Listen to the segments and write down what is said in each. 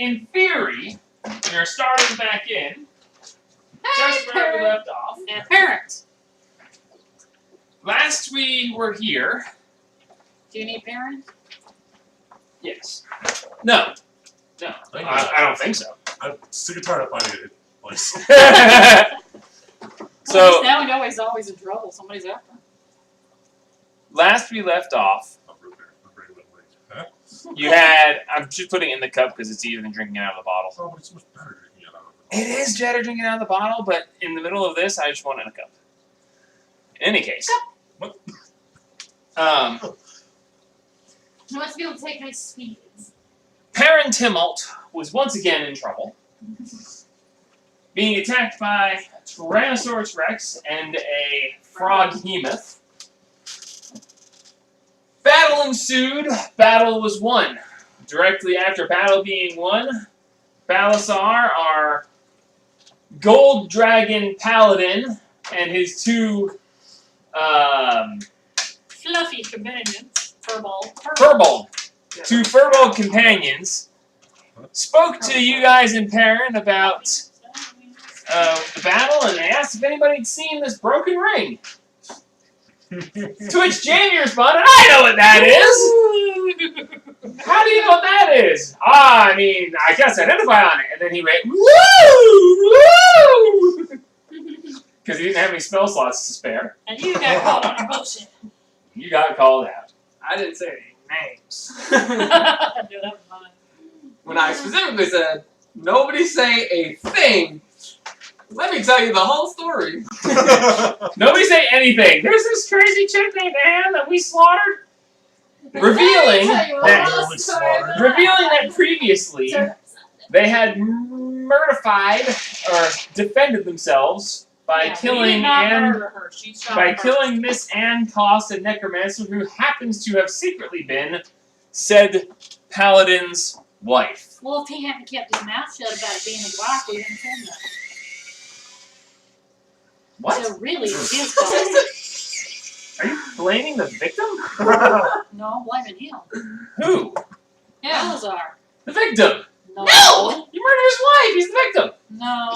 in theory, you're starting back in. Just where we left off. And parents. Last we were here. Do you need parents? Yes. No. No. I don't think so. I'm sick and tired of finding it. Place. So now we know he's always in trouble. Somebody's after him. last we left off, you had. I'm just putting it in the cup because it's easier than drinking it out of the bottle. Oh, it's much better drinking it out of the bottle. It is better drinking it out of the bottle, but in the middle of this, I just want it in a cup. In any case. What? He wants to be able to take nice speeds. Perrin Timolt was once again in trouble, being attacked by a Tyrannosaurus Rex and a Froghemoth. Battle ensued. Battle was won. Directly after battle being won, Balasar, our Gold Dragon Paladin, and his two Fluffy companions. Furball, two Furball companions, spoke to you guys in Perrin about the battle, and they asked if anybody had seen this broken ring. To which Jamie responded, "I know what that is! How do you know what that is?" I mean, I guess identify on it. And then he went, "Woo! Woo!" Because he didn't have any spell slots to spare. And you got caught on your bullshit. You got called out. I didn't say any names. Dude, that was fun. When I specifically said, nobody say a thing, let me tell you the whole story. Nobody say anything. There's this crazy chick named Anne that we slaughtered. Revealing that previously they had murdified or defended themselves by killing Miss Anne Cost, a necromancer who happens to have secretly been said paladin's wife. Well, if he hadn't kept his mouth shut about it being his wife, we wouldn't have said that. What? So really, it's his fault. Are you blaming the victim? No, I'm blaming him. Who? Salazar. The victim. No! You murdered his wife. He's the victim. No.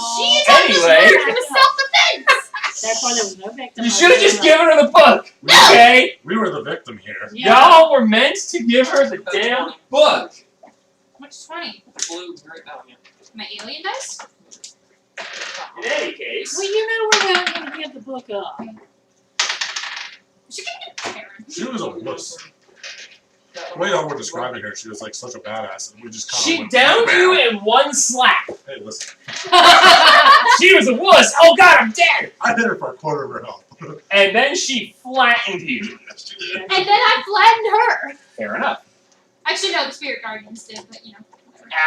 Anyway. It was self-defense! Therefore, there was no victim. You should have just given her the book. Okay? We were the victim here. Yeah. Y'all were meant to give her the damn book. Which 20? Blue, right down here. My alien dice? In any case. Well, you know we're not going to give the book up. She can get Karen. She was a wuss. The way y'all were describing her, she was like such a badass, and we just kind of She went, downed "Bam." you in one slap. Hey, listen. She was a wuss. Oh god, I'm dead. I hit her for a quarter of her health. And then she flattened you. Yes, she did. And then I flattened her. Fair enough. Actually, no, the Spirit Guardians did, but you know.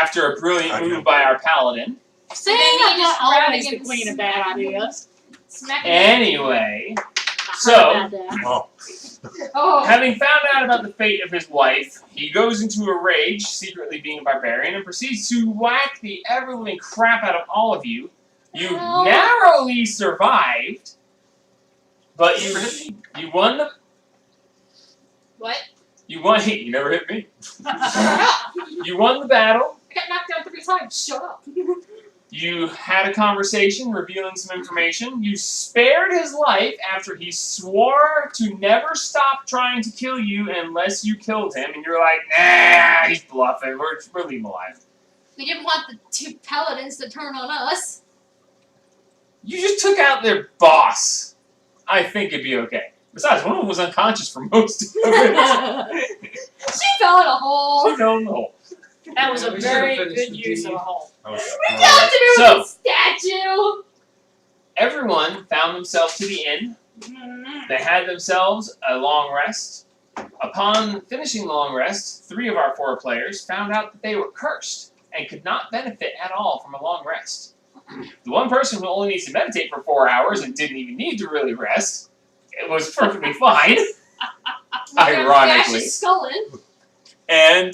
After a brilliant move by our paladin. Saying then I'm he not just grabbed always the against queen of bad ideas. Smack Anyway, I So- heard about that. Oh, Oh. having found out about the fate of his wife, he goes into a rage, secretly being a barbarian, and proceeds to whack the ever-living crap out of all of you. You No. narrowly survived, but you won the. What? You won. You never hit me. Shut up! You won the battle. I got knocked down 3 times. Shut up. You had a conversation revealing some information. You spared his life after he swore to never stop trying to kill you unless you killed him. And you're like, nah, he's bluffing. We're leaving him alive. We didn't want the 2 paladins to turn on us. You just took out their boss. I think it'd be okay. Besides, one of them was unconscious for most of it. She fell in a hole. She fell in the hole. That was a We very should've good finished the use of deed. a hole. that was We got to do So- with the statue. Everyone found themselves to the inn. They had themselves a long rest. Upon finishing the long rest, 3 of our 4 players found out that they were cursed and could not benefit at all from a long rest. The one person who only needs to meditate for 4 hours and didn't even need to really rest, it was perfectly fine. Ironically. Dash is sculling. And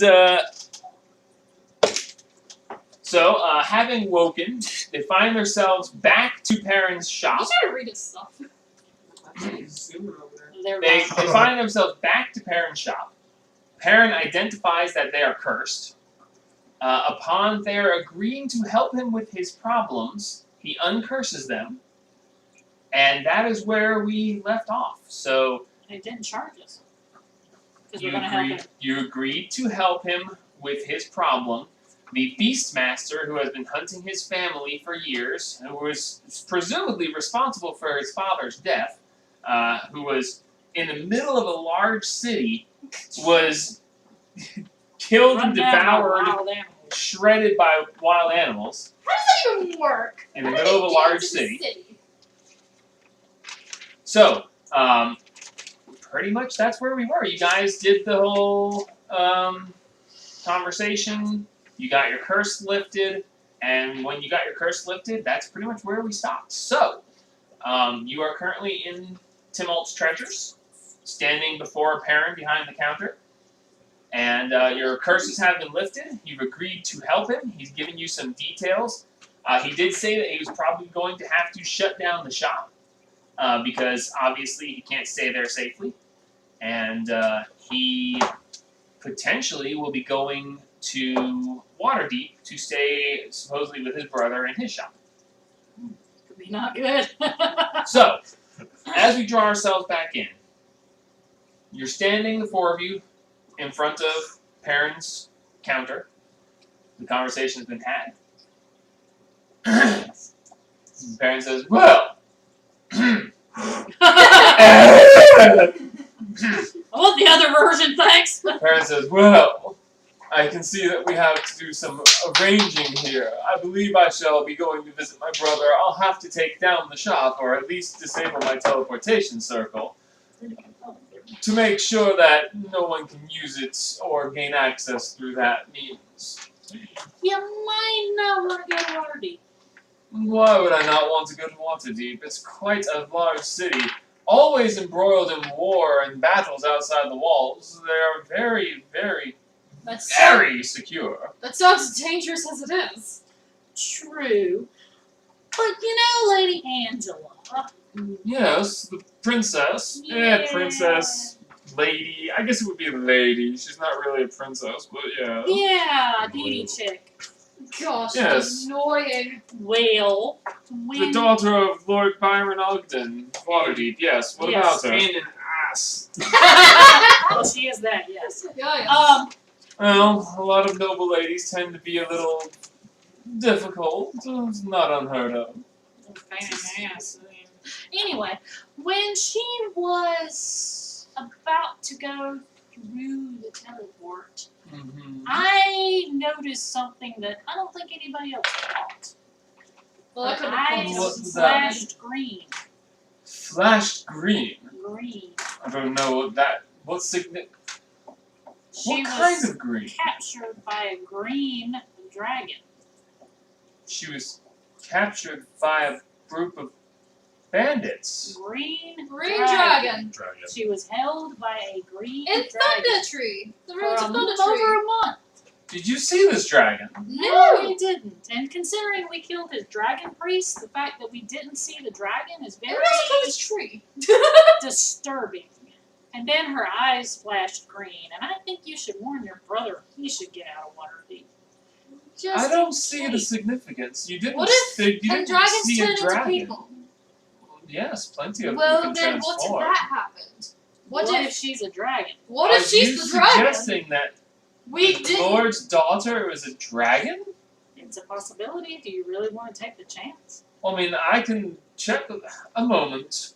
so, having woken, they find themselves back to Perrin's shop. You should read his stuff. Zoomer over there. They're They not. find themselves back to Perrin's shop. Perrin identifies that they are cursed. Upon their agreeing to help him with his problems, he uncurses them, and that is where we left off. So They didn't charge us. Because we're you gonna help him. agreed to help him with his problem. The Beastmaster, who has been hunting his family for years, who was presumably responsible for his father's death, who was in the middle of a large city, was killed Run and down by devoured, wild animals. shredded by wild animals How does that even work? in the How do middle of they a get large into the city. So, pretty much that's where we were. You guys did the whole conversation. You got your curse lifted, and when you got your curse lifted, that's pretty much where we stopped. So, you are currently in Timult's treasures, standing before Perrin behind the counter, and your curses have been lifted. You've agreed to help him. He's given you some details. He did say that he was probably going to have to shut down the shop because obviously he can't stay there safely, and he potentially will be going to Waterdeep to stay supposedly with his brother in his shop. Could be not good. So, as we draw ourselves back in, you're standing, the four of you, in front of Perrin's counter. The conversation has been had. Perrin says, "Well, I want the other version, thanks. Perrin says, well, I can see that we have to do some arranging here. I believe I shall be going to visit my brother. I'll have to take down the shop, or at least disable my teleportation circle, to make sure that no one can use it or gain access through that means." You might not want to go to Waterdeep. Why would I not want to go to Waterdeep? It's quite a large city, always embroiled in war and battles outside the walls. They are very, very, That's very secure. that sounds as dangerous as it is. True. But you know, Lady Angela. Yes, the princess. Yeah. Princess, lady. I guess it would be lady. She's not really a princess, but yeah. Yeah, Dee Dee chick. Gosh, Yes. that's annoying. Well, The when daughter of Lord Byron Ogden, Waterdeep. Yes. What Yes. about her? And an ass. well, she is that, yes. Yeah. Well, a lot of noble ladies tend to be a little difficult. It's not unheard of. Ass. Anyway, when she was about to go through the teleport, Mm-hmm. I noticed something that I don't think anybody else caught. Well, I Her couldn't have eyes called What it. was that? flashed green. Flashed green. Green. I don't know what that. What She What kind was of green? captured by a green dragon. She was captured by a group of bandits. Green Green dragon. Dragon. She was held by a green In dragon Thunder Tree. The for ruins a of little Thunder over Tree. a month. Did you see this dragon? No, No. we didn't. And considering we killed his dragon priest, the fact that we didn't see the dragon is Maybe very that's a Thunder Tree. disturbing. And then her eyes flashed green, and I think you should warn your brother he should get out of Waterdeep. Just I don't in see the case. significance. You didn't. What if you Can didn't dragons see turn a into dragon. people? Yes, plenty of Well, them can then what if transform. that happened? What if if she's a dragon? What Are if she's you the dragon? suggesting that We the didn't. Lord's daughter is a dragon? It's a possibility. Do you really want to take the chance? Well, I mean, I can check a moment.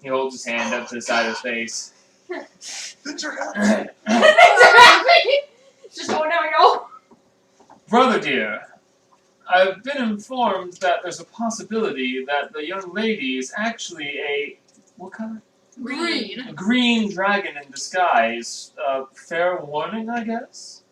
He holds his hand up to the side of his face. Exactly. Just going down your. Brother dear, I've been informed that there's a possibility that the young lady is actually a what color? Green. A green dragon in disguise. Fair warning, I guess.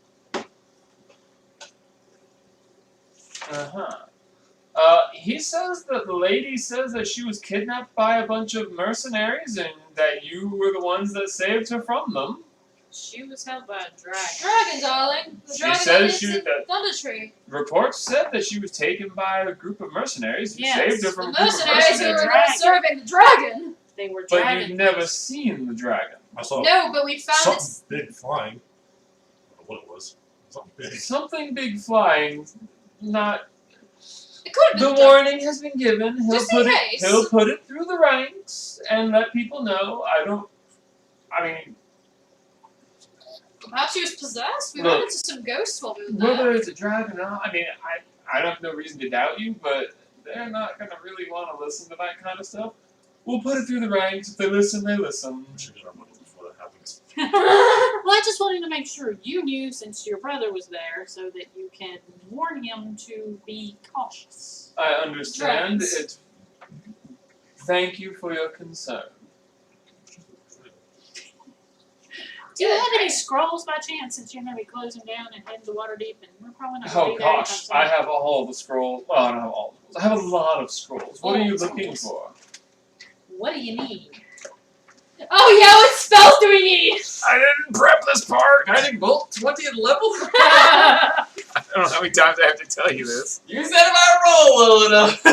He says that the lady says that she was kidnapped by a bunch of mercenaries and that you were the ones that saved her from them. She was held by a dragon. Dragon, darling. The She dragon says that lives she- in that- Thunder Tree. Reports said that she was taken by a group of mercenaries who Yes, saved her The from a group of mercenaries who mercenaries. were there serving the dragon. They were But dragon. you've never seen the dragon. I saw No, but we found something this. big flying. I don't know what it was. big. Something big flying. Not It could have the been the warning has been given. He'll Just in put it. case. He'll put it through the ranks and let people know. I mean, Perhaps he was possessed. We Look, ran into some ghosts while we were whether there. it's a dragon or not, I mean, I have no reason to doubt you, but they're not gonna really want to listen to that kind of stuff. We'll put it through the ranks. If they listen, they listen. We should get our money before that happens. Well, I just wanted to make sure you knew since your brother was there so that you can warn him to be cautious. I understand Dragons. it. Thank you for your concern. Do you have any scrolls by chance since you're going to be closing down and heading to Waterdeep and we're probably not Oh going to be there gosh, anytime I soon? have all the scrolls. Well, I don't have all the scrolls. I have a lot of scrolls. What are you looking for? What do you need? Oh yeah, what spells do we need? I didn't prep this part. Guiding bolt 20th level? I don't know how many times I have to tell you this. You said if I roll low enough. I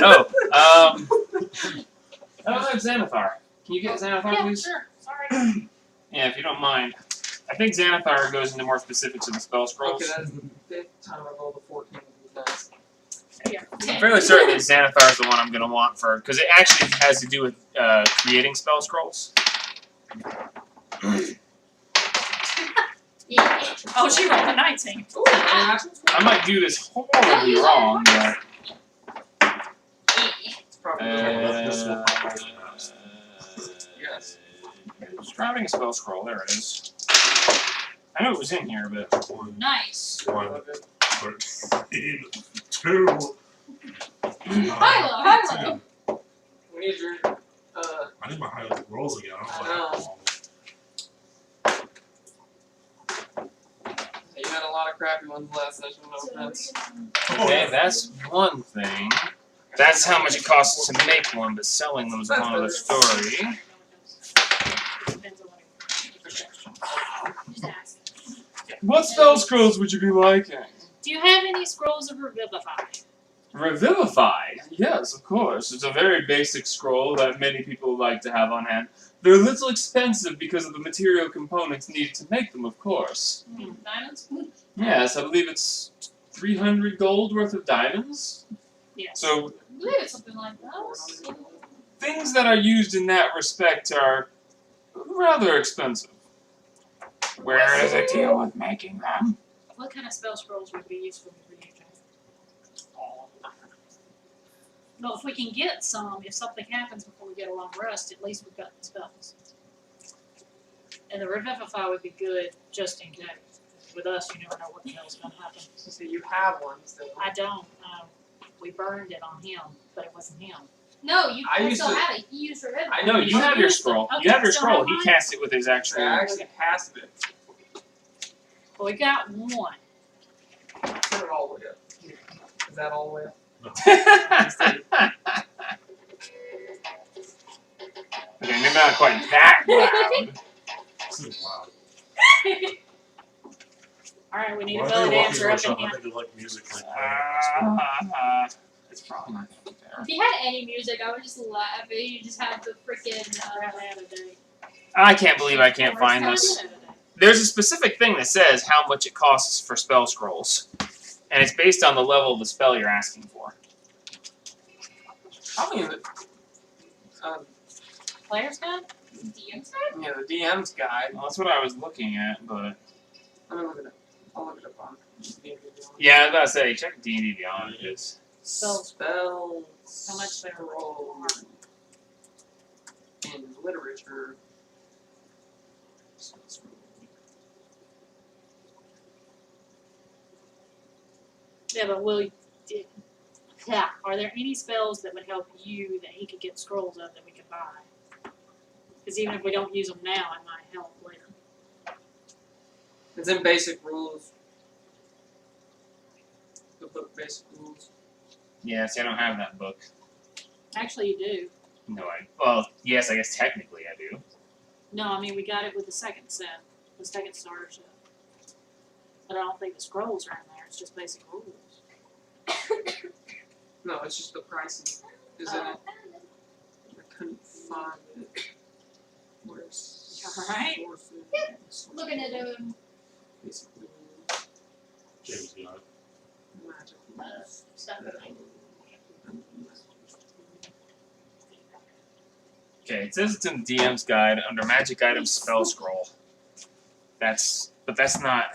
don't have Xanathar. Can you get Xanathar, Yeah, please? sure. Sorry. Yeah, if you don't mind. I think Xanathar goes into more specifics of the spell scrolls. Okay, that's the 5th time I rolled a 14 with dice. Yeah. I'm fairly certain that Xanathar is the one I'm going to want for, because it actually has to do with creating spell scrolls. Yeah. Oh, she rolled a 19. Ooh, any actions? I might do this horribly wrong, but It's probably Yes. Describing a spell scroll, there it is. I knew it was in here, but Nice. 1, 13, 2. Hilo. We need your, I need my highlight rolls again. I don't know. you had a lot of crappy ones last session, no offense. okay, that's one thing. That's how much it costs to make one, but selling them is another story. Depends on what it- Just ask. What spell scrolls would you be liking? Do you have any scrolls of Revivify? Revivify, yes, of course. It's a very basic scroll that many people like to have on hand. They're a little expensive because of the material components needed to make them, of course. Diamonds? Yes, I believe it's 300 gold worth of diamonds. Yes. So I believe it's something like that. things that are used in that respect are rather expensive. Where is the deal with making them? What kind of spell scrolls would be useful for you, Jack? Well, if we can get some, if something happens before we get a long rest, at least we've got the spells. And the Revivify would be good just in case. With us, you never know what the hell's going to happen. So you have one still. I don't. We burned it on him, but it wasn't him. No, you I used still to- have it. He used your I No, know you have your scroll. You have your still scroll. have He mine? cast it with his actual. I actually passed it. Well, we got one. Put it all the way up. Is that all the way up? Okay, maybe not quite that loud. This is loud. All right, we need Why a are belly they walking dancer up so in here. I think they like music like playing. It's probably not gonna be there. If you had any music, I would just laugh. You just have the freaking. I can't believe I can't find this. There's a specific thing that says how much it costs for spell scrolls, and it's based on the level of the spell you're asking for. Probably in the, Player's guide? DM's yeah, the DM's guide. Well, that's what I was looking at, but Let me look it up. I'll look it up on D&D Beyond. yeah, I was about to say check D&D Beyond. It's Spells. Spells. How much they're scrolls in literature. Spell scroll. Yeah, but will you, yeah, are there any spells that would help you that he could get scrolls of that we could buy? Because even if we don't use them now, it might help later. It's in basic rules. The book basic rules. yeah. See, I don't have that book. Actually, you do. No, well, yes, I guess technically I do. No, I mean we got it with the second set, the second starter set. But I don't think the scrolls are in there. It's just basic rules. No, it's just the pricing is in it. I couldn't find it. Where's Alright. sources? Looking at Basic rules. James Definitely. Okay, it says it's in the DM's guide under magic items spell scroll. But that's not.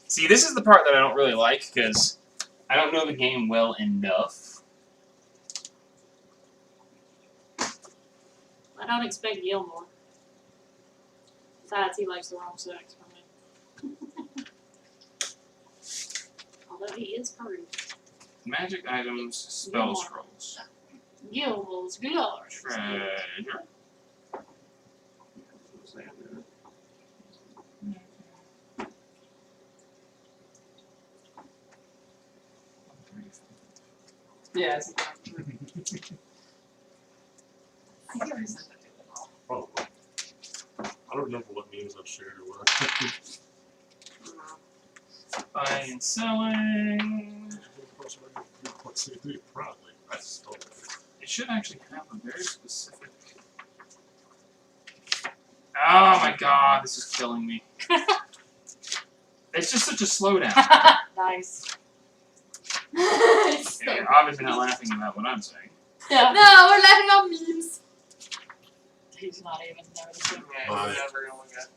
See, this is the part that I don't really like because I don't know the game well enough. I don't expect Gilmore. Besides, he likes the wrong sex for me. Although he is pretty. Magic items spell Yeah. scrolls. Gilmore's glory. Treasure. Yeah, it's Probably. I don't remember what memes I've shared or what. Buying and selling. Let's see, do it proudly. I stole it. It should actually have a very specific. Oh my god, this is killing me. It's just such a slowdown. Nice. It's Yeah, so- you're obviously not laughing about what I'm saying. Yeah. No, we're laughing on memes. He's not even noticing. Yeah, Bye. never gonna look at.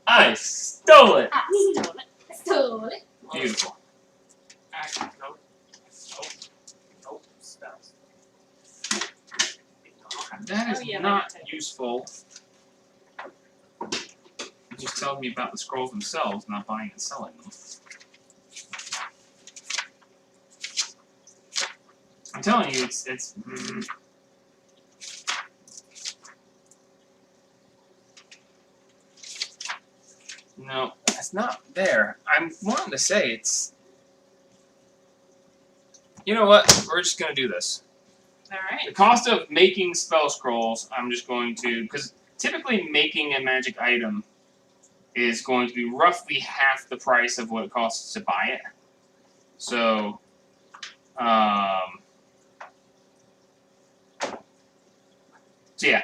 I stole it. Ah, Stole it. stole it. Beautiful. Actually, nope. Nope. Stop. That is Oh, yeah, not maybe. useful. It just tells me about the scrolls themselves, not buying and selling them. I'm telling you, it's. No, it's not there. I'm wanting to say it's. You know what? We're just gonna do this. The Alright. cost of making spell scrolls, I'm just going to, because typically making a magic item is going to be roughly half the price of what it costs to buy it. So, yeah.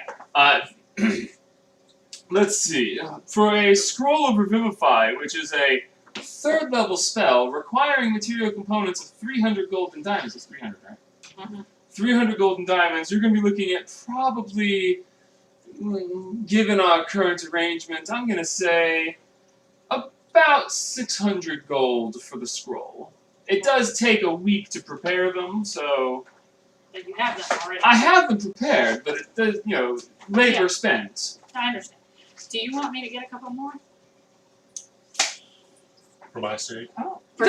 Let's see. For a Scroll of Revivify, which is a 3rd level spell requiring material components of 300 gold and diamonds, it's 300, right? Mhm. 300 gold and diamonds, you're going to be looking at probably, given our current arrangement, I'm going to say about 600 gold for the scroll. It does take a week to prepare them, so But you have them already. I have them prepared, but it does, labor Yeah. spent. I understand. Do you want me to get a couple more? For my sake. You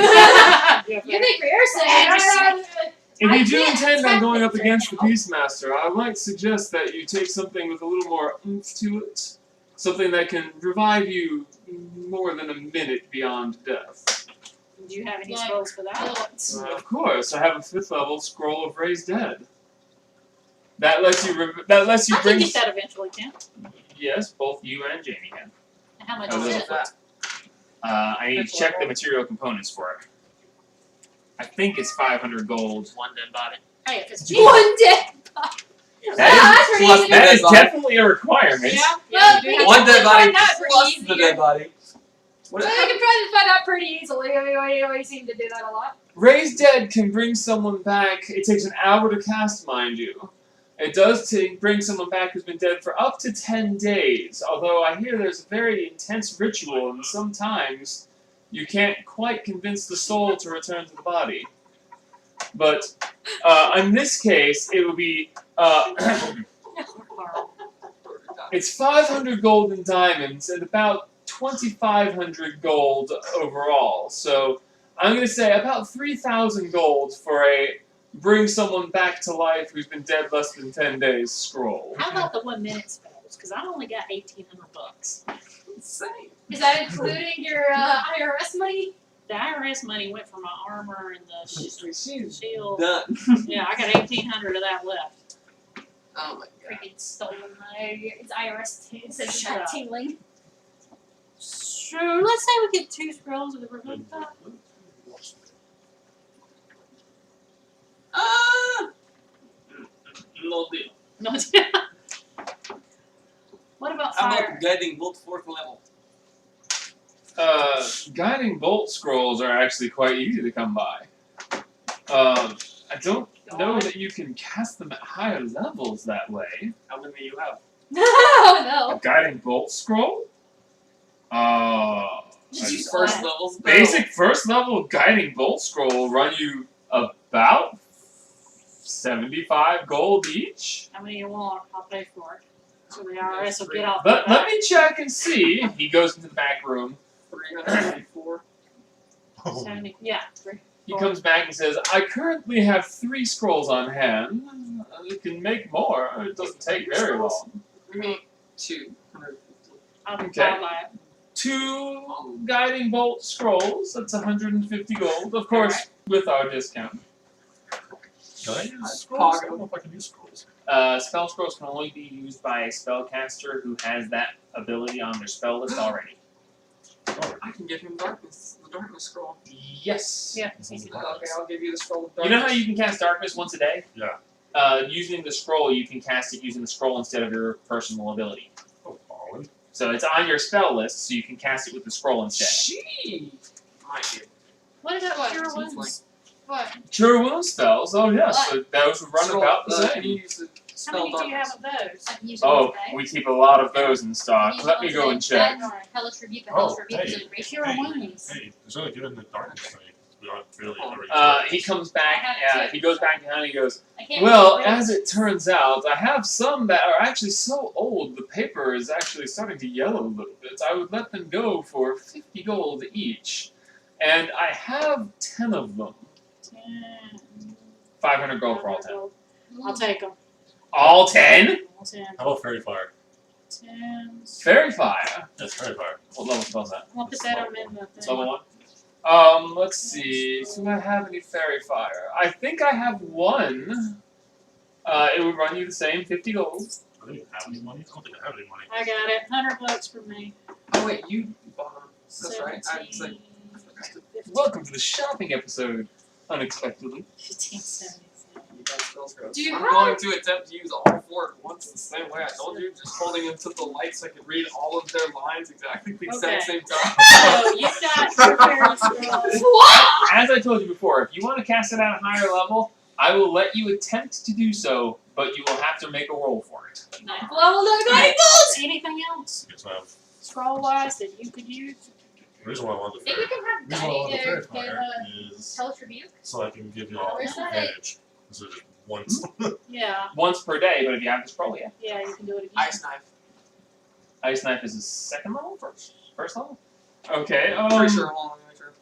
You think for your sake, If I you do can't intend on tap going it up right against the now. Beastmaster, I might suggest that you take something with a little more oomph to it. Something that can revive you more than a minute beyond death. Do you have any Like, spells for that? Of course, I have a 5th level Scroll of Raised Dead. That lets you I can bring. get that eventually, Tim. Yes, both you and Jamie can. And how much A is little it? bit. I need to check the material components for it. I think it's 500 gold. One dead body. Hey, if it's One day. That pretty plus easy. That is dead body. definitely a requirement. Yeah, Well, you we do can have- One dead body find out pretty plus easy the here. dead body. So we can probably find out pretty easily. We seem to do that a lot. Raised Dead can bring someone back. It takes an hour to cast, mind you. It does bring someone back who's been dead for up to 10 days. Although I hear there's a very intense ritual, and sometimes you can't quite convince the soul to return to the body. But in this case, it would be it's 500 gold and diamonds and about 2,500 gold overall. So I'm going to say about 3,000 gold for a bring someone back to life who's been dead less than 10 days scroll. How about the 1 minute spells? Because I only got $1,800. Insane. Is that including your IRS money? The IRS money went for my armor and the She's shield. done. Yeah, I got 1,800 of that left. Oh my god. Freaking stolen my it's IRS says Shut that up. tingling. Sure, let's say we get 2 scrolls of the Revivify. Ah! No deal. No, what about How fire? about guiding bolt 4th level? Guiding bolt scrolls are actually quite easy to come by. I don't know that you can cast them at higher levels that way. How many do you have? Oh A guiding bolt scroll? Did you First spy? level spell. Basic first level guiding bolt scroll will run you about 75 gold each. How many you want? I'll pay for it. So the IRS will get off Let the back. me check and see. He goes into the back room. 384. 70, yeah, 3. He comes back and says, I currently have 3 scrolls on hand. You can make more. It doesn't take very long. We need 250. Okay. I'll buy it. 2 guiding bolt scrolls. That's 150 gold. Of course, with our discount. Can I use scrolls? I don't know if I can use scrolls. Spell scrolls can only be used by a spellcaster who has that ability on their spell list already. Oh, I can give him darkness. The darkness scroll. Yes. Yeah. this is Okay, nice. I'll give you the scroll of You darkness. know how you can cast darkness once a day? Yeah. Using the scroll, you can cast it using the scroll instead of your personal ability. Oh, Ollie. So it's on your spell list, so you can cast it with the scroll instead. She might be. What about What? cure Seems wounds? What? Cure wound spells, oh yes, What? so those would run Scroll, about the can you same. use the How spell many do you have darkness? of those? I can use it Oh, once a day. we keep a lot of those in I stock. can use Let it me once go a and day. check. That or Hellish Rebuke, but Oh, Hellish Rebuke is hey. a ratio. Cure Hey. wounds. Hey, there's only given the darkness thing. We aren't really He comes back, I have it too. he goes back down and he goes, I can't well, really as it turns out, I have some that are actually so old, the paper is actually starting to yellow a little bit. I would let them go for 50 gold each. And I have 10 of them. 10. 500 gold for all 10. I'll take them. All 10? All 10. How about Fairy Fire? 10. Fairy Fire. Yes, Fairy Fire. What level spell's that? I'll put that on in the It's thing. level 1? Let's see. Do I have any Fairy Fire? I think I have one. It would run you the same 50 gold. I don't even have any money. I don't think I have any money. I got it. $100 for me. Oh wait, you bought them. That's right. I was like, 17. I forgot to 15. Welcome to the shopping episode. Unexpectedly. 1577. you got spell scrolls. Do you I'm have- going to attempt to use all 4 at once the same way I told you, just holding into the light so I can read all of their lines exactly at the exact Okay. same time. So you've got your fairy scrolls. What? As I told you before, if you want to cast it at a higher level, I will let you attempt to do so, but you will have to make a roll for it. Ninth level, no guiding bolts! Anything else Yes, ma'am. scroll wise that you could use? The reason why I wanted I the think we Fairy, can have the reason why I wanted the Fairy guiding, Fire get is Hellish Rebuke. so I can give you all Where's that? advantage. So just once. Yeah, Once per day, but if you have the scroll, yeah. yeah, you can do it again. Ice knife. Ice Knife is a second level? First level? Okay, Pretty sure. Hold on, let me make sure.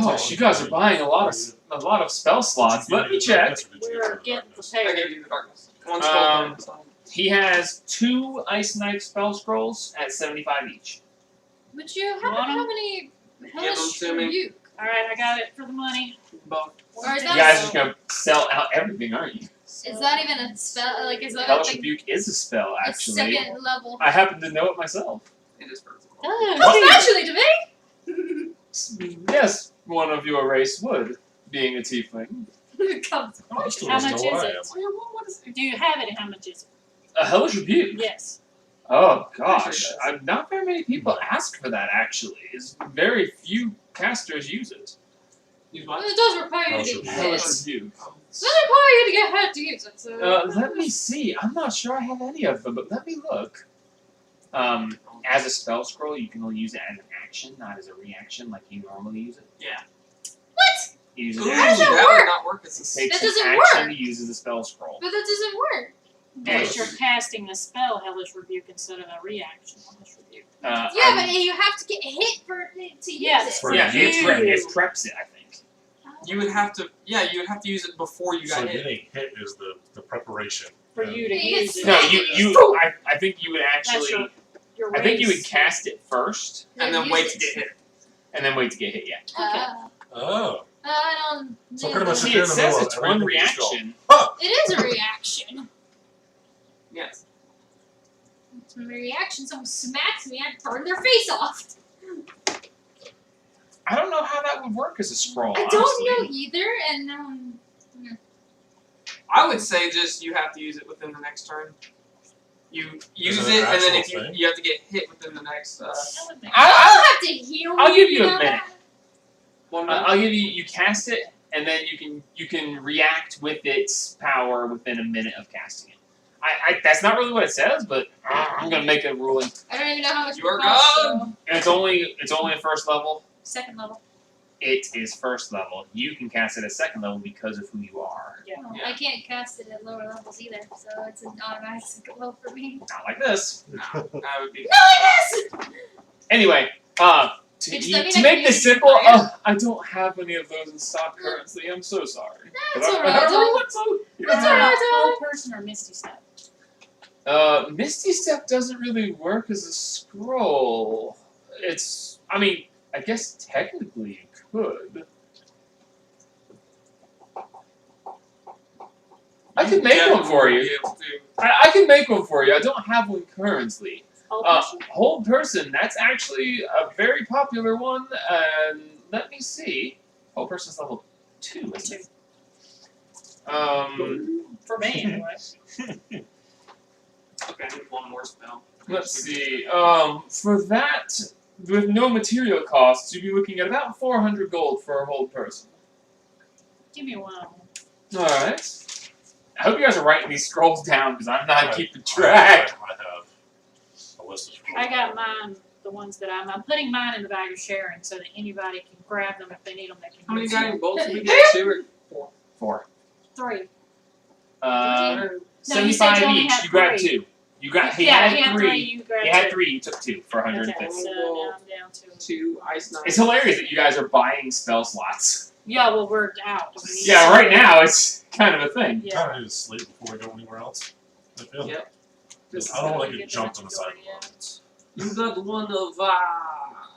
Gosh, you guys are buying a lot of spell slots. Let me check. We're getting I prepared. gave you the darkness. One scroll of Um, darkness. He has 2 Ice Knife spell scrolls at 75 each. Would you happen to Want 'em? have any Hellish them to me. Rebuke? Alright, I got it for the money. Both. Or is You that guys are a- just gonna sell out everything, aren't you? Is that even a spell? Like, is that Hellish like Rebuke is a spell, a actually. second level? I happen to know it myself. It is first. Oh, Actually, to me. Yes, one of your race would, being a tiefling. Comes. Oh, still How doesn't much know what is I it? am. What is it? do you have it? How much is it? A Hellish Rebuke? Yes. Oh gosh, Pretty sure it not very many people ask for that. Actually, is very few casters use it. Use Well, what? it does require you Hellish to Rebuke. get Hellish hit. Rebuke. It does require you to get hit to use it. So. Let me see. I'm not sure I have any of them, but let me look. As a spell scroll, you can only use it as an action, not as a reaction like you normally use it. Yeah. What? You use it Ooh, as How does an that that work? would not work as a It takes That an doesn't action work. to use as a spell scroll. But that doesn't work. But you're casting the spell Hellish Rebuke instead of a reaction Hellish Rebuke. Uh, Yeah, I'm- but you have to get hit for it to use Yes. it. For yeah, you. it preps it, I think. You would have to, you would have to use it before you So got hit. getting hit is the preparation. For And you to Yeah, use it. No, you- I think you would That's actually. your I think you would race. cast it first, And then use wait it. to get hit. and then wait to get hit. Yeah. Oh. I don't. So pretty much See, you're it in the says middle of it's one everything, you just go, reaction. It is a reaction. Yes. It's a reaction. Someone smacks me, I burn their face off. I don't know how that would work as a scroll. I honestly. don't know either, and I would say just you have to use it within the next turn. You use Is it, it an and then if actual you thing? you have to get hit within the next I would think. I don't have to heal. I'll give you a know minute. 1 minute. I'll give you. You cast it, and then you can react with its power within a minute of casting it. That's not really what it says, but I'm gonna make a ruling. I don't even know how much You're it costs, gone. so- And it's only a first level. Second level. It is first level. You can cast it at second level because of who you are. Yeah. Oh, Yeah. I can't cast it at lower levels either, so it's an automatic second level for me. Not like this. No, that would be. No, it is! Anyway, Does that mean I to can make use this simple, fire? I don't have any of those in stock currently. I'm so sorry. That's But I- alright, I really Tom. want some. That's alright, Tom. Whole person or Misty Step? Misty Step doesn't really work as a scroll. I guess technically it could. I could make one for you. Be able to. I can make one for you. I don't have one currently. Whole person? Hold person. That's actually a very popular one. And let me see. Hold person's level 2. Isn't it? For me, anyway. Okay, I need one more spell. Let's see. For that, with no material costs, you'd be looking at about 400 gold for a hold person. Give me one. All right. I hope you guys are writing these scrolls down because I'm not Right. keeping track. I have a list of scrolls. I got mine, the ones that I'm putting mine in the bag of sharing so that anybody can grab them if they need them. They can How many use them. guiding bolts did we get? 2 or 4? 4. 3. Uh, No, you said 75 you only each. had You grabbed 3. 2. You got. He yeah, had he had 3. 3. You grabbed He had 2. 3. You took 2 for Okay, 150. so now I'm down to. 2 ice knives. It's hilarious that you guys are buying spell slots. Yeah, well, we're out. We need Yeah, to- right now it's kind of a thing. I Yeah. kind of need to sleep before we go anywhere else. I feel. Yep. I don't want to Get get the jumped on the side majority of the road. You got one of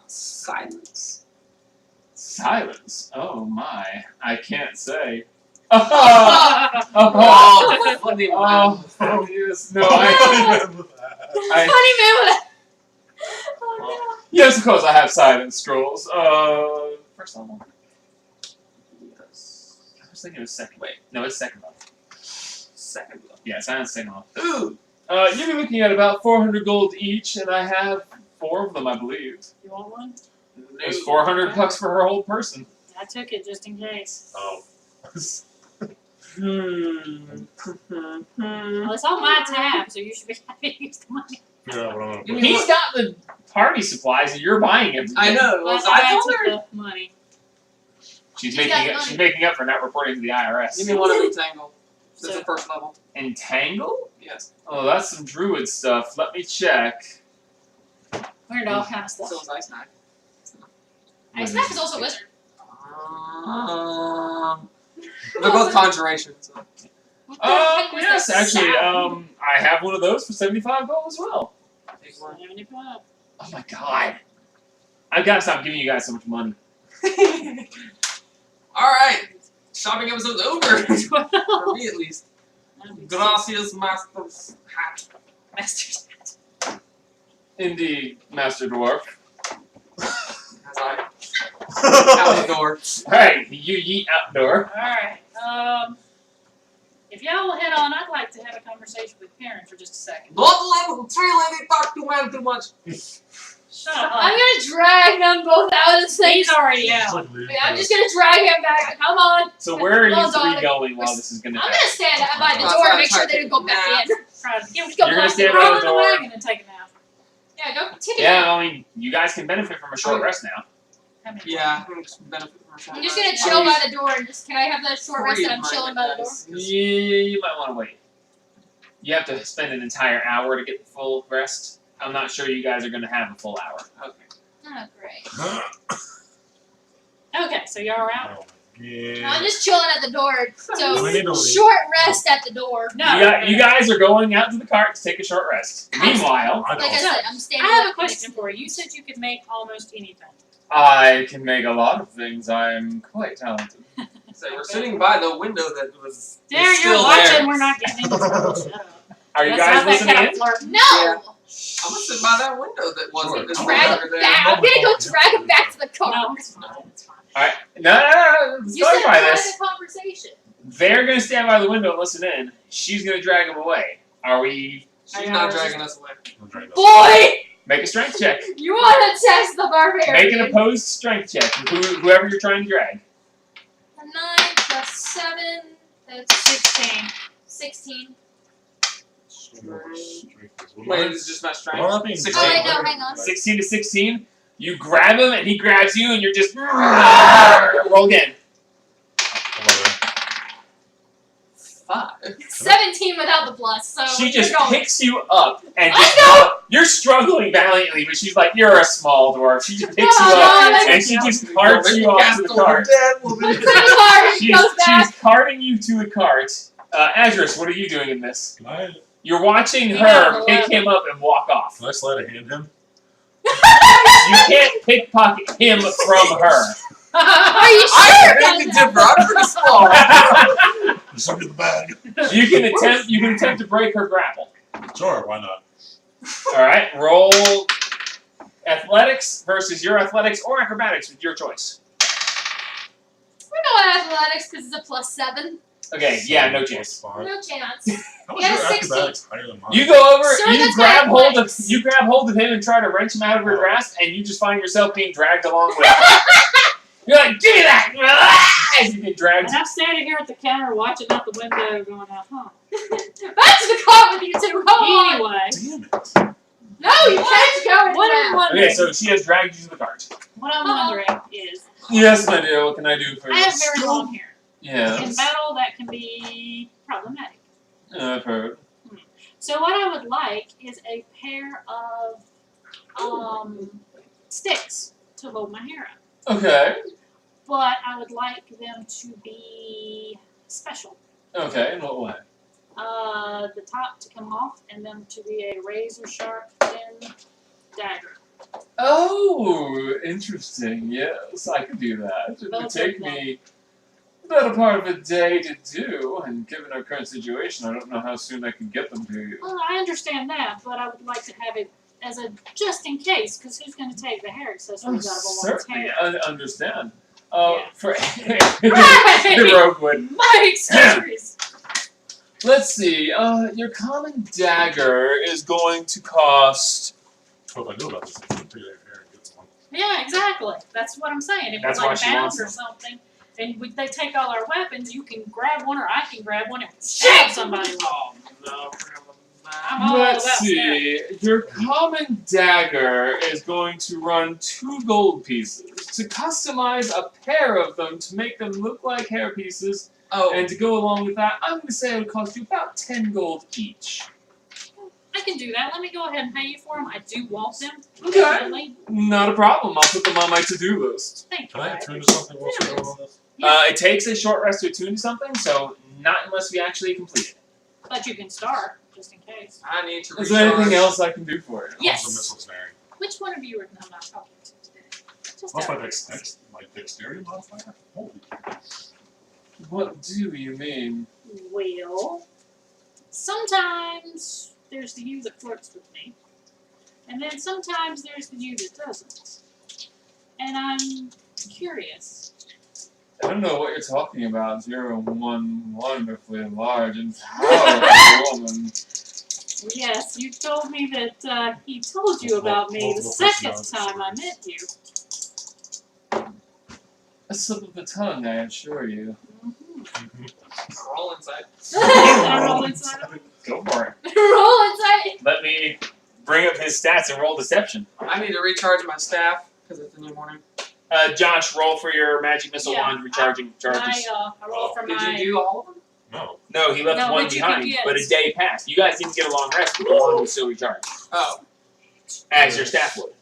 silence. Silence. Oh my. I can't say. Oh, funny one. Oh, yes. No, I Funny man with a. Oh yes, of course I have silence scrolls. First level? Yes. I was thinking it was second. Wait, no, it's second level. Second level. Yeah, silence second level. Ooh. You're looking at about 400 gold each, and I have 4 of them, I believe. You want one? There's 400 bucks for her whole person. I took it just in case. Oh. Well, it's on my tab, so you should be happy to use the money. Figure out what I'm gonna You put. mean He's got the party supplies, and you're buying everything. I know. Well, So I I told her. took the money. She's He's making got up, money. she's making up for not reporting to the IRS. Give me one of entangle. That's So- the first level. Entangle? Yes. Oh, that's some druid stuff. Let me check. Learned all kind of stuff. So is ice knife. Ice Knife is also a wizard. They're both conjuration. So. What the heck was Yes, that actually, sound? I have one of those for 75 gold as well. Take one. 75. Oh my god. I've got to stop giving you guys so much money. Alright. Shopping episode's over. For Well, me at least. that'd be Gracias, Masters. Hat. Master's hat. Indeed, Master Dwarf. As I out the door. Hey, you yeet outdoor. Alright, if y'all will head on, I'd like to have a conversation with Karen for just a second. Blood level, 3 lady talk too man too much. Shut I'm up. gonna drag them both out of the thing. He's already out. I'm just gonna drag him back. Come on. So where are Hold you three on. going while this is gonna I'm happen? gonna stand up by the Oh, door sorry, and make sure sorry. they don't go back in. Try to Just get go You're gonna blast stand it. by throw the in the door. wagon and take him out. Yeah, go take it. Yeah, I mean, you guys can benefit from a short rest now. How many Yeah, I think it's benefit from a short I'm just rest. gonna chill by the door and just. Can I have that short rest Three that I'm might chilling be by the door? nice, 'cause- You might want to wait. You have to spend an entire hour to get the full rest. I'm not sure you guys are gonna have a full hour. Okay. Oh, great. Okay, so y'all are out? Yeah. I'm just chilling at the door. So We need to leave. short rest at the door. No. You guys are going out to the cart to take a short rest. Meanwhile, I Like I don't. said, I'm I standing. have a up. question for you. You said you could make almost anything. I can make a lot of things. I'm quite talented. So we're sitting by the window that was There, is you're still watching. there. We're not getting into trouble. Shut up. Are you That's guys not that listening kind in? of flirt. No. Yeah. I'm gonna sit by that window that wasn't Sure. Drag over him there. back. I'm gonna go drag him back to the car. No, it's fine. It's fine. Alright. No. Let's You said clarify private this. conversation. They're gonna stand by the window and listen in. She's gonna drag him away. Are we She's not dragging us away. I'm trying to- Boy, Make a strength check. you want to test the barbarian? Make an opposed strength check. Whoever you're trying to drag. 9 plus 7. That's 16. Wait, it's just my strength. Well, that means- 16. Oh, wait, no, hang on. 16 to 16. You grab him and he grabs you and you're just roll again. 5. 17 without the plus, so She you're just going. picks you up and I just, you're struggling valiantly, but she's like, you're a small dwarf. She just picks you No, up no, and she just carts you off to the cart. Put the card, it goes back. She's carting you to the cart. Adris, what are you doing in this? Can I You're watching You her have pick 11. him up and walk off. sleight of hand him? You can't pickpocket him from her. Are you I sure? beg to differ. I'm pretty small. Just look at the bag. You can attempt to break her grapple. Sure, why not? Alright, roll athletics versus your athletics or acrobatics with your choice. We're going athletics because it's a plus 7. Okay, yeah, no chance. Five. No chance. How was Yeah, your 16. acrobatics higher than mine? You go over, Sir, you that's grab my hold of athletics. him and try to wrench him out of her grasp, and you just find yourself being dragged along with him. You're like, give me that! As you get dragged. And I'm standing here at the counter watching out the window going, Back to the car with you two. Go on. Anyway, Damn it. No, you can't go what I'm in wondering, Okay, so she has dragged you to the cart. what I'm wondering is, Yes, my dear, what can I do for I you? have very long hair. In Yes. battle, that can be problematic. I've heard. So what I would like is a pair of sticks to hold my hair up. Okay. But I would like them to be special. Okay, in what way? The top to come off and them to be a razor sharp thin dagger. Oh, interesting. Yes, I could do that. It would Both take of them. me the better part of a day to do, and given our current situation, I don't know how soon I can get them to you. Well, I understand that, but I would like to have it as a just in case, because who's going to take the hair accessories out of a woman's Certainly, hair? I understand. Yeah. For Right. the Roguewood. My accessories! Let's see. Your common dagger is going to cost. Oh, if I knew about this, I would take their hair and get some. Yeah, exactly. That's what I'm saying. If That's it's why like she bound wants or them. something, and they take all our weapons, you can grab one or I can grab one and stab somebody with it. Oh, no. I'm all Let's about see. Your common dagger is going to run 2 gold pieces. To customize a pair of them to make them look like hair pieces, Oh, and to go along with that, I'm going to say it would cost you about 10 gold each. I can do that. Let me go ahead and pay you for them. I do want them. Okay. Definitely. Not a problem. I'll put them on my to-do list. Thank you. Can I I attune to something while Yeah. we're going on this? It takes a short rest to attune to something, so not unless we actually complete it. But you can start, just in case. I need to Is there anything recharge. else I can do for you? Yes. Also missile snaring. Which one of you are I'm not talking to today? Just What's out my of my dexterity modifier? Holy. What do you mean? Well, sometimes there's the you that flirts with me, and then sometimes there's the you that doesn't. And I'm curious. I don't know what you're talking about. You're one wonderfully large and powerful woman. Yes, you told me that he told you about me the Multiple second personalities. time I met you. A slip of the tongue, I assure you. Roll inside. I roll inside of him. Go for it. Roll inside. Let me bring up his stats and roll deception. I need to recharge my staff because it's a new morning. Josh, roll for your magic missile Yeah, wand recharging charges. I roll for Did my. you do all of them? No. No, he left No, one but you can behind, get- but a day passed. You guys didn't get a long rest, but the wand was still recharged, Oh. as your staff would.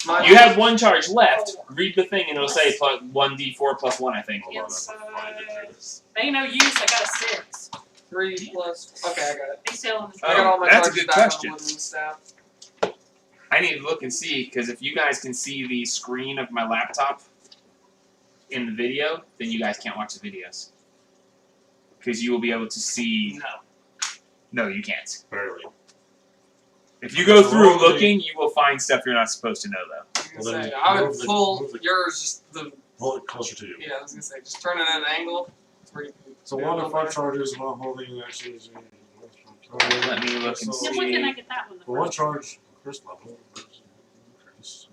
My, You have one charge left. Read the thing and it'll say plus 1d4 plus 1, I think. Hold on, Yes, I'm gonna find it. Ain't no use. I got a 6. 3 plus. Okay, I got it. He's telling the I got all my that's a charges good back on question. the wooden staff. I need to look and see, because if you guys can see the screen of my laptop in the video, then you guys can't watch the videos. Because you will be able to see... No, you can't. Barely. If you go through Roll the- looking, you will find stuff you're not supposed to know, though. I was Well, gonna then say, I would move the- pull move the- yours just the. Pull it closer to you. Yeah, I was gonna say, just turn it at an angle. Where you can So do a one little of 5 better. charges while holding actually. Let me look and Then when can I see. get that one? The For one first charge, first level. Increase.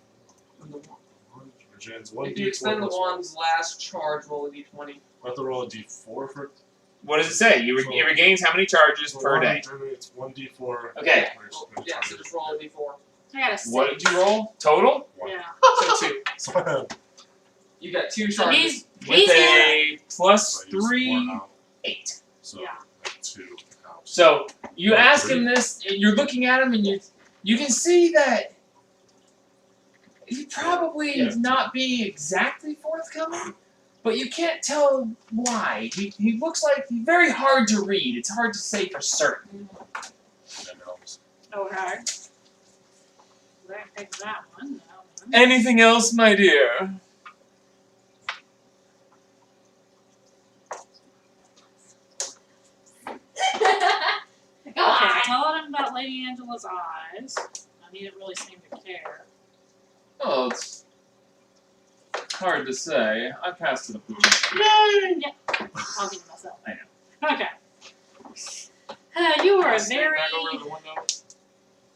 Regen's one If you D4 expend the plus one. one's last charge, roll a d20. I have to roll a D4 for What does it say? It regains how many charges per day? It's 1D4. Okay. Yeah, so just roll a d4. I got a 6. What did you roll? Total? Yeah. So 2. So I have You got 2 So charges. With he's a plus I used 3, four out, 8. so Yeah. I have 2 out. So you ask him this, you're looking at him, and you can see that he probably Yeah. not be exactly forthcoming, but you can't tell why. He looks like he's very hard to read. It's hard to say for certain. That helps. Okay. That takes that one. Anything else, my dear? Okay, I told him about Lady Angela's eyes. And he didn't really seem to care. Oh, it's hard to say. I passed it up to you. I'll give it myself. I know. Okay. You are a Stand very back over the window. You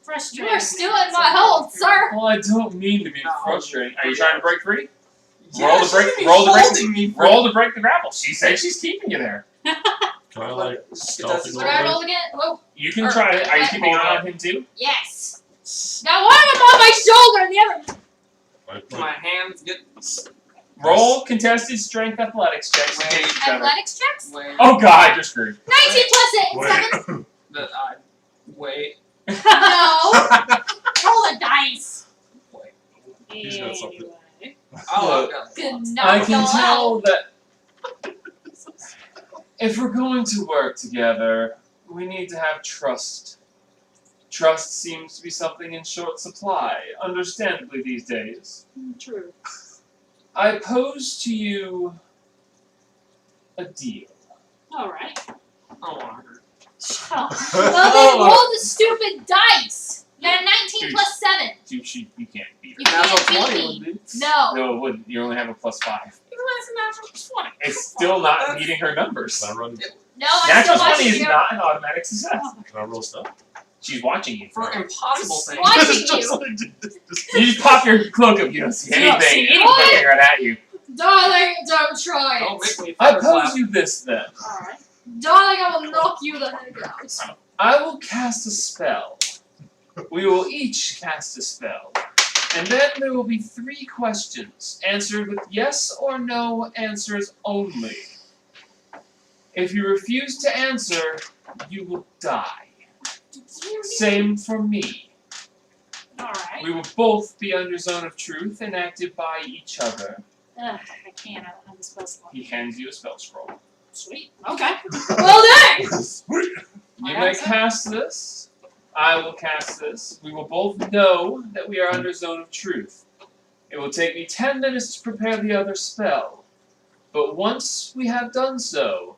frustrating. are still in my hold, sir. Well, I don't mean to be No. frustrating. Are you trying to break free? Yeah, Roll the she's break- gonna be roll the break- holding me for- Roll to break the grapple. She said she's keeping you there. Can I like stealthy does- What do I roll again? Whoa. You can try it. Are you keeping an eye on him too? Yes. Got one of them on my shoulder and the other. My hands get Roll contested strength athletics checks Wait. against each other. Athletics checks? way Oh god, you're screwed. 19 plus 8, 7. that I wait. No. Roll a dice. He's got something. Anyway. Oh, I've got Good slots. night. I can Go tell that if we're going to work together, we need to have trust. Trust seems to be something in short supply, understandably these days. True. I pose to you a deal. Alright. I don't want to hurt. Well, then roll the stupid dice. You got a 19 Dude. plus 7. You can't beat You her. Natural can't 20 beat would me. be. No. No, it wouldn't. You only have a plus 5. Even when it's a natural 20. It's still not That's- meeting her numbers. Can I run? No, I'm Natural still 20 watching is you. not an automatic success. Can I roll stuff? She's watching you. For impossible things. What? Watching It's just you. like- You just pop your cloak up, you don't see You don't anything. see It's anything. looking right at you. Darling, don't try Don't it. make me I thunderclap. pose you this then. Alright. Darling, I will knock you the heck out. I will cast a spell. We will each cast a spell. And then there will be 3 questions, answered with yes or no answers only. If you refuse to answer, you will die. Same for me. Alright. We will both be under zone of truth and acted by each other. I can't. I don't have the spell slot. He hands you a spell scroll. Sweet. Okay. Well done. Sweet. You I may got some. cast this. I will cast this. We will both know that we are under zone of truth. It will take me 10 minutes to prepare the other spell. But once we have done so,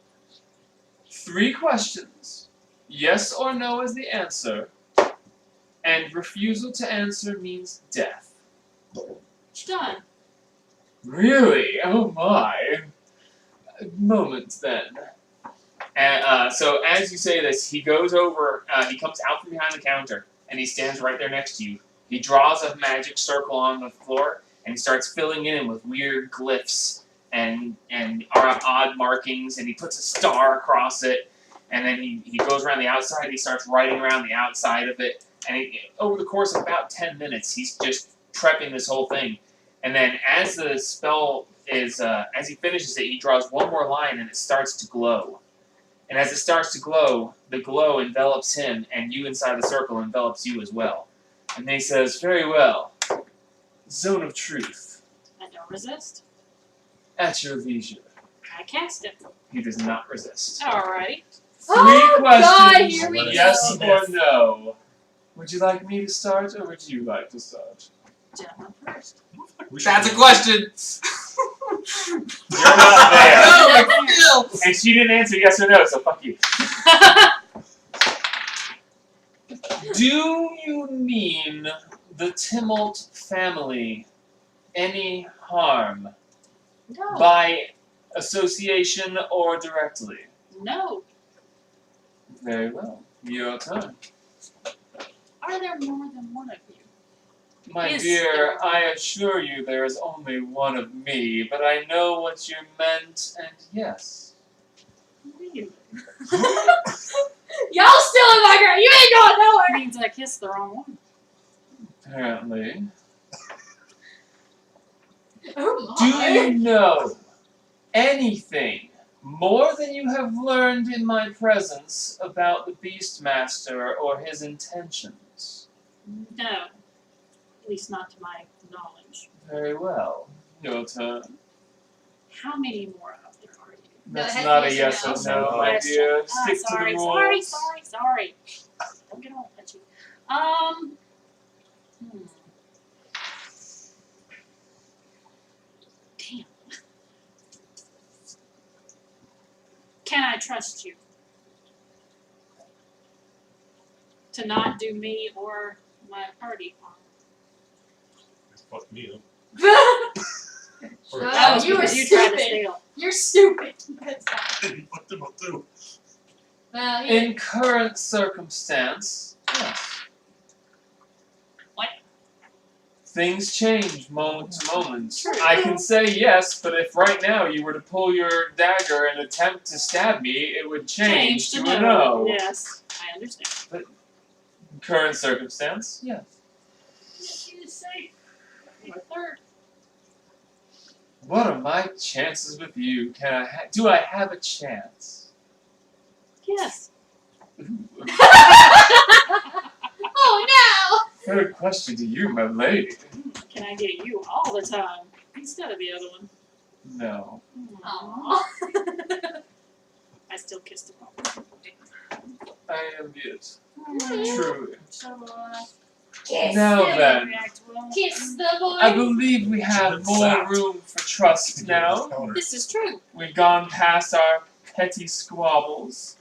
3 questions. Yes or no is the answer. And refusal to answer means death. Done. Really? Oh my. A moment then. And so as you say this, he goes over, he comes out from behind the counter, and he stands right there next to you. He draws a magic circle on the floor, and he starts filling it in with weird glyphs and odd markings, and he puts a star across it, and then he goes around the outside, he starts writing around the outside of it, and over the course of about 10 minutes, he's just prepping this whole thing. And then as the spell is, as he finishes it, he draws one more line, and it starts to glow. And as it starts to glow, the glow envelops him, and you inside the circle envelops you as well. And then he says, very well, zone of truth, I don't resist. at your leisure. I cast it. He does not resist. Alrighty. 3 Oh, questions, God, here we yes go. or no. Would you like me to start, or would you like to start? Gentlemen first. We should That's a do- question. You're not there. No, but still. And she didn't answer yes or no, so fuck you. Do you mean the Timmelt family any harm No. by association or directly? No. Very well. Your turn. Are there more than one of you? My Is dear, there- I assure you there is only one of me, but I know what you meant, and yes. Really? Y'all still in my girl. You ain't going nowhere. Means I kissed the wrong one. Apparently. Oh Do my. you know anything more than you have learned in my presence about the Beastmaster or his intentions? No. At least not to my knowledge. Very well. Your turn. How many more out there are you? No, it That's has not to a be yes or yes or no, no. my Yes. dear. Ah, Stick to the sorry, rules. sorry. Don't get all touchy. Damn. Can I trust you? To not do me or my party harm? Fuck me up. Oh, That was you were because you tried to stupid. steal. You're stupid. That's not. You fucked him up too. Well, yeah. In current circumstance, yes. What? Things change moment to moment. I can say yes, but if right now you were to pull your dagger and attempt to stab me, it would change to a no. Yes, I understand. In current circumstance, yes. You say you're a third. What are my chances with you? Do I have a chance? Yes. Ooh. Oh Third question to you, my lady. Can I get you all the time instead of the other one? No. no. Aww. I still kissed him. I am it. Mm. Truly. So, Kiss Now him. then. react well. Kiss the boy. I believe we have Should've more zapped. room for trust now. This is true. We've gone past our petty squabbles.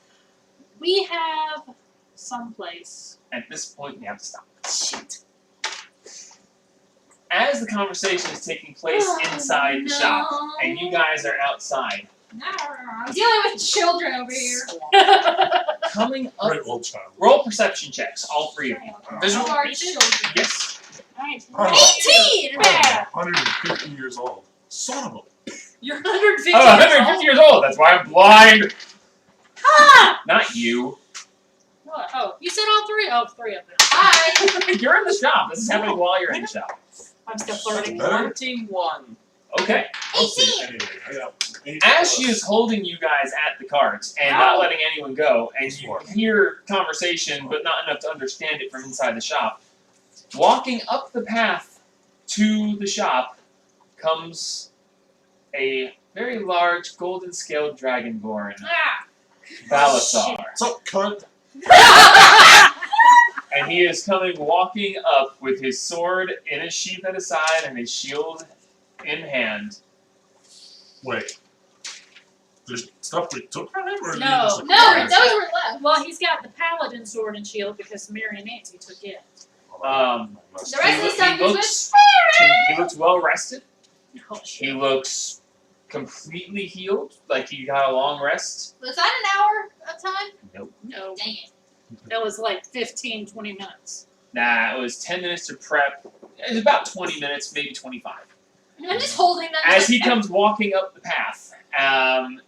We have someplace. At this point, we have to stop. Shit. As the conversation is taking place inside the shop, and you guys are outside, No, I'm dealing with children over here. coming up, Right, old child. roll perception checks, all three of you. Visual. Who are children? Yes. Alright. Oh. 18! Yeah. 150 years old. Son of a. You're 150 Oh, 150 years old. That's why I'm blind. Ah! Not you. What? Oh, you said all three? Oh, three of them. Hi. You're in the shop. This is happening while you're in the shop. I'm still flirting. Better? 21. Okay. I'll see 18. it anyway. I got 8 As plus. she is holding you guys at the cart and not letting anyone go, and you hear conversation but not enough to understand it from inside the shop, walking up the path to the shop comes a very large golden scaled dragonborn, Ah. Balasar. What's up, cunt? And he is coming walking up with his sword in his sheath at his side and his shield in hand. Wait. There's stuff we took from him? Or did he No. just No, acquire those were left. Well, he's got the paladin sword and shield because Mary and Nancy took it. it? The rest of the stuff he is looks he looks well rested. Oh, He shit. looks completely healed, like he got a long rest. Was that an hour of time? No, Dang it. that was like 15, 20 minutes. Nah, it was 10 minutes to prep. It was about 20 minutes, maybe 25. I'm just holding them. As he comes walking up the path,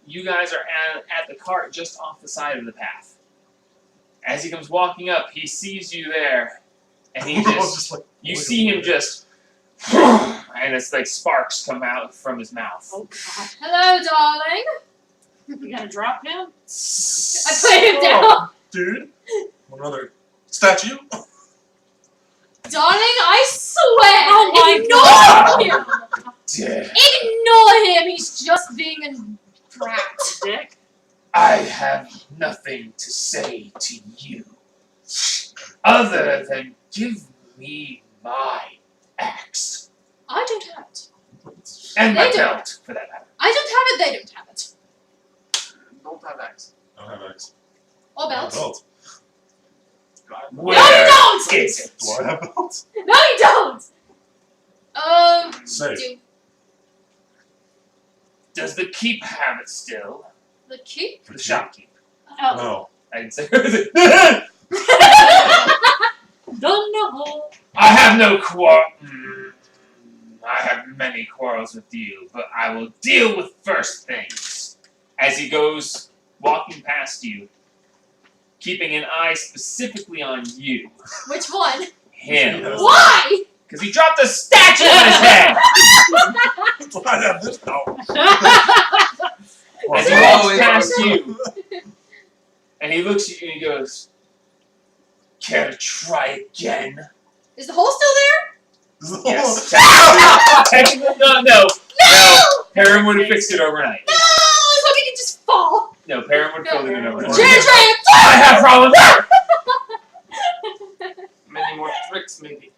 you guys are at the cart just off the side of the path. As he comes walking up, he sees you there, and he We're all just, just like, you look see at him it. just, and it's like sparks come out from his mouth. Oh, God. Hello, darling. You gonna drop him? I put him down. Dude. One other statue. Darling, I swear. Oh my Ignore God. him. Dead. Ignore him. He's just being a brat. Dick. I have nothing to say to you, other than give me my axe. I don't have it. And my They don't. belt, for that matter. I don't have it. They don't have it. Don't have X. I don't have X. Or I have belt. belt. Where No, you don't. is it? Do I have belt? No, you don't. Safe. Do Does the keep have it still? the keep? The shopkeep. Oh, No. I didn't say. Don't know. I have no quarrel. I have many quarrels with you, but I will deal with first things. As he goes walking past you, keeping an eye specifically on you, Which one? him, Why? because he dropped a statue on his head. That's why I have this now. As he Oh, walks it's past awesome. you, and he looks at you and he goes, "Care to try again?" Is the hole still there? Yes. Technically, no. Perrin would have fixed it overnight. No! I was hoping it'd just fall. No, Perrin would have filled it in overnight. Chair tramp! I have problems. Many more tricks, maybe.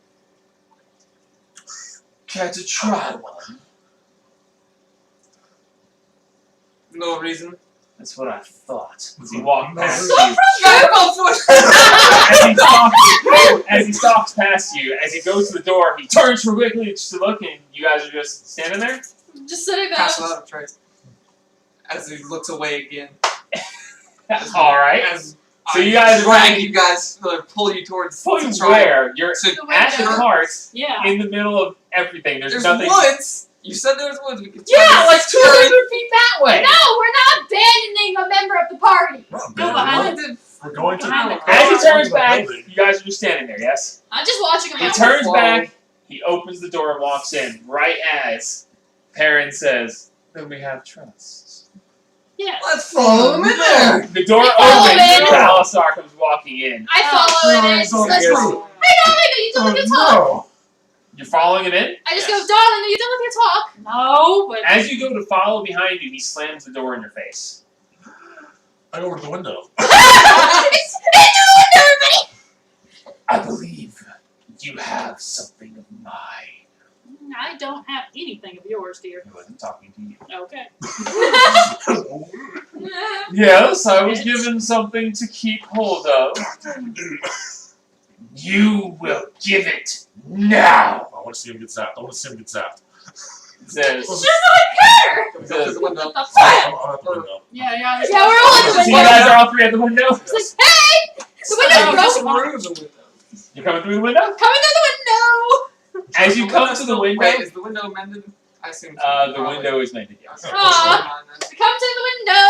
Care to try one? No reason. That's what I thought. As he walked past No. you, Gotta go for as he stalks past you, as he goes to the door, he turns for quickly just to look, and you guys are just standing there. Just sitting there. Pass without a trace. As he looks away again. All right. As So you guys are drag going you guys, pull you towards to point to try- where you're to- The at the window. cart Yeah. in the middle of everything. There's There's nothing. woods. You said there was woods. We could Yeah, try like to scurry. 200 feet that way. No, we're not abandoning a member of the party. Not Go bad. behind Wanted We're going to. Behind the As he We're turns going to back, the building. you guys are just standing there. Yes. I'm just watching him. He out. turns Whoa. back. He opens the door and walks in. Right as Perrin says, "Then we have trust." Yeah. Let's follow him in there. The door We follow opens in. and Balasar comes walking in. I follow Oh, it. it's all Let's good. go. Hey, darling, are you done with your talk? no. You're following him in. I just go, darling, are you done with your talk? No, but As you go to follow behind you, he slams the door in your face. I go over to the window. It's into the window, everybody! I believe you have something of mine. I don't have anything of yours, dear. I wasn't talking to you. Okay. Yes, I was given something to keep hold of. You will give it now. I want to see him get zapped. I want to see him get zapped. It says. She's not her! Go to the window. What the fuck? I'm at the window. Yeah. Yeah, we're all in the So you window. guys are all three at the window. It's like, hey! The window's Just broken. through the window. You're coming through the window. Coming through the window! As you come to the window, Wait, is the window mended? I assume so. the window is made. Yes. Okay, Aw. never mind then. Come to the window!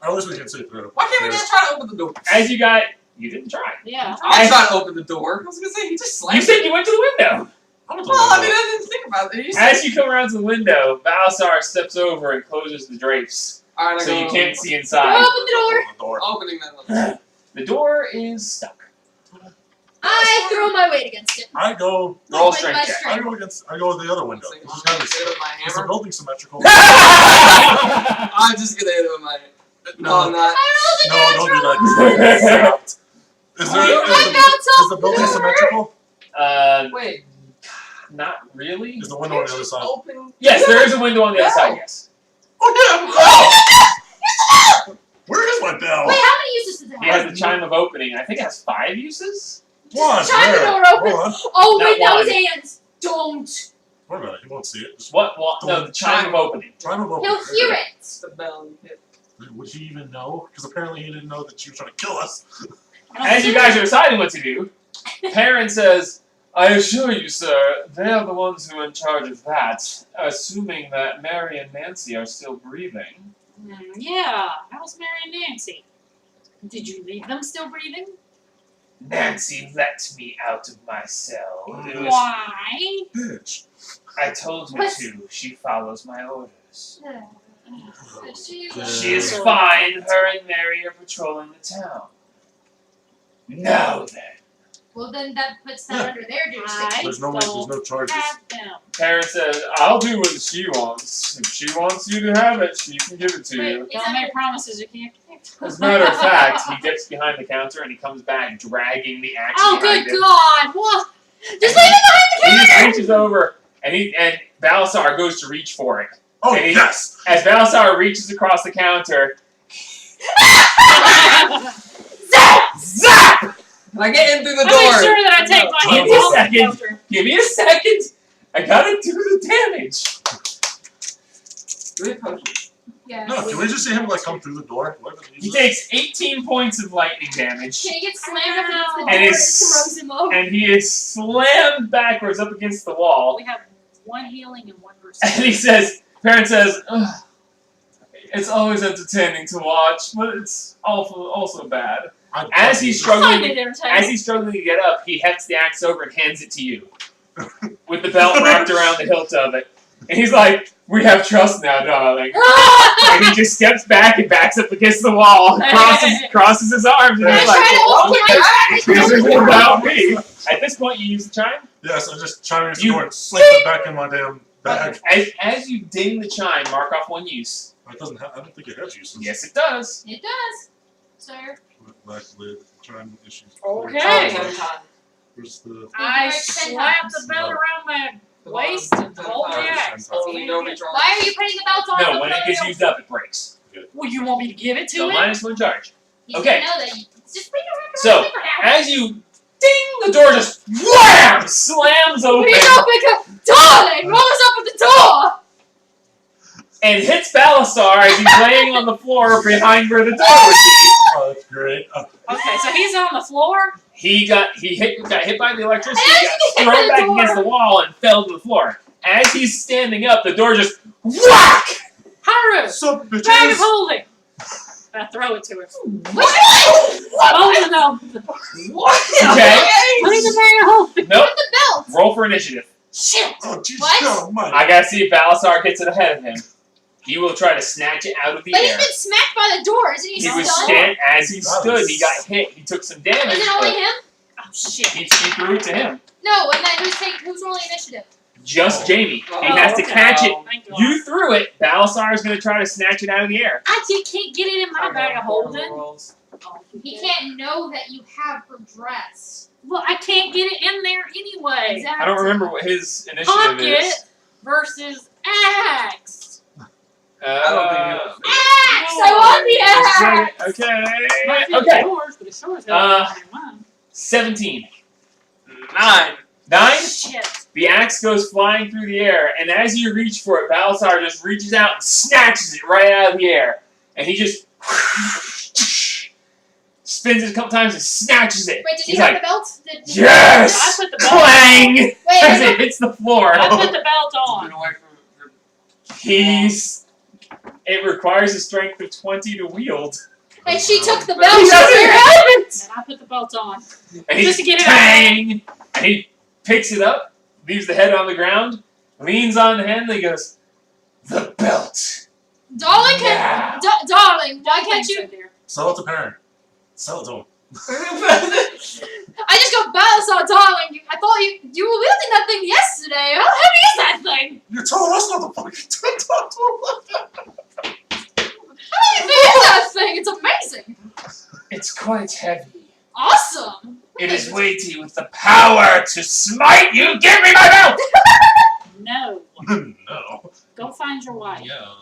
I wish we could see through. Why can't we just try to open the door? As you got, you didn't try. Yeah. I tried to open the door. I was gonna say he just slammed You said you went to the window. I'm at the Well, I mean, window. I didn't think about it. You said, As you come around to the window, Balasar steps over and closes the drapes, Alright, I so go. you can't see Open inside. the door! The door. Opening that. The door is stuck. I throw my weight against it. I go. Roll With strength my check. I go against. I go with the other window. I'm This is gonna kind of. hit it with my Is the hammer. building symmetrical? I'm just gonna hit it with my. No, I'm not. I No, rolled don't a do that. natural. 'cause I get zapped. Is there? I Is found the building something. symmetrical? Wait. Not really. Is the window on the other side? Open. Yes, there is a window on the other side. Yes. Oh yeah! Where is my bell? Wait, how many uses does it He has have? the chime of opening. I think it has 5 uses. One. Chime the Where? door open. Hold on. Oh, Not wait, that was one. hands. Don't. Wait a minute. He won't see it. Just What? No, the chime of opening. try to open. He'll hear it. It's the bell you hit. Would he even know? Because apparently he didn't know that you were trying to kill us. As you guys are deciding what to do, Perrin says, "I assure you, sir, they are the ones who are in charge of that, assuming that Mary and Nancy are still breathing." Yeah. How's Mary and Nancy? Did you leave them still breathing? Nancy let me out of my cell. It was- Why? Bitch. I told her What? to. She follows my orders. She She is fine. Her and Mary are patrolling the town. Now then. Well, then that puts that under their jurisdiction. There's no way. There's no charges. Have them. Perrin says, "I'll do what she wants. If she wants you to have it, she can give it to Wait, you." is Don't that make promises you can't keep. As a matter of fact, he gets behind the counter and he comes back dragging the axe Oh, behind good him. God! What? Just leave it He behind the just counter! reaches over and Balasar goes to reach for it. Oh Hey. yes. As Balasar reaches across the counter, Zap! zap! Can I get in through the I'll door? make sure that I take my Give hands me a off the second. counter. Give me a second. I gotta do the damage. Do we have potions? Yeah. No, can we just see him like come through the door? He takes 18 points of lightning damage, Can he get slammed up against the door And and it it's- throws him over? and he is slammed backwards up against the wall. We have one healing and one And he restore. says, Parent says, "Ugh, it's always entertaining to watch, but it's also bad. As he's I find struggling, it entertaining. as he's struggling to get up, he hefts the axe over and hands it to you, with the belt wrapped around the hilt of it. And he's like, "We have trust now, darling." And he just steps back and backs up against the wall, crosses his arms, and Can I he's try like, to open my "This isn't about me." At this point, you use the chime. Yes, I just chime in the You- door and slip it back in my damn bag. As you ding the chime, mark off one use. It doesn't have, I don't think it has uses. Yes, it does. It does, sir. Actually, chime issues. Okay. Where's the... I Alright, 10 slap times. the belt around my waist and hold the axe. Only nobody draws. Why are you putting the belt on? No, when it gets used up, it breaks. Well, you want me to give it to So him? -1 charge. You Okay. didn't know that. Just bring it around So, the paper now. As you ding, the door just wham slams open Please open, darling. What was up with the door? and hits Balasar as he's laying on the floor behind where the door would be. Oh, that's great. Okay, so he's on the floor. He got hit by the electricity, As got he hit thrown the back door. against the wall and fell to the floor. As he's standing up, the door just whack. Haru, What's up, bag of bitches? holding. I throw it to him. Which one? Oh no! What? Okay. Put in the bag of holding. Nope. The belt. Roll for initiative. Shit! Oh, Jesus. What? Oh, my. I gotta see if Balasar gets it ahead of him. He will try to snatch it out of the But he's air. been smacked by the door. Isn't he He was stunned? as he stood, he got hit. He took some damage, Is it only but him? Oh shit! he threw it to him. No, and then who's rolling initiative? Just Jamie. He Oh, has to okay. catch it. Thank God. You threw it. Balasar is going to try to snatch it out of the air. I can't get it in my bag of holding. Oh, He can't know that you have her dress. Well, I can't get it in there anyway. Exactly. I don't remember what his initiative Pocket is. versus axe. I don't think Axe! I want the axe! Might be Okay. yours, but it's yours. Mine. 17. 9. 9. Shit. The axe goes flying through the air, and as you reach for it, Balasar just reaches out and snatches it right out of the air. And he just spins it a couple times and snatches it. Wait, did He's you have like, the belt? Did yes! I put the belt Clang! Wait, As it hits the floor. I put the belt Been on. away from It requires a strength of 20 to wield. and she took the He belt. doesn't have it! And I put the belt on. And he Just to get it bang! And he picks it up, leaves the head on the ground, leans on the hand, and he goes, "The belt." Darling, Yeah. darling, why can't you? Sell it to parent. Sell it to him. I just go, Balasar, darling. I thought you were wielding that thing yesterday. How heavy is that thing? You told us not to fucking How heavy is that thing? It's amazing. It's quite heavy. Awesome. It is weighty with the power to smite you. Give me my belt! No. No. Go find your wife. Yeah.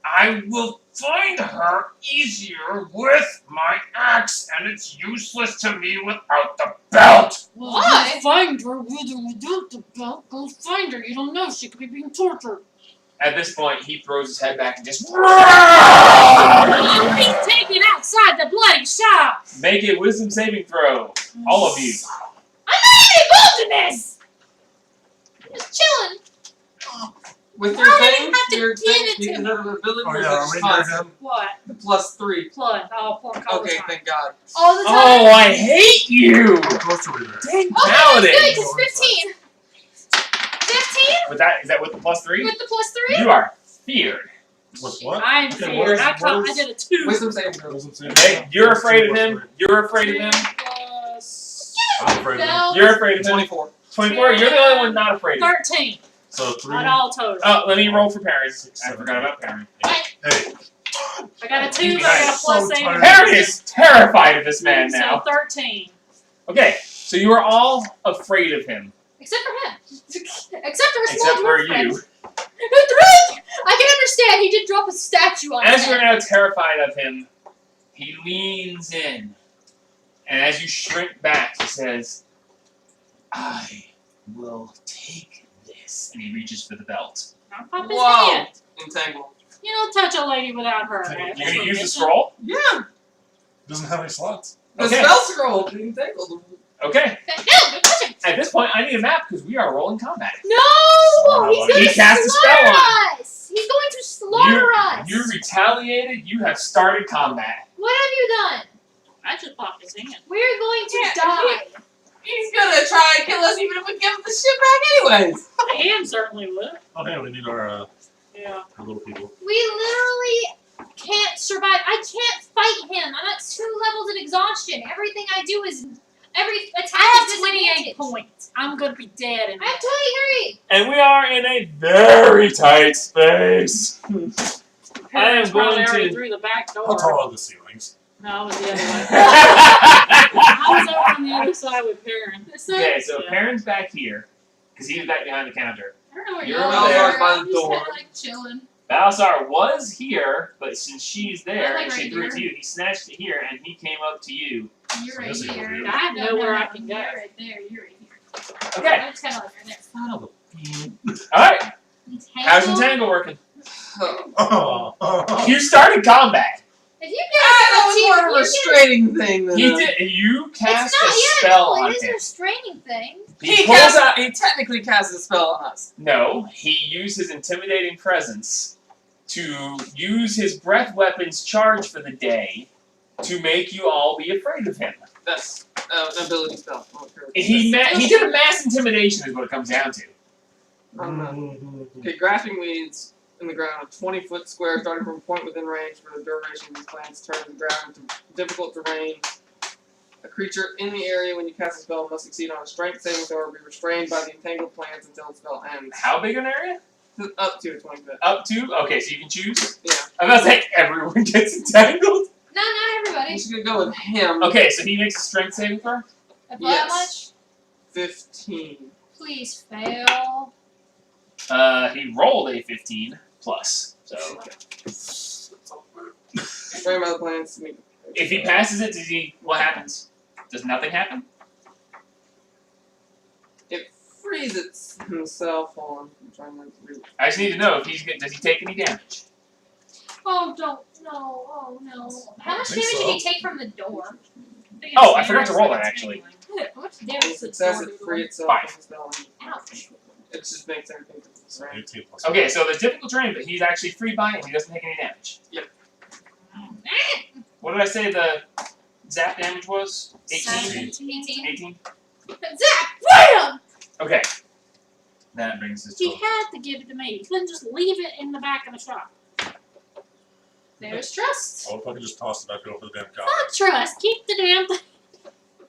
I will find her easier with my axe, and it's useless to me without the belt. Well, Why? go find her with or without the belt. Go find her. You don't know. She could be being tortured. At this point, he throws his head back and just I'll be taken outside the bloody shop. make a wisdom saving throw. All of you. I'm not even involved in this. I'm just chilling. With Why your do you thing, have to your give thing, it to you can me? have an ability Oh, or is yeah, it are just we near constant? him? What? The +3. Blood. Oh, poor color Okay, time. thank God. All the time. Oh, I hate you! How close are we there? Dang Oh, paladin! that's good, it's 15. 15 With that, is that with the +3? with the +3? You are feared. With what? I'm Okay, feared. what is- I what is- did a 2. Wisdom saving throw. Wisdom saving Okay, throw? you're Plus afraid two, of plus him. three. You're afraid of him. Plus I'm afraid of him. Belt. You're afraid of him. 24. 24. You're the only one not afraid of him. 13. So 3. Not all total. Oh, let me roll for Perrin. Six, I seven, forgot eight. about Perrin. Hey, I got a 2, You but I got guys a plus so 8. tired. Perrin is terrified of this man So now. 13. Okay, so you are all afraid of him, Except for him. Except for a small except for dwarf friend. you. Who threw it? I can understand. He did drop a statue on As his you're head. now terrified of him, he leans in, and as you shrink back, he says, "I will take this," and he reaches for the belt. I'll pop his Whoa. hand. Entangle. You don't touch a lady without her. Okay, You're gonna use the scroll? Yeah. Doesn't have any slots. The Okay. spell scroll being tangled. Okay. No, don't touch him. At this point, I need a map because we are rolling combat. No! Wow. He's going He to cast a spell slaughter on us! He's going to slaughter us! You retaliated. You have started combat. What have you done? I just popped his hand. We're going to Yeah, die. He's gonna try and kill us even if we give him the shit back anyways. The hand certainly would. Oh, hey, we need our Yeah. little people. We literally can't survive. I can't fight him. I'm at 2 levels of exhaustion. Everything I do is every attack I is have 28 disadvantage. points. I'm gonna be dead in I have 23. And we are in a very tight space. Parents I am going probably already to- through the back door. How tall are the ceilings? No, it was the other way. I was over on the other side with Perrin. Okay, so Yeah. Perrin's back here because he was back behind the counter. I don't know where You're y'all over there are. by the I'm just door. kinda like chilling. Balasar was here, but since she's there like and she right threw it to here. you, he snatched it here and he came up to you. You're So right this is here. weird. I know where I can go. You're right there. You're right here. Okay. I'm just kind of like right there. Son of a- Alright, how's Entangle? Entangle working? Oh. You started combat. If you That was get more of a if you restraining thing than He a- did. You get, cast it's not, a yeah, spell no, on it is a him. restraining thing. He pulls cast. out. He technically cast a spell on us. No, he used his intimidating presence to use his breath weapon's charge for the day to make you all be afraid of him. That's an ability spell. I don't care what it He is. he did a mass intimidation is what it comes down to. I don't know. Okay, grasping weeds in the ground, a 20-foot square starting from a point within range for the duration of these plants turn the ground into difficult terrain. A creature in the area when you cast a spell must succeed on a strength saving throw or be restrained by the entangled plants until the spell ends. How big an area? Up to a 20 foot. Up to? Okay, so you can choose? Yeah. I'm about to say everyone gets entangled. No, not I'm everybody. just gonna go with him. Okay, so he makes a strength saving throw? If Yes. that much, 15. please fail. He rolled a 15 plus. So Restrained by the plants to make. if he passes it, what happens? Does nothing happen? It frees himself on. I'm trying to read. I just need to know if does he take any damage? Oh, don't. No. Oh, no. How much think damage so. did he take from the door? Oh, I forgot to roll that actually. How much On damage? success, it free itself Five. from the spell. Ouch. It just makes everything difficult to range. 18 plus Okay, so there's difficult terrain, but he's actually free by it and he doesn't take any damage. What did I say the zap damage was? 18? 18. 18? Zap! Bam! Okay. That brings us He to had to give it to me. He couldn't just leave it in the back of the shop. There's trust. Oh, if I could just toss it back over the damn guy. Fuck trust. Keep the damn thing.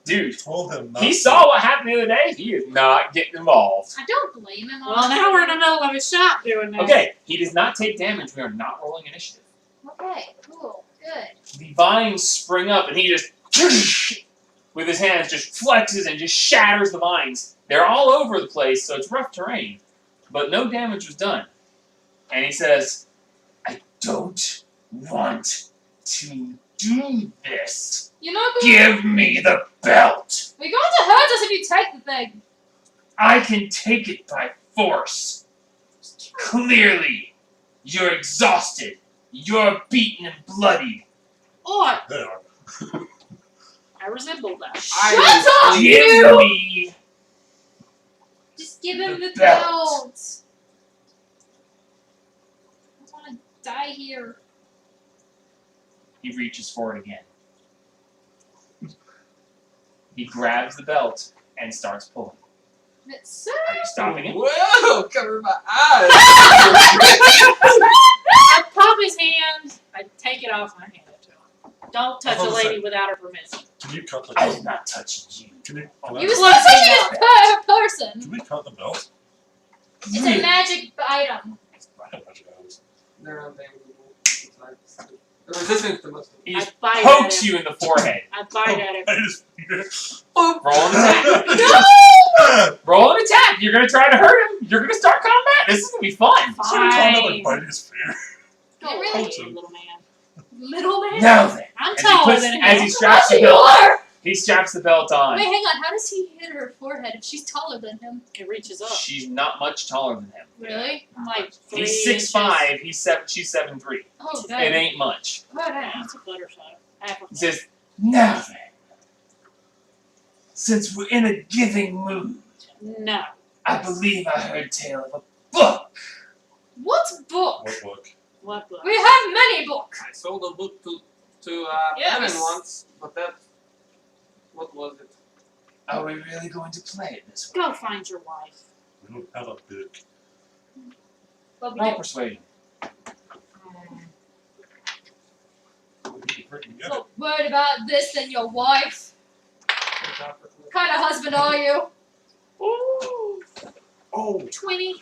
dude. Told him not He to. saw what happened the other day. He is not getting involved. I don't blame him. Well, now we're in the middle of his shop doing that. Okay, he does not take damage. We are not rolling initiative. Okay, cool. Good. The vines spring up and he just with his hands just flexes and just shatters the vines. They're all over the place, so it's rough terrain. But no damage was done. And he says, I don't want to do this. You're not going Give me the belt. You're going to hurt us if you take the thing. I can take it by force. Clearly, you're exhausted. You're beaten and bloodied. Or They are. I resemble that. I Shut up! Give me Just give him The the belt. belt. I don't want to die here. He reaches for it again. He grabs the belt and starts pulling. It's so. Are you stopping it? Whoa! Cover my eyes. I pop his hand. I take it off my hand. Don't touch I a was lady without her permission. Can you cut the I belt? did not touch you. Can you? You was Close not touching enough. a person. Can we cut the belt? It's a magic item. I have much guys. They're not damagable. The resistance to most of He I just bite pokes at him. you in the forehead. I bite at him. I just. Roll an attack. No! Roll an attack. You're gonna try to hurt him. You're gonna start combat. This is gonna be fun. Somebody call another Fine. bite his fear. Go Really? away, little man. Little man. Now then, I'm as he taller puts, than him. as he straps the you belt, are. He straps the belt on. Wait, hang on. How does he hit her forehead if she's taller than him? It reaches up. She's not much taller than him. Really? Like 3 He's inches. 6'5", she's 7'3". Oh, It dang. ain't much. Oh, dang. That's a butterfly. Apple. He says, "Now then, since we're in a giving mood, No. I believe I heard tale of a book." What book? What book? What book? We have many books. I sold a book to Yes. Evan once, but that. What was it? Are we really going to play it this way? Go find your wife. We don't have a book. But we Roll do. persuasion. So worried about this than your wife. What kind of husband are you? Ooh. Oh, 20.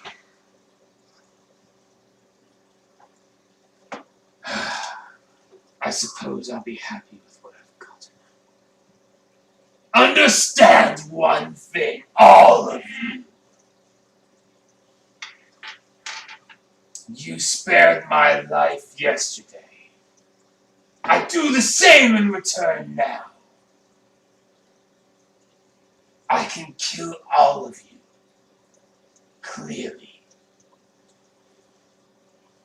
I suppose I'll be happy with what I've gotten. Understand one thing, all of you. You spared my life yesterday. I do the same in return now. I can kill all of you, clearly.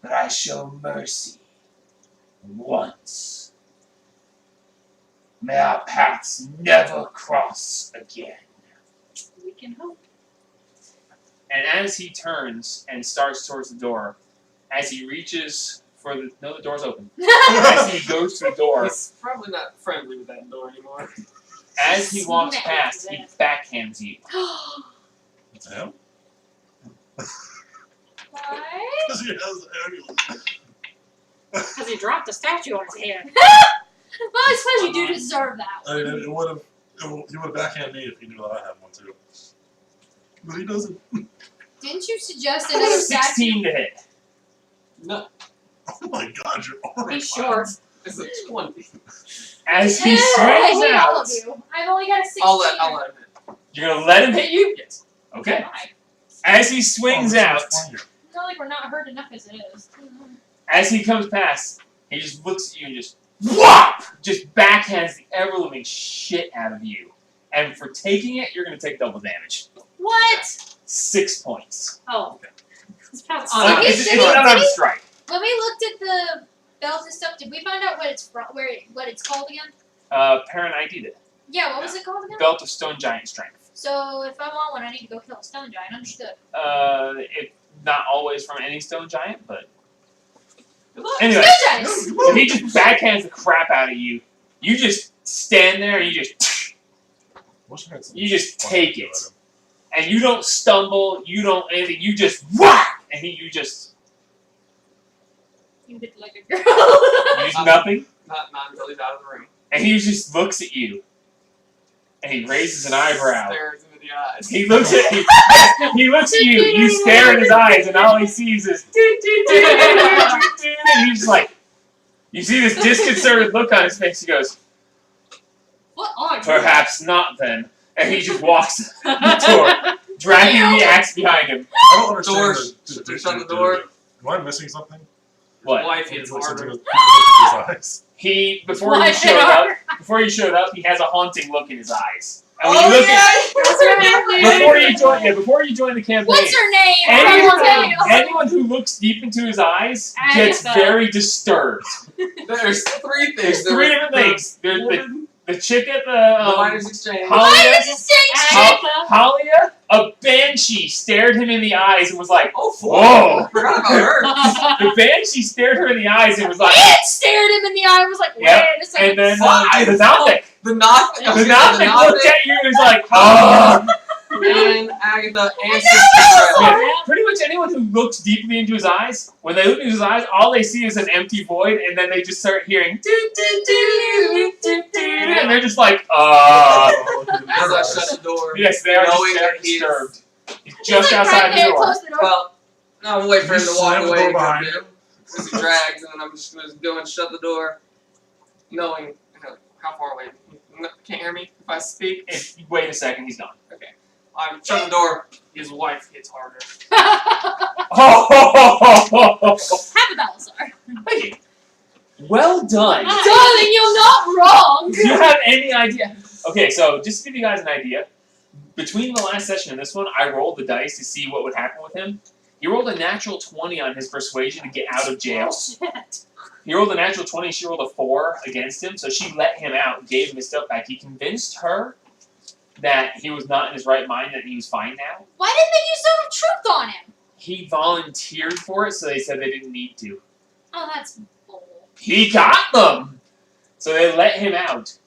But I show mercy once. May our paths never cross again. We can hope. And as he turns and starts towards the door, as he reaches for the the door's open. As he goes to the door, He's probably not friendly with that door anymore. as he walks Smack past, his he ass. backhands you. it's him? Why? Because he has the amulet. Because he dropped a statue on his head. Well, I suppose you do deserve that I one. mean, he would have backhanded me if he knew that I had one too. But he doesn't. Didn't you suggest another statue? 16 to hit. No, Oh my god, your arm. He's short. it's a 20. As he I swings hate all out, of you. I've only got a 16. I'll let him hit. you're gonna let him hit you? Yes. Okay. Why? As he swings out, It's not like we're not hurt enough as it is. as he comes past, he just looks at you and just whop! Just backhands the ever living shit out of you. And for taking it, you're gonna take double damage. What? 6 points. Oh. It's about Oh, he- It's did an he- unarmed strike. When we looked at the belt and stuff, did we find out what it's from? What it's called again? Parent ID'd it. Yeah, what was it called again? Belt of Stone Giant Strength. So if I want one, I need to go kill a stone giant. Understood. It not always from any stone giant, but Good luck. anyway. Stone giants. So he just backhands the crap out of you. You just stand there and you just take it. And you don't stumble, you don't anything, you just whack! And you just You look like a girl. use nothing. Not until he's out of the room. And he just looks at you. And he raises an eyebrow. Stares into the eyes. He looks at you. He looks at you. You stare in his eyes, and all he sees is. And he's like, you see this disconcerted look on his face. He goes, What are you? "Perhaps not then." And he just walks out the door, dragging the axe behind him. I don't understand Door, shut the door. Am I missing something? What? Wife He hits looks harder. into his eyes. He before Why you showed not? up. Before you showed up, he has a haunting look in his eyes. And when you look at What's her name? before you join the campaign, What's her name? anyone, anyone who looks deep into his eyes gets Agatha. very disturbed. There's three things. There's three different things. There's Woman, the chick at the the miners exchange. Holly- Why does it say Agatha. Halia, a banshee stared him in the eyes and was like, Oh, "Whoa!" I forgot about her. The banshee stared her in the eyes and was like, It stared him in the eye and was like, wait Yep, a second. and then Why? the Nothic. The Nothic. The Nothic looked at you and was like, "Oh." And Agatha and I Sister know. Fred. Yeah, pretty much anyone who looks deeply into his eyes, when they look into his eyes, all they see is an empty void, and then they just start hearing doo doo doo doo doo, and they're just like, As I shut the door. Yes, they are Knowing just that he's- disturbed. He's He's just like outside right the there, door. close the door. Well, no, I'm waiting for him to You walk slam the away door and come behind in. him. As he drags, and then I'm just going to go and shut the door, knowing how far away. Can't hear me if I speak. If you wait a second, he's gone. I'm shut the door. His wife hits harder. Happy Balasar. Thank you. Well done. Darling, you're not wrong. Do you have any idea? Okay, so just to give you guys an idea, between the last session and this one, I rolled the dice to see what would happen with him. He rolled a natural 20 on his persuasion to get out of jail. Bullshit. He rolled a natural 20, she rolled a 4 against him, so she let him out and gave him his stuff back. He convinced her that he was not in his right mind, that he was fine now. Why didn't they use Zone of Truth on him? He volunteered for it, so they said they didn't need to. Oh, that's bull. He got them! So they let him out.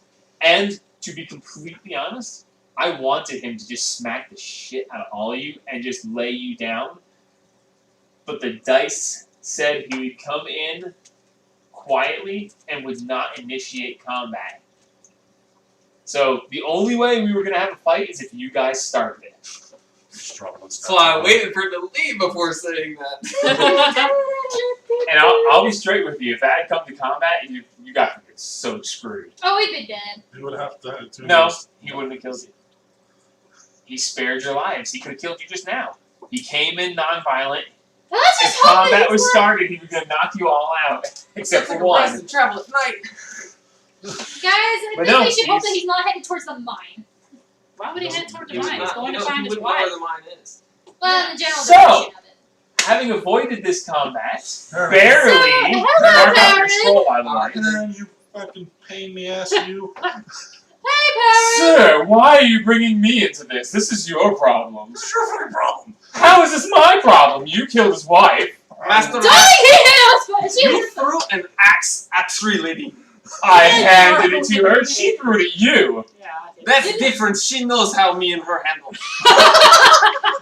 And to be completely honest, I wanted him to just smack the shit out of all of you and just lay you down. But the dice said he would come in quietly and would not initiate combat. So the only way we were going to have a fight is if you guys started it. Just drop it. So I waited for him to leave before saying that. And I'll be straight with you. If that had come to combat, you guys would get so screwed. Oh, we'd be dead. He would have to. No, he wouldn't have killed you. He spared your lives. He could have killed you just now. He came in non-violent. Let's If just hope that combat he's was not- started, he was going to knock you all out. Except for Like a one. rest and travel at night. Guys, I But think no, we should hope he's- that he's not headed towards the mine. Why would he head toward the He was mine? He's not- going you to know, find he his wouldn't know where wife. the mine is. Well, in the general So- direction of it. Having avoided this combat, Barely. barely, So, hello, mark out your Baron. scroll, by the way. You fucking pain in the ass, you. Hey, Perry! Sir, why are you bringing me into this? This is your problem. It's your fucking problem. How is this my problem? You killed his wife. Master Don't Rat, he? She you was threw an axe at Tree Lady. I handed it to her. She threw it at you. Yeah, I did. That's different. She knows how me and her handle.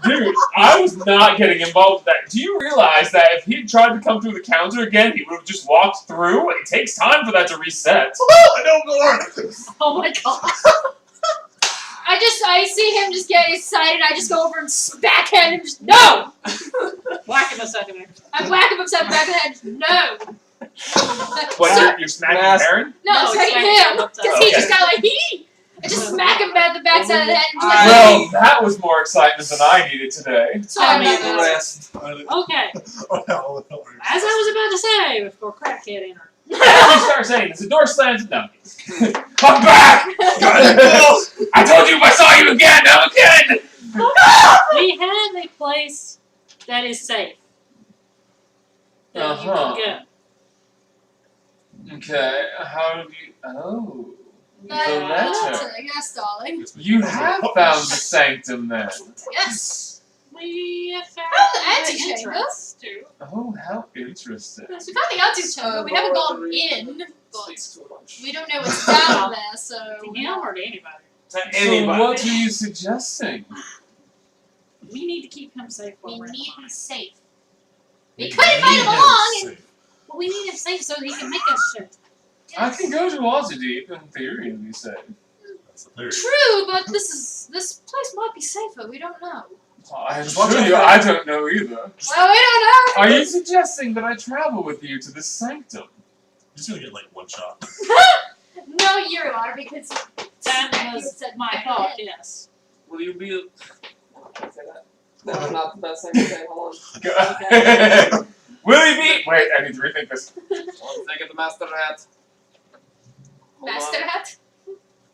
Dude, I was not getting involved with that. Do you realize that if he had tried to come through the counter again, he would have just walked through? It takes time for that to reset. I don't go on. Oh my god. I see him just get excited. I just go over and backhand him. Just no. Whack him a second. I whack him upside the back of the head. Just, no. What, you're smacking Mass- Aaron? No, No, it's it's right like him. him Because he upside. just got like hee. I just smack him at the backside of the head and just like, Well, that was more excitement than I needed today. sorry me about and the that. rest. Okay. Oh, hell, As I was about to say, before Crackhead entered. You start saying this. The door slams. No. I'm back! I told you if I saw you again, I'm again! We have a place that is safe. That you Uh-huh. can go. Okay, how do you... Oh. The That's letter. it, yes, darling. You have found the sanctum then. Yes. We have found Oh, the an antechamber. entrance to. Oh, how interesting. So we found the antechamber. We haven't gone in, but Speaks too much. we don't know what's down there, so. To him or to anybody. To So anybody. what are you suggesting? We need to keep him safe while We we're in need the him mine. safe. We couldn't find him along. But we need him safe so that he can make us shit. I can go to Waterdeep in theory, as you say. That's the theory. True, but this place might be safer. We don't know. I assure you, I don't know either. Well, we don't know. Are you suggesting that I travel with you to this sanctum? He's gonna get like one shot. No, you are because That was my thought, yes. Will you be... I can't say that. That was not the best thing to say. Hold on. Will you be? Wait, I need to rethink this. One second, the Master Hat. Hold Master on. Hat.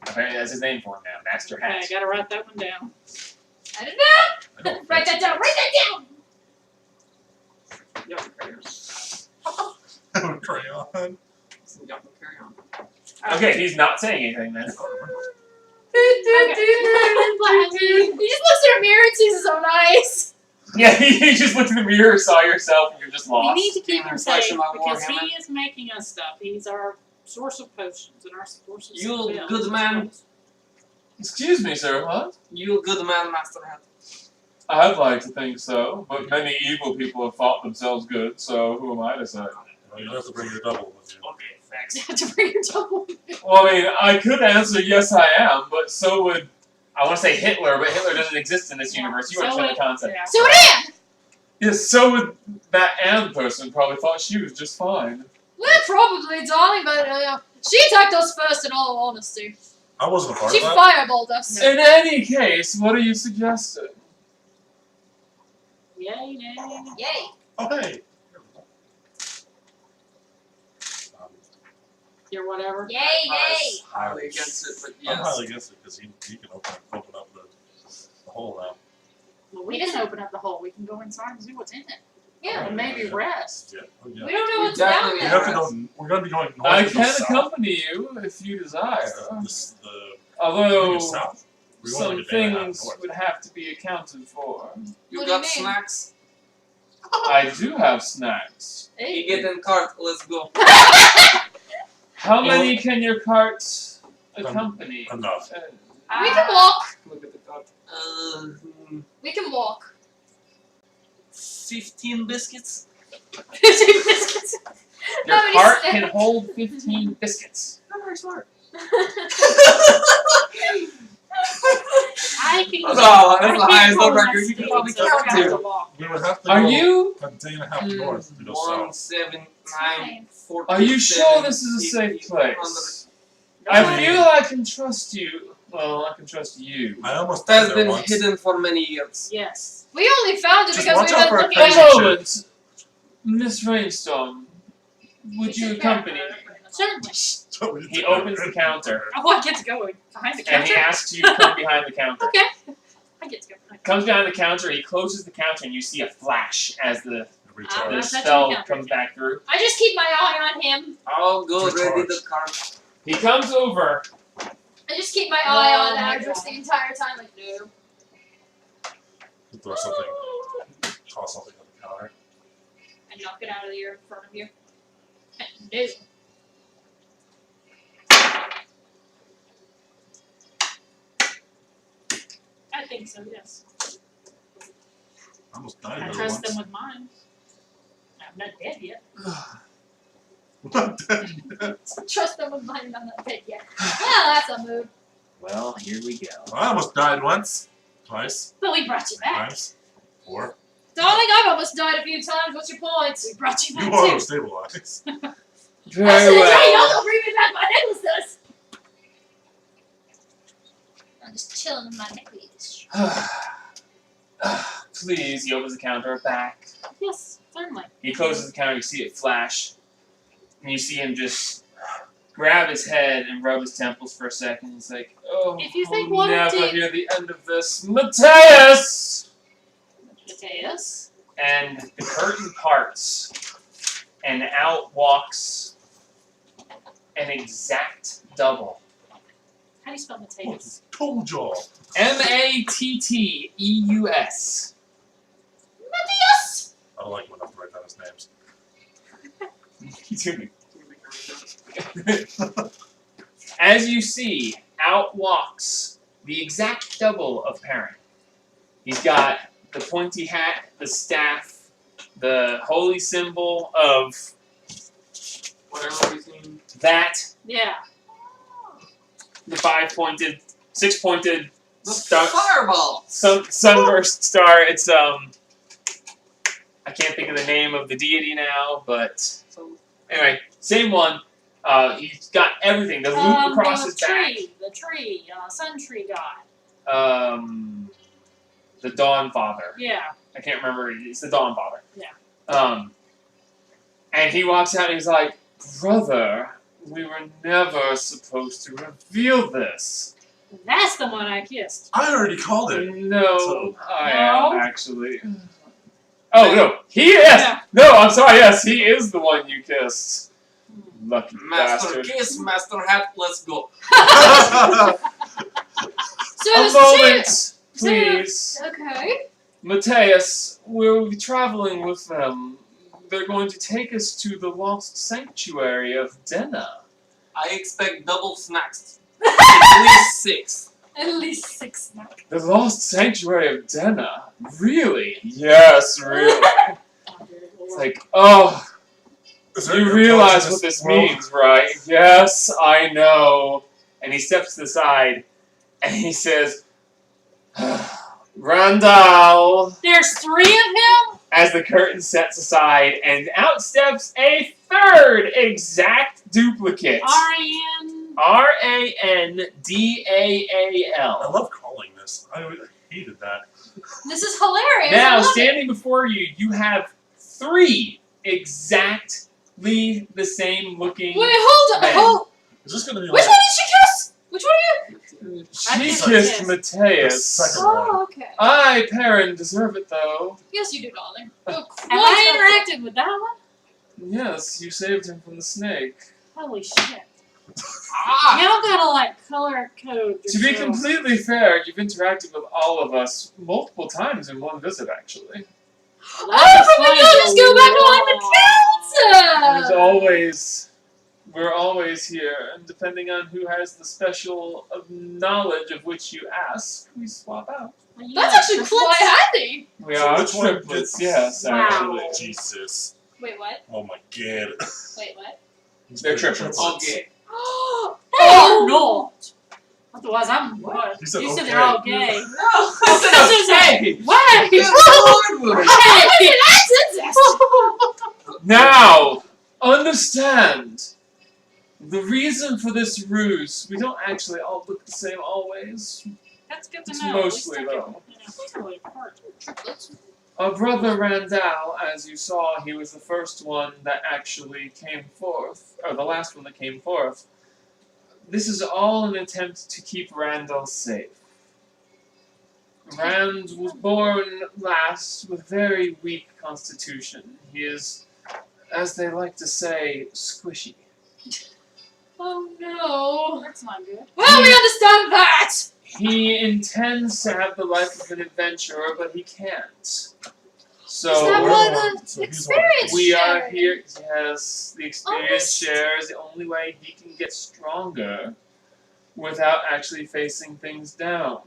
Apparently that's his name for him now, Master Okay, I Hat. gotta write that one down. I don't know. I don't Write that down. Write that down. Yeah, carry on. have a crayon. Yeah, carry on. Okay, he's not saying anything then. He just looks in a mirror and sees his own eyes. Yeah, you just looked in the mirror, saw yourself, and you're just We lost. need to keep Damn him reflection safe of because he Warhammer. is making us stuff. He's our source of potions and our source of You spells. good man. Excuse me, sir, what? You a good man, Master Hat. I'd like to think so, but many evil people have thought themselves good, so who am I to say? Well, you have to bring your double with you. Okay, thanks. You have to bring your double. Well, I mean, I could answer yes, I am, but so would I want to say Hitler, but Hitler doesn't exist in this Yeah, universe. You so understand the would- concept. yeah. So it Anne. Yes, so would that Anne person probably thought she was just fine. Well, probably, darling, but she attacked us first. In all honesty, I wasn't a part she of that. fireballed us. In any case, what are you suggesting? Yay, nay, nay, nay. Yay! Oh, hey. Your whatever. Yay, I yay! was highly against it, but I'm yes. highly against it because he can open up the hole now. Well, we can open up the hole. We can go inside and see what's in it. Yeah. And maybe rest. Yeah. Oh, yeah. We don't know We what's down definitely We there. have to go. We're gonna be going north. I to go can south. accompany you if you desire. The Although south. We want some like a day and a half things north. would have to be accounted for. You What do got you mean? snacks? I do have snacks. You get in cart, let's go. How many can your cart accompany? Enough. We can walk. Look at the cart. We can walk. 15 biscuits? 15 biscuits. Your How many cart steps? can hold 15 biscuits. Not very smart. I can. Oh, that's I the can't highest pull number my you can speed, probably so count I have to. walk. We would have to Are go you? a day and a half north to go 1, south. 7, 9, 14. Are you sure this is a safe place? I feel I can trust you. Well, I can trust you. I almost It died has there been once. hidden for many years. Yes. We only found it Just because watch we out were for a looking crazy at One shit. moment, Miss Rainstorm. Would you accompany me? Certainly. He opens the counter Oh, I get to go behind the and he counter. asks you to come behind the counter. Okay. I get to go behind. Comes behind the counter, he closes the counter, and you see a flash as the Recharge. That's spell the counter. comes back through. I just keep my eye on him. I'll go Recharge. ready the cart. He comes over. I just keep my eye on Oh my Adrix God. the entire time. Like, no. Throw something. Toss something on the counter. And knock it out of the air in front of you. No. I think so, yes. I almost died I there trust once. them with mine. I'm not dead yet. Not dead yet. Trust them with mine. I'm not dead yet. Well, that's a move. Well, here we go. I almost died once. Twice. But we brought you back. Times. 4. Darling, I've almost died a few times. What's your point? We brought you You back too. auto stabilize. I Very said, hey, well. y'all bring me back my necklaces. I'm just chilling in my necklace. Please, he opens the counter back. Yes, certainly. He closes the counter, you see it flash. And you see him just grab his head and rub his temples for a second. He's like, oh, If you think I'll one never did- hear the end of this. Mateus! Mateus. And the curtain parts, and out walks an exact double. How do you spell Mateus? Told y'all. Matteus. Matthias! I don't like when I have to write down his names. As you see, out walks the exact double of Perrin. He's got the pointy hat, the staff, the holy symbol of Whatever we've seen. that, Yeah. the 5-pointed, 6-pointed The star, fireball! sunburst star. It's I can't think of the name of the deity now, but So, anyway, same one. He's got everything. The loop across his back. The tree, sun tree god. The Dawn Father. Yeah. I can't remember. It's the Dawn Father. Yeah. And he walks out and he's like, "Brother, we were never supposed to reveal this." That's the one I kissed. I already called it. No, So- I No? am actually. Oh no, he is. Yeah. No, I'm sorry. Yes, he is the one you kissed. Lucky Master bastard. Kiss, Master Hat, let's go. So A this moment, is please. Okay. Mateus, we'll be traveling with them. They're going to take us to the lost sanctuary of Denna. I expect double snacks. At least 6. At least 6 now. The lost sanctuary of Denna? Really? Yes, really. It's like, oh, Is there you earplugs realize in what this world? means, right? Yes, I know. And he steps to the side, and he says, Randall, There's 3 of him? as the curtain sets aside, and out steps a third exact duplicate. R-A-N. Randal. I love calling this. I hated that. This is hilarious. I Now, love it. standing before you, you have 3 exact exactly the same looking. Wait, hold on. Man. Hold. Is this gonna be Which like one did she kiss? Which one are you? She I kissed kissed the Mateus. second one? Oh, okay. I, Perrin, deserve it though. Yes, you do, darling. You're Have quite I interacted with that one? Yes, you saved him from the snake. Holy shit. Y'all gotta like color code To be yourself. completely fair, you've interacted with all of us multiple times in one visit, actually. Well, Oh, that from the explains notice, a go back to There's the council. always, we're always here, and depending on who has the special knowledge of which you ask, we swap out. Are you That's like actually triplets? quite handy. We So are which one triplets, gets- yes, Wow. actually. Jesus. Wait, what? Oh my god. Wait, what? They're triplets. Okay. Oh no! Otherwise, I'm what? You said said okay. they're all gay. No, I said okay. Wait! Good Lord, Willie. Hey, that's incest. Now, understand. The reason for this ruse, we don't actually all look the same always. That's good to It's know. mostly, At least I though. can, totally apart. Triplets. Our brother Randall, as you saw, he was the first one that actually came forth, or the last one that came forth. This is all an attempt to keep Randall safe. Rand was born last with very weak constitution. He is, as they like to say, squishy. Oh no. That's not good. Well, we understand that. He intends to have the life of an adventurer, but he can't. So Is that we're why one- the so he's experience we are sharing? here. Yes, the experience Honest. share is the only way he can get stronger without actually facing things down.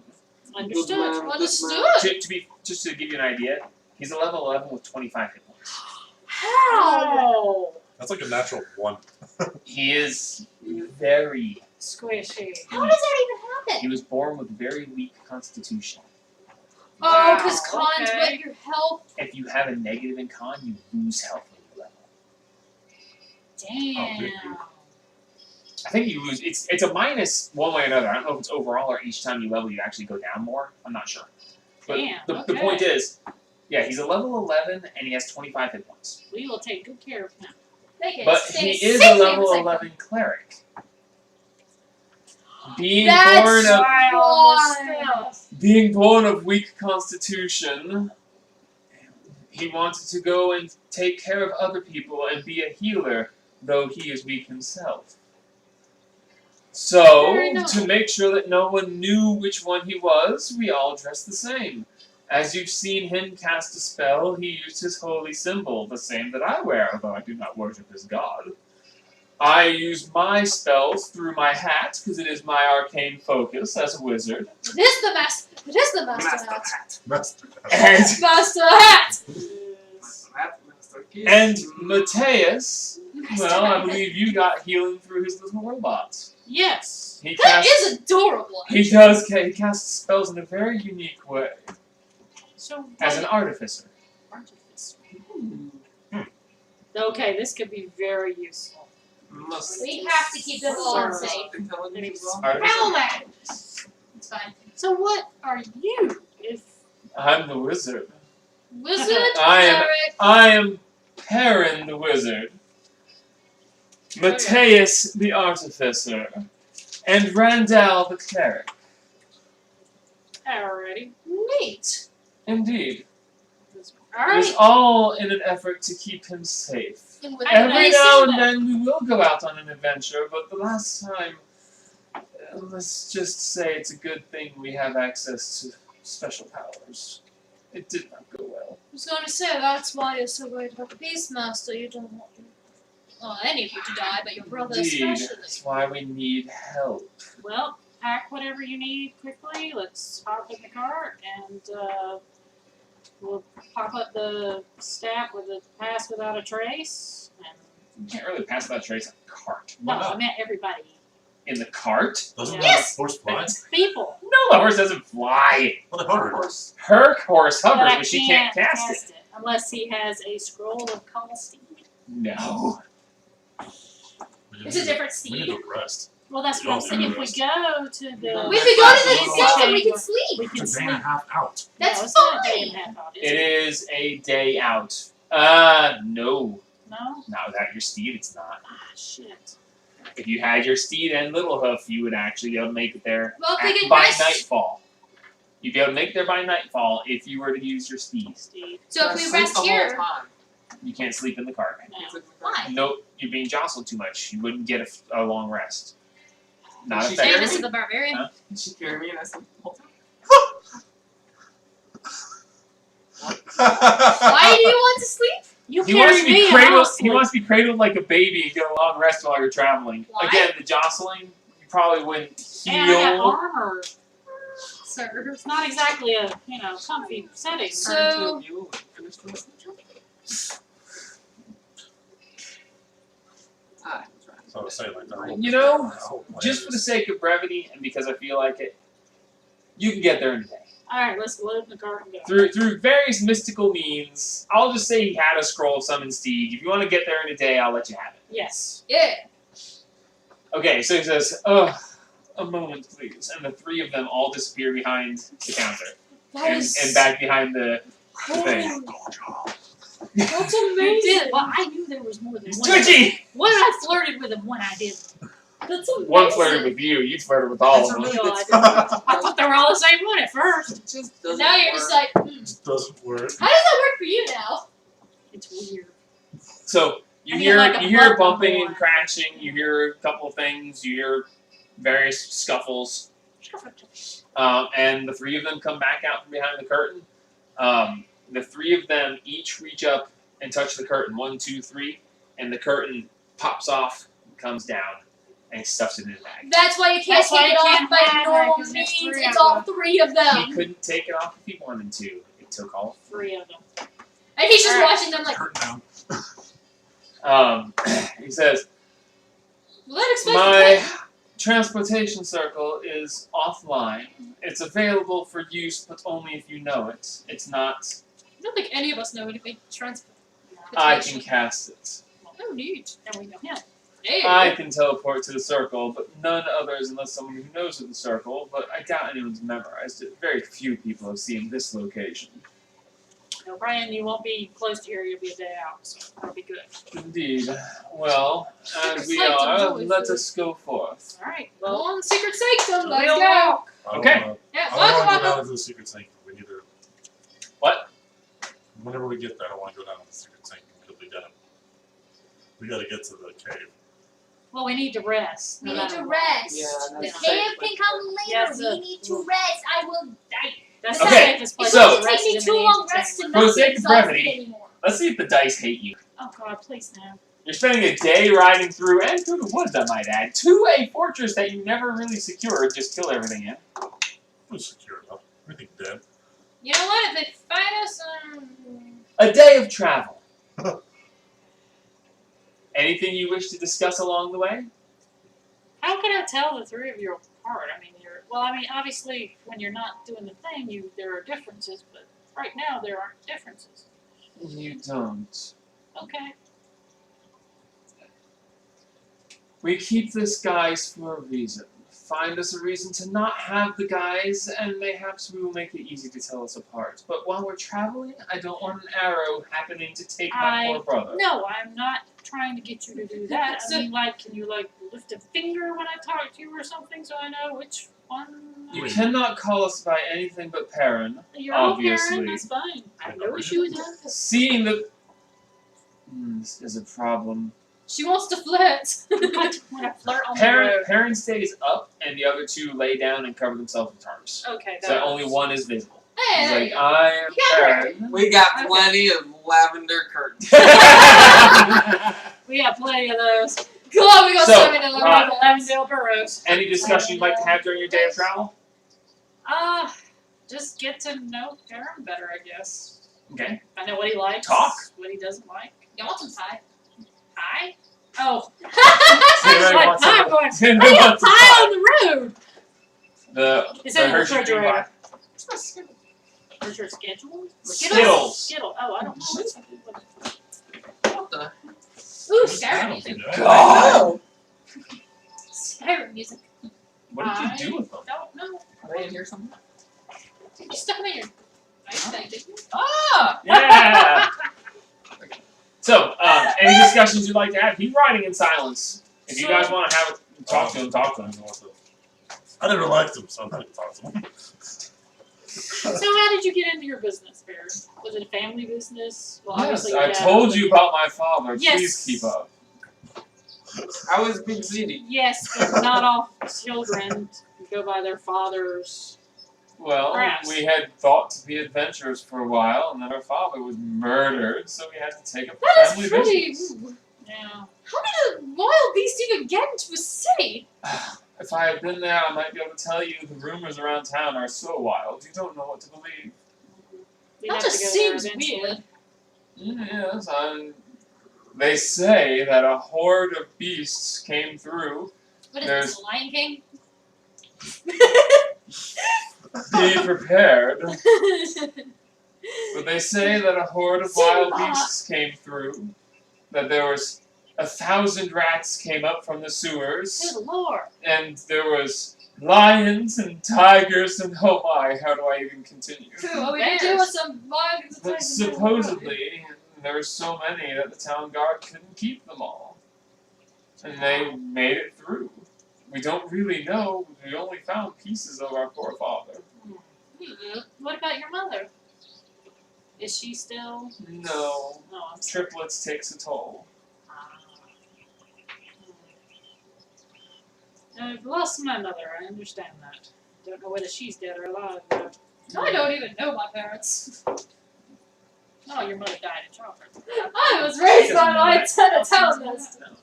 Understood. Good man. Understood. Just to give you an idea, he's a level 11 with 25 hit points. How? Oh, That's like a natural one. He is very. squishy. How does that even happen? He was born with very weak constitution. Oh, because Wow, cons okay. wet your health. If you have a negative in con, you lose health when you level. Damn. I think you lose. It's a minus one way or another. I don't know if it's overall or each time you level you actually go down more. I'm not sure. But Damn, the okay. point is, yeah, he's a level 11 and he has 25 hit points. We will take good care of him. They can But stay he is safe a in the level same 11 cleric. Being That's born of why. being born of weak constitution, he wanted to go and take care of other people and be a healer, though he is weak himself. So, Very noble. to make sure that no one knew which one he was, we all dressed the same. As you've seen him cast a spell, he used his holy symbol, the same that I wear, although I do not worship his god. I use my spells through my hat, because it is my arcane focus as a wizard. It is the master. It is the master Master hat. hat. Master. And, Master hat. Master hat, Master key. and Mateus, Master well, I hat. believe you got healing through his little robot. Yes. He That casts, is adorable. he does, he casts spells in a very unique way, So as an artificer. artificer. Hmm. Okay, this could be very useful. Must We have to keep them all serve safe. intelligence as well. Artificer? Howland. It's fine. So what are you? If I'm the wizard. Wizard, I cleric. am Perrin the wizard, Mateus the artificer, and Randall the cleric. alrighty. Neat. Indeed. All It is right. all in an effort to keep him safe. And with Every nice now and and then we will go out on an adventure, but the last time, let's just say it's a good thing we have access to special powers. It did not go well. I was going to say that's why you're so worried about the Beastmaster. You don't want any of you to die, but your brother Indeed, especially. that's why we need help. Well, pack whatever you need quickly. Let's hop in the cart and we'll pop up the staff with a pass without a trace. And You can't really pass that trace on a cart. no, Why not? I meant everybody. In the cart? Doesn't Yes. that horse fly? It's people. No, the horse doesn't fly. Well, the hover. Horse. Her horse But hovers, I but she can't cast it. unless he has a scroll of casting. No. It's a different We need steed. to rest. Well, that's what I'm saying. If we go to the We could go to the Chamber, museum. We can we sleep. can It's a day sleep. and a half out. That's no, it's not a day fine. and a half out, is It it? is a day out. No. No? Not without your steed, it's not. Ah, shit. If you had your steed and Little Hoof, you would actually be able to make it there Well, if we can by rest- nightfall. You'd be able to make it there by nightfall if you were to use your steed. Steve. So if we Sleep rest the whole here, time. You can't sleep in the cart. No. why? Nope, you're being jostled too much. You wouldn't get a long rest. Not She effective. Davis is the barbarian. Huh? Did she carry me and I sleep the whole time? Why do you want to sleep? You He wants carry to be me and cradled. I'll He sleep. wants to be cradled like a baby and get a long rest while you're traveling. Why? Again, the jostling, you probably wouldn't And I got heal. armor. Sir. It's not exactly a, comfy setting. So- Ah, So I was saying, like, the whole, You know, the whole plan Just for the is- sake of brevity and because I feel like it, you can get there in a day. Alright, let's load the cart and go. Through various mystical means. I'll just say he had a scroll of summon steed. If you want to get there in a day, I'll let you have it. Yes. Yeah. Okay, so he says, "Oh, a moment, please," and the three of them all disappear behind the counter and back behind the thing. That's amazing. Did. Well, I knew there was more than He's one. twitchy. One I flirted with him, one I didn't. That's amazing. One flirted with you. You flirted with all That's of them. real. I thought they were all the same one at first. It just doesn't Now you're work. just like, Just doesn't work. how does that work for you now? It's weird. So you I hear feel like a you hear bug bumping more. and crashing. You hear a couple of things. You hear various scuffles. And the three of them come back out from behind the curtain. The three of them each reach up and touch the curtain. 1, 2, 3, and the curtain pops off, and comes down, and he stuffs it in his bag. That's why you can't That's why take it you off can't by have it, normal 'cause there's means. three It's of all them. three of He them. couldn't take it off if he wanted to. It took all. 3 of them. And he's just Alright. watching them like, Curtain down. He says, well, that explains "My the transportation circle is offline. It's available for use, but only if you know it. It's not. I don't think any of us know anything. Transport. I can cast it. Oh, neat. And we know him. Hey. I can teleport to the circle, but none others unless someone who knows of the circle, but I doubt anyone's memorized it. Very few people have seen this location. No, Brian, you won't be close to here. You'll be a day out, so that'll be good. Indeed. Well, as we Sanctum are, always let good. us go forth. All right. Well, Well, on Secret Sanctum, let's we'll go. walk. I Okay. don't wanna- Yeah, I don't want to go welcome. down into the secret sanctum. We need to. What? Whenever we get there, I don't want to go down to the secret sanctum because we gotta get to the cave. Well, we need to rest. We no need matter to what. rest. Yeah, The that's cave safe. can come later. Yes, we need to rest. I will die. That's Okay, the safest It place so- to doesn't rest take me is too in the long rest to antechamber. For the not sake be of exhausted brevity. anymore. Let's see if the dice hate you. Oh God, please no. You're spending a day riding through, and through the woods, I might add, to a fortress that you never really secured, just killed everything in. Who's secure enough? Everything's dead. You know what? If they find us, A day of travel. Anything you wish to discuss along the way? How can I tell the 3 of you apart? I mean, obviously, when you're not doing the thing, there are differences, but right now there aren't differences. You don't. Okay. We keep this guise for a reason. Find us a reason to not have the guise, and mayhaps we will make it easy to tell us apart. But while we're traveling, I don't want an arrow happening to take my poor brother. No, I'm not trying to get you to do that. So- I mean, can you lift a finger when I talk to you or something so I know which one? You cannot call us by anything but Perrin. You're all obviously. Karen, that's fine. I have no issue with that. Seeing that this is a problem. she wants to flirt. When I flirt on the road. Perrin stays up, and the other two lay down and cover themselves with tarps. Okay, So that only works. one is visible. Hey, He's there like, you go. I am Yeah, Perrin. We got Okay. plenty of lavender curtains. We got plenty of those. Come on, we got So, 7 in We the got the Lavendale burrows. Any discussion you'd like to have during your day of travel? Just get to know Karen better, I guess. Okay. I know what he likes. Talk. What he doesn't like. You want some pie? Pie? Oh. Anybody Like, want some- I'm going, Anybody I got want some pie pie? on the road. The It's in the Hershey cream refrigerator. pie. Where's your schedule? Skittles. Skittle. Oh, I don't know. What's What the? Ooh, Skyrim music. God. Skyrim music. What did you do with them? Don't know. Are they in here somewhere? You stuck them in your ice bag, didn't you? Ah! Yeah. So, any discussions you'd like to have? He's riding in silence. If you guys want to have a talk to him, talk to him. I never liked him, so I'm not going to talk to him. So how did you get into your business, Bear? Was it a family business? Well, Yes, obviously I your dad told was- you about my father. Yes. Please keep up. I was Big Ziti. Yes, but not all children go by their fathers. Well, Perhaps. we had thought to be adventurers for a while, and then our father was murdered, so we had to take up the That family is pretty. business. Yeah. How did a wild beast even get into a city? If I had been there, I might be able to tell you the rumors around town are so wild, you don't know what to believe. We'd That have to just go there seems eventually. weird. Yes, they say that a horde of beasts came through. What is There's- this, Lion King? Be prepared. But they say that a horde of wild Simba. beasts came through. That there was 1,000 rats came up from the sewers. Good lord. And there was lions and tigers and oh my, how do I even continue? What we gonna do with some bugs? But supposedly there were so many that the town guard couldn't keep them all. And they made it through. We don't really know. We only found pieces of our poor father. What about your mother? Is she still? No. No, I'm sorry. Triplets takes a toll. I've lost my mother. I understand that. Don't know whether she's dead or alive. But... I don't even know my parents. No, your mother died in childbirth. I was raised by my townmaster.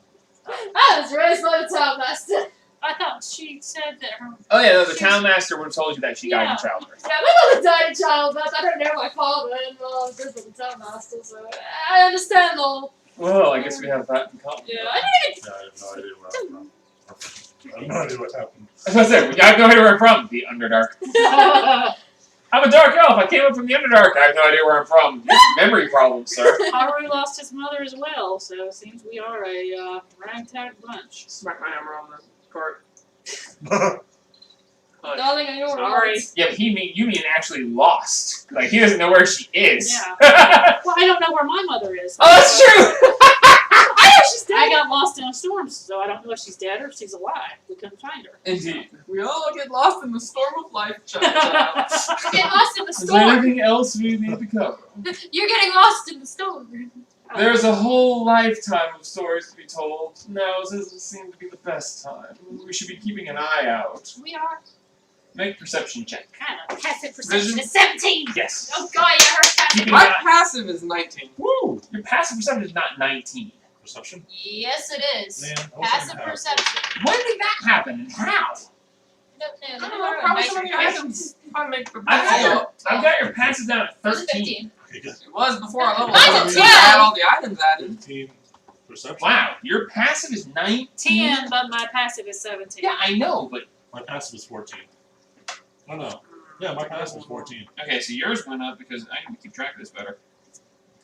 I was raised by the townmaster. I thought she said that her. Oh yeah, no, the townmaster would have told you that she died in Yeah. childbirth. Yeah, my mother died in childbirth. I don't know my father, and well, I was raised by the townmaster, so I understand all. Well, I guess we have that in common. Yeah, I didn't Yeah, I have no idea where I'm from. I have no idea what happened. As I said, I have no idea where I'm from. The Underdark. I'm a dark elf. I came up from the Underdark. I have no idea where I'm from. Memory problems, sir. Haru lost his mother as well, so it seems we are a ragtag bunch. Smack my hammer on the cart. Darling, I know where Sorry. Yeah, but you mean actually lost. Like, he doesn't know where she is. Yeah. Oh, Well, I don't know where my mother is. that's true! I know she's I dead. got lost in a storm, so I don't know if she's dead or if she's alive. We couldn't find her. Indeed. We all get lost in the storm of life, child. Get lost in the Is there storm. anything else we need to cover? You're getting lost in the storm. There's a whole lifetime of stories to be told. Now doesn't seem to be the best time. We should be keeping an eye out. We are Make a perception check. Kind of. passive perception Vision. is 17. Yes. Oh god, yeah, her passive. Keeping My an eye. passive is 19. Woo! Your passive perception is not 19. Perception? Yes, it is. Man, I wish I Passive could have. perception. When did that happen and how? No, I let don't me know, borrow probably my some of your dice. items. I make the I've got, best. your, I've got your passive down at It was a 13. 15. Okay, good. It was before I leveled Mine's up. a We 12. had all the items added. 15 perception. Wow, your passive is 19? 10, but my passive is 17. Yeah, I know, but My passive is 14. Oh no. Yeah, my passive is 14. okay, so yours went up because I need to keep track of this better.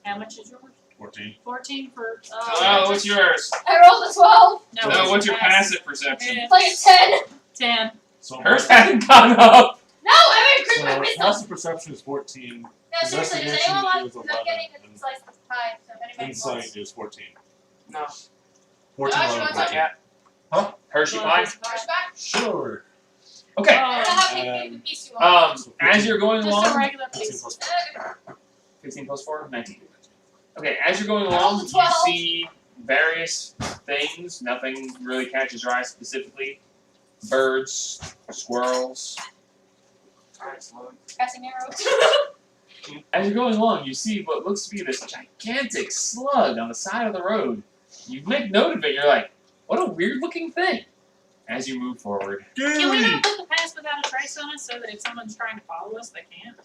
How much is yours? 14. 14 for. Oh, what's yours? I rolled a 12. No, No, what's your passive? passive perception? Yeah. Like a 10. 10. So Hers hasn't gone up. No, I increased my so wisdom. passive perception is 14. No, seriously, does Investigation anyone want? is I'm 11, getting a and slice of pie, so if anybody Insight wants. is 14. No. 14 Josh, out you of want 14. Yeah. Huh? Hershey Well, pie? Pushback? Sure. Okay. I don't know how many Um, pieces you want. So As you're going Just a along, regular 15 piece. plus 15 plus 4, 19. Okay, as you're going I rolled along, a you 12. see various things. Nothing really catches your eye specifically. Birds, squirrels. Alright, slow. Passing arrows. As you're going along, you see what looks to be this gigantic slug on the side of the road. You make note of it, you're like, what a weird looking thing. As you move forward. Can we Yay! not put the pass without a trace on it so that if someone's trying to follow us, they can't?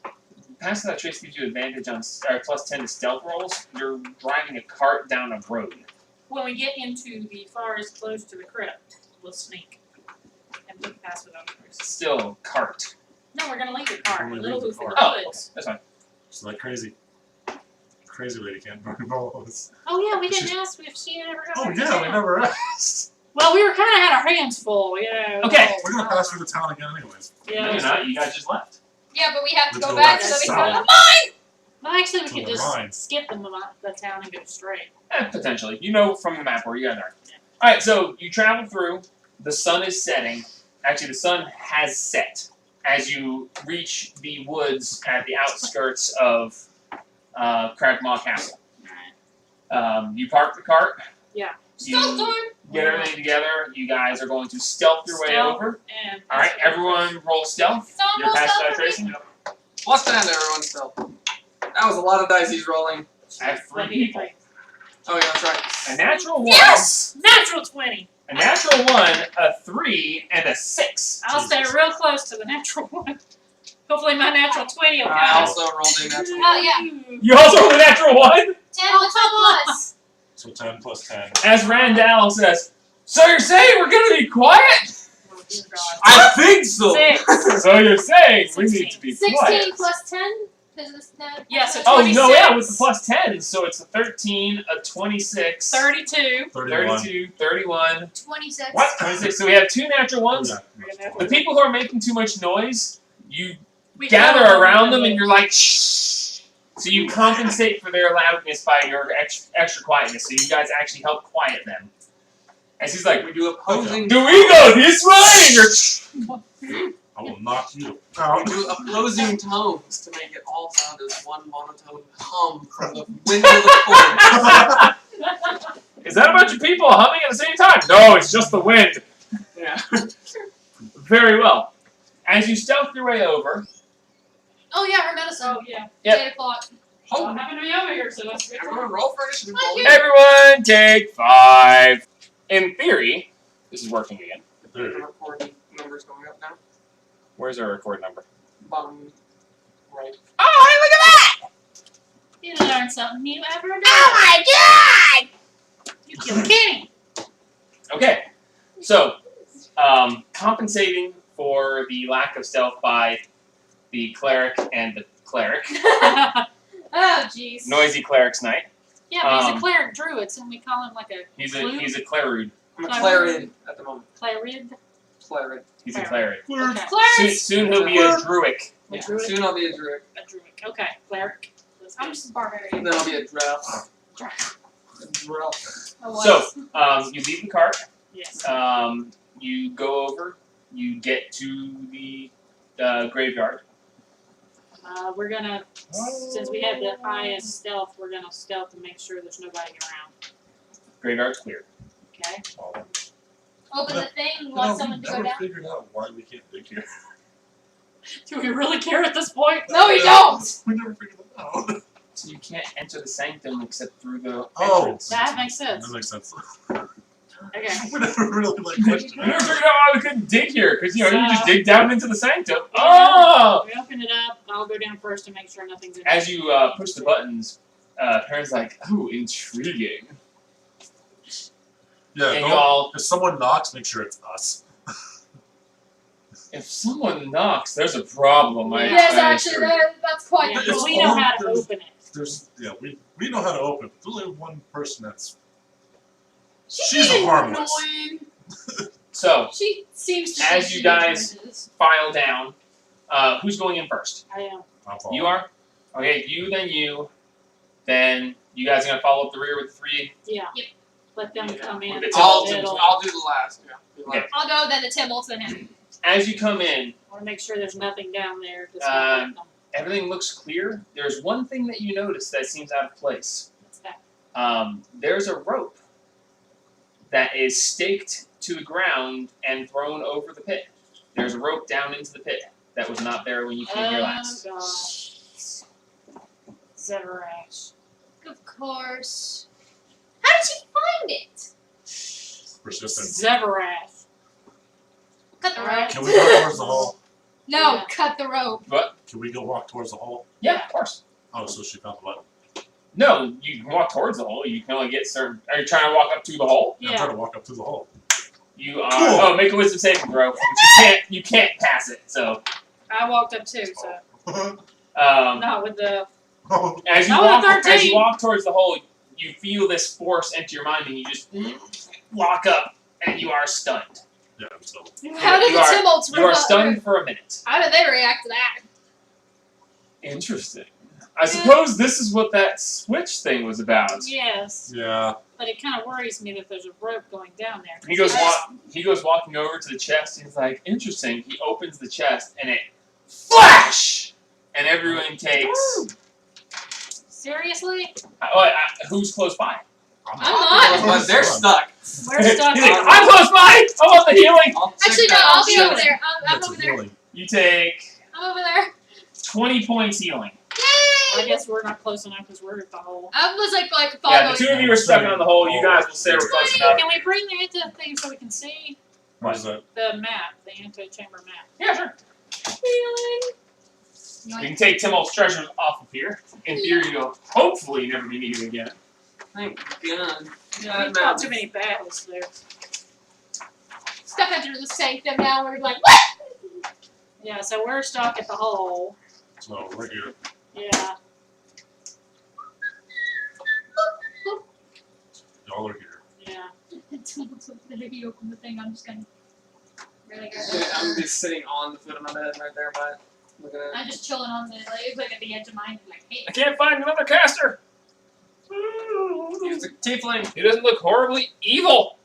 Passing that trace gives you advantage on plus 10 to stealth rolls. You're driving a cart down a road. When we get into the forest close to the crypt, we'll sneak and put the pass without a trace. Still cart. No, we're gonna leave the car. Only Little leave the Hoof in the car. Oh, woods. that's fine. She's like crazy. Crazy lady can't burn balls. Oh yeah, we didn't She's- ask if she had ever got Oh back to yeah, we town. never asked. Well, we were kind of had our hands full, you know. Okay. We're gonna pass through the town again anyways. Yeah. No, you're not. You guys just left. Yeah, but we have to Let's go go back back so we south. can. Well, actually, we To could the just mines. skip the town and go straight. Potentially. You know from the map where you guys are. Alright, so you travel through. The sun is setting. Actually, the sun has set as you reach the woods at the outskirts of Cragmaw Castle. You park the cart. Yeah. Stealth You door. get everything together. You guys are going to stealth your way Stealth. over. And Alright, everyone roll stealth. Someone You're roll past stealth that for me. tracing. Plus 10 to everyone still. That was a lot of dice he's rolling. I have 3 people. Oh, yeah, that's right. A natural 1. Yes! Natural 20. A natural 1, a 3, and a 6. I'll stay Jesus. real close to the natural 1. Hopefully my natural 20 will I count. also rolled a natural. Oh, yeah. You also rolled a natural 1? 10 plus. So 10 plus 10. As Randall says, so you're saying we're gonna be quiet? Oh, dear God. I think so. 6. So you're saying we need to be 16 quiet. plus 10? Is this that? Yeah, so Oh, no, 26. yeah, with the plus 10, so it's a 13, a 26, 32. 31. 32, 31. 26. What? 26. So we have 2 natural ones. Yeah. The people who are making too much noise, you We gather cover around them with and you're like, shh. So you compensate for their loudness by your extra quietness. So you guys actually help quiet them. As he's like, We do opposing. do we go this way? Or I will knock you We out. do opposing tones to make it all sound as one monotone hum from the wind of the forest. is that a bunch of people humming at the same time? No, it's just the wind. Yeah. Very well. As you stealth your way over, Oh, yeah, her medicine. Oh, yeah. Yep. 8 o'clock. Oh, I happen to be over here, so that's good. Everyone roll for initiative. Thank roll. you. everyone take 5. In theory, this is working again. The recording number's going up now. Where's our record number? Bottom right. Oh, hey, look at that! You learn something new every day. Oh my god! You killed Kenny. Okay, so compensating for the lack of stealth by the cleric and the cleric, Oh, jeez. noisy cleric's night. Yeah, but he's a Um, cleric druid, so we call him like a He's Clue? a clerude. I'm a Clarid. Clarid at the moment. cleric. Clarid. He's a cleric. Okay. Soon, Clarence! soon he'll be a druid. A Yeah. druid? Soon I'll be a druid. A druid. Okay, cleric. That's I'm good. just a barbarian. Then I'll be a drow. A drow. So, you leave the cart. Yes. You go over. You get to the graveyard. We're gonna, since we have the highest stealth, we're gonna stealth to make sure there's nobody around. Graveyard's clear. Okay? Open the thing, You know, want we someone to go never down. figured out why we can't dig here. Do we really care at this point? No, we don't! We never figured that out. So you can't enter the sanctum except through the Oh. entrance. That makes sense. That makes sense. Okay. We never really like We questioned never that. figured out why we couldn't dig here, because you just So- dig down into the sanctum. Oh! We open it up. I'll go down first to make sure nothing's in As you push the buttons, Perrin's like, "Oh, intriguing." Yeah, And don't- you all, if someone knocks, make sure it's us. if someone knocks, there's a problem. Yes, I actually, assure you. that's quite Yeah, It's but the we know how to all- open it. There's we know how to open it. There's only one person that's She's she's harmless. annoying. So, She seems to As think you she guys- is. file down. Who's going in first? I am. I'm following. You are? Okay, you, then you. Then you guys are going to follow up the rear with 3. Yeah. Yep. Let them come in. With the I'll Tim do, Bolton. I'll do the last. Yeah. Do the Okay. last. I'll go, then the Timmels, then him. As you come in, I want to make sure there's nothing down there. That's Um, everything looks clear. There's one thing that you notice that seems out of place. What's that? There's a rope that is staked to the ground and thrown over the pit. There's a rope down into the pit that was not there when you came here last. Oh, gosh. Zeverash. Of course. How did she find it? Persistent. Zeverash. Cut the rope. Alright. Can we go towards the hall? No, Yeah. cut the rope. Can we go walk towards the hall? Yeah, of course. Oh, so she found the button. No, you can walk towards the hole. You can only get certain. Are you trying to walk up to the hole? I'm Yeah. trying to walk up to the hole. You are. Cool. Oh, make a wisdom saving throw. Which you can't pass it. So, I walked up too, so not with the. as you Not walk, with as you 13. walk towards the hole, you feel this force enter your mind, and you just walk up, and you are stunned. Yeah, so How did You the are- Timmels You are stunned for a minute. How did they react to that? Interesting. I suppose this is what that switch thing was about. Yes, Yeah. but it kind of worries me that there's a rope going down there. He goes walking over to the chest. And he's like, interesting. He opens the chest and it flash, and everyone takes. Seriously? Who's close by? I'm not. But they're stuck. We're stuck. He's like, I'm close by. I want the healing. I'll check Actually, no, that I'll be out. over there. I'm That's over a there. healing. You take I'm over there. 20 points healing. I Yay! guess we're not close enough because we're at the hole. I was like Yeah, the following. two of you are stuck on the hole. You guys will say we're close enough. Can we bring the anti-thing so we can see What is that? the map, the anti-chamber map? Yeah, sure. Feeling. We can take Timol's treasures off of here. In theory, you'll hopefully never be needed again. Thank God. Yeah, we've fought too many battles there. Stuck under the sanctum now. We're like, what? Yeah, so we're stuck at the hole. So right here. Yeah. Y'all are here. Yeah. He opened the thing. I'm just gonna. Really go. I'm just sitting on the foot of my bed right there, but look at I'm just chilling on the like at the edge of mine, like, hey. I can't find another caster. He's a tiefling. He doesn't look horribly evil.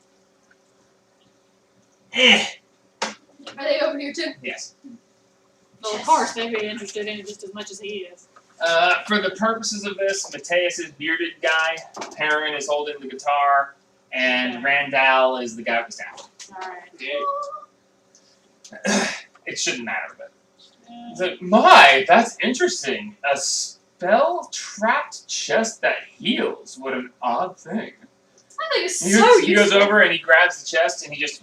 Are they over here too? Yes. Well, of course, they'd be interested in it just as much as he is. For the purposes of this, Mateus is bearded guy, Perrin is holding the guitar, and Randall is the guy with the staff. Alright. It shouldn't matter, but it's like, my, that's interesting. A spell-trapped chest that heals. What an odd thing. I think it's He so goes, he goes useful. over and he grabs the chest and he just.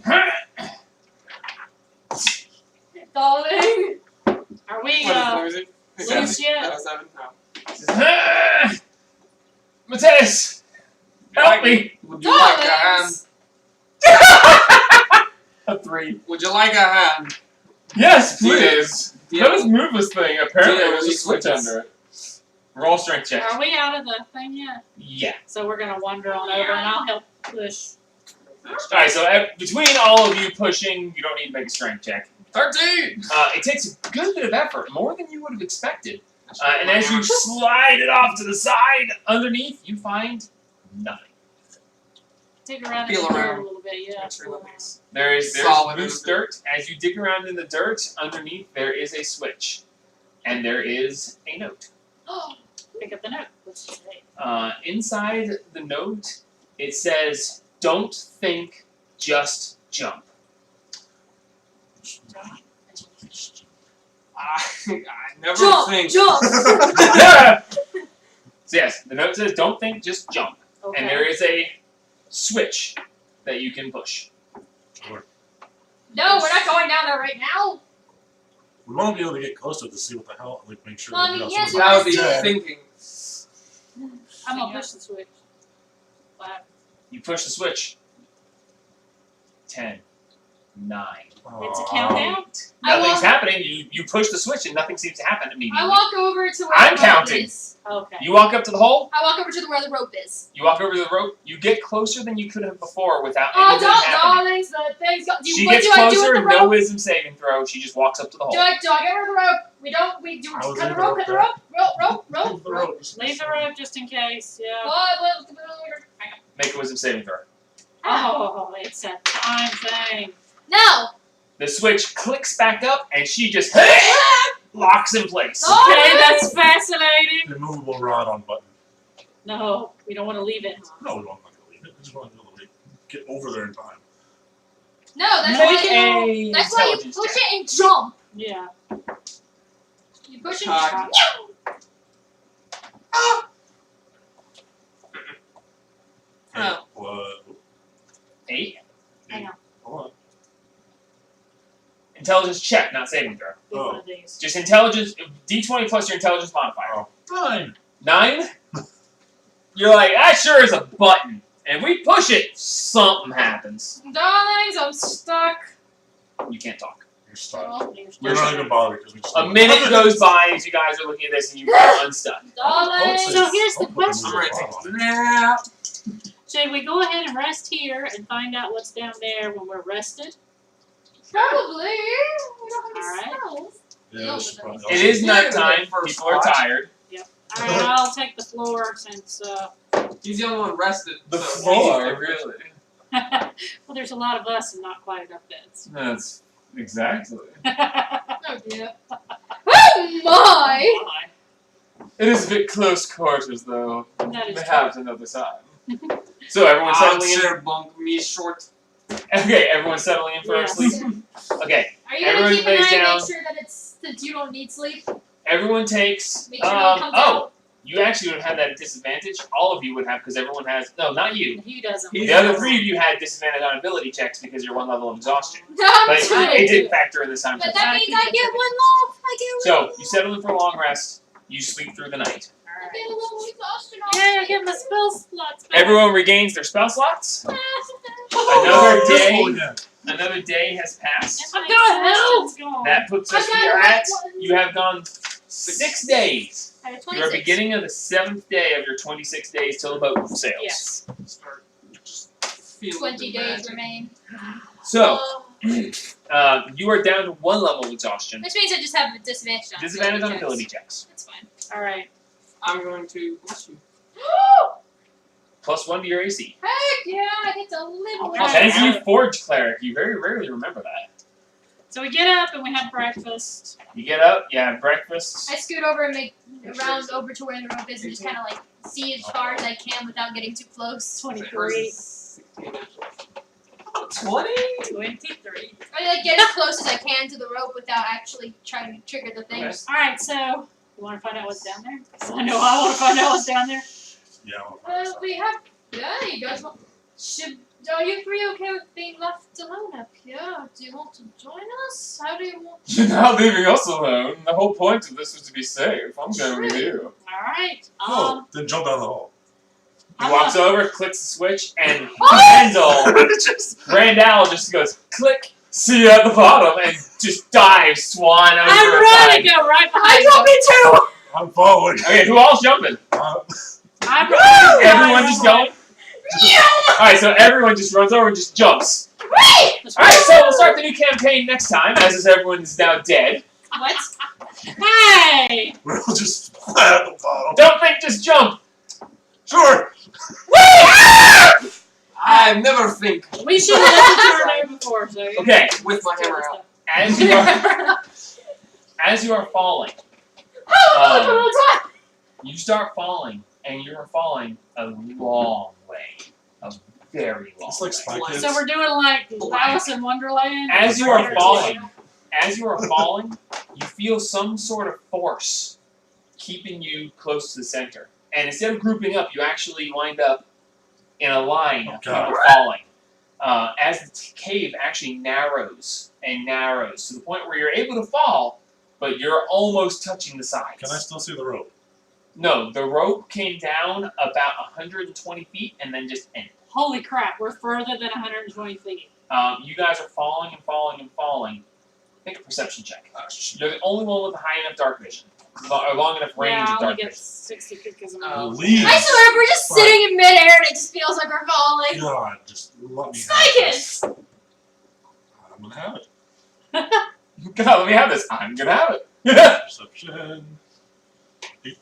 Darling. Are we, What is it? loose yet? 7? No. Mateus, help me. Would you like a hand? Darlings. A 3. Would you like a hand? Yes, Do you- please. do you- Let us move this thing. Apparently, do you- there's a do you switch switches? under it. Roll strength check. Are we out of the thing yet? Yeah. So we're gonna wander on over and I'll help push. Alright, so between all of you pushing, you don't need to make a strength check. 13! It takes a good bit of effort, more than you would have expected. And as you slide it off to the side, underneath, you find nothing. Dig around Feel in the dirt around. a little bit, yeah. Make sure nothing's- There's Solid loose in the dirt. As you dig around in the dirt, underneath there is a switch. And there is a note. Pick up the note. What's it say? Inside the note, it says, "Don't think, just jump." I never Jump, think. jump. So yes, the note says, "Don't think, just jump." Okay. And there is a switch that you can push. No, we're not going down there right now. We want to be able to get closer to see what the hell, like make sure. Mommy, that we got yes, somebody That would be dead. thinking. I'm gonna push the switch. Wow. You push the switch. 10, 9. It's a Aw. countdown? I Nothing's walk- happening. You push the switch and nothing seems to happen immediately. I walk over to where I'm the rope counting. is. Okay. You walk up to the hole. I walk over to where the rope is. You walk over to the rope. You get closer than you could have before without Oh, anything happening. darlings, the thing's got. She What gets do I do closer, with the no rope? wisdom saving throw. She just walks up to the hole. Do I get rid of the rope? We do I was cut in the rope, cut the rope, rope. The rope. Just- Leave the rope just in case, yeah. What? Make a wisdom saving throw. Oh, it's a time thing. No. The switch clicks back up, and she just locks in place. Oh. Okay, that's fascinating. Immovable rod on button. No, we don't want to leave it. No, we don't want to leave it. We just want to be able to get over there in time. No, that's Make why. a That's why you intelligence push check. it and jump. Yeah. You push it Cock. and jump. Oh. What? 8. Hang on. Hold on. Intelligence check, not saving throw. Do one of these. Just intelligence, D20 plus your intelligence modifier. Oh. 9. 9? You're like, that sure is a button. And if we push it, something happens. Darlings, I'm stuck. You can't talk. You're stuck. Oh, We're not even bothered because we just. A minute goes by as you guys are looking at this and you are unstuck. Darlings. So here's the Don't put question. I'm ready to the take a nap. Should we go ahead and rest here and find out what's down there when we're rested? Probably. We don't have Alright. any spells. Yeah, we should probably- It is Yeah, nighttime. first People are watch. tired. Alright, I'll take the floor since, He's the only one rested. The so floor, really. well, there's a lot of us and not quite enough beds. That's exactly. Oh dear. Oh my! It is a bit close quarters, though. That is Perhaps another time. So everyone's I'll settling in. share bunk me short. Okay, everyone's settling in for Yes. sleep. Okay, Are you gonna Everyone keep an lays eye and down. make sure that you don't need sleep? everyone takes. Make sure no one comes oh, out. you actually would have had that disadvantage. All of you would have because everyone has. No, not you. He doesn't. He The other three of you had disadvantage on ability checks because you're one level of exhaustion. I'm But trying. it did factor in this time. But frame. that means I get one off. I get one So you settle in for a long rest. You sleep through the night. I Alright. get a little exhaustion off. Yeah, I get my spell slots back. Everyone regains their spell slots. Another Oh, this day. one again. Another day has passed. I'm gone. That puts us I got here it. at. You have gone 6 days. I have You are 26. beginning of the 7th day of your 26 days till the boat sails. Yes. Start just feeling 20 the days magic. remain. So, Oh. you are down to 1 level of exhaustion. Which means I just have a disadvantage on Disadvantage on checks. ability checks. That's fine. Alright. I'm going to bless you. Plus 1 to your AC. Heck yeah, I get to live All with right. Thank that. you, Forge Cleric. You very rarely remember that. So we get up and we have breakfast. You get up, you have breakfast. I scoot over and make a round over to where the rope is and just kind of like see as far as I can without getting too close. 23. 16 actually. 20? 23. I like get as close as I can to the rope without actually trying to trigger the thing. Okay. Alright, so you wanna find out what's down there? 'Cause I know I wanna find out what's down there. Yeah. Well, We have. Yeah, you guys want. Are you three okay with being left alone up here? Do you want to join us? How do you want? You're not leaving us alone. The whole point of this was to be safe. I'm going with you. Alright. oh, then jump down the hole. He I'm walks not- over, clicks the switch, and Oh! Randall just goes, click, see you at the bottom, and just dives swan over I'm the running, side. go right I behind don't you. me too. I'm following. Okay, who all's jumping? I'm running. Everyone just going? Yeah. Alright, so everyone just runs over and just jumps. Wait. Alright, so we'll start the new campaign next time, as everyone is now dead. What? Hey! We're all just flat at the bottom. Don't think, just jump! Sure. I never think We should have listened to our name before, so you Okay, with my hammer out. as you are falling, Oh, look, a little time. you start falling, and you're falling a long way. A very long It's like way. Spy Kids. So we're doing like Alice in Wonderland. As you are falling, you feel some sort of force keeping you close to the center. And instead of grouping up, you actually wind up in a line of God. people falling. As the cave actually narrows and narrows to the point where you're able to fall, but you're almost touching the sides. Can I still see the rope? No, the rope came down about 120 feet and then just ended. Holy crap, we're further than 120 feet. You guys are falling and falling and falling. Make a perception check. You're the only one with a high enough dark vision. Or long enough range Yeah, I of only dark get vision. 60 feet because I'm Oh. Leave. I swear, we're just sitting in midair and it just feels like we're falling. God, just let me have Spy this. Kids. I'm gonna have it. God, let me have this. I'm gonna have it. Perception.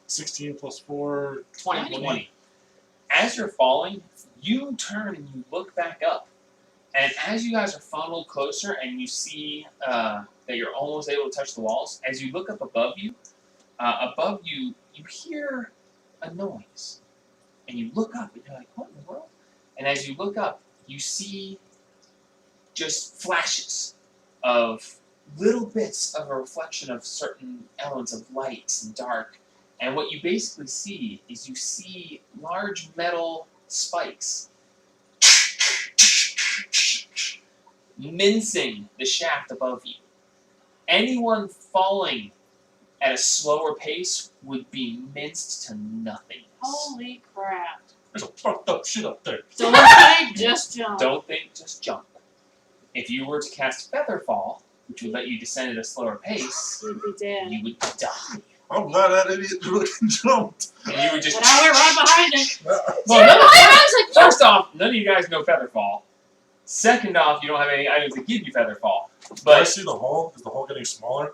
16 plus 4. 20. As you're falling, you turn and you look back up. And as you guys are funneled closer and you see that you're almost able to touch the walls, as you look up above you, you hear a noise. And you look up and you're like, what in the world? And as you look up, you see just flashes of little bits of a reflection of certain elements of light and dark. And what you basically see is you see large metal spikes mincing the shaft above you. Anyone falling at a slower pace would be minced to nothingness. Holy crap. There's a fucked up shit up there. Don't think, just jump. Don't think, just jump. If you were to cast Featherfall, which would let you descend at a slower pace, You'd be dead. you would die. I'm glad that idiot fucking jumped. And you would just. But I went right behind it. Well, none of- I was like, First off, none of you guys know Featherfall. Second off, you don't have any items that give you Featherfall. Do I But see the hole? Is the hole getting smaller?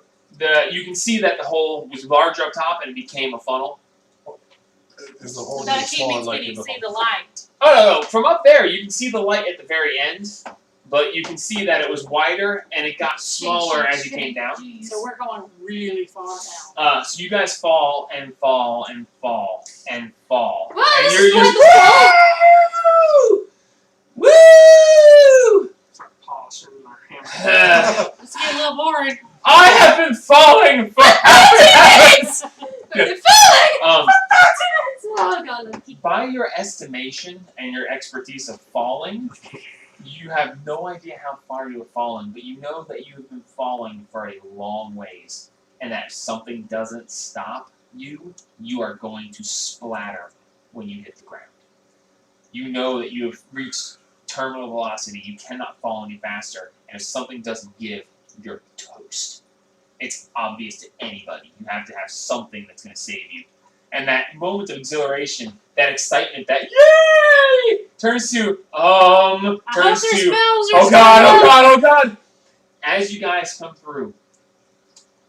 you can see that the hole was larger up top and it became a funnel. Is the hole That just key falling means we like need in to the see hole? the light. Oh no, from up there you can see the light at the very end, but you can see that it was wider and it got smaller as you came down. So we're going really far down. So you guys fall and fall and fall and fall, Well, and this you're is why just woo! Start polishing my hammer. It's getting a little boring. I have been falling for hours. They're falling! Um, Oh god, let's keep by your estimation and your expertise of falling, you have no idea how far you have fallen, but you know that you have been falling for a long ways, and that if something doesn't stop you, you are going to splatter when you hit the ground. You know that you have reached terminal velocity, you cannot fall any faster, and if something doesn't give, you're toast. It's obvious to anybody. You have to have something that's going to save you. And that moment of exhilaration, that excitement, that yay, turns to I hope turns their to spells are oh god, oh god, oh god. As you guys come through,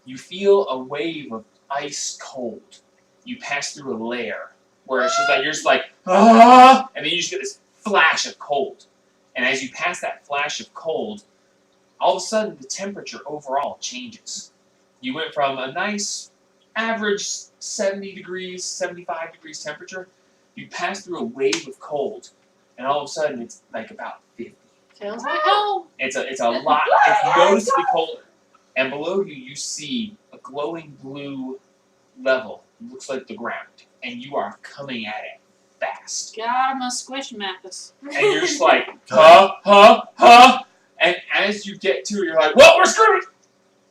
you feel a wave of ice cold. You pass through a layer where it's just like you're just like ah, and then you just get this flash of cold. And as you pass that flash of cold, all of a sudden the temperature overall changes. You went from a nice average 70 degrees, 75 degrees temperature, you pass through a wave of cold, and all of a sudden it's like about 50. Feels like home. It's a lot, it's noticeably colder. And below you, you see a glowing blue level, looks like the ground, and you are coming at it fast. God, I must squish Mathis. And you're just like, huh, and as you get to it, you're like, well, we're screwed!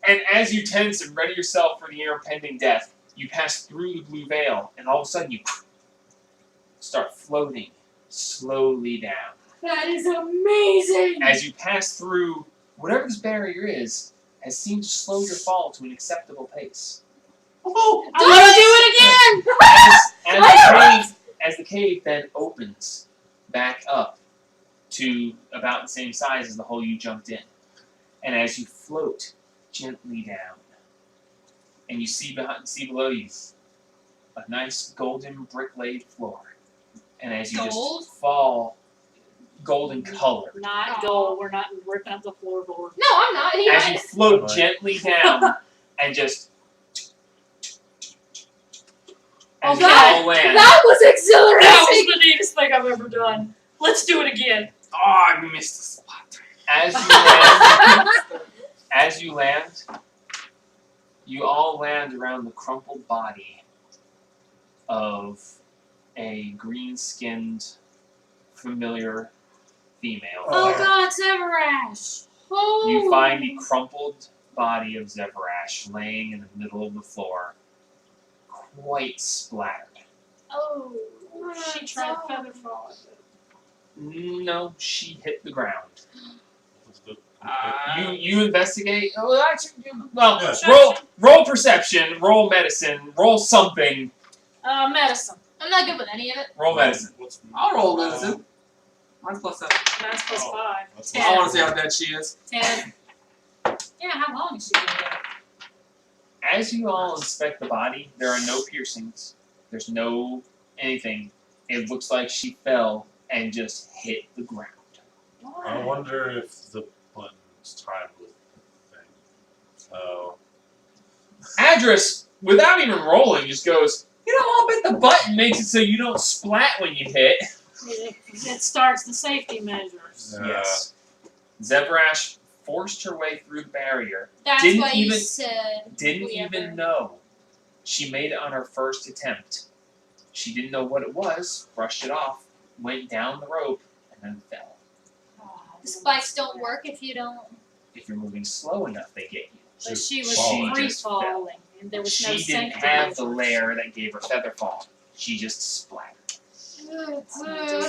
And as you tense and ready yourself for the impending death, you pass through the blue veil, and all of a sudden you start floating slowly down. That is amazing! As you pass through whatever this barrier is, has seemed to slow your fall to an acceptable pace. Oh, I want to do it again! As the cave then opens back up to about the same size as the hole you jumped in, and as you float gently down, and you see below you a nice golden brick-laid floor, and as you Gold? just fall, golden color. Not gold. We're not ripping up the floorboard. No, I'm not. He As you might. float gently down, and just as you that- all land. That was That exhilarating! was the neatest thing I've ever done. Let's do it again. Oh, I missed a spot. As you land, you all land around the crumpled body of a green-skinned, familiar female. Oh God, Severash. Oh. You find the crumpled body of Zeverash laying in the middle of the floor, quite splattered. Oh. She tried feather fall. No, she hit the ground. That's good. You investigate. Oh, actually, well, Yes. roll perception, roll medicine, roll something. Medicine. I'm not good with any of it. Roll medicine. What's I'll roll medicine. Mine's +7. That's plus Oh. 5. That's Ten. I want to see how dead she is. 10. Yeah, how long is she been dead? As you all inspect the body, there are no piercings. There's no anything. It looks like she fell and just hit the ground. I wonder if the button's tied with the thing. So Adris, without even rolling, just goes, you know, I'll bet the button makes it so you don't splat when you hit. It starts the safety measures. Yeah. Yes. Zevrash forced her way through the barrier. That's Didn't what you even- said. Didn't We even ever- know. She made it on her first attempt. She didn't know what it was, brushed it off, went down the rope, and then fell. The spikes don't work if you don't. If you're moving slow enough, they get you. But she was falling. free Just fell. falling, and there was no She didn't safety have the measures. layer that gave her feather fall. She just splattered. Oh,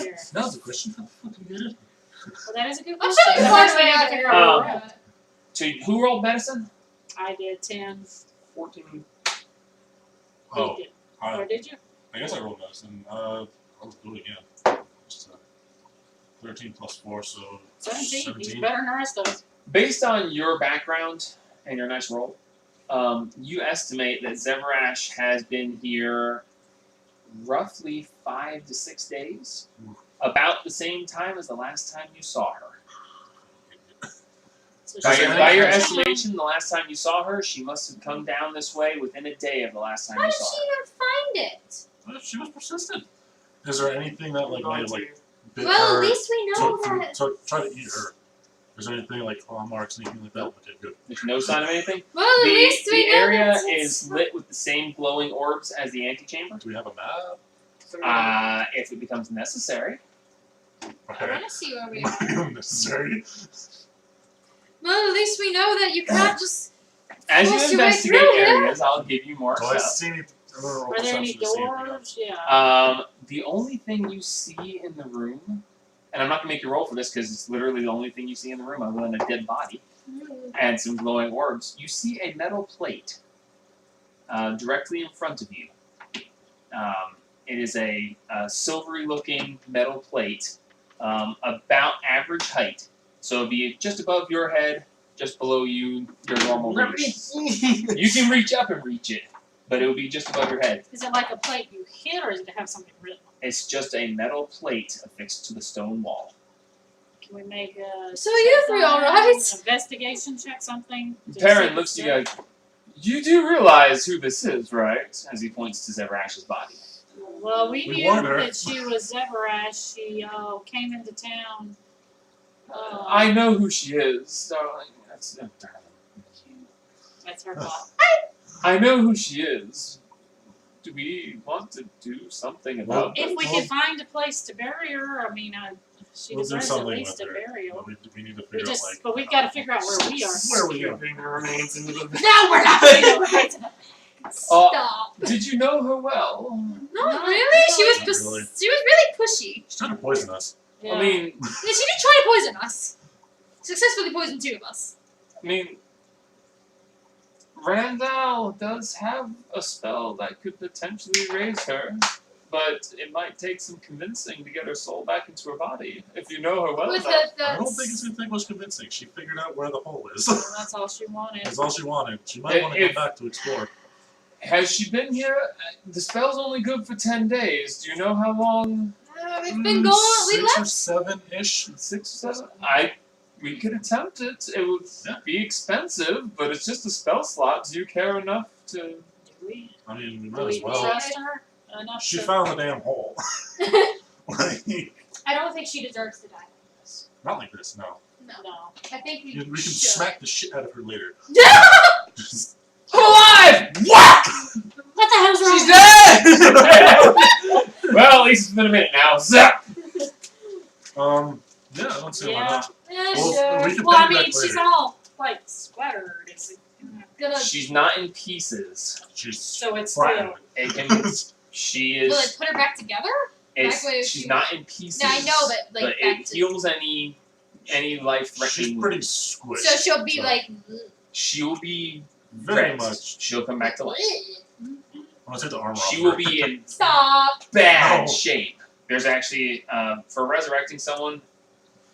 dear. that was a question. How the fuck did you get it? Well, that is a good I'm question. sure you That's marked why we it have out to figure there. out where we're at. So who rolled medicine? I did 10. 14. Oh, You did. I Or did you? guess I rolled medicine. I'll do it again. Just 13 plus 4, so 17. He's better than the rest of us. Based on your background and your nice roll, you estimate that Zeverash has been here roughly 5 to 6 days, about the same time as the last time you saw her. So By she your, went by your down. estimation, the last time you saw her, she must have come down this way within a day of the last time How you did saw she her. even find it? Well, she was persistent. Is there anything that like might have like bit Well, her? at least we know that. Try to eat her. Is there anything like claw marks, anything like that? Okay, good. There's no sign of anything. Well, at The, least the we know area that it's- is lit with the same glowing orbs as the antechamber. Do we have a map? If it becomes necessary. I Okay. want to see where we are. Necessary. Well, at least we know that you can't just. As Force you your way investigate through here. areas, I'll give you more Do I stuff. see any? Are there any perception to see anything else? doors? Yeah. The only thing you see in the room, and I'm not gonna make you roll for this because it's literally the only thing you see in the room other than a dead body and some glowing orbs. You see a metal plate directly in front of you. It is a silvery-looking metal plate, about average height. So it'd be just above your head, just below you, your normal reach. You can reach up and reach it, but it would be just above your head. Is it like a plate you hit, or does it have something written on It's just a metal plate affixed to the stone wall. it? Can we make a So you three all right? investigation check something? to see Perrin if looks to it's you like, you do realize who this is, right? As he points to Zevrash's body. Well, we We knew warned her. that she was Zeverash. She came into town. I know who she is, darling. That's her fault. I know who she is. Do we want to do something about If we Well- could find a place to bury her, I mean, she We'll do deserves at something least a with her. burial. We need to We figure just, out like. but we've got to figure out where we are. Where we are. Skipping the remains into the. No, we're not doing it. Stop. Did you know her well? Not really. She was. Not Pus- really. She was really pushy. She's trying to poison us. Yeah. I mean, Yeah, she did try to poison us. Successfully poisoned two of us. Randall does have a spell that could potentially raise her, but it might take some convincing to get her soul back into her body. If you know her well With enough. the, I don't think it's gonna take much convincing. She figured out where the hole is. Well, that's all she wanted. That's all she wanted. She might want to If- come back to explore. Has she been here? The spell's only good for 10 days. Do you know how long? it's been going. We 6 or left. 7-ish. 6 or 7? We could attempt it. It would Yeah. be expensive, but it's just a spell slot. Do you care enough to? Do we, I mean, we do might as we well. trust her enough She to... found the damn hole. Like, I don't think she deserves to die like this. not like this, no. No. No. I think we. We can should. smack the shit out of her later. Just- Alive! Whack! What the hell's wrong? She's dead! Well, at least it's been a minute now. Zap! yeah, I don't see why Yeah. not. Yeah, Well, sure. we can Well, I pay you mean, back she's later. all, like, splattered. Gonna. She's not in pieces. She's So it's flattened. It can. She is. Will it put her back together? It's, Back way she's she- not in pieces. No, I know, but like back it to. heals any life-threatening She's pretty wounds. squished. So she'll be so like. She'll be very red. much. She'll come back to life. I'm gonna take the armor She off will her. be in Stop. bad No. shape. There's actually for resurrecting someone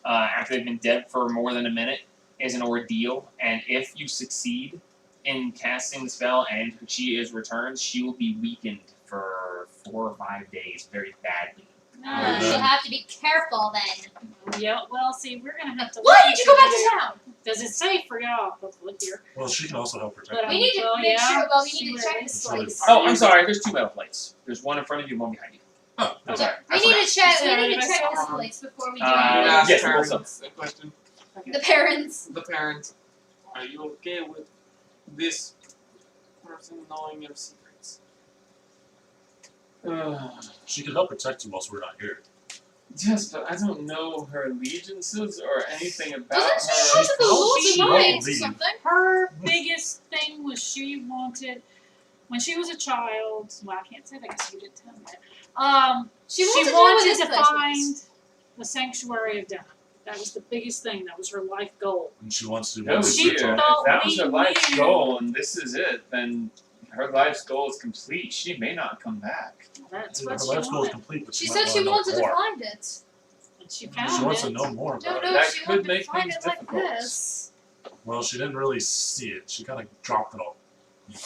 after they've been dead for more than a minute is an ordeal, and if you succeed in casting the spell and she is returned, she will be weakened for 4 or 5 days very badly. She'll have to be careful then. Yeah, well, see, we're gonna have to... Why look did you go back into to town? Does it say for y'all? Let's look here. Well, she can also help protect But, her. We need to well, make yeah, sure. Well, we see need to where check it the is. slates. Oh, I'm sorry. There's 2 metal plates. There's one in front of you, one behind you. Oh, I'm Okay. sorry. I We forgot. need to check. So We need to anybody check saw the them? slates before we do Uh, anything. yes, parents also. a question. The parents. The parents. Are you okay with this person knowing your secrets? She can help protect you whilst we're not here. Yes, but I don't know her allegiances or anything about Doesn't she her. go to the Lords she of won't Knights or leave. something? Her biggest thing was she wanted, when she was a child, well, I can't say that because you didn't tell me that. She She wanted to know wanted where this to place was. find the Sanctuary of Death. That was the biggest thing. That was her life goal. And she wants to do No, what She we dear. talk. thought If that was we her life's knew. goal and this is it, then her life's goal is complete. She may not come back. That's Her what she life's goal is wanted. complete, but She might said she wanna know wanted to more. find it. And she She found wants to it. know more No, about no, it. That she could wanted to make find things it like difficult. this. Well, she didn't really see it. She kind of dropped it all. You know.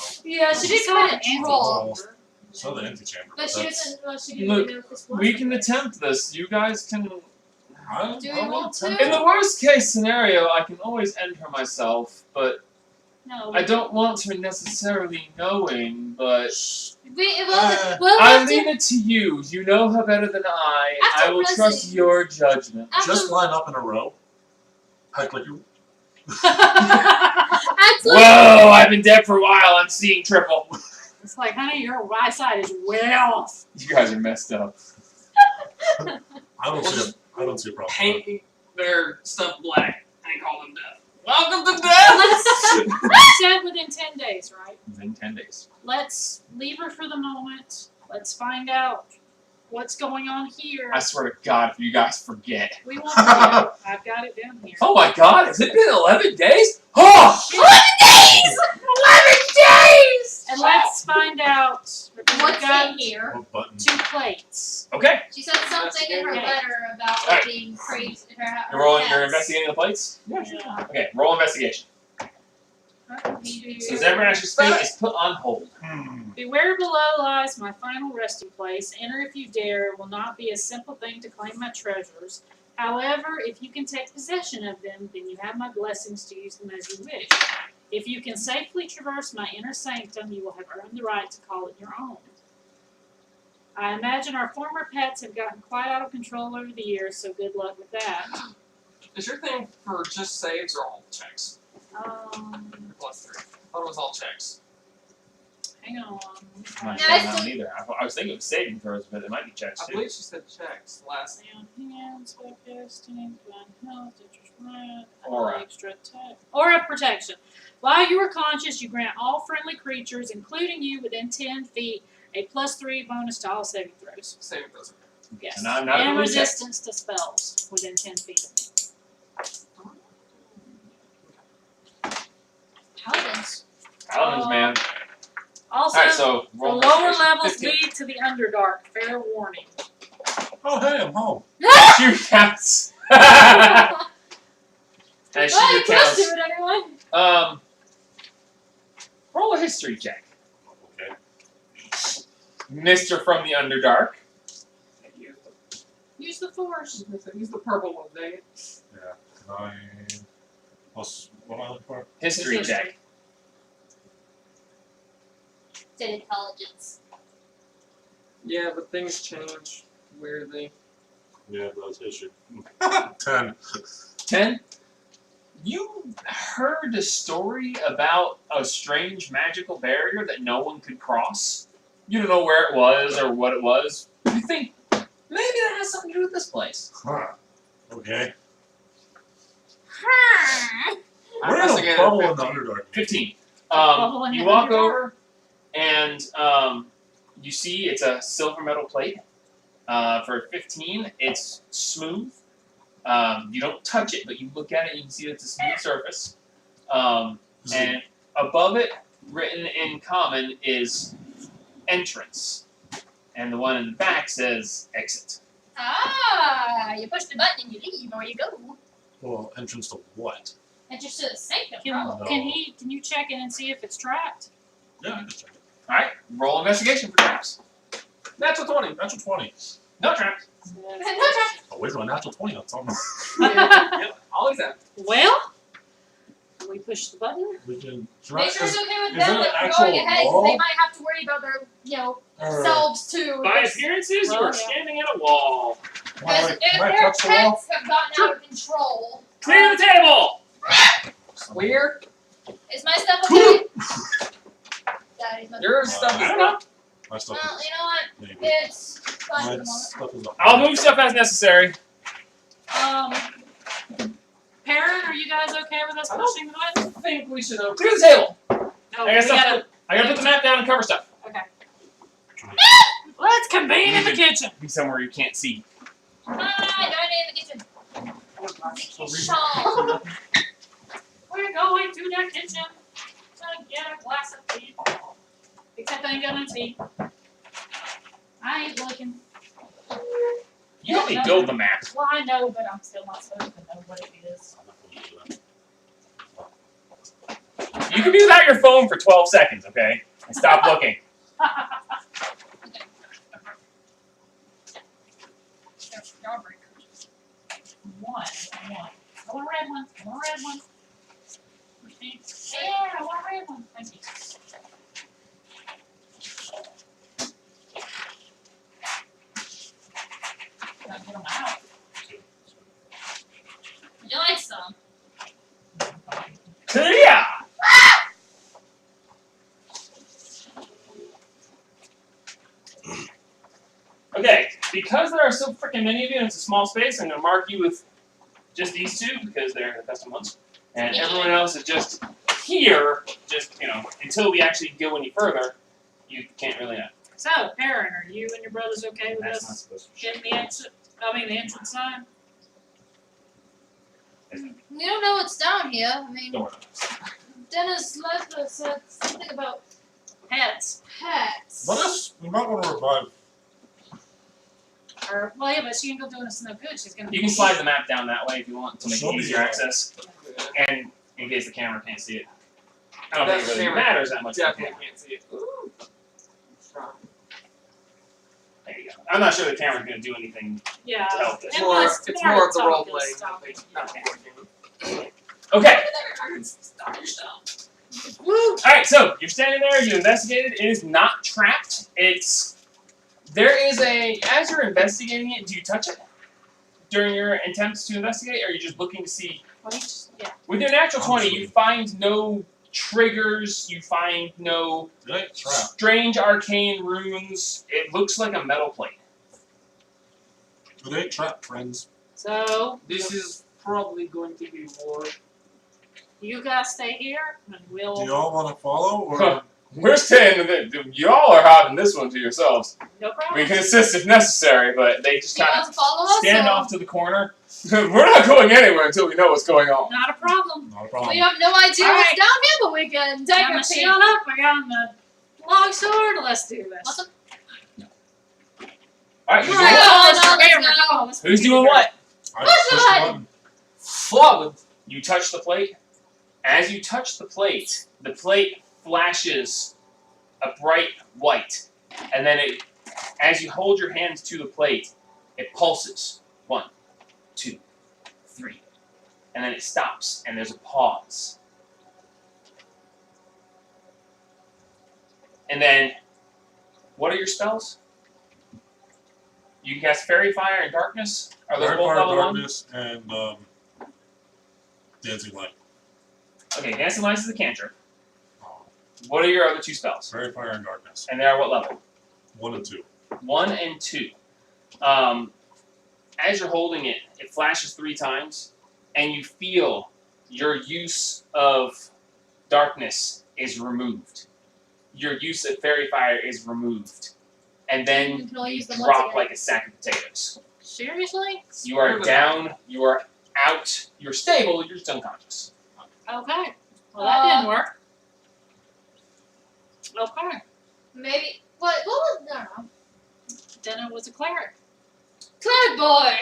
Yeah, she did saw kind the of ante draw. chamber. So the antechamber. But she that's- doesn't. Well, she didn't Look, know if this was. We can attempt this. You guys can. Do we want to? In the worst case scenario, I can always end her myself, but No. I don't want her necessarily knowing. But Well, I after, leave it to you. You know her better than I. After I will trust Rosie- your judgment. after, Just line up in a row. Act like you. after, Whoa! I've been dead for a while. I'm seeing triple. It's like, honey, your right side is way off. You guys are messed up. I don't see a problem. Paint their stuff black and call them death. Welcome to death! Let's set within 10 days, right? Within 10 days. Let's leave her for the moment. Let's find out what's going on here. I swear to God, if you guys forget. We won't forget. I've got it down here. Oh my God! Has it been 11 days? Oh! 11 days! And let's find out. We've What's got in here? What button? 2 plates. Okay. She said something in her Okay. letter about Alright. being crazy. You're rolling. You're investigating the plates. Yeah. Okay. Roll investigation. So Zebranash's fate is put on hold. Beware below lies my final resting place. Enter if you dare. It will not be a simple thing to claim my treasures. However, if you can take possession of them, then you have my blessings to use them as you wish. If you can safely traverse my inner sanctum, you will have earned the right to call it your own. I imagine our former pets have gotten quite out of control over the years, so good luck with that. Is your thing for just saves or all checks? +3. I thought it was all checks. Hang on. I'm not Yeah, sure I now think- either. I was thinking of saving throws, but it might be checks I too. believe she said checks last. Down hands, focusing, divine health, interest rate, Aura. extra attack. Aura protection. While you are conscious, you grant all friendly creatures, including you within 10 feet, a +3 bonus to all saving throws. Saving throws. Yes. And I'm not and gonna check. resistance to spells within 10 feet of me. Paladins. Paladins, man. Also, Alright, so the roll lower investigation. levels 15. lead to the Underdark. Fair warning. Oh, hey, I'm home. Shoot counts. And Well, shoot you close to counts. it, everyone. Roll a history check. Okay. Mr. from the Underdark. Use the force. Use the purple one, dang it. Yeah. 9 plus what am I looking for? History History. check. Said intelligence. Yeah, but things change weirdly. Yeah, that's issue. 10. 10. You heard a story about a strange magical barrier that no one could cross. You don't know where it was or what it was. You think maybe that has something to do with this place. Huh. Okay. I'm We're in a investigating bubble in the 15. Underdark. 15. Bubble in You the walk Underdark. over, and you see it's a silver metal plate. For 15, it's smooth. You don't touch it, but you look at it, you can see that it's a smooth surface. Is it- And above it, written in common, is entrance. And the one in the back says exit. Ah, you push the button and you leave, or you go. Well, entrance to what? Enter to the sanctum, Can, probably. can you check in and see if it's tracked? Yeah, I can check it. Alright, roll investigation for traps. Natural 20. Natural 20. No traps. Oh, wait, a natural 20 on something. Yep, always have. Well, we push the button. We can. Make sure it's okay with is them there that an we're going actual ahead, 'cause wall? they might have to worry about their, Or- selves too. By If- appearances, Well, you are yeah. standing at a wall. Because Can if I their touch the wall? pets have gotten out of control, Clear the table! Clear. is my stuff okay? Daddy's not. Your Uh, stuff I is don't know. My stuff Well, is. you know what? Maybe. It's fun My at the moment. stuff is. I'll move stuff as necessary. Perrin, are you guys okay with us I don't- pushing the button? I think we should open. Clear the table! No, I we got stuff. gotta. I gotta put the map down and cover stuff. Let's convene in the kitchen. Be somewhere you can't see. Hi, join me in the kitchen. We're going to the kitchen to get a glass of tea. Except I ain't got no tea. I ain't looking. You help me build the map. Well, I know, but I'm still not supposed to know what it is. You can do that on your phone for 12 seconds, okay? And stop looking. red one. I want a red one. Yeah, I want a red one. Thank you. Gotta get them out. Would you like some? Yeah. Okay, because there are so freaking many of you and it's a small space, I'm gonna mark you with just these two because they're the custom ones, and everyone else is just here. Just until we actually go any further, you can't really know. So, Aaron, are you and your brothers okay with That's not us supposed to. getting the exit? The entrance sign? You don't know what's down here. I mean, Don't worry. Dennis Leslie said something about Pets. pets. We might want to revive. Or, well, yeah, but she ain't gonna do us no good. She's gonna. You can slide the map down that way if you want to make Show it me easier the- access, and in case the camera can't see it. I don't think it That really camera matters that much. to the Definitely camera. can't see it. Ooh. Strong. There you go. I'm not sure the camera's gonna do anything Yeah. to help this. It's more of the role talk playing. is talking. Okay. Woo! Alright, so you're standing there, you investigated, it is not trapped. There is as you're investigating it, do you touch it? During your attempts to investigate, or are you just looking to see? Yeah. With your natural 20, you find no triggers, you find no It ain't trapped. strange arcane runes. It looks like a metal plate. It ain't trapped, friends. So, This is probably going to be war. you guys stay here, and Do we'll. y'all want to follow, or Huh. We're staying. Y'all are having this one to yourselves. No problem. We can assist if necessary, but they just Do you kind want of to follow us? stand or- off to the corner. We're not going anywhere until we know what's going on. Not a problem. not a We problem? have no idea All what's right. down here, but we can take Time a to peek. shield up. I got the long sword. Let's do this. Awesome. All right, who's Right. doing, Oh, let's no, go. no, let's who's do doing it. what? I Push the push the button. button. Flub. You touch the plate. As you touch the plate flashes a bright white, and then as you hold your hands to the plate, it pulses. 1, 2, 3, and then it stops, and there's a pause. And then, what are your spells? You can cast Fairy Fire and Darkness. Are those Fire, both Fire, level 1? Darkness, and Dancing Light. Okay, Dancing Lights is a cantrip. What are your other two spells? Fairy, Fire, and Darkness. And they are what level? 1 and 2. 1 and 2. As you're holding it, it flashes 3 times, and you feel your use of darkness is removed. Your use of fairy fire is removed. And You then can only you use them once drop again. like a sack of potatoes. Seriously? You are down, you are out, you're stable, you're just unconscious. Okay. Well, that didn't work. Okay. Maybe. What was. I don't know. Then it was a cleric. Cleric boy!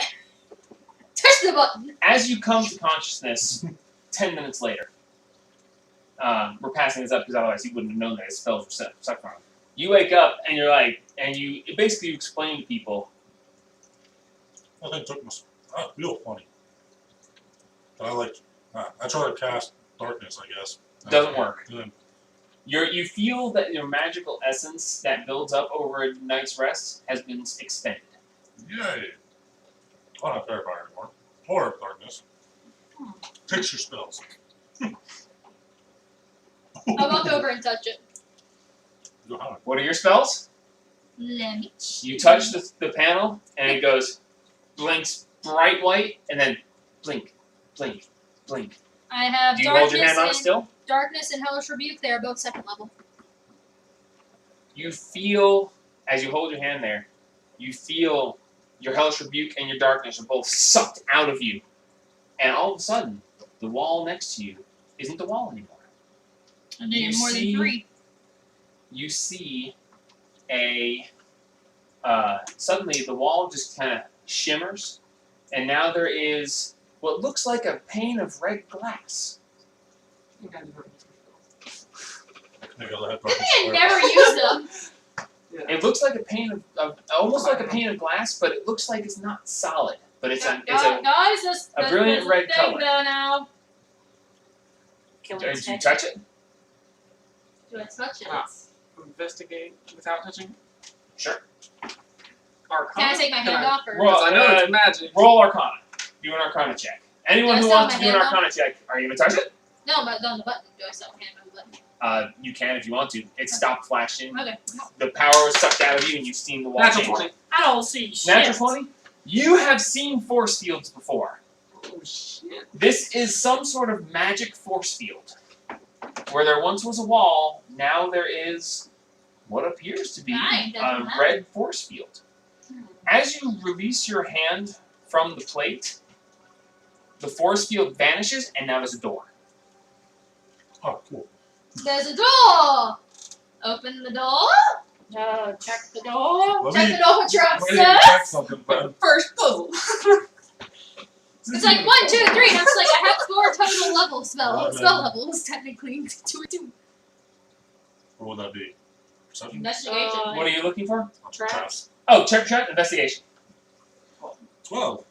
Touch the button! As you come to consciousness 10 minutes later, we're passing this up because otherwise you wouldn't have known that his spells were stuck from him. You wake up and you're like, and you basically explain to people, I think took my. I feel funny. But I try to cast darkness, I guess. Doesn't work. Then you feel that your magical essence that builds up over a night's rest has been expended. yay! I don't have Fairy Fire anymore. Or Darkness. Takes your spells. I walk over and touch it. You don't have it. What are your spells? Let me. You touch the panel and it goes, blinks bright white, and then blink, blink, blink. I have Do you hold your hand on it darkness still? Darkness and Hellish Rebuke. They are both 2nd level. You feel, as you hold your hand there, you feel your Hellish Rebuke and your Darkness are both sucked out of you. And all of a sudden, the wall next to you isn't the wall anymore. I need You more see- than 3. You see suddenly the wall just kind of shimmers, and now there is what looks like a pane of red glass. You guys are- Maybe I'll have I think I Darkness. never used them. It looks like a pane of almost like a pane of glass, but it looks like it's not solid, but but it's a Guys, that's brilliant that's red the thing color. there now. Can we Did you touch touch it? Do I touch it? Ah. Investigate without touching. Sure. Arcana. Can I take my hand off or? Roll. Because I know it's magic. Roll Arcana. Do an Arcana check. Anyone Do I who still wants have to my do an hand Arcana check, are you gonna touch it? No, but on the button. Do I still have my hand on the button? You can if you want to. It stopped flashing. Okay. The power was sucked out of you, and you've seen the wall Natural change. 20. I don't see shit. Natural 20? You have seen force fields before. Oh shit. This is some sort of magic force field. Where there once was a wall, now there is what appears to be Fine, doesn't a matter. red force field. As you release your hand from the plate, the force field vanishes, and now there's a door. Oh, cool. There's a door. Open the door. Check the door. Let Check me, the door for traps. let me check something, Ben. First puzzle. It's like 1, 2, 3. That's like I have 4 total level spell Okay. levels technically. 2 or 2. What would that be? Perception? Investigation. Uh, What are you looking for? Traps. Oh, check, investigation. 12.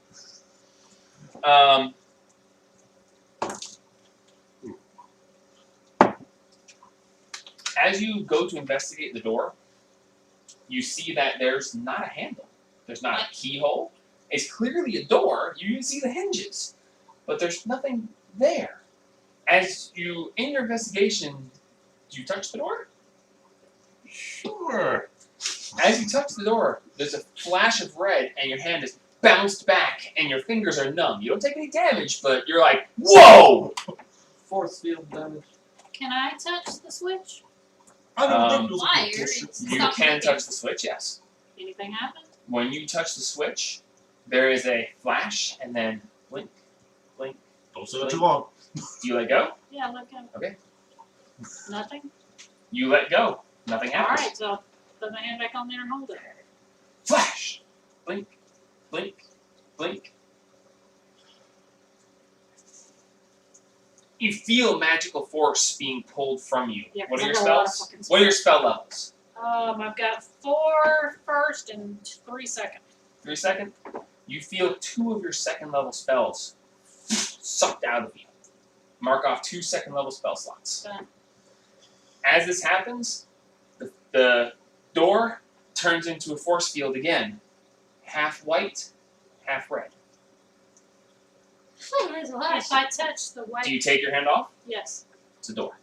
As you go to investigate the door, you see that there's not a handle. There's not a keyhole. It's clearly a door. You even see the hinges. But there's nothing there. As you, in your investigation, do you touch the door? Sure. As you touch the door, there's a flash of red and your hand is bounced back and your fingers are numb. You don't take any damage, but you're like, whoa! Force field damage. Can I touch the switch? I don't think those Liar. are bullshit. It's You not can working. touch the switch, yes. Anything happen? When you touch the switch, there is a flash and then blink, blink. Don't say that too long. Do you let go? Yeah, look at Okay. Nothing? You let go. Nothing happens. Alright, so I'll put my hand back on there and hold it. Flash! Blink, blink, blink. You feel magical force being pulled from you. Yeah, What 'cause are I your got a lot of spells? fucking What are your spell levels? I've got 4 first and 3 second. 3 second? You feel 2 of your second level spells sucked out of you. Mark off 2 second level spell slots. Done. As this happens, the door turns into a force field again. Half white, half red. Oh, there's a lot. If I touch the white, Do you take your hand off? yes. It's a door.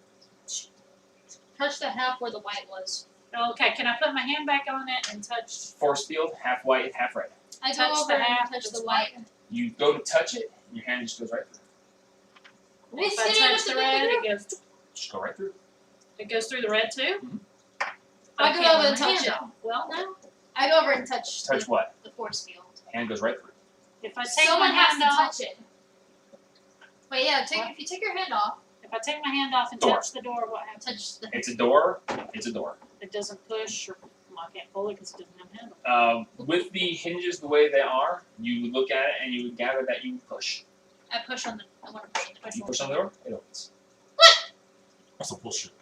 Touch the half where the white was. Okay, can I put my hand back on it and touch? Force field, half white, half red. I go Touch over the and half touch that's the white. You go to touch it, and your hand just goes right through. We If I stand touch up the to red, the it goes. Just go right through. It goes through the red too. Mhm. I go can't over put and my touch hand it. on. Well, no. I go over and touch Touch what? the force field. Hand goes right through. If I take Someone my has hand to off, touch it. Wait, yeah. If you take your hand off, if I take my hand off and Door. touch the door, what happens? touch the. It's a door. It's a door. It doesn't push, or well, I can't pull it because it doesn't have a handle. With the hinges the way they are, you would look at it and you would gather that you would push. I push on the. I want to push on the. You push on the door, it opens. That's some bullshit.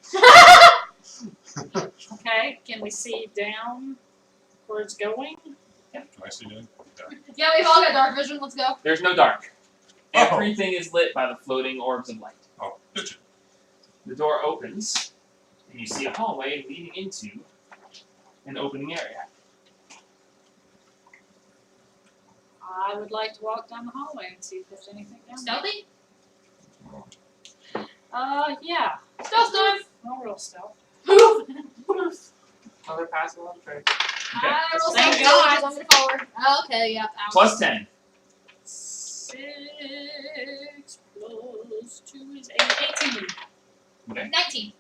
Okay, can we see down where it's going? Can I see that? Yeah. Yeah, we've all got dark vision. Let's go. There's no dark. Oh. Everything is lit by the floating orbs of light. Oh, bitch. The door opens, and you see a hallway leading into an opening area. I would like to walk down the hallway and see if there's anything down there. Stealthy. Yeah. Stealth dive. No real stealth. Other passive level trade. I roll Thank stealth God. because I'm gonna forward. Okay, yeah. Ow. Plus 10. 6 plus 2 is 18. 19.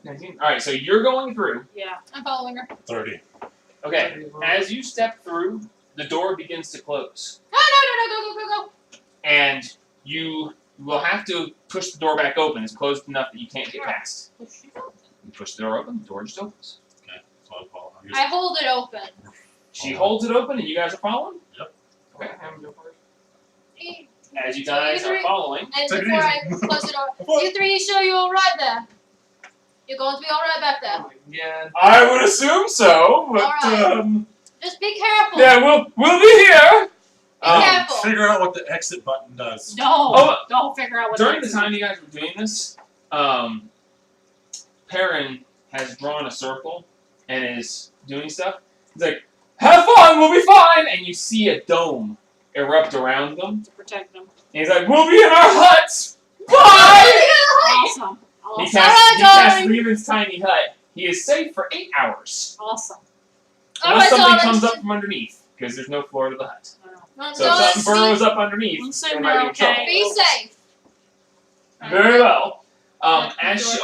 19. Alright, so you're going through. Yeah. I'm following her. 30. Okay, as you step through, the door begins to close. No, go, go, go, go. And you will have to push the door back open. It's closed enough that you can't get past. You push the door open, the door just opens. Okay. So I follow. I hold it open. She holds it open and you guys are following? Okay, have him go first. As you guys are following, And Take it before I easy. close it over, you three sure you're alright there? You're going to be alright back there. Oh my god. I would assume so, but Alright. Just be careful. yeah, we'll be here. Careful. Figure out what the exit button does. Don't figure out what During that the time you guys were doing this, Perrin has drawn a circle and is doing stuff. He's like, "Have fun, we'll be fine," and you see a dome erupt around them. to protect them. And he's like, "We'll be in our huts. Bye." Awesome. He Awesome. casts Leland's tiny hut. He is safe for 8 hours. Awesome. Unless something darling. comes up from underneath, because there's no floor to the hut. Wow. So if something burrows up underneath, We'll they assume might they're be in trouble. okay. Be safe. Very well. Door.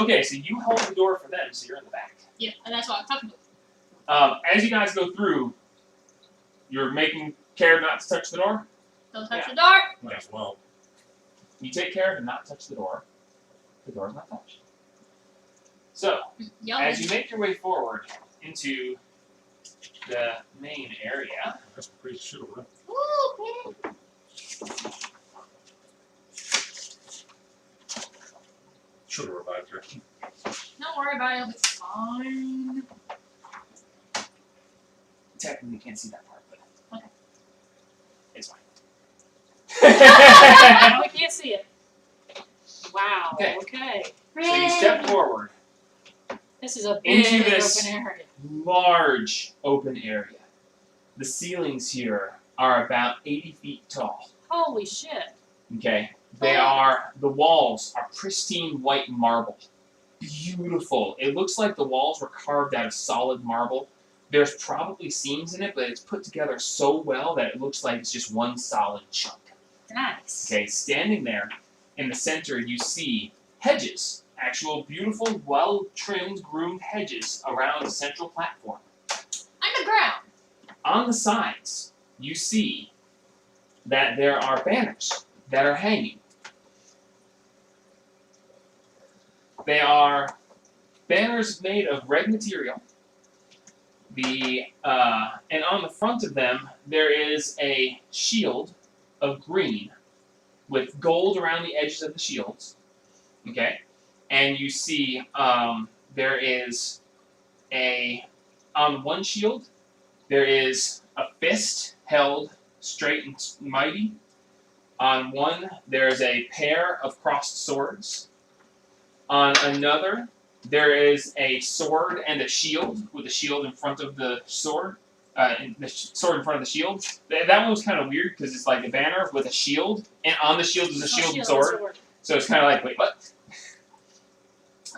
Okay, so you hold the door for them, so you're in the back. Yeah, and that's what I'm talking about. As you guys go through, you're making care not to touch the door. Don't touch the door. Might as well. You take care to not touch the door. The door is not touched. So, Yummy. as you make your way forward into the main area, That's pretty sure. Ooh, okay. Should have revived her. Don't worry about it, it'll be fine. technically you can't see that part, but Okay. it's fine. No, we can't see it. Wow. Okay. Okay. So you step forward. This is a Into big this- open area. Large open area. The ceilings here are about 80 feet tall. Holy shit. Okay? The walls are pristine white marble. Beautiful. It looks like the walls were carved out of solid marble. There's probably seams in it, but it's put together so well that it looks like it's just one solid chunk. Nice. Okay, standing there in the center, you see hedges. Actual beautiful, well-trimmed, groomed hedges around the central platform. Underground. On the sides, you see that there are banners that are hanging. They are banners made of red material. And on the front of them, there is a shield of green with gold around the edges of the shields. Okay? And you see there is on one shield, there is a fist held straight and mighty. On one, there is a pair of crossed swords. On another, there is a sword and a shield, with a shield in front of the sword. The sword in front of the shield. That one was kind of weird because it's like a banner with a shield, and on the shield is a shield and sword. So it's kind of like, wait, what?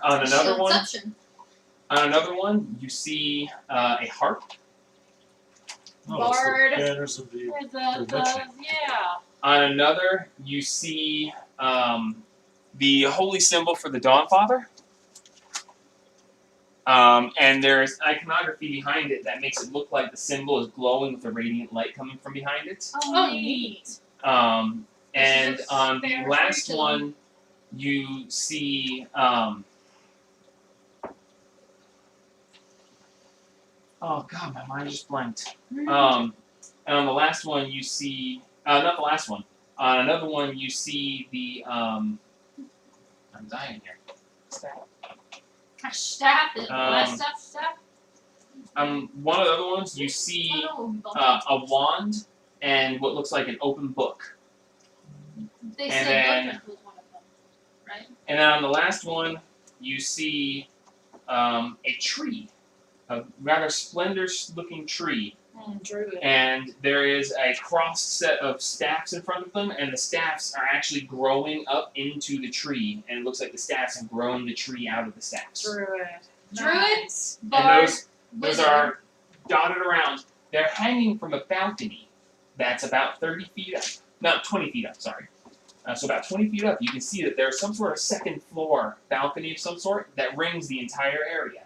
On another one, you see a harp. Oh, it's Bard. the banners of the. With yeah. On another, you see the holy symbol for the Dawnfather. And there's iconography behind it that makes it look like the symbol is glowing with a radiant light coming from behind it. Oh, neat. And This is on the very last free to one, you see oh god, my mind just blanked. And on the last one, you see not the last one. On another one, you see the I'm dying here. Staff. Staff. One of the other ones, you see Oh, a wand and what looks like an open book. they and said then- Buckner was one of them, right? And then on the last one, you see a tree, a rather splendorous-looking tree. Druid. And there is a crossed set of staffs in front of them, and the staffs are actually growing up into the tree, and it looks like the staffs have grown the tree out of the staffs. Druid. Druids. And Bard. those are dotted around. They're hanging from a balcony that's about 30 feet up. No, 20 feet up, sorry. So about 20 feet up, you can see that there's some sort of second floor balcony of some sort that rings the entire area.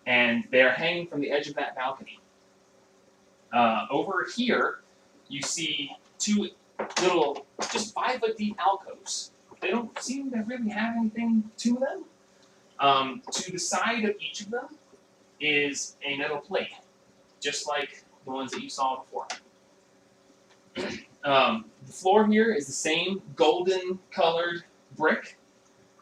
And they're hanging from the edge of that balcony. Over here, you see two little, just 5 foot deep alcoves. They don't seem to really have anything to them. To the side of each of them is a metal plate, just like the ones that you saw before. The floor here is the same golden colored brick.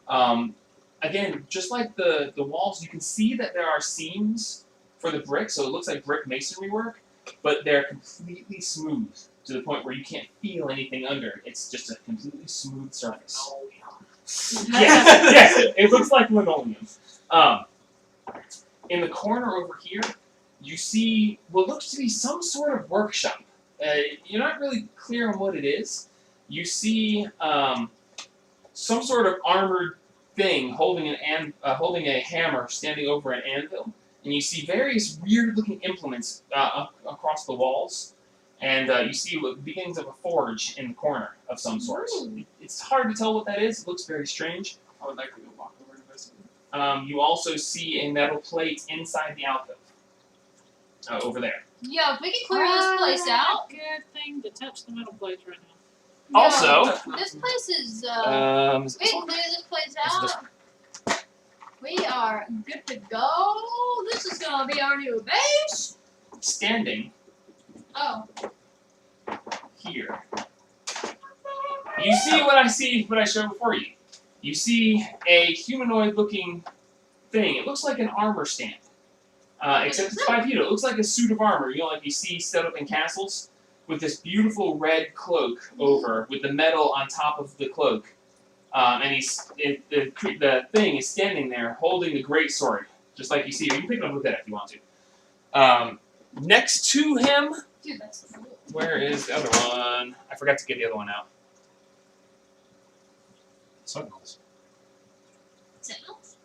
Again, just like the walls, you can see that there are seams for the brick, so it looks like brick masonry work, but they're completely smooth. to the point where you can't feel anything under. It's just a completely smooth surface. Yes, it looks like linoleum. In the corner over here, you see what looks to be some sort of workshop. You're not really clear on what it is. You see some sort of armored thing holding a hammer standing over an anvil, and you see various weird-looking implements across the walls, and you see the beginnings of a forge in the corner of some sort. It's hard to tell what that is. It looks very strange. I would like to go walk over to this. You also see a metal plate inside the alcove. Over there. Yo, if we can clear this place out. Good thing to touch the metal plates right now. Yo, Also, this place is. is We this can one? clear this place Is out. this- We are good to go. This is gonna be our new base. Standing Oh. here. You see what I showed before you. You see a humanoid-looking thing. It looks like an armor stand. Except it's bipedal. It looks like a suit of armor, like you see set up in castles, with this beautiful red cloak over, with the metal on top of the cloak. And the thing is standing there holding the greatsword, just like you see. You can pick it up with that if you want to. Next to him, Dude, that's cool. where is the other one? I forgot to get the other one out. Sentinels. Sentinels?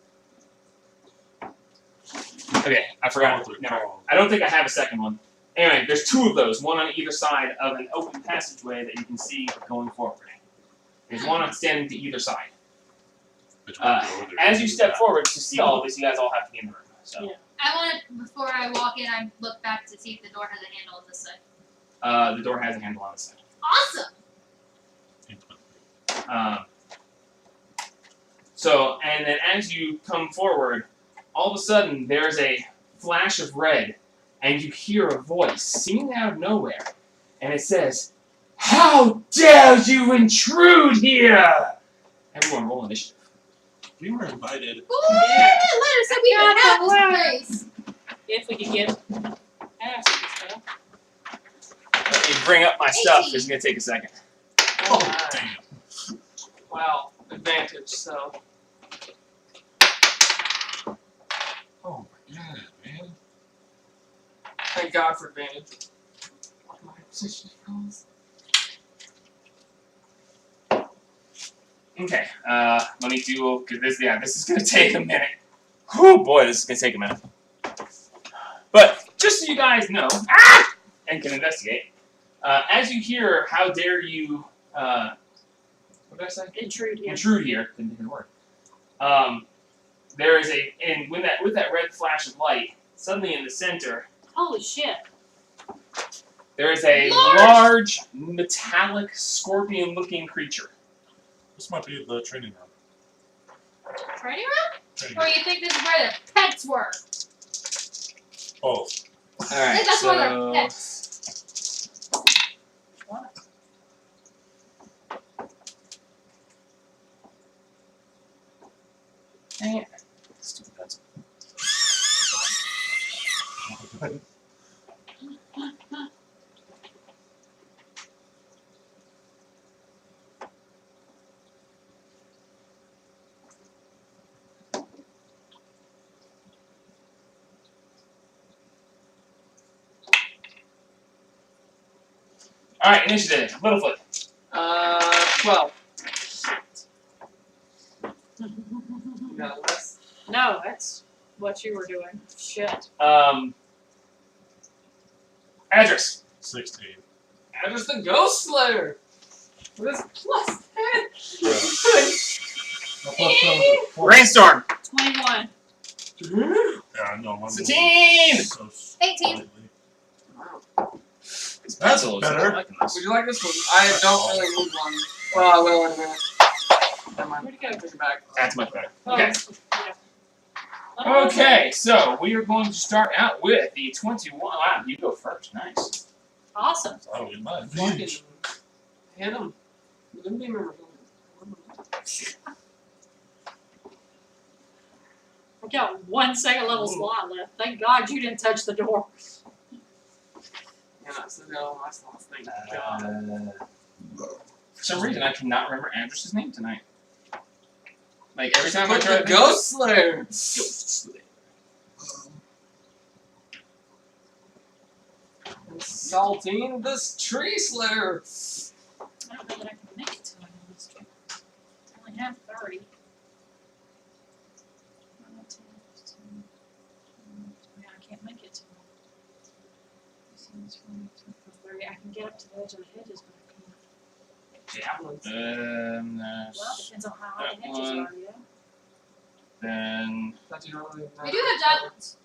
Okay, I forgot. Called. Never mind. I don't think I have a second one. Anyway, there's two of those, one on either side of an open passageway that you can see going forward. There's one standing to either side. Which one go there? As you step forward to see all of this, you guys all have to be in the room. So, Yeah. I want to, before I walk in, I look back to see if the door has a handle on this side. the door has a handle on the side. Awesome! And then as you come forward, all of a sudden there's a flash of red, and you hear a voice seemingly out of nowhere, and it says, "How dare you intrude here!" Everyone roll initiative. We were invited. Ooh, that letter said we Yeah, could have this well. place. If we could get past this stuff. Let me bring up my stuff. It's going to take a second. Oh, damn. Wow, advantage. So Oh my god, man. thank God for advantage. What my position goes. Okay, let me do, cause this is gonna take a minute. Whew, boy, this is gonna take a minute. But, just so you guys know, and can investigate, as you hear, how dare you, what did I say? Intrude here. Intrude here, didn't hear the word. There is and with that red flash of light, suddenly in the center, Holy shit. there is a Large! large metallic, scorpion-looking creature. This might be the training room. Training room? Training Or room. you think this is where the pets were? Both. I Alright, think that's so... where they're pets. Dang it. Stupid pencil. Alright, initiative. Littlefoot. 12. You got less? No, that's what you were doing. Shit. Address. 16. I'm just the Ghost Slayer. With his plus 10. Rainstorm. 21. Yeah, I know. I'm Satine! so 18. slightly. Wow. This That's pencil is better. not liking this. Would you like this one? I don't really need one. Well, I will in a minute. Never mind. Where'd it go? Take it back. That's much better. Oh, Okay. yeah. Okay, so we are going to start out with the 21. Wow, you go first. Nice. Awesome. I don't get my Fucking advantage. hit him. Let me remember. We got 1 second level slot left. Thank God you didn't touch the door. cannot sit down on my slots. Thank God. For some reason, I cannot remember Andrew's name tonight. Like every time I Put try the to Ghost Slayer. Ghost Slayer. Saltine this Tree Slayer. I don't know that I can make it to it in this trip. I only have 30. Yeah, I can't make it to it. 30. I can get up to the edge of the hedges, but I can't. Javelins. Well, There's depends on how high the that hedges one. are, yeah. then Thought you don't really know. We do have javelins.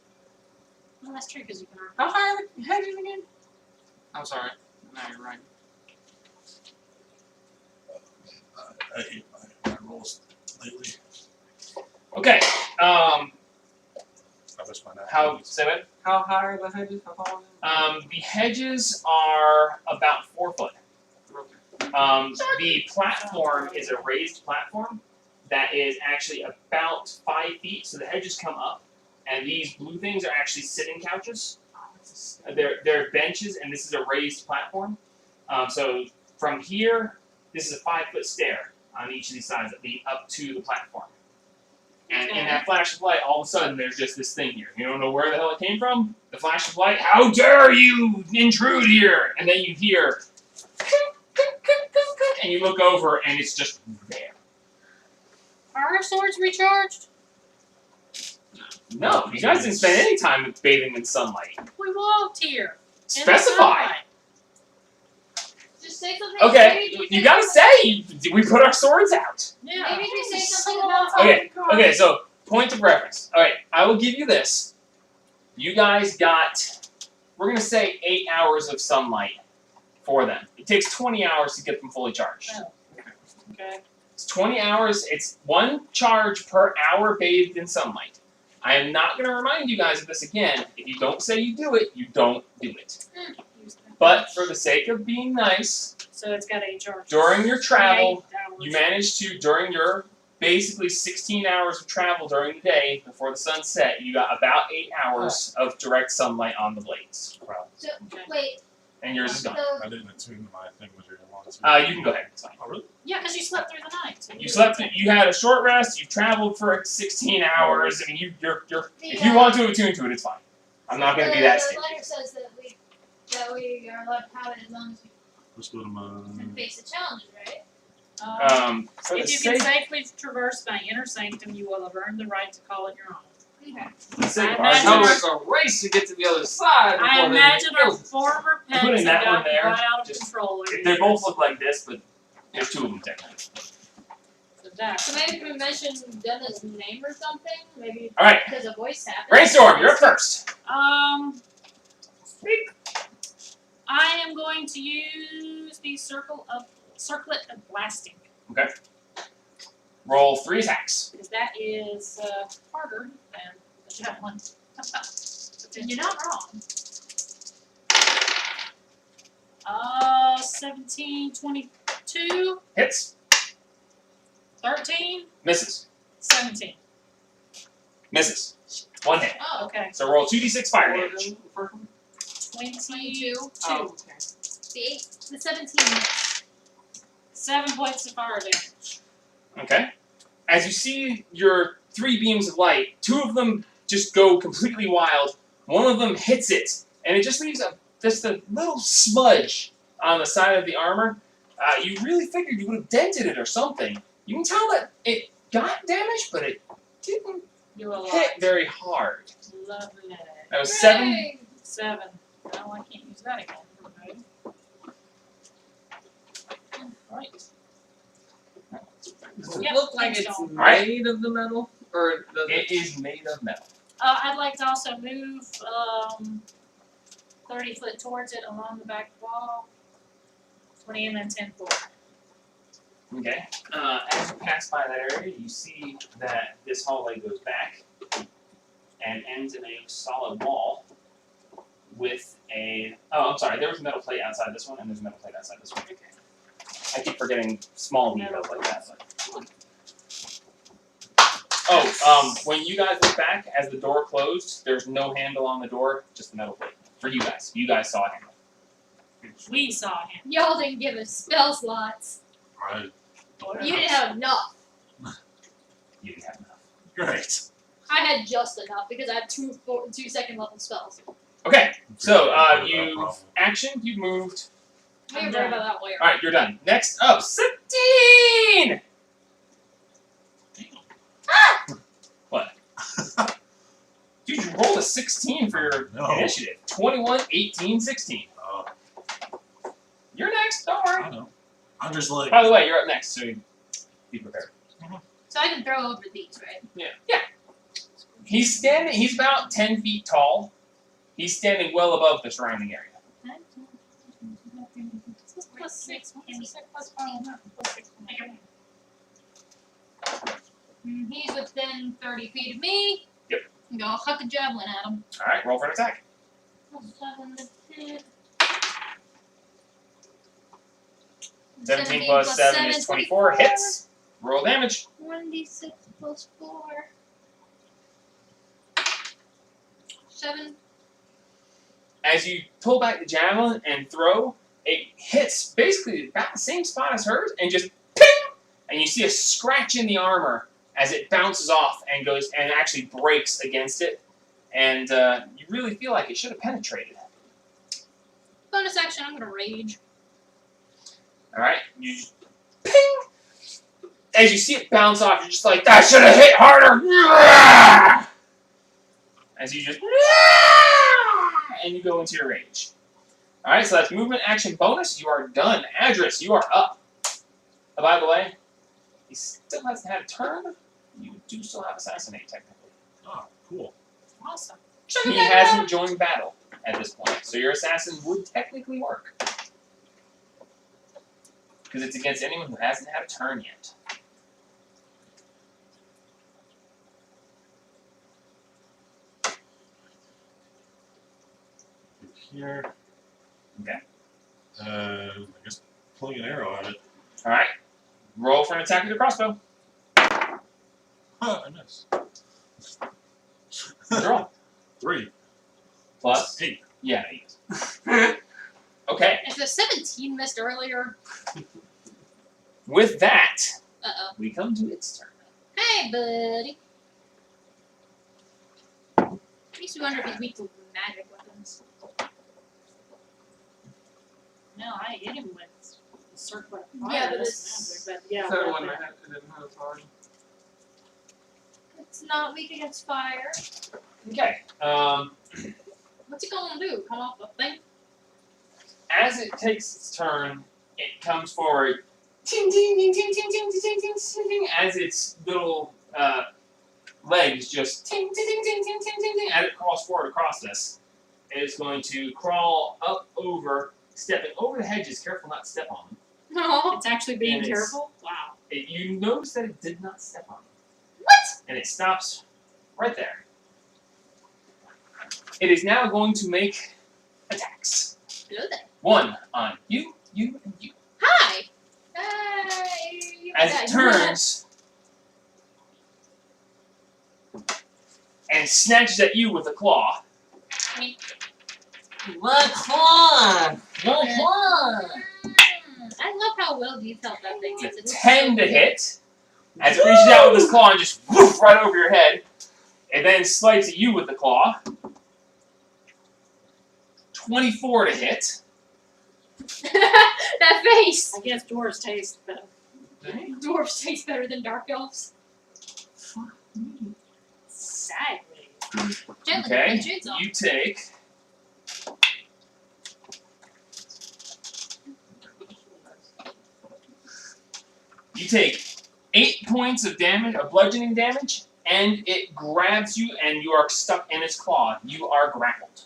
Well, that's true because you can already. How high are the hedges again? I'm sorry. No, you're right. I hate my rolls lately. okay. I missed my nap. How say it? How high are the hedges? How tall are The hedges are about 4 foot. they? The platform is a raised platform that is actually about 5 feet. So the hedges come up, and these blue things are actually sitting couches. They're benches, and this is a raised platform. So from here, this is a 5-foot stair on each of these sides that lead up to the platform. And in that flash of light, all of a sudden, there's just this thing here. You don't know where the hell it came from. The flash of light. How dare you intrude here? And then you hear, and you look over, and it's just there. Are our swords recharged? No, you guys didn't spend any time bathing in sunlight. We walked here. in the Specify. sunlight. Just say something. Okay, maybe you say gotta something- say we put our swords out. Yeah. Maybe we say So something about Okay, okay. So point of reference. All right, I will give you this. You guys got, we're gonna say 8 hours of sunlight for them. It takes 20 hours to get them fully charged. Oh. Okay. It's 20 hours. It's 1 charge per hour bathed in sunlight. I am not gonna remind you guys of this again. If you don't say you do it, you don't do it. Use that. But for the sake of being nice, So it's got 8 charges. during your travel, 8 hours. you managed to, during your basically 16 hours of travel during the day before the sun set, you got about 8 hours of direct sunlight on the blades. Wow. So, Okay. wait. And yours is gone. So, I didn't attune my thing with your one. You can go ahead. It's fine. Oh, really? Yeah, because you slept through the night. So You slept. You had a short rest. You traveled for 16 hours. I mean, you're. If you want to attune to it, it's fine. I'm not going to be that The stingy. letter says that we are allowed to have it as long as we Let's go to my. can face the challenges, right? For the If you can sake, safely traverse my inner sanctum, you will have earned the right to call it your own. Okay. for the sake of I I imagine know argument, it's a race to get to the other side. I before they imagine kill our us. former pets Putting have that one gotten there, right out of just- control. over they the both years. look like this, but there's 2 of them technically. So that- So maybe we mention Denna's name or something. Maybe All right, because a voice happened. Brainstorm. You're up first. I am going to use the circlet of blasting Roll 3 attacks. because that is harder than the javelin. And you're not wrong. 17, 22, Hits. 13, Misses. 17. Misses. 1 hit. Oh, Okay. So roll 2d6 fire What damage. is the first one? 22. Oh, okay. the 17. 7 points of fire damage. Okay. As you see your 3 beams of light, 2 of them just go completely wild. 1 of them hits it, and it just leaves just a little smudge on the side of the armor. You really figured you would have dented it or something. You can tell that it got damaged, but it didn't Do a lot. hit very hard. Lovely. That was 7. Hooray! 7. No, I can't use that again. Okay. Right. Does it Yep, look like thanks, it's John. made of the metal, or does It is made of metal. I'd like to also move 30 foot towards it along the back wall. 20 and then 10 forward. Okay. As you pass by that area, you see that this hallway goes back and ends in a solid wall with a. Oh, I'm sorry. There was a metal plate outside this one, and there's a metal plate outside this one. Okay. I keep forgetting small details like that. But. Oh, when you guys look back, as the door closed, there's no handle on the door, just a metal plate. For you guys. You guys saw a handle. We saw him. Y'all didn't give us spell slots. I You didn't have enough. You didn't have enough. great. I had just enough because I had two second level spells. Okay, so That you problem. action, you moved. We can worry about that later. All right, you're done. Next up, 17. What? Dude, you rolled a 16 for your No. initiative. 21, 18, 16. You're next. Don't worry. I know. I'm just like. By the way, you're up next, so be prepared. So I can throw over these, right? He's standing. He's about 10 feet tall. He's standing well above the surrounding area. Plus 6. He's within 30 feet of me. Yep. I'm gonna huck a javelin at him. All right, roll for an attack. Plus 7 to hit. 17 plus 7 is 24. Hits. Roll damage. 1d6 plus 4. 7. As you pull back the javelin and throw, it hits basically about the same spot as hers, and just ping! And you see a scratch in the armor as it bounces off and goes and actually breaks against it, and you really feel like it should have penetrated. Bonus action, I'm gonna rage. All right, you just ping. As you see it bounce off, you're just like, that should have hit harder. As you just and you go into your rage. All right, so that's movement, action, bonus. You are done. Adris, you are up. Oh, by the way, he still hasn't had a turn. You do still have assassinate technically. Oh, cool. Awesome. He hasn't joined battle at this point, so your assassin would technically work. Because it's against anyone who hasn't had a turn yet. Here. Okay. I guess pulling an arrow at it. All right. Roll for an attack with your crossbow. Huh, I missed. Roll. 3 Plus 8. Yeah, 8. Okay. If the 17 missed earlier, With that, uh-oh. we come to its turn. Hey, buddy. Makes me wonder if he's weak to magic weapons. No, I hit him with the circle of fire. Yeah, but That's magic, but yeah, So but one that- it didn't hurt as hard. It's not weak against fire. Okay. What's it gonna do? Come off the thing? As it takes its turn, it comes forward. Ting, ting, ting, ting, ting, ting, ting, ting, ting, ting, ting, as its little legs just ting, ting, ting, ting, ting, ting, ting, ting, as it crawls forward across this. It is going to crawl up over, stepping over the hedges, careful not to step on them. No. It's actually being And it's- careful? Wow. You notice that it did not step on them. What? And it stops right there. It is now going to make attacks. Good. One on you, and you. Hi. As it turns and snatches at you with a claw. What claw? What claw? I love how well detailed that thing is. It's a 10 to hit. As it reaches out with its claw and just woof right over your head. It then swipes at you with the claw. 24 to hit. That face. I guess dwarves taste better. Dwarves taste better than dark elves. Sadly. Gently, Okay, put the shades on. you take You take 8 points of damage, of bludgeoning damage, and it grabs you and you are stuck in its claw. You are grappled.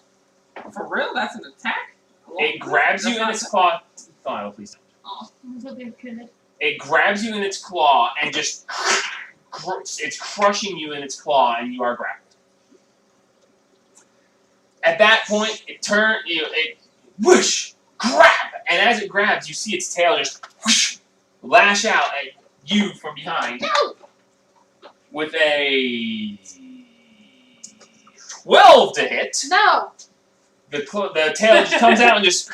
For real? That's an attack? It grabs you in its claw. Oh, please don't. Oh, so they're good. It grabs you in its claw and just it's crushing you in its claw and you are grappled. At that point, it whoosh, grab, and as it grabs, you see its tail just whoosh, lash out at you from behind No! with a 12 to hit. No! The tail just comes out and just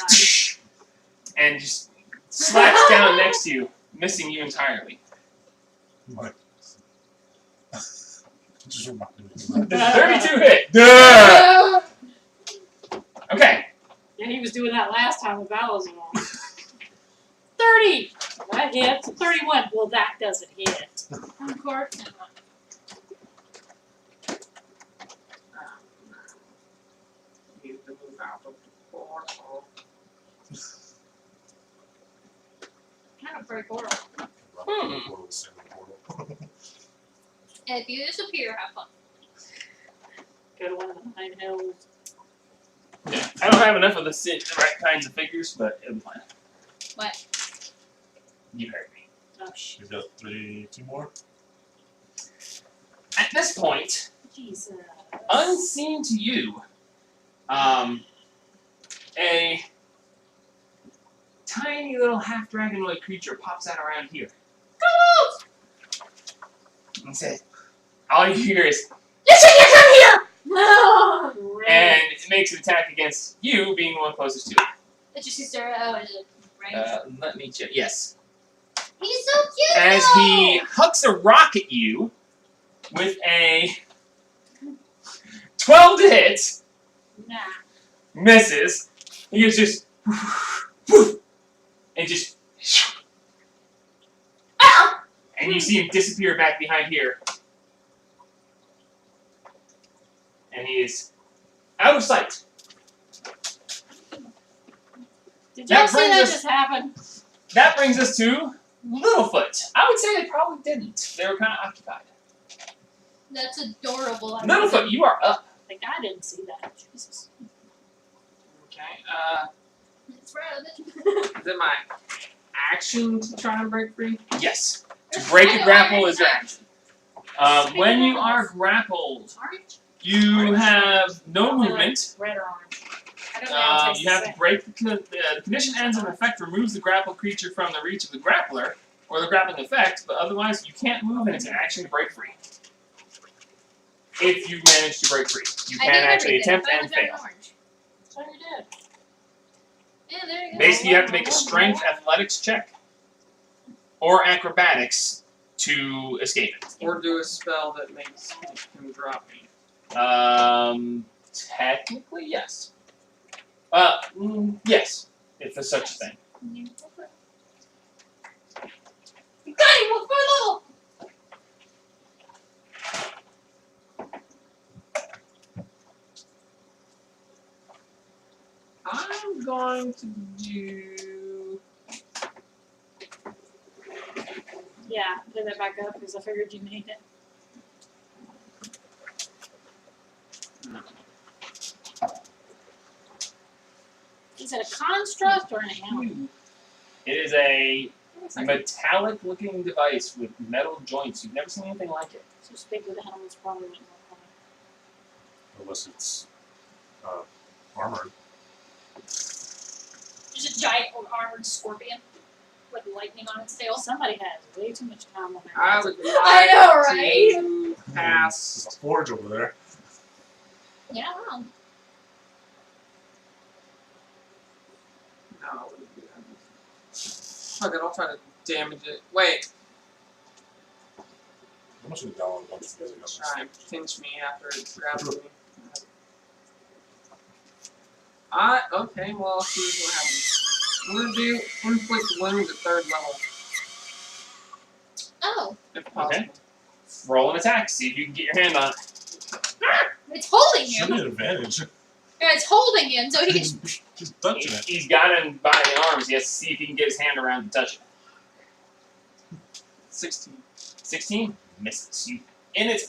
and just slats down next to you, missing you entirely. Like, just reminded me. Does a 32 hit? Yeah. Okay. Yeah, he was doing that last time with Valor's on. 30! That hits. 31. Well, that doesn't hit. Of course not. Need to move out of the portal. Kind of pretty cool. If you disappear, have fun. Go to one of the 9 hills. Yeah. I don't have enough of the right kinds of figures, but it'll be fine. What? You heard me. Oh, shit. You got 2 more? At this point, Jesus. unseen to you, a tiny little half dragonoid creature pops out around here. And says, all you hear is, "You shouldn't have come here!" No! And it makes an attack against you, being the one closest to it. It's your sister. Oh, is it? Right? Let me check. Yes. He's so cute! As he hucks a rock at you with a 12 to hit, Nah. misses. He is just, and just, and you see him disappear back behind here. And he is out of sight. Did That y'all see brings that us- just happen? That brings us to Littlefoot. I would say they probably didn't. They were kind of occupied. That's adorable. I Littlefoot, you are up. Like, I didn't see that. Jesus. Okay, It's relevant. is it my action to try and break free? Yes. To break a grapple is your Orange. action. When you are grappled, Orange? you have no movement. Red or orange. I don't know how it tastes You have the to same. break the condition ends when effect removes the grappled creature from the reach of the grappler, or the grappling effect, but otherwise you can't move and it's an action to break free. If you manage to break free. You I can did actually everything. attempt I and was red fail. orange. So you did. Yeah, there you go. Basically, you have to make a strength athletics check or acrobatics to escape it. Or do a spell that makes him drop me? Technically, yes. Yes, if there's such a thing. You got him! What level? I'm going to do. Yeah, put that back up because I figured you made it. Is it a construct or an animal? It is a metallic-looking device with metal joints. You've never seen anything like it. So speak with animals probably wouldn't know. Unless it's armored. There's a giant armored scorpion with lightning on its tail. Somebody has way too much time on their I hands. would like I know, right? to There's pass. a forge over there. Yeah, I don't know. No, I wouldn't do that. Fuck it, I'll try to damage it. Wait, I must have downloaded a bunch of music on this. try and pinch me after it grabs me. Okay, well, I'll see what happens. I'm gonna do inflict wounds at 3rd level, Oh, if possible. Roll an attack. See if you can get your hand on it. it's holding Should him. be an advantage. Yeah, it's holding him, so he can. Just touching it. He's got him by the arms. He has to see if he can get his hand around to touch it. 16. 16 misses. You in its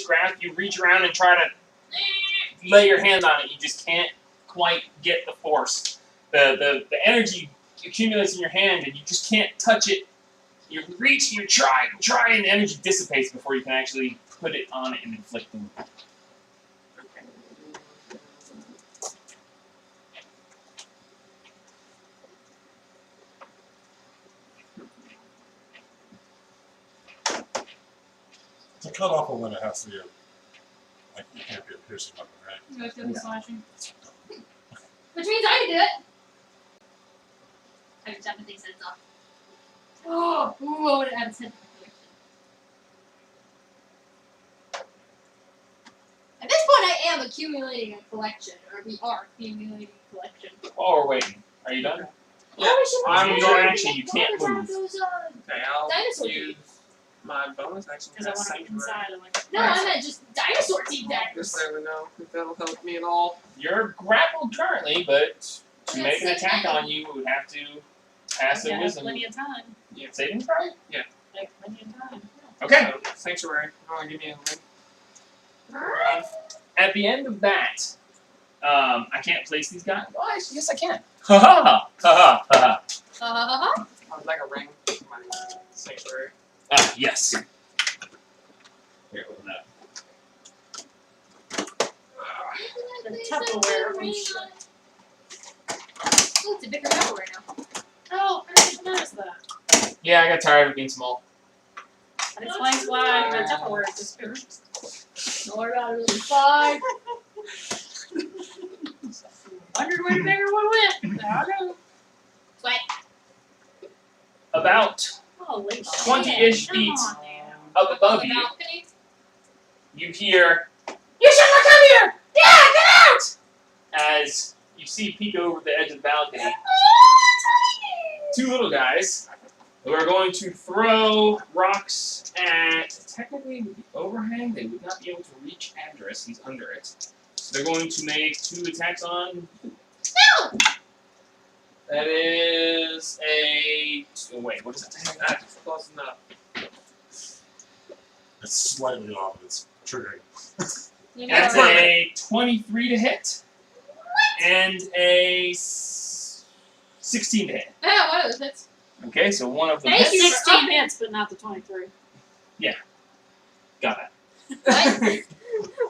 grasp. You reach around and try to lay your hand on it. You just can't quite get the force. The energy accumulates in your hand, and you just can't touch it. You reach, you try, and the energy dissipates before you can actually put it on it and inflict them. Okay. To cut off a limb, it has to be a. Like, it can't be a piercing weapon, right? You guys do the slashing? Which means I can do it. Every time things heads up. Oh, ooh, I would have had 10. At this point, I am accumulating a collection, or we are accumulating a collection. While we're waiting, are you done? Yeah, I'm I'm your going. action. You can't move. Those, Okay, I'll Dinosaur use my bonus action Because I cast want to be Sanctuary. inside. I'm like, no, I meant just dinosaur team Just daggers. so we know, if that'll help me at all. You're grappled currently, but to Yeah, make an same attack thing. on you, we would have to pass a I have wisdom plenty of time. saving throw. I have plenty of time. Okay. So, Sanctuary. Oh, give me a ring. At the end of that, I can't place these guys. Oh, yes, I can. Ha ha ha ha ha. I would like a ring. My Sanctuary. Ah, yes. Here, open up. The Tupperware. Oh, shit. Oh, it's a bigger Tupperware now. Oh, I didn't notice that. Yeah, I got tired of being small. That explains why the Tupperware disappeared. Don't worry about it, it'll be fine. Wondered where the bigger one went. I don't know. Sweat. About Holy shit. 20-ish Come feet on now. up above On the you, balcony. you hear, "You should not come here! Yeah, get out!" As you see peek over the edge of the balcony, two little guys who are going to throw rocks at, technically with the overhang, they would not be able to reach Andrus, he's under it. So they're going to make 2 attacks on. No! That is a, oh, wait, what is that? That's close enough. It's slightly off, but it's triggering. You That's know, a 23 to hit. And a 16 to hit. yeah, one of those hits. Okay, so one of them Thank hits. you. 16 hits, but not the 23. Got that. What?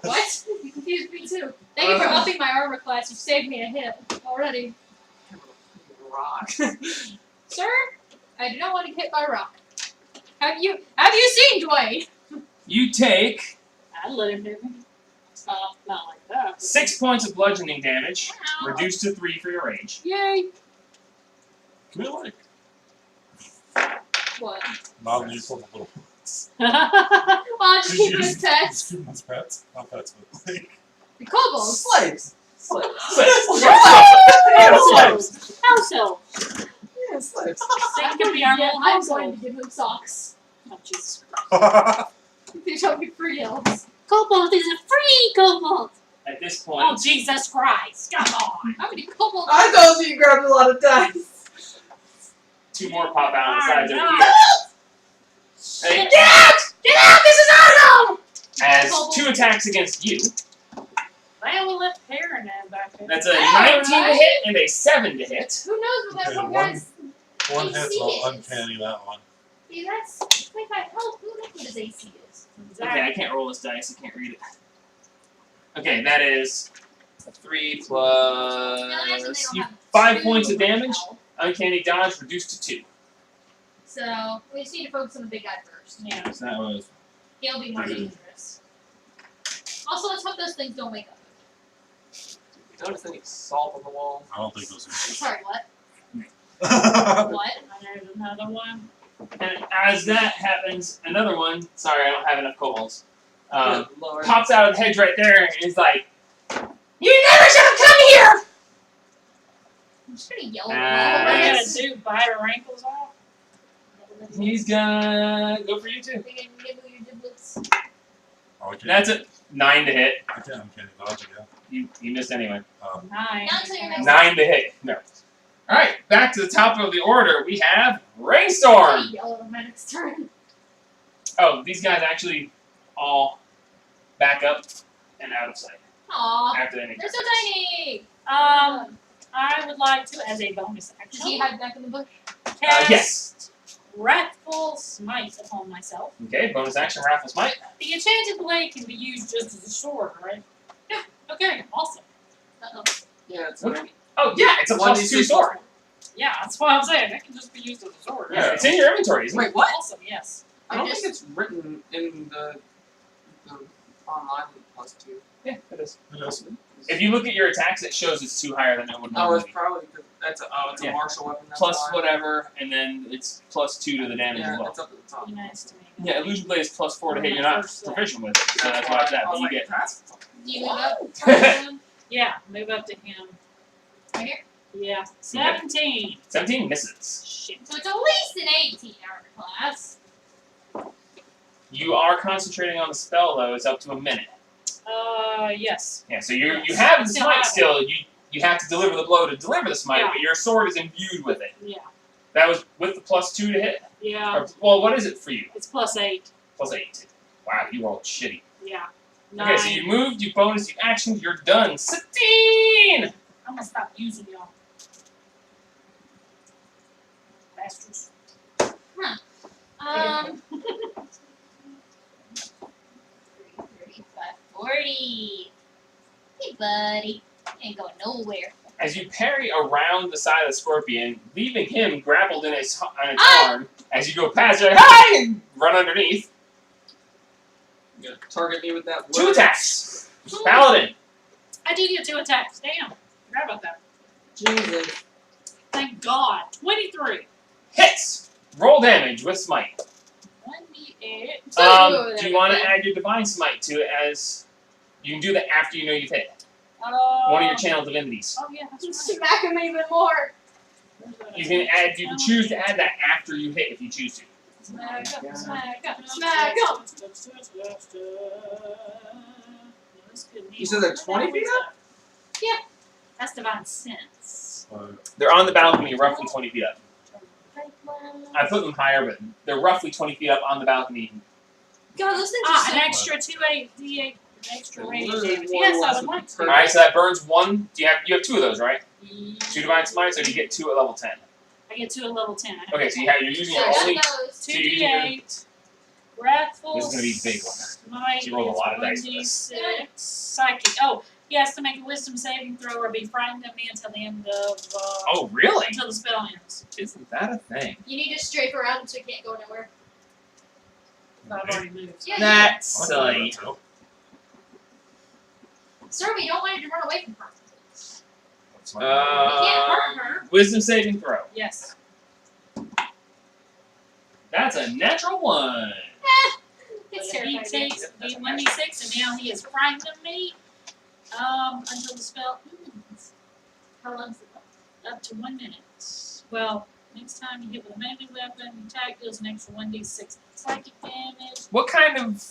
What? You confused me too. Thank you for upping my armor class. You saved me a hit already. Rock. Sir, I do not want to get hit by a rock. Have you seen Dwayne? You take I'd let him hit me. Not like that. but- 6 points of bludgeoning damage, Ow. reduced to 3 for your rage. Yay. Can we, like, What? not leave for the little Well, just keep it as Just pets. keep them as pets? Not pets, but like. The kobolds. Slaves. Slaves. Slaves. House elf. Yeah, slaves. So you can be our Yeah, little I'm house going elf. to give him socks. Oh, Jesus. These will be free elves. Kobold is a free kobold. At this Oh, point, Jesus Christ. Come on. How many kobolds? I told you you grabbed a lot of dice. 2 more pop out on the sides over Alright. here. Hey, Get out! Get out! This is our home! as 2 attacks against you. Well, we left Karen in back there. That's a Yeah, 19 to right. hit and a 7 to hit. Who knows what that Okay, one one- guy's... One AC hit's all is. uncanny, that one. See, that's 25 health. Who knows what his AC is? Okay, I can't roll this dice, I can't read it. Okay, that is 3 plus No, actually, they don't you, have 5 two points of damage. health. Uncanny dodge reduced to 2. So, we just need to focus on the big guy first. Yeah. So that was He'll be more dangerous. Also, let's hope those things don't wake up. Notice any salt on the wall? I don't think those Sorry, what? are. What? There's another one. And as that happens, another one, sorry, I don't have enough kobolds, Good Lord. pops out of the hedge right there and is like, "You never should have come here!" I'm just gonna yell What at are Nice. you them. gonna do? Bite her ankles off? He's gonna go for you too. They can nibble your giblets. Oh, I can't, That's it. 9 to hit. I can't uncanny dodge again. You missed anyway. 9. Not until your next 9 to hit. No. Alright, back to the top of the order. We have Rainstorm. I'm yell at them my next turn. Oh, these guys actually all back up and out of sight Aw, after they make they're so tiny. I would like to, as a bonus Does he action, hide back in the bush? cast yes. Wrathful Smite upon myself. Okay, bonus action, Raffle Smite. The enchanted blade can be used just as a sword, right? Yeah. Okay, awesome. Uh-oh. Yeah, it's Okay. Oh, yeah, it's a plus 2 sword. Yeah, that's what I'm saying. It can just be used as a sword. Yeah, it's in your inventory, isn't it? Wait, what? Awesome, yes. I don't just- think it's written in the online with +2. Yeah, it is. It is. If you look at your attacks, it shows it's 2 higher than it would Oh, normally it's be. probably because it's Yeah. a martial weapon. That's Plus why. whatever, and then it's +2 to the damage Yeah, as well. it's up at the top. Be nice to me. Yeah, illusion blade is +4 to hit. On You're that not first set. proficient with it, so that's why it's that. I But was you like, get that's Do you move up? Yeah, move up to him. Right here? Yeah. 17. 17 misses. Shit. So it's at least an 18 armor class. You are concentrating on the spell though. It's up to a minute. Yes. Yeah, so you Yes. have the Still smite have it. still. You have to deliver the blow to deliver the smite, Yeah. but your sword is imbued with it. Yeah. That was with the +2 to hit. Yeah. Or, well, what is it for you? It's +8. +8. Wow, you rolled shitty. Yeah. 9. Okay, so you moved, you bonus, you actioned, you're done. 16! I'm gonna stop using y'all. Bastards. 35, 40. Hey, buddy. Ain't going nowhere. As you parry around the side of the scorpion, leaving him grappled in its arm, as you go past, you're like, hi! And run underneath. You're gonna target me with that. 2 word. attacks! Paladin! I do get 2 attacks. Damn. Forgot about that. Jesus. Thank God. 23. Hits! Roll damage with smite. 1d8. So you over there, Do you want to okay? add your divine smite to it as... You can do that after you know you've hit. One of your channel divinities. Oh yeah, that's right. Smack him even more. You can add. You can choose to add that after you hit if you choose to. Smack up, smack up, Smack up. You said they're 20 feet up? Yeah. That's divine sense. They're on the balcony, roughly 20 feet up. I put them higher, but they're roughly 20 feet up on the balcony. God, those things are Ah, so an extra 2d8, d8, extra radiant Literally damage. one Yes, less I would would like be to. perfect. Alright, so that burns 1. You have 2 of those, right? 2 divine smites, or do you get 2 at level 10? I get 2 at level 10. I have Okay, so you're using So your that only. goes. 2d8. Wrathful. This is gonna be a big one. Smite She rolled a is lot of dice for this. 1d6. Psychic. Oh, he has to make a wisdom saving throw or be frightened of me until the end of. Oh, really? Until the spell ends. Isn't that a thing? You need to strafe around so you can't go nowhere. But I've already moved. Yeah, That's I silly. like that too. Sir, we don't want you to run away from her. That's not You can't hurt her. Wisdom saving throw. Yes. That's a natural 1. It's But he terrifying. takes the 1d6 and now he is frightened of me. Until the spell ends. How long's it? Up to 1 minute. Well, next time you hit with a melee weapon, attack deals an extra 1d6 psychic damage. What kind of.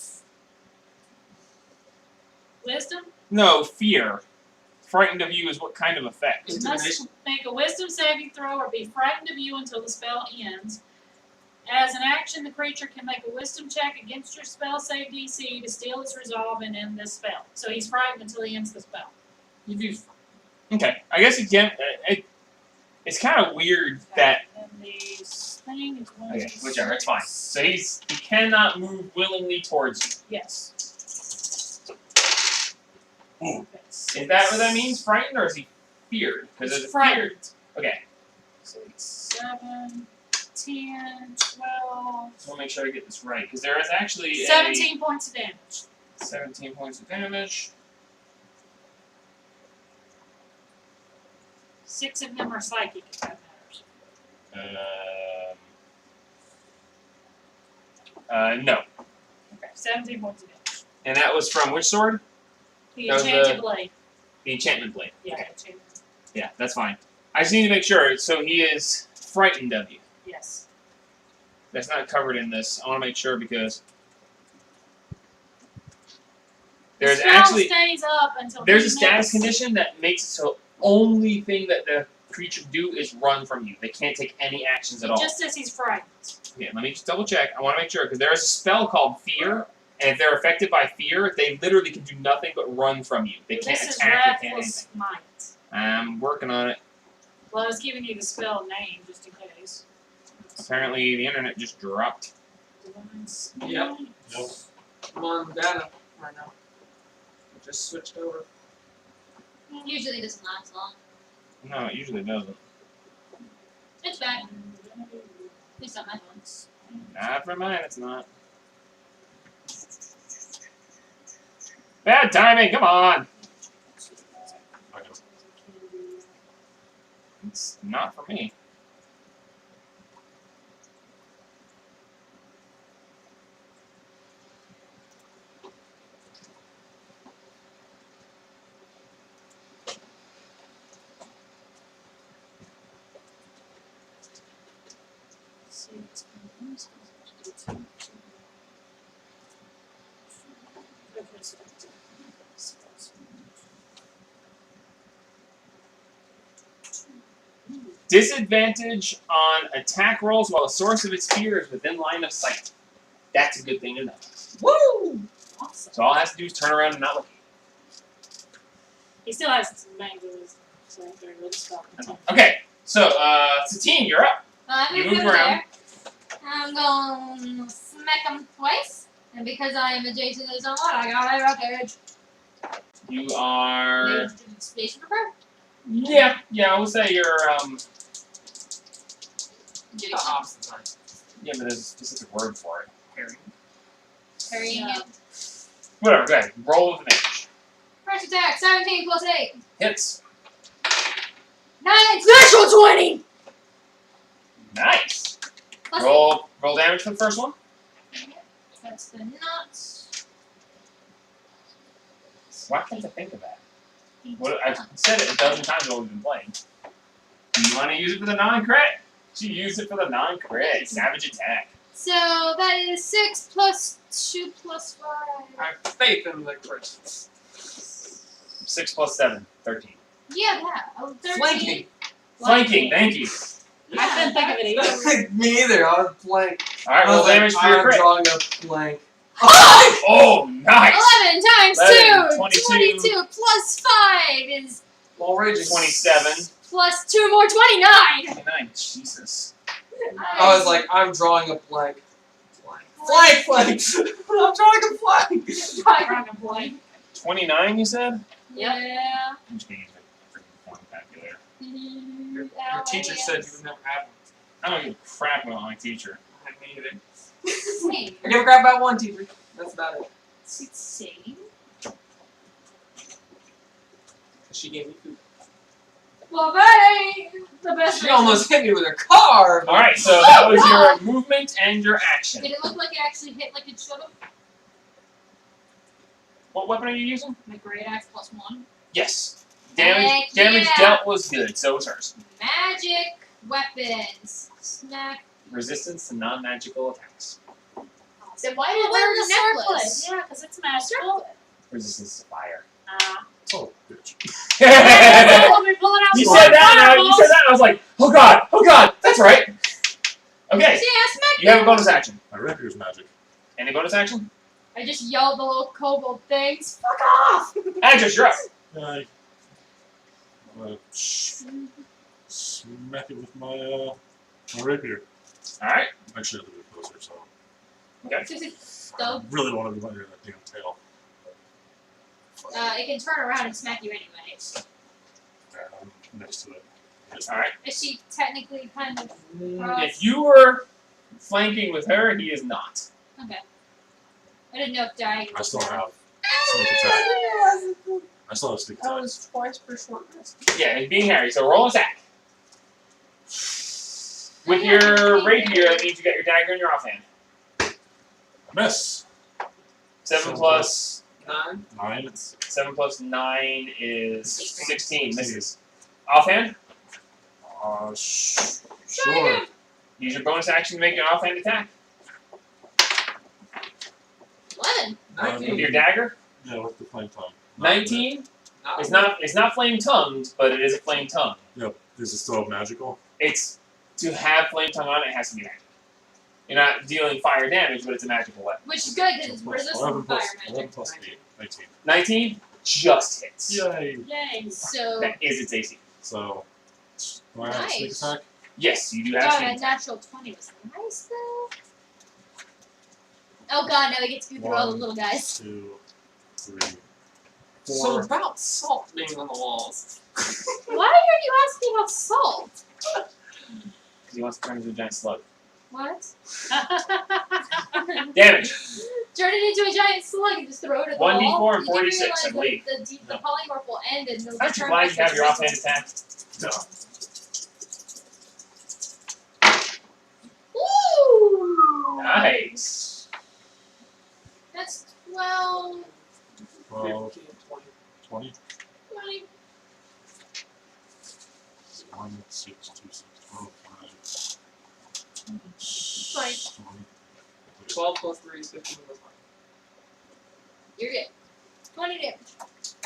Wisdom? No, fear. Frightened of you is what kind of effect? You Intimidation? must make a wisdom saving throw or be frightened of you until the spell ends. As an action, the creature can make a wisdom check against your spell save DC to steal its resolve and end this spell. So he's frightened until he ends the spell. You do. Okay, I guess it can. It's kind of weird that. And the thing is one. Okay, whichever, it's fine. So he cannot move willingly towards Yes. Ooh. Okay, you. Is that what that means? Frightened, or is he feared? Because He's it's frightened. feared. Okay, 6, 7, 10, 12. so we'll make sure I get this right because there is actually 17 points of damage. 17 points of damage. 6 of them are psychic, if that matters. No, Okay, 17 points of damage. and that was from which sword? The That was enchanted blade. The enchantment blade. Yeah, Okay. enchanted. Yeah, that's fine. I just need to make sure. So he is frightened of you. Yes. That's not covered in this. I want to make sure because there's the spell actually stays up until there's a he status makes- condition that makes it so only thing that the creature do is run from you. They can't take any actions at all. Just as he's frightened. Yeah, let me just double check. I want to make sure because there is a spell called Fear, and if they're affected by fear, they literally can do nothing but run from you. They can't This is attack. They can't Wrathful anything. Smite. I'm working on it. Well, I was giving you the spell name just in case. Apparently, the internet just dropped. Divine Smite. Yep. Yep. I'm on data right now. I just switched over. Usually doesn't last long. No, it usually doesn't. It's back. At least on my phone. Not for mine, it's not. Bad timing, come on. I can, It's not for me. Disadvantage on attack rolls while the source of its fear is within line of sight. That's a good thing to know. Woo! Awesome. So all it has to do is turn around and not look. He still has some mangoes. So I'm very really stop. Okay, so Satine, you're up. I'm You gonna move go around. there. I'm going to smack him twice. And because I am adjacent to the sunlight, I got a rocket. You are. Space prepare. Yeah, I would say you're. The opposite side. Yeah, but there's a specific word for it. Carrying Yeah. it. Whatever. Go ahead. Roll with advantage. First attack, 17 plus 8. Hits. 9 natural 20! Nice. Plus Roll damage for the first one. 8. That's the nuts. Why can't I think of that? What I've said it a dozen times while we've been playing. Do you want to use it for the non-crit? She used it for the non-crit. Savage attack. So that is 6 plus 2 plus 5. I have faith in the crit. 6 plus 7, 13. Yeah, that. Oh, 13. Flanking. Flanking, thank you. I couldn't think of it either. Me either. I was blank. Alright, I roll was like, damage for your I'm crit. drawing a blank. Oh, nice! 11 times 11, 2! 22. 22 plus 5 is While raging. 27. plus 2 more 29! 29, Jesus. I was like, I'm drawing a blank. Blank, blank. I'm drawing a blank. Drawing a blank. 29, you said? Yeah. I'm just gonna use my freaking phone calculator. Your teacher said you would never have one. I don't give a crap about my teacher. I me either. Wait, I give a crap about one teacher. That's about it. see. She gave me food. Well, that ain't the best. She almost hit me with her car. but- Alright, so that was your movement and your action. Did it look like it actually hit like it should have? What weapon are you using? My great axe plus 1. Yes. Heck Damage yeah. dealt was good, so was hers. Magic weapons. Smack. Resistance to non-magical attacks. Then why did Well, it wear the the necklace? Yeah, because it's magical. Resistance to fire. oh, bitch. you We'll be pulling out some said that, and fireballs. I was like, oh god, that's right. Okay, See, I smacked you have a it. bonus action. My rapier's magic. Any bonus action? I just yelled the little kobold things. Fuck off! Andrews, you're up. Yeah, smack it with my rapier. Alright. Actually, I have to be closer, so I Stove. really want to be under that damn tail. It can turn around and smack you anyway. Next to it. Alright. Is she technically kind of If you were flanking with her, he is not. Okay. I didn't know if diagonal. I still have sneak attack. I still have sneak That attack. was twice per short rest. Yeah, he's being Harry, so roll attack. With your rapier, that means you got your dagger in your offhand. Miss. 7 plus 9. 9. 7 plus 9 is 16. Misses. Offhand, Sure. use your bonus action to make an offhand attack. 11. With 19. your dagger. Yeah, with the flame tongue. 19. It's not flame tongued, but it is a flame tongue. Yep. Is it still magical? It's to have flame tongue on it, it has to be magic. You're not dealing fire damage, but it's a magical weapon. Which is good because it's Plus resistant 11 to fire plus, magic. 11 plus 8. 19. 19 just hits. Yay. Yay. So, That is its AC. So, do I have a sneak Nice. attack? Yes, you do God, have a sneak. natural 20 was nice though. Oh god, now we get to go through all the One. little guys. 2, 3, So 4. about salt being on the walls. Why are you asking about salt? Because he wants to turn into a giant slug. What? Damage. Turn it into a giant slug and just throw it at the 1d4 wall. and 46, I believe. The polymorph will end and it'll Aren't you turn glad back you have to your the offhand original. attack? No. Ooh! Nice. That's 12, 12, 15, 20. 20, 20. 1, 6, 2, 6, 12, Five. 20. 12 plus 3 is 15 plus 5. You're good. 20 damage.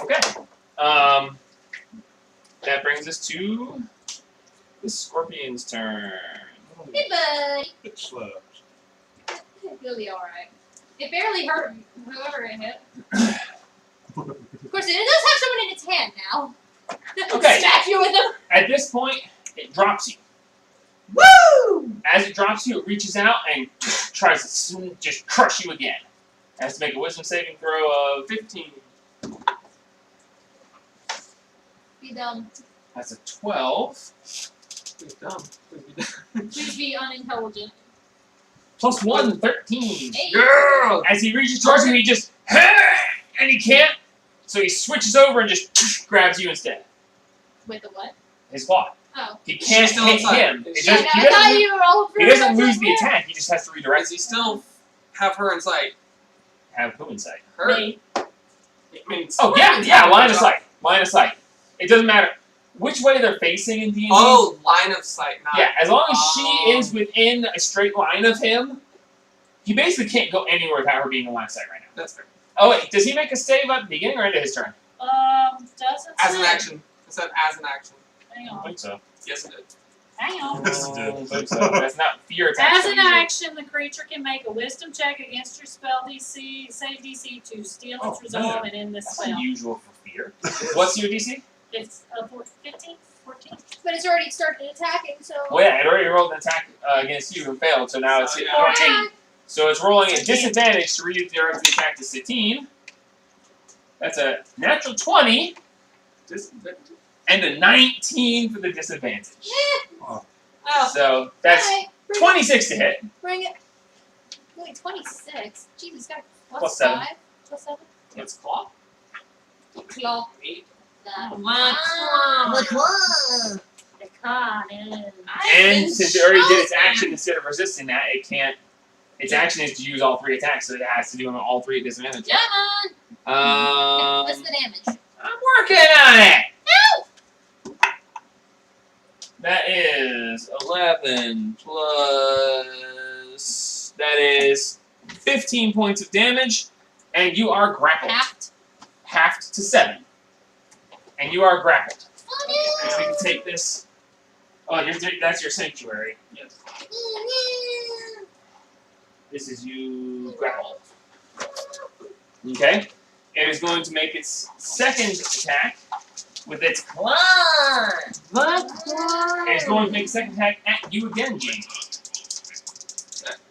Okay. That brings us to the Scorpion's turn. Hey, buddy. It slaps. You'll be alright. It barely hurt whoever it hit. Of course, it does have someone in its hand now. Okay. Smack you with them. At this point, it drops you. Woo! As it drops you, it reaches out and tries to just crush you again. It has to make a wisdom saving throw of 15. Be dumb. That's a 12. Please dumb. Please be dumb. Please be unintelligent. Plus 1, 13. Hey. Girl! As he reaches towards you, he just and he can't. So he switches over and just grabs you instead. With the what? His claw. Oh. He can't still hit inside. him. Is It she- Yeah, does, no, he I thought doesn't, you were all he doesn't lose the yeah. attack. He just has to redirect. Does he still have her in sight? Have who in sight? Her? Me. I mean, Oh yeah, line of sight. Line of sight. It doesn't matter which way they're facing in D&D. Oh, line of sight, not. Yeah, as long as she Oh. is within a straight line of him, he basically can't go anywhere without her being in line of sight right now. That's fair. Oh wait, does he make a save at the beginning or end of his turn? Doesn't As an say. action. It said as an action. Hang I don't on. think so. Yes, it did. Hang on. Yes, it did. I don't think so. That's not fear attack. As so an usually- action, the creature can make a wisdom check against your spell DC, save DC to steal its Oh, resolve man. and end this That's spell. unusual for fear. What's your DC? It's 15, 14. But it's already started attacking, so. Well, yeah, it already rolled an attack against you and failed, so now it's So, hit yeah. your 8. So it's rolling at 13. disadvantage to redirect the attack to 16. That's a natural 20 Disadvantage. and a 19 for the disadvantage. Oh, So that's Alright, bring 26 to hit. it. Bring it. Wait, 26. Jesus, got Plus 7. 5. Plus 7. It's claw. Claw. 8. That. Which one? the con is. And since it already did its action instead of resisting that, it can't. Its action is to use all 3 attacks, so it has to do them all 3 at disadvantage. Come on. What's Um, the damage? I'm working on it. No! That is 11 plus. That is 15 points of damage, and you are grappled. Halved to 7. And you are grappled. Oh Which we can take this. Oh, that's your sanctuary. Yes. no! This is you grappled. Okay? It is going to make its second attack with its claw. It is going to make a second attack at you again, Jamie.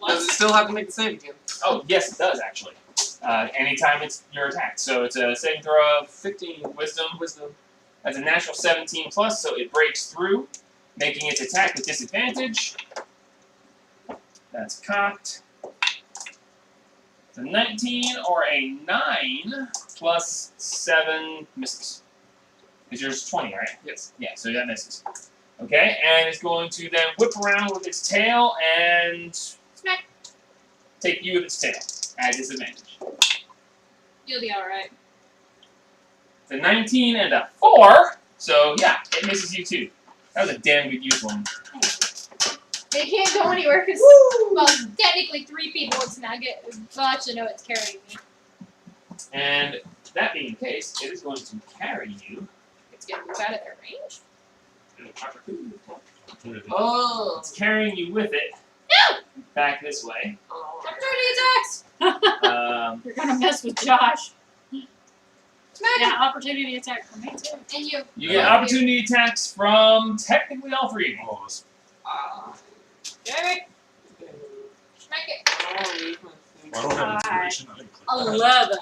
Does it still have to make the save again? Oh, yes, it does actually. Anytime it's your attack. So it's a saving throw of 15 wisdom. That's a natural 17 plus, so it breaks through, making its attack with disadvantage. That's cocked. It's a 19 or a 9 plus 7 misses. Because yours is 20, right? Yes. Yeah, so that misses. Okay, and it's going to then whip around with its tail and Smack. take you with its tail at disadvantage. You'll be alright. It's a 19 and a 4, so yeah, it misses you too. That was a damn good use one. They can't go anywhere because, well, technically 3 people. It's not good. Well, actually, no, it's carrying me. And that being the case, it is going to carry you. It's gonna move out of their range. Oh. It's carrying you with it No! back this way. Opportunity attacks! You're gonna mess with Josh. Smack Yeah, him! opportunity attack for me too. And you. You get opportunity attacks from technically all 3 of you. All of us. Jamie! Smack it! I don't have inspiration. I didn't click that. 11.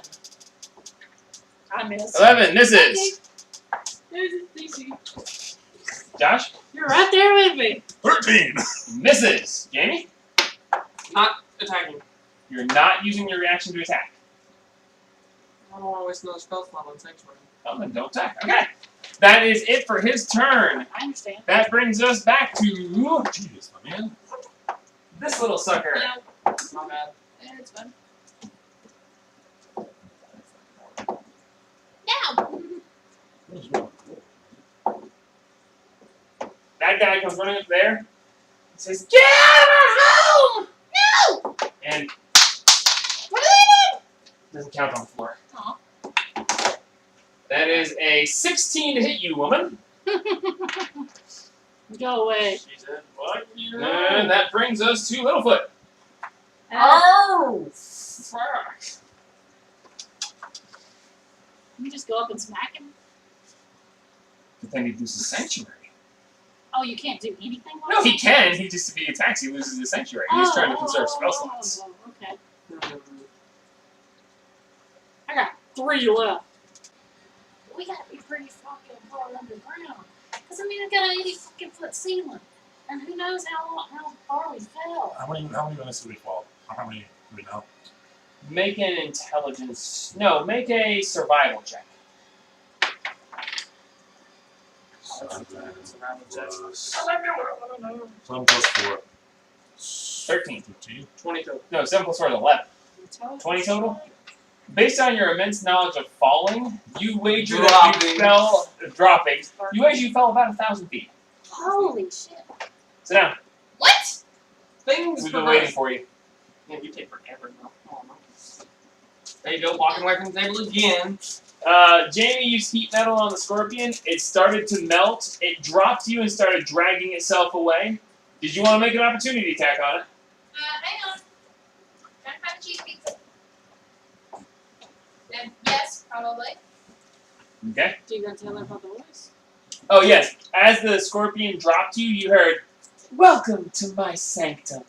I missed. 11 misses. There's a DC. Josh You're right there with me. 13! misses. Jamie Not attacking. You're not using your reaction to attack. I don't want to waste another spell slot on Sanctuary. Oh, then don't attack. Okay. That is it for his turn. I understand. That brings us back to Jeez, my man. this little sucker. No, My bad. Yeah, it's fun. Now! What is wrong? That guy comes running up there and says, "Get out of our home!" No! And What are they doing? doesn't count on the floor. Aw. That is a 16 to hit you, woman. go away. She said, "Fuck you." And that brings us to Littlefoot. Oh, fuck. You just go up and smack him. But then he loses Sanctuary. Oh, you can't do anything with No, he him? can. He just, if he attacks, he loses his Sanctuary. He's trying to conserve spell slots. Okay. Hmm. I got 3 left. We gotta be pretty fucking far underground. Cause I mean, I got an 80 fucking foot ceiling. And who knows how far we fell. How many minutes did we fall? Or how many do we know? Make an intelligence. No, make a survival check. 7 plus Survival 4. 13. 15. 20 total. No, 7 plus 4 is 11. 20 total? Based on your immense knowledge of falling, you wager that you fell dropping. You wager you fell about 1,000 feet. Holy shit. Sit down. What? Things We've been waiting progress. for you. Yeah, you take forever now. Oh, no. There you go, walking away from the table again. Jamie used heat metal on the scorpion. It started to melt. It dropped you and started dragging itself away. Did you want to make an opportunity attack on it? Hang on. Trying to find a cheese pizza. And yes, probably. Okay. Do you gotta tell her about the voice? Oh, yes. As the scorpion dropped you, you heard, "Welcome to my sanctum."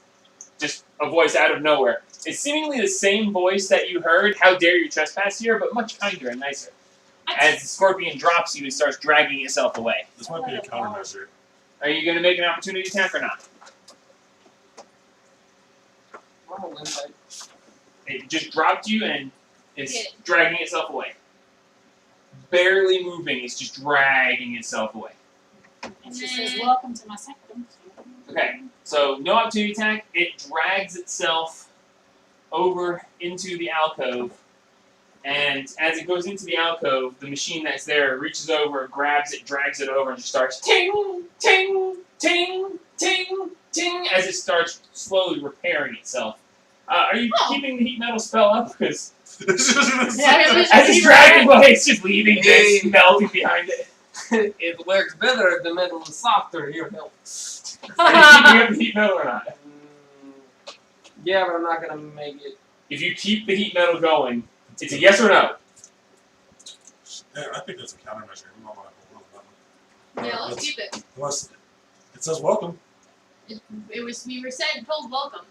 Just a voice out of nowhere. It's seemingly the same voice that you heard, "How dare you trespass here," but much kinder and nicer. As the scorpion drops you, it starts dragging itself away. This might be a countermeasure. Are you going to make an opportunity attack or not? Roll insight. It just dropped you and it's Yeah. dragging itself away. Barely moving, it's just dragging itself away. And she says, welcome to my sanctum. Okay. So, no opportunity attack. It drags itself over into the alcove. And as it goes into the alcove, the machine that's there reaches over, grabs it, drags it over, and just starts ting, ting, ting, ting, ting, as it starts slowly repairing itself. Are you keeping the heat metal spell up? Because as it's dragging away, it's just leaving this melting behind it. It works better if the metal is softer. Here, help. Are you keeping up the heat metal or not? Yeah, but I'm not gonna make it. If you keep the heat metal going, it's a yes or no. Yeah, I think that's a countermeasure. We don't want to roll that one. Yeah, let's keep it. Unless it says welcome. We were told welcome.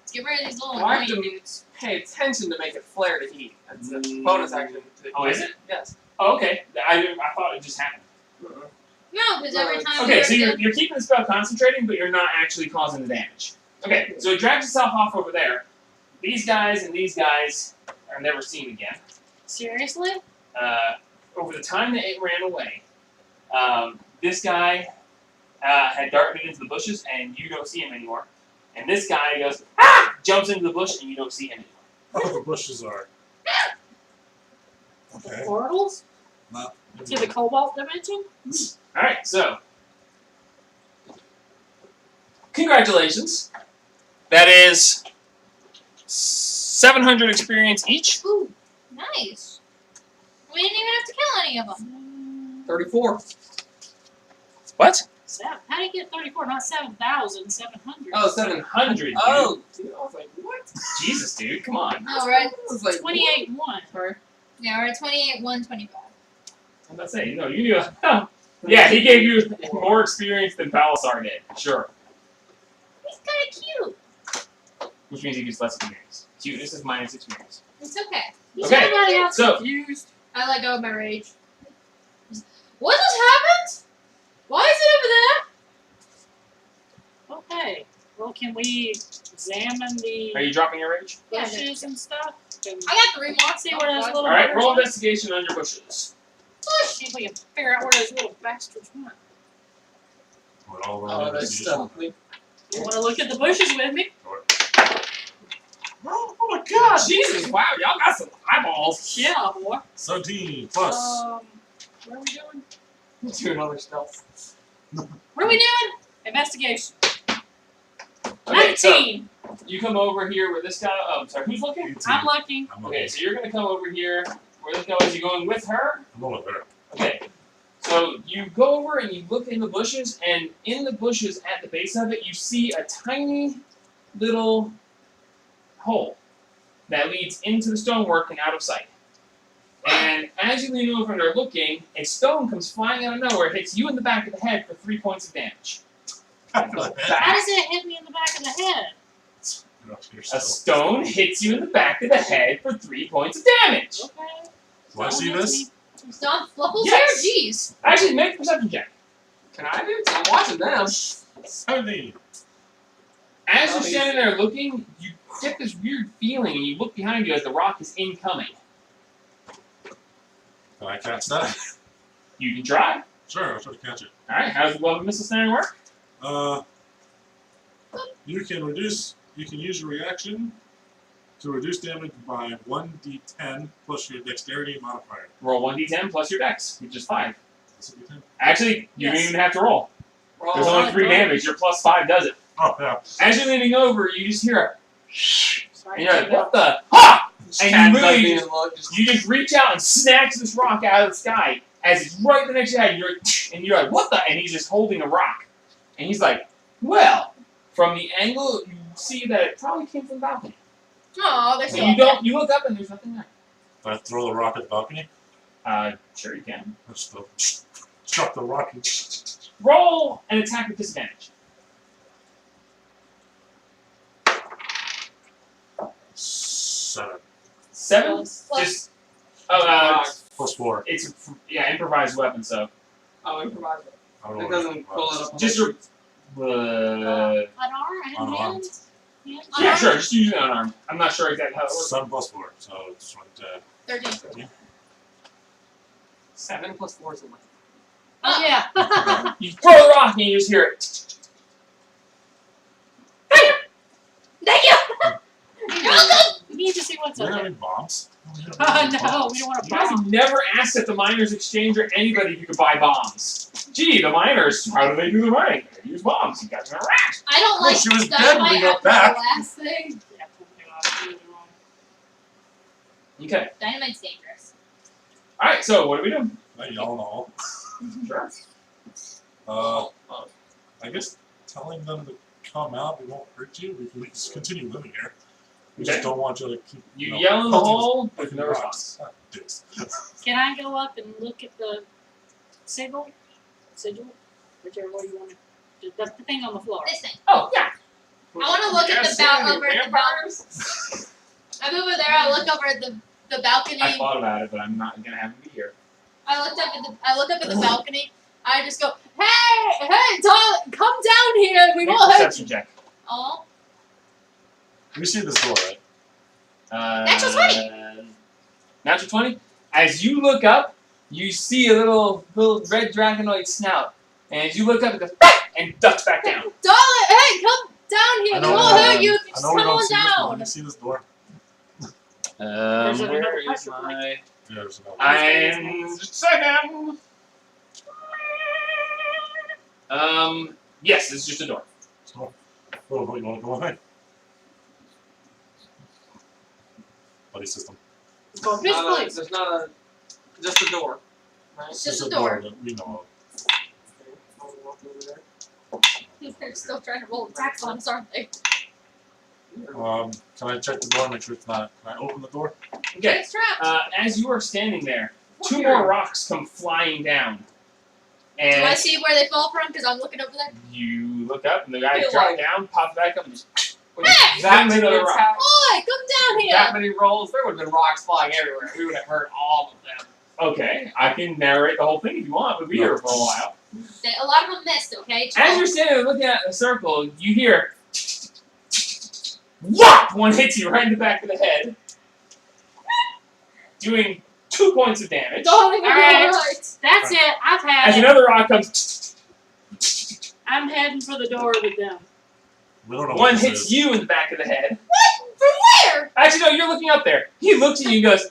Let's get rid of these little Well, I have annoying to dudes. pay attention to make it flare to heat. That's a bonus action. Oh, is it? Yes. Oh, okay. I thought it just happened. No, because every time Okay, we so were you're keeping the spell concentrating, but you're not actually causing the damage. Okay, so it drags itself off over there. These guys and these guys are never seen again. Seriously? Over the time that it ran away, this guy had darted into the bushes, and you don't see him anymore. And this guy goes, ah! Jumps into the bush, and you don't see him anymore. Oh, the bushes are. Okay. Portals? Not. To the cobalt dimension? Alright, so. Congratulations. That is 700 experience each. Ooh, nice. We didn't even have to kill any of them. 34. What? How do you get 34? Not 7,700. Oh, 700. dude. Oh, dude, I was like, what? Jesus, dude, come on. No, we're at, I was like, 28 and 1. Sorry. yeah, we're at 28, 125. I'm not saying, no, you knew. Yeah, he gave you more experience than Balasar did. Sure. He's kind of cute. Which means he gets less experience. Cuteness is minus experience. It's okay. Is Okay, everybody else so- confused? I let go of my rage. What just happened? Why is it over there? Okay. Well, can we examine Are the you dropping your rage? Yeah, bushes and stuff? Can I got 3 more. see where those little Alright, roll buggers are? investigation on your bushes. See if we can figure out where those little bastards went. We're all Oh, around they this stuck me. You wanna look at the bushes with me? Oh my god, Jesus, wow, y'all got some eyeballs. Yeah, boy. 17 plus. What are we doing? Do another stealth. What are we doing? Investigation. Okay, so 19. you come over here where this guy. Oh, I'm sorry. Who's looking? 18. I'm looking. I'm Okay, looking. so you're gonna come over here where this guy is. You going with her? I'm going with her. Okay. So you go over and you look in the bushes, and in the bushes at the base of it, you see a tiny little hole that leads into the stonework and out of sight. And as you lean over and are looking, a stone comes flying out of nowhere, hits you in the back of the head for 3 points of damage. How does it hit me in the back of the head? A stone hits you in the back of the head for 3 points of damage. Okay. Do I see this? Stop Fluffles Yes. here? Jeez. Actually, make a perception check. Can I do it? I'm watching them. 17. As you're standing there looking, you get this weird feeling, and you look behind you as the rock is incoming. Can I catch that? You can try. Sure, I'll try to catch it. Alright, how does the weapon missile snaring work? You can use your reaction to reduce damage by 1d10 plus your dexterity modifier. Roll 1d10 plus your dex, which is 5. This will be 10. Actually, you don't Yes. even have to roll. There's Oh, only 3 good. damage. Your plus 5 does it. Oh, yeah. As you're leaning over, you just hear a shh, Sorry. and you're like, what the? Ha! And Cat you does really me just, and look, just you just reach out and snatch this rock out of the sky as it's right next to your head. And you're like, what the? And he's just holding a rock. And he's like, well, from the angle, you see that it probably came from the balcony. Oh, they're still And up there. you look up and there's nothing there. Do I throw the rock at the balcony? Sure you can. Let's throw. Chuck the rock. Roll an attack with disadvantage. 7. 7? Plus- Just, Plus 4. it's, yeah, improvised weapon, so. Oh, improvise it. I don't It know doesn't pull it up. Just your, Unarmed? Unarmed. Hand? yeah, sure, just use it unarmed. I'm not sure exactly how it works. 7 plus 4, so it's what, 13. 7 plus 4 is 11. Oh, yeah. You throw the rock and you just hear it. Thank you! You're welcome! We need to see what's do up we have there. any bombs? Oh, no, we don't want You to guys bomb. have never asked at the miners' exchange or anybody if you could buy bombs. Gee, the miners, how do they do the mining? They use bombs. You guys never asked. I don't Well, like she was dead when we dynamite got after back. the last thing. Yeah, we're really wrong. Okay. Dynamite's dangerous. Alright, so what do we do? Y'all know. Sure. I guess telling them to come out, we won't hurt you. We can just continue living here. We Okay. just don't want you to keep. You know, yell in the pelting us hole with with no rocks. response. Ah, dicks. Can I go up and look at the sigil? Sigil? Whichever way you want to. The thing on the floor. This thing. Oh, yeah. I want to look at the over at the balcony. I'm over there. I look over at the balcony. I thought about it, but I'm not gonna have him be here. I look up at the balcony. I just go, hey, Tom, come down here. We Make a won't hurt perception you. check. Oh, We see this door, right? Natural 20. Natural 20? As you look up, you see a little red dragonoid snout. And as you look up, it goes and ducks back down. darling, hey, come down here. I We know, won't hurt you. I Just know come we don't on see this door. down. We see this door. There's another Where is pressure my... Yeah, there's another. I'm... Just a second. Yes, it's just a door. So, oh, you want to go in? Buddy system. Go this place. There's not a, just a door. Right? It's just There's a door. that we know Okay, I'll walk over there. They're still trying to roll attacks on us, aren't they? of. Can I check the door and make sure it's not? Can I open the door? Okay. It's trapped. As you are standing there, 2 more rocks come flying down. Do I And see where they fall from? Because I'm looking over there. you look up, and the guy Feel drops like- down, pops back up, and just... Hey! That many many other rocks. Boy, come down here. That many rolls, there would have been rocks flying everywhere. We would have heard all of them. Okay, I can narrate the whole thing if you want. We'll be here for a while. A lot of them missed, okay? As you're standing there looking at the circle, you hear whop! One hits you right in the back of the head, doing 2 points of damage. Darling, Alright. alright. That's it. I've had As it. another rock comes, I'm heading for the door with them. We don't know one what this hits is. you in the back of the head. Where? Actually, no, you're looking up there. He looks at you and goes,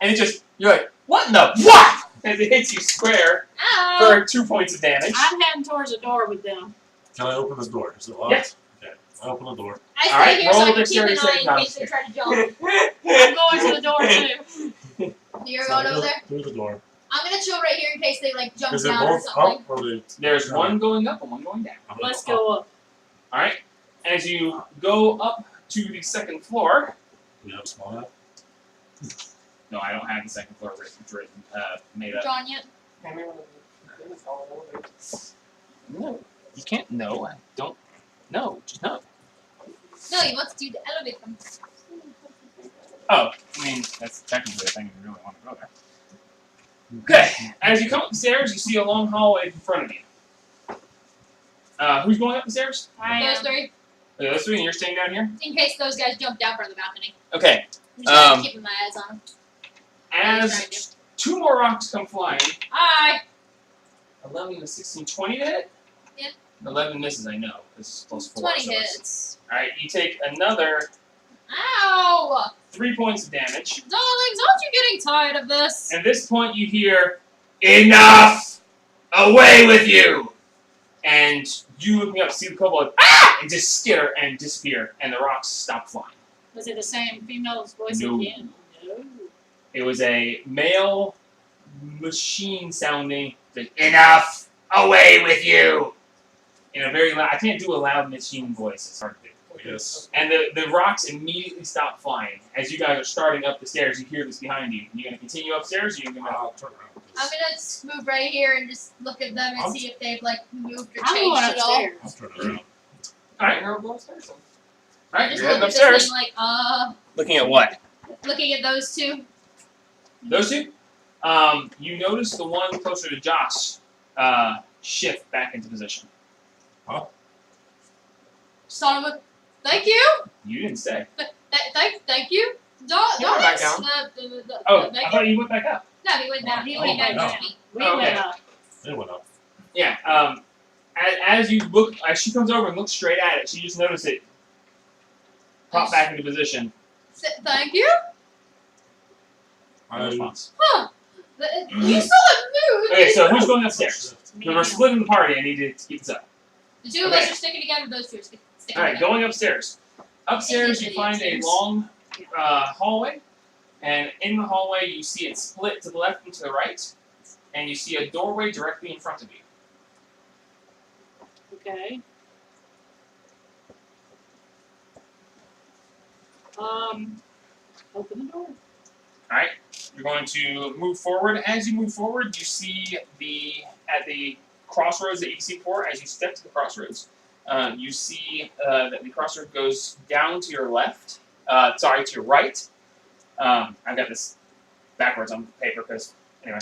and it just, you're like, what in the what? As it hits you square Ow. for 2 points of damage. I'm heading towards the door with them. Can I open this door? Is it locked? Yes. Okay. I open the door. I stay Alright, here so roll I can keep dexterity an eye saving in throw. case they try to jump. I'm going to the door too. You're So going I over go there? through the door. I'm gonna chill right here in case they like jump Is it down or both something. up or they? There's one going up and one going down. I'm gonna Let's go go up. up. Alright? As you go up to the second floor, We have a small map. no, I don't have the second floor written, made up. Drawn yet? No, you can't. No, I don't. No, just no. No, he wants to do the elevator. Oh, I mean, that's technically a thing if you really want to go there. Okay, as you come up the stairs, you see a long hallway in front of you. Who's going up the stairs? I Those am. three, Those three, and you're staying down here? in case those guys jump down from the balcony. Okay, I'm just Um, keeping my eyes on them. as 2 more rocks come flying, Hi. 11 to 16, 20 to hit? Yeah. 11 misses, I know. This is plus 4. 20 so it's- hits. Alright, you take another Ow! 3 points of damage. Darlings, aren't you getting tired of this? At this point, you hear, "Enough! Away with you!" And you looking up, see the kobold, and just skitter and disappear, and the rocks stop flying. Was it the same female's voice No. again? No. It was a male machine sounding, like, "Enough! Away with you!" In a very loud, I can't do a loud machine voice, it's hard to do. Yes. And the rocks immediately stop flying. As you guys are starting up the stairs, you hear this behind you. You gonna continue upstairs, or you gonna... I'll turn around. I'm gonna just move right here and just look at them and I'm- see if they've like moved or I'm changed going at all. I'll upstairs. turn around. Alright, You're go upstairs. alright, Just you're heading look at this upstairs. thing like, Looking at what? looking at those two. Those two? You notice the one closer to Josh shift back into position. Saw him with, thank you! You didn't stay. Thank you! He went back Darlings, down. Oh, thank I thought you went back up. No, he went down. He Oh, went down no. to me. We Okay. went up. They went up. Yeah. As you look, as she comes over and looks straight at it, she just noticed it pop back into position. Thank you? No I response. You saw it move! Okay, so who's going upstairs? Me We're and splitting the party. I need to keep this up. The two of Okay. us are sticking together, those two are sticking All right, together. going upstairs. Upstairs, you find a long hallway, and in the hallway, you see it split to the left and to the right, and you see a doorway directly in front of you. Okay. Open the door. Alright, you're going to move forward. As you move forward, you see at the crossroads that you see before, as you step to the crossroads, you see that the crossroad goes down to your left, to your right. I've got this backwards on paper because, anyway.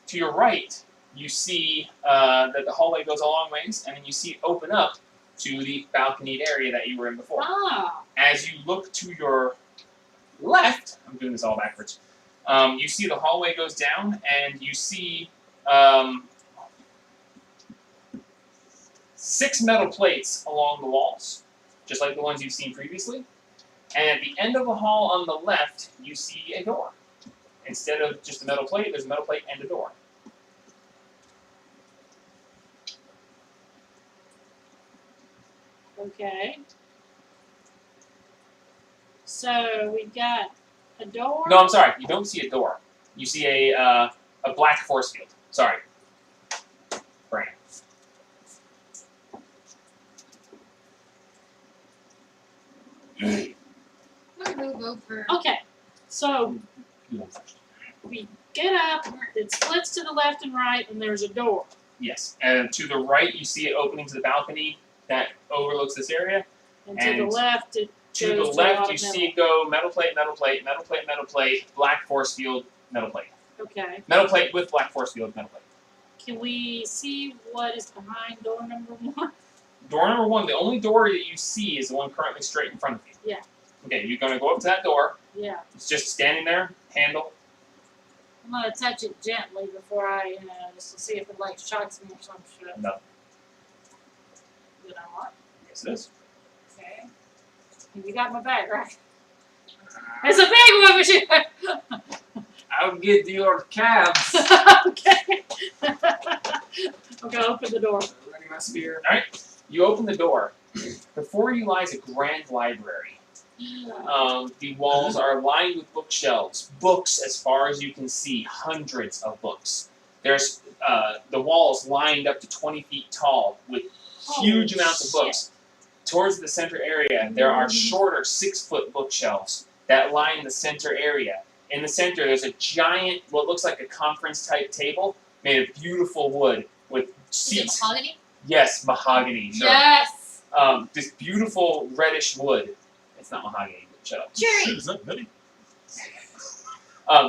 To your right, you see that the hallway goes a long ways, and then you see it open up to the balconied area that you were in before. Ah. As you look to your left, I'm doing this all backwards, you see the hallway goes down, and you see 6 metal plates along the walls, just like the ones you've seen previously. And at the end of the hall on the left, you see a door. Instead of just a metal plate, there's a metal plate and a door. Okay. So we've got a door. No, I'm sorry, you don't see a door. You see a black force field. Sorry. Brain. I'm gonna move over. Okay. So You go first. we get up. It splits to the left and right, and there's a door. Yes, and to the right you see it opening to the balcony that overlooks this area. And to the And left, it To the goes to a left lot you of see it go metal plate, metal plate, metal plate, metal plate, black force field, metal plate. Okay. Metal plate with black force field, metal plate. Can we see what is behind door number 1? Door number 1, the only door that you see is the one currently straight in front of you. Yeah. Okay, you're gonna go up to that door. Yeah. It's just standing there, handle. I'm gonna touch it gently before I, just to see if it like shocks me or some shit. No. Did I what? Yes, it is. Okay. You got my bag, right? It's a big one, but you. I'll get your cabs. Okay. Okay, open the door. Ready my spear. Alright, you open the door. Before you lies a grand library. The walls are lined with bookshelves. Books as far as you can see, hundreds of books. There's the walls lined up to 20 feet tall with huge Holy amounts of shit. books. Towards the center area, there are shorter 6-foot bookshelves that line the center area. In the center, there's a giant, what looks like a conference-type table made of beautiful wood with Is it seats. mahogany? Yes, mahogany. Sure. Yes. This beautiful reddish wood. It's not mahogany. But shut up. Shit, Jerry. is that Betty?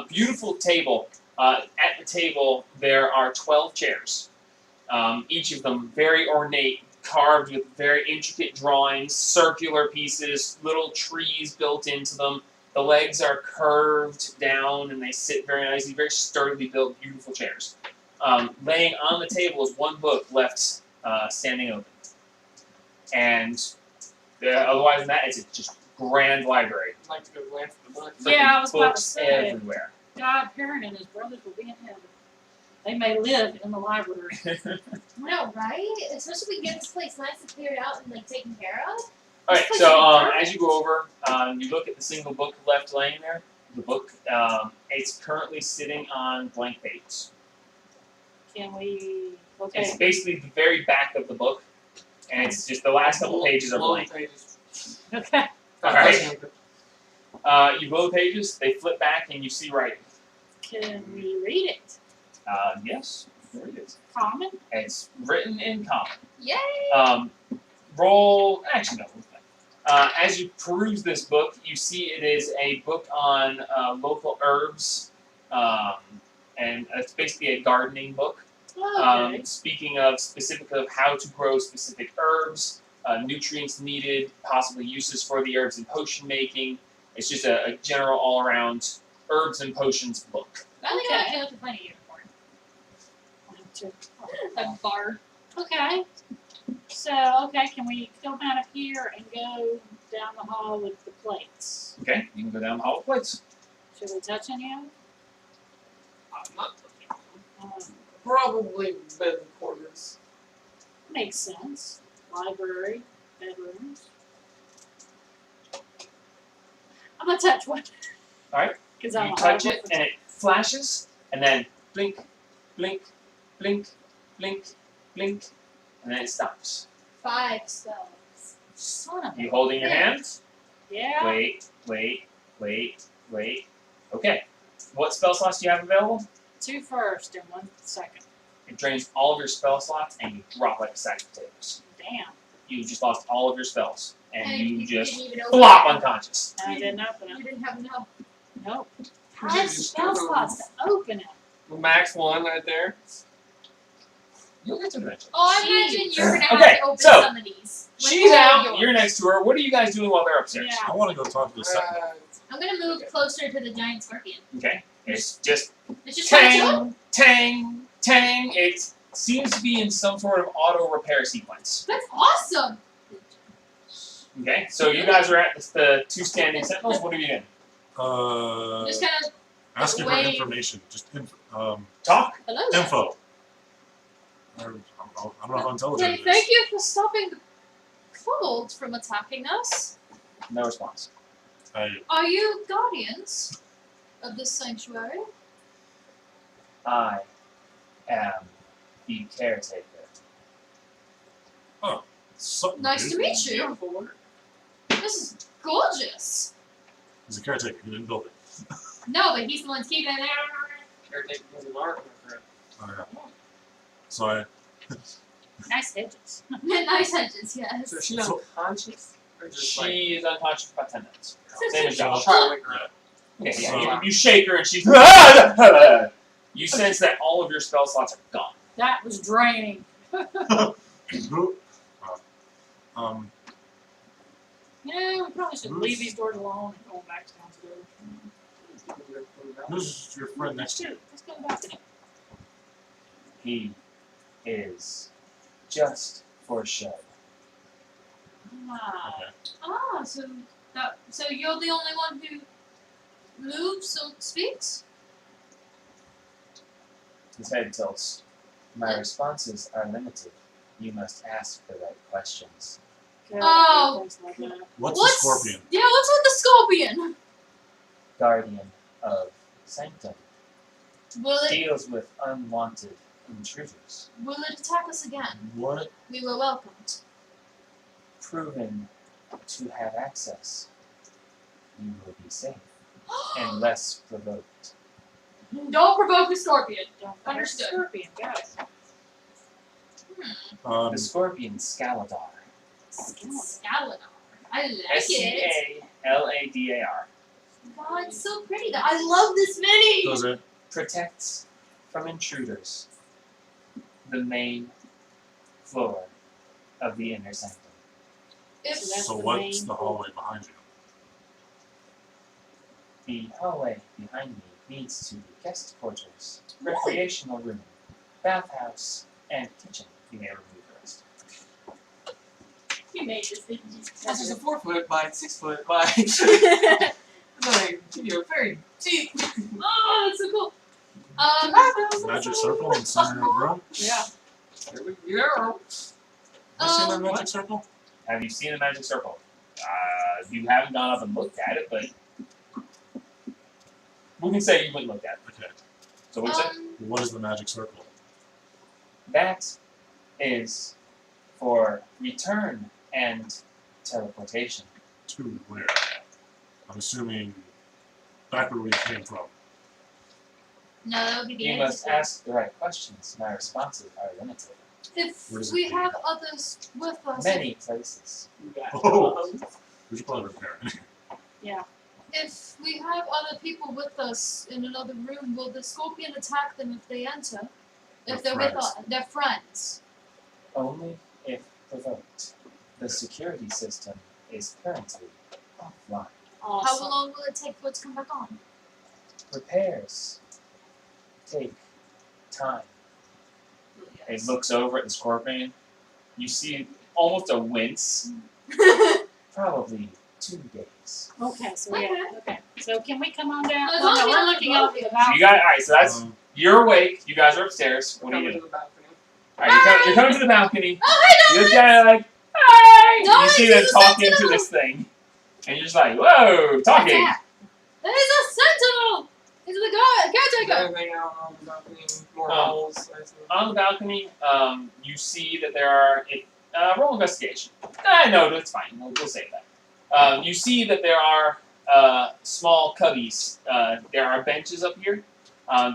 Beautiful table. At the table, there are 12 chairs. Each of them very ornate, carved with very intricate drawings, circular pieces, little trees built into them. The legs are curved down and they sit very nicely, very sturdily built, beautiful chairs. Laying on the table is one book left standing open. And otherwise than that, it's a just grand library. I'd like to go glance at the book. Yeah, I was about to Books say. everywhere. God, Perrin and his brothers will be in heaven. They may live in the library. No, right? Especially if we get this place nice and cleared out and like taken care of. Alright, This place so is perfect. as you go over, you look at the single book left laying there. The book, it's currently sitting on blank pages. Can we? It's Okay. basically the very back of the book, and it's just the last couple pages are Blow blank. pages. Okay. Alright. You blow the pages, they flip back, and you see writing. Can we read it? Yes, there it is. Common. It's written in common. Yay! Roll. Actually, no. As you peruse this book, you see it is a book on local herbs, and it's basically a gardening book. Okay. Speaking of specifically of how to grow specific herbs, nutrients needed, possibly uses for the herbs in potion making. It's just a general all-around herbs and potions book. I think I Okay. like to look at my unicorn. Okay. A bar. Okay. So, okay, can we come out of here and go down the hall with the plates? Okay, you can go down the hall with plates. Should we touch any of them? I'm not Um, probably bed quarters. makes sense. Library, bedrooms. I'm gonna touch one. Alright. Because I'm You touch it, and it flashes, and then blink, blink, blink, blink, blink, and then it stops. 5 spells. Son of a You holding your hand? Yeah. Wait, wait, wait, wait. Okay. What spell slots do you have available? 2 first and 1 second. It drains all of your spell slots, and you drop like a sack of potatoes. Damn. You just lost all of your spells, and you didn't just even open flop it. unconscious. And I didn't open You it. didn't have enough. Nope. You 5 should just spell do slots to open it. The max one right there. You'll get to it eventually. Oh, I Jeez. imagine you're gonna have Okay, to open so, some of these. with She's all out, yours. you're next to her. What are you guys doing while they're upstairs? Yeah. I want to go talk to the second. I'm gonna move closer to the giant scorpion. Okay. It's just It's just one two. tang, tang, tang. It seems to be in some sort of auto repair sequence. That's awesome. Okay, so you guys are at the 2 standing sentinels. What are you doing? Just kind of Asking for wave. information, just Talk? hello. there. info. I don't know how intelligent Say it is. thank you for stopping the kobolds from attacking us. No response. Are you guardians of this sanctuary? I am the caretaker. Something Nice to dude. meet you. Beautiful work. This is gorgeous. He's a caretaker. He didn't build it. No, but he's the one keeping it. Caretaker was an art, my friend. Oh, yeah. So I. Nice hedges. Nice hedges, yes. So is she unconscious? Or just like, She is unconscious for about 10 minutes. So Same as Josh. try to wake her up. Okay, yeah, So- you shake her and she's. You sense that all of your spell slots are gone. That was draining. Yeah, we probably should leave these doors alone and go back downstairs. Who's your friend next to you? Let's go to the balcony. He is just for show. Ah, Okay. Ah, so you're the only one who moves or speaks? His head tilts. My responses are limited. You must ask the right questions. God, Oh. things like that. What's the scorpion? Yeah, what's with the scorpion? Guardian of Sanctum Will it deals with unwanted intruders. attack us again? What? We were welcomed. Proven to have access, you will be safe and less provoked. Don't provoke the scorpion. Don't Understood. Scorpion, guys. The Scorpion Scaladar. Scaladar. I like it. Scaladar. Oh, it's so pretty. I love this mini. Does it? Protects from intruders the main floor of the inner sanctum. If So that's So the what's main the hallway behind you? The hallway behind me leads to the guest quarters, recreational room, bathhouse, and kitchen. You may remove the rest. you made this, didn't you? This is a 4 foot by 6 foot by. Like, give you a very deep. Oh, that's so cool. Magic circle in the center of the room? Yeah. Here we go. Have you seen that Um, magic circle? Have you seen the magic circle? You haven't gone up and looked at it, but we can say you went and looked at it. Okay. So what's it? What is the magic circle? That is for return and teleportation. To where? I'm assuming back where we came from. No, that would be the You end. must ask the right questions. My responses are limited. If Where does it we lead? have others with us, Many places. Oh. We should probably repair it. if we have other people with us in another room, will the scorpion attack them if they enter? If They're they're with friends. us, they're friends. Only if provoked. The security system is currently offline. How Awesome. long will it take for it to come back on? Repairs take time. It looks over at the scorpion. You see almost a wince. Probably 2 days. Okay, so yeah. Okay. So can we come on down? As Well, long no, as we're we looking don't out the So balcony. you got alright, so that's you're awake, you guys are upstairs. What are you Coming doing? to the balcony. Alright, you're coming to the balcony. Oh, You hey, look at it like, hey! You Donuts see is them a talking to sentinel! this thing. And you're just like, whoa, talking. Attack. There is a sentinel! It's the guard, Is there caretaker! anything out on the balcony? More Um, holes? I see. On the balcony, you see that there are roll investigation. No, that's fine. We'll save that. You see that there are small cubbies. There are benches up here.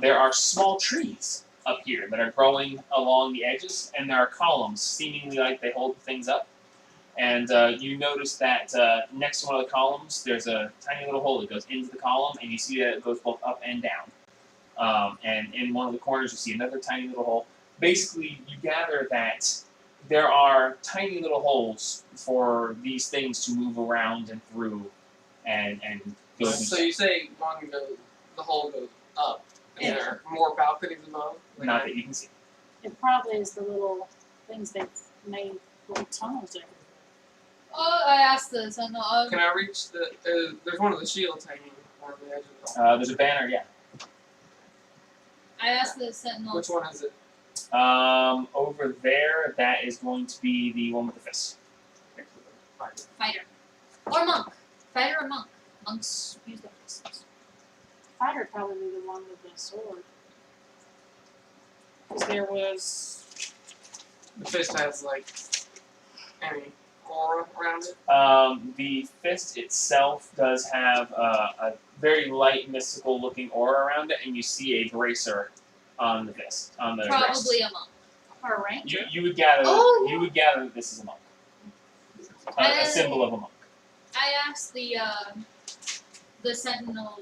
There are small trees up here that are growing along the edges, and there are columns, seemingly like they hold things up. And you notice that next to one of the columns, there's a tiny little hole that goes into the column, and you see that it goes both up and down. And in one of the corners, you see another tiny little hole. Basically, you gather that there are tiny little holes for these things to move around and through, and go. do So stuff. you say one goes, the hole goes up, and Yeah. there are more balconies above? Not that you can see. It probably is the little things they've made little tunnels over. Oh, I asked this, and Can I reach the? There's one of the shields hanging on the edge of the hole. There's a banner, yeah. I asked the sentinel. Which one is it? Over there, that is going to be the one with the fist. Next to the fighter. Fighter. Or monk. Fighter or monk. Monks use their fists. Fighter would probably be the one with the sword. Because there was. The fist has like any aura around it. The fist itself does have a very light, mystical-looking aura around it, and you see a bracer on the fist, on the wrist. Probably a monk. Or a ranger. You would gather. Oh, yeah. You would gather that this is a monk. A symbol of a monk. I asked the sentinel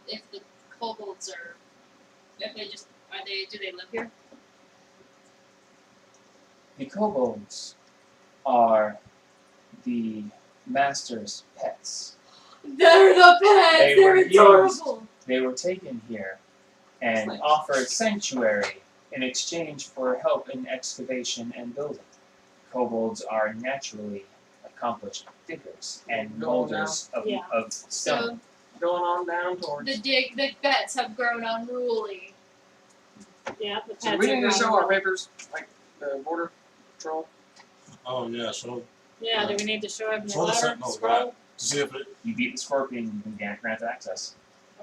if the kobolds are, if they just do they live here? The kobolds are the master's pets. They're the pets. They They're were adorable. They were taken here and Slaves. offered sanctuary in exchange for help in excavation and building. Kobolds are naturally accomplished diggers and Going molders Yeah. of stone. So Going on down towards. the pets have grown unruly. Yeah, the So pets we are need to grown show our up. papers, like the border patrol. Oh yeah, so Yeah, do we need to show him the Show the letter, Sentinel scroll? to see if it. You beat the scorpion, you can grant access.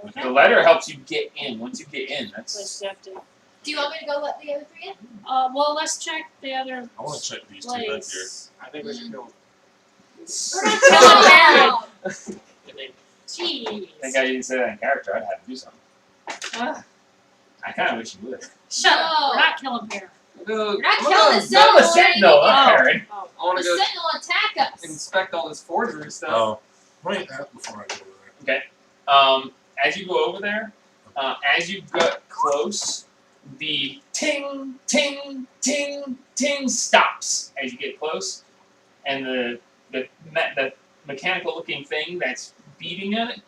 Okay. The letter helps you get in. Once you get in, Let's that's have to. Do you want me to go let the other three in? Well, let's check the other I want to check these two back here. place. I think we should go. We're not Killing killing Baron. I think Jeez. I didn't say that in character. I'd have to do something. Ugh. I kind of wish you would. Shut up. No. We're not killing Baron. We're not I'm killing gonna- the Sentinel. No, the Sentinel, not Oh. Karen. Oh. I want The to go Sentinel attack us. inspect all this forgery stuff. Oh, wait that before I go over there. As you go over there, as you get close, the ting, ting, ting, ting stops as you get close, and the mechanical-looking thing that's beating it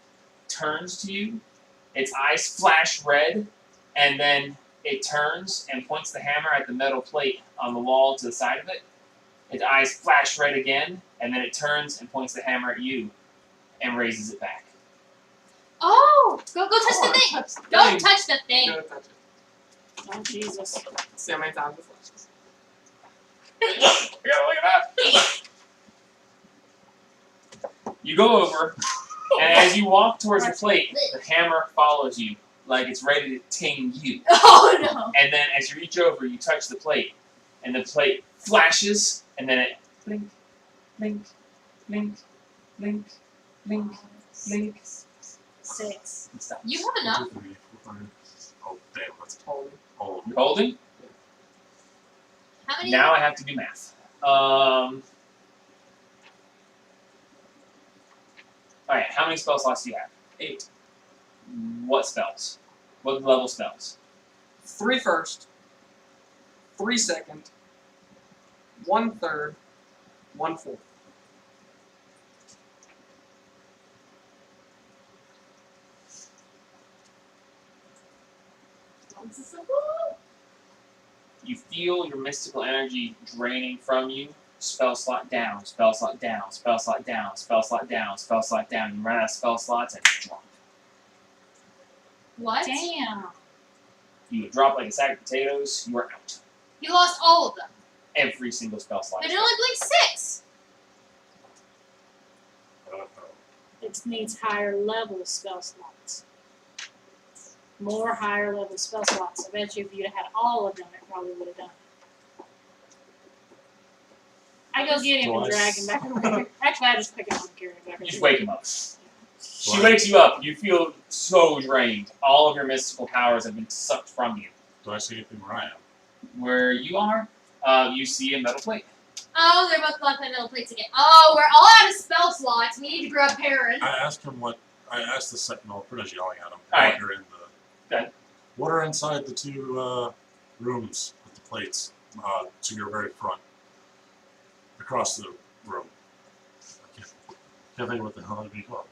turns to you. Its eyes flash red, and then it turns and points the hammer at the metal plate on the wall to the side of it. Its eyes flash red again, and then it turns and points the hammer at you, and raises it back. Oh, go touch Come on, the thing. touch the Don't thing. touch the thing. Go touch it. Oh, Jesus. See how many times it flashes. Look at that! You go over, and as you walk towards the plate, the hammer follows you, like it's ready to ting you. Oh no. And then as you reach over, you touch the plate, and the plate flashes, and then it blink, blink, blink, blink, blink, blink, 6. and stops. You have enough. 1, 2, 3, 4, 5. Oh damn, that's Holy. all. You holding? How many? Now I have to do math. Alright, how many spell slots do you have? 8. What spells? What level spells? 3 first. 3 second. 1 third. 1 fourth. This is so You feel your mystical energy draining from you. Spell slot down, spell slot down, spell slot down, spell slot down, spell slot down. You run out of spell slots and drop. What? Damn. You drop like a sack of potatoes, you are out. You lost all of them. Every single spell slot. But it only blinked 6. It needs higher level spell slots. More higher level spell slots. I bet you if you'd had all of them, it probably would have done it. I go get him and drag him back over. Actually, I just pick him up and carry him back. You over. just wake him up. She Right. wakes you up. You feel so drained. All of your mystical powers have been sucked from you. Do I see anything where I am? Where you are, you see a metal plate. Oh, they're both left metal plates again. Oh, we're all out of spell slots. We need to grab Perrin. I asked him what. I asked the Sentinel, pretty much yelling at him. Alright. What are in Good. What are inside the 2 rooms with the plates to your very front? Across the room. I can't think of what the hell it'd be called.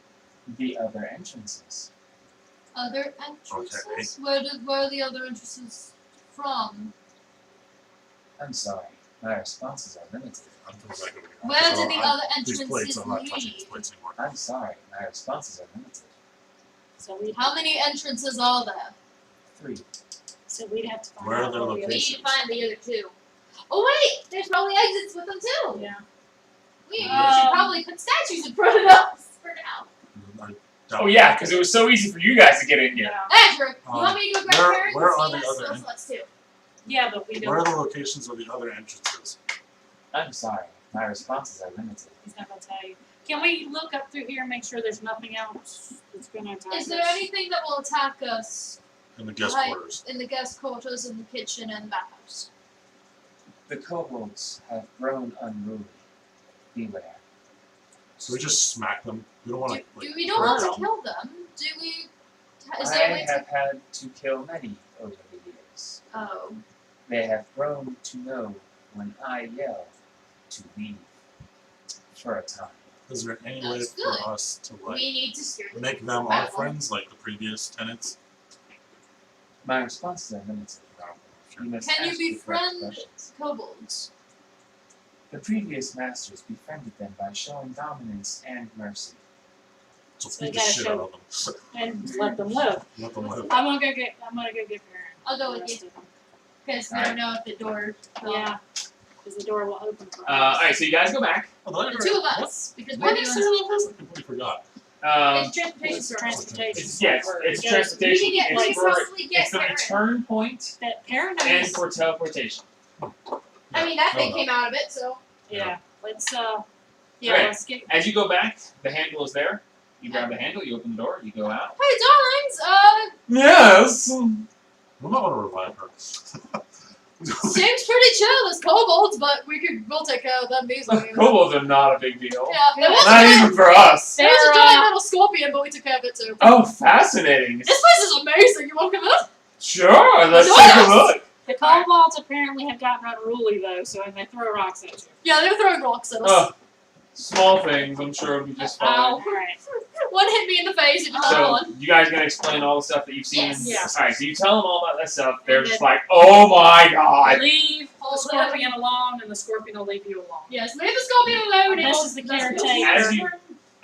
The other entrances. Other entrances? Okay. Where are the other entrances from? I'm sorry. My responses are limited. I'm going back over here. Where So do the I'm- other These plates, entrances I'm not touching these lead? plates anymore. I'm sorry. My responses are limited. So we'd, How many entrances are there? 3. so we'd have to find Where are out their where we We need locations? to find the other 2. Oh wait, there's probably exits with them too. Yeah. We should Um, probably put statues in front of us for now. I doubt Oh yeah, because it was so easy for you guys to get in here. Yeah. Andrew, you want me to go grab where- Perrin? where Because are he the has other spell en- slots too. Yeah, but we Where are don't. the locations of the other entrances? I'm sorry. My responses are limited. He's not gonna tell you. Can we look up through here and make sure there's nothing else that's gonna attack us? Is there anything that will attack us In the guest Right. quarters. in the guest quarters, in the kitchen, and the bathhouse? The kobolds have grown unruly. Beware. So we just smack them. We don't want to. We don't want to hurt 'em. kill them. Do we? Is I there a way to? have had to kill many over the years. Oh. They have grown to know when I yell to leave. for a time. Is there any way That's for good. us to We need to steer the make them our Right. friends like the previous tenants? My response to them is, you must Can you ask the correct befriend- questions. kobolds. The previous masters befriended them by showing dominance and mercy. So So you beat the gotta shit show- out of them. And let them live. Let them live. I'm gonna go get Baron. I'll go The with rest you of them. because we don't know if the door. Yeah. Because the door will open for us. Alright, so you guys go back. Oh, did I The ever- two of what? us because What we're did I the say ones. about this? I completely forgot. Um, It's transportation. It's service. transportation. it's, yes, software. it's It goes- transportation. We can get. We It's can for possibly get it's the Baron. return point That Baron and knows. for teleportation. I mean, that thing No, no. came out of it, so. Yeah. Let's yeah, Okay. let's get As you go back, the handle is there. You grab the handle, you open the door, you go out. Hey, darlings. Yes. We might want to revive her. Seems pretty chill as kobolds, but we'll take care of them easily. Kobolds are not a big deal. Yeah, there was, Not a giant, even for us. there was a They're, giant metal scorpion, but we took care of it too. Oh, fascinating. This place is amazing. You want to come in? Sure, let's Join take a us. look. the kobolds apparently have gotten unruly though, so and they throw rocks at you. Yeah, they were throwing rocks at us. Oh, small things, I'm sure it'll be just fine. Ow. Alright. One hit me in the face. It just So, went on. you guys gonna explain all the stuff that you've seen? Yes. Yes. Alright, so you tell them all about that stuff. They're And just then- like, oh my god. Leave the Hold scorpion alone and the scorpion will leave you alone. Yes, leave the scorpion alone. This is the caretaker.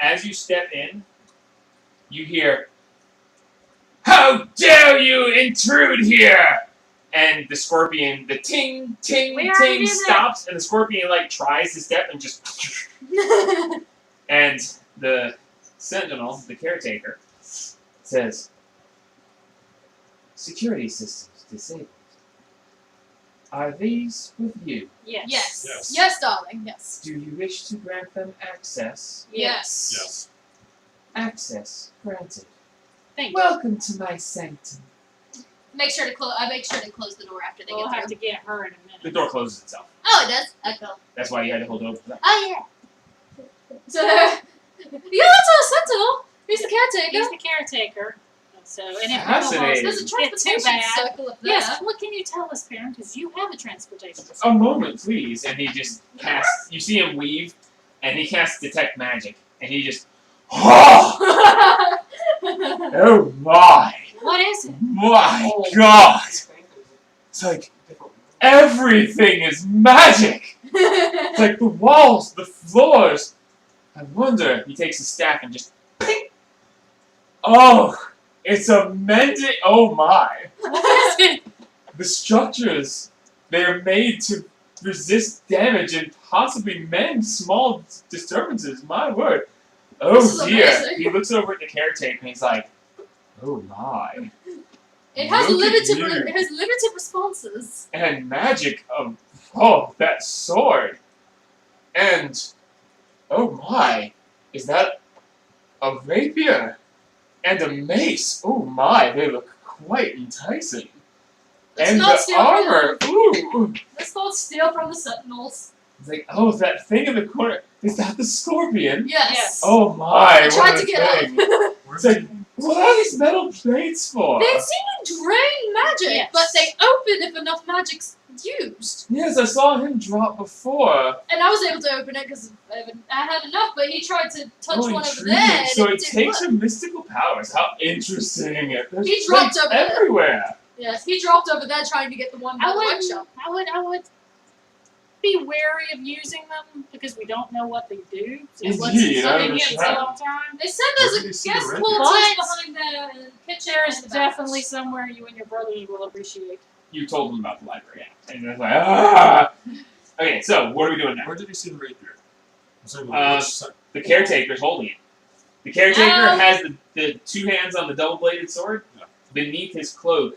As you step in, you hear, how dare you intrude here! And the scorpion, the ting, ting, We already ting did that. stops, and the scorpion like tries to step and just and the sentinel, the caretaker, says, security systems disabled. Are these with you? Yes. Yes. Yes. Yes, darling. Yes. Do you wish to grant them access? Yes. Yes. Access granted. Thank you. Welcome to my sanctum. Make sure to close. I make sure to close the door after they We'll get have through. to get her in a minute. The door closes itself. Oh, it does. Okay. That's why you had to hold it open for that. Oh yeah. So, yeah, that's our sentinel. He's the caretaker. He's the caretaker. So, and if Fascinating. There's a Get transportation too bad. circle up there. Yes, what can you tell us, Baron? Because you have a transportation. A moment, please. And he just casts. You see him weave, and he casts detect magic, and he just. Oh, oh my! What is it? My God! It's like everything is magic. It's like the walls, the floors. I wonder. He takes his staff and just. Oh, it's a mending. Oh my! What is it? The structures, they are made to resist damage and possibly mend small disturbances. My word. This is Oh dear. amazing. He looks over at the caretaker and he's like, oh my. It has Look at limited. you. It has limited responses. And magic of, oh, that sword. And, oh my, is that a rapier? And a mace. Oh my, they look quite enticing. Let's And not the steal from armor, ooh. Let's not steal from the sentinels. It's like, oh, that thing in the corner. Is that the scorpion? Yes. Yes. Oh my, I what tried a to get thing. up. It's like, what are these metal plates for? They seem to drain magic, Yes. but they open if enough magic's used. Yes, I saw him drop before. And I was able to open it because I had enough, but he tried to touch Oh, one over intriguing. there. And So it it didn't takes work. her mystical powers. How interesting. There's He dropped plates over there. everywhere. Yes, he dropped over there trying to get the one by I the would, workshop. I would be wary of using them because we don't know what they do. Since what's Indeed, I been here for a understand. long time. They said Where there's did a you see the guest red pool bear? just But behind the kitchen. There's and the definitely baths. somewhere you and your brothers will appreciate. You told him about the library. And they're like, ah. Okay, so what are we doing now? Where did you see the rapier? I'm saying Uh, The caretaker's holding it. The caretaker No. has the two hands on the double-bladed sword. Yeah. Beneath his cloak,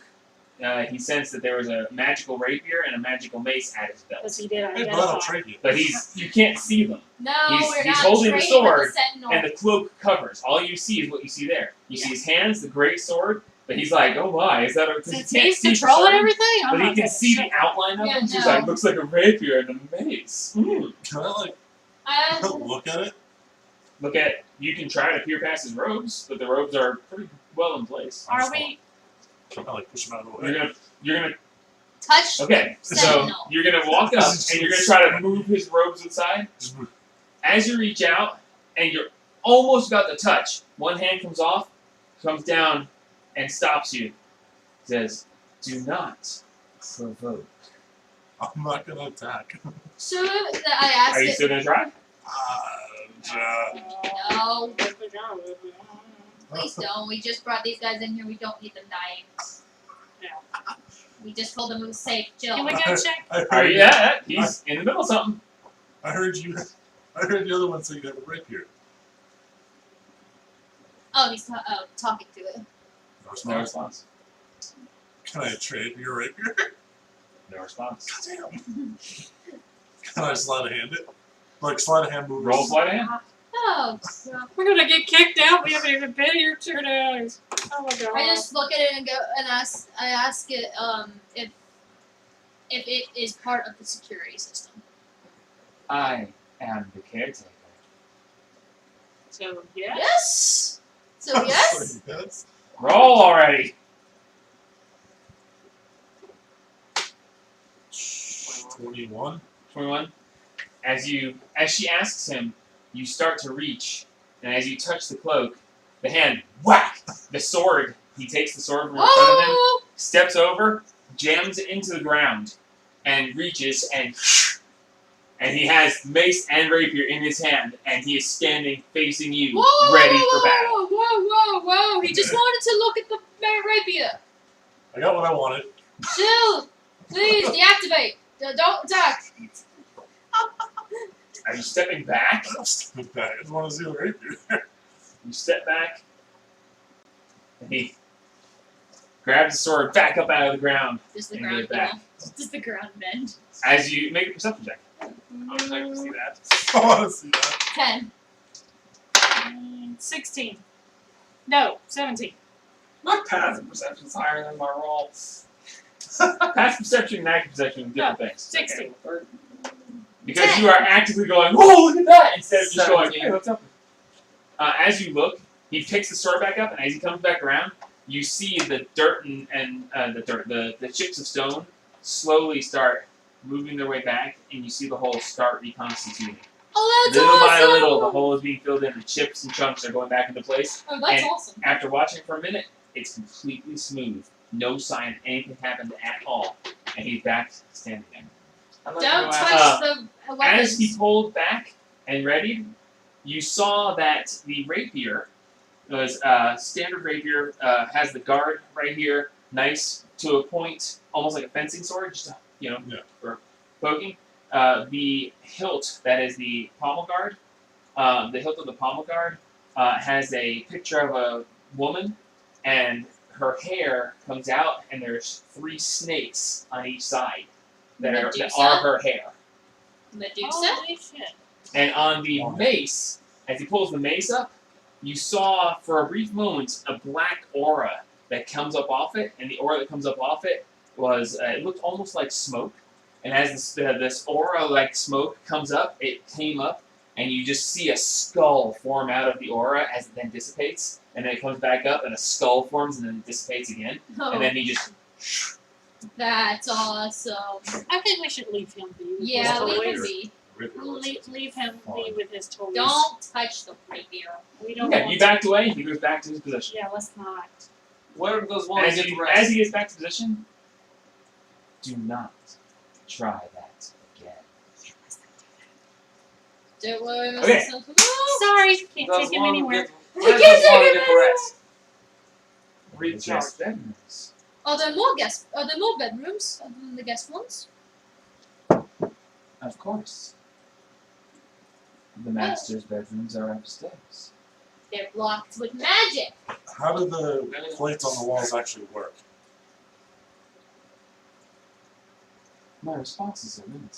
he sensed that there was a magical rapier and a magical mace at his Because belt. he did Hey, bud, I'll identify. trade you. But you can't see them. No, He's- we're he's not holding the trading sword, with the sentinel. And the cloak covers. All you see is what you see there. You see his hands, the great sword, but he's like, oh my, is that a... 'cause Since he can't he's see the controlling sword, everything, I'm But he not can taking see shit. the outline of Yeah, him. So he's no. like, looks like a rapier and a mace. Can I like Uh, look at it? Look at, you can try to peer past his robes, but the robes are pretty well in place. Are we? Can I like push him out of the You're way? gonna, touch. okay, so Sentinel. you're gonna walk up and you're gonna try to move his robes aside. Just move. As you reach out and you're almost about to touch, one hand comes off, comes down, and stops you. Says, "Do not provoke." I'm not gonna attack. So I Are you asked still gonna try? no, please don't. We just brought these guys in here. We don't need them dying. Yeah. We just told them it was safe. Chill. Can we go check? I Are heard you? Yeah, he's in the middle of something. I heard you. I heard the other one say you have a rapier. Oh, he's talking to it. No No response. response. Can I trade your rapier? No response. Damn. Can I sleight of hand it? Like sleight of hand moves. Roll sleight of hand. Oh, God. We're gonna get kicked out. We haven't even been here 2 days. Oh my god. I just look at it and go and ask. I ask it if it is part of the security system. I am the caretaker. So yeah. Yes. So yes. Yes. Roll already. 21. 21. As she asks him, you start to reach, and as you touch the cloak, the hand whack. The sword. He takes the sword from in front of him, Oh! steps over, jams it into the ground, and reaches and he has mace and rapier in his hand, and he is standing facing you, Whoa! ready whoa, for battle. Whoa! He just wanted to look at the rapier. I got what I wanted. Chill. Please deactivate. Don't attack. Are you stepping back? I just want to see the rapier. You step back, and he grabs the sword back up out of the ground. Just the And ground get back. bend. Just the ground bend. As you make a perception check. I'm excited to see that. I want to see that. 10. 16. No, 17. My passive perception is higher than my roll. Passive perception and active perception are different things. 16. Because 10. you are actively going, "Whoa, look at that!" instead of just going, 17. "Hey, what's up?" As you look, he picks the sword back up, and as he comes back around, you see the dirt and the chips of stone slowly start moving their way back, and you see the hole start reconstituting. Oh, that's Little awesome. by little, the hole is being filled in. The chips and chunks are going back into place. Oh, that's and awesome. After watching for a minute, it's completely smooth. No sign of anything happened at all, and he's back standing there. I'd like to Don't go touch ask- the As weapons. he pulled back and readied, you saw that the rapier was standard rapier, has the guard right here, nice to a point, almost like a fencing sword, just Yeah. for poking. The hilt that is the pommel guard, the hilt of the pommel guard has a picture of a woman, and her hair comes out, and there's 3 snakes on each side that Medusa? are her hair. Medusa? Holy shit. And on the Wow. mace, as he pulls the mace up, you saw for a brief moment a black aura that comes up off it, and the aura that comes up off it was it looked almost like smoke. And as this aura like smoke comes up, it came up, and you just see a skull form out of the aura as it then dissipates, and then it comes back up, and a skull forms, and then it dissipates again, Oh, and then he just that's awesome. I think we should leave him be. With Yeah, his leave toys. him be. Rapier looks Leave him be with his toys. Don't touch the rapier. We don't yeah, want you backed away. He goes back to his position. Yeah, let's not. Where do those ones As, get you, the rest? as he gets back to position, do not try that again. Don't worry, Mr. Okay. Sentinel. Sorry, can't Those take him ones anywhere. get- Where does can't those ones take get him the rest? Read the chart. Just bedrooms. Are there more guest? Are there more bedrooms other than the guest ones? Of course. The master's bedrooms are upstairs. They're blocked with magic. How do the plates on the walls actually work? My responses are limited.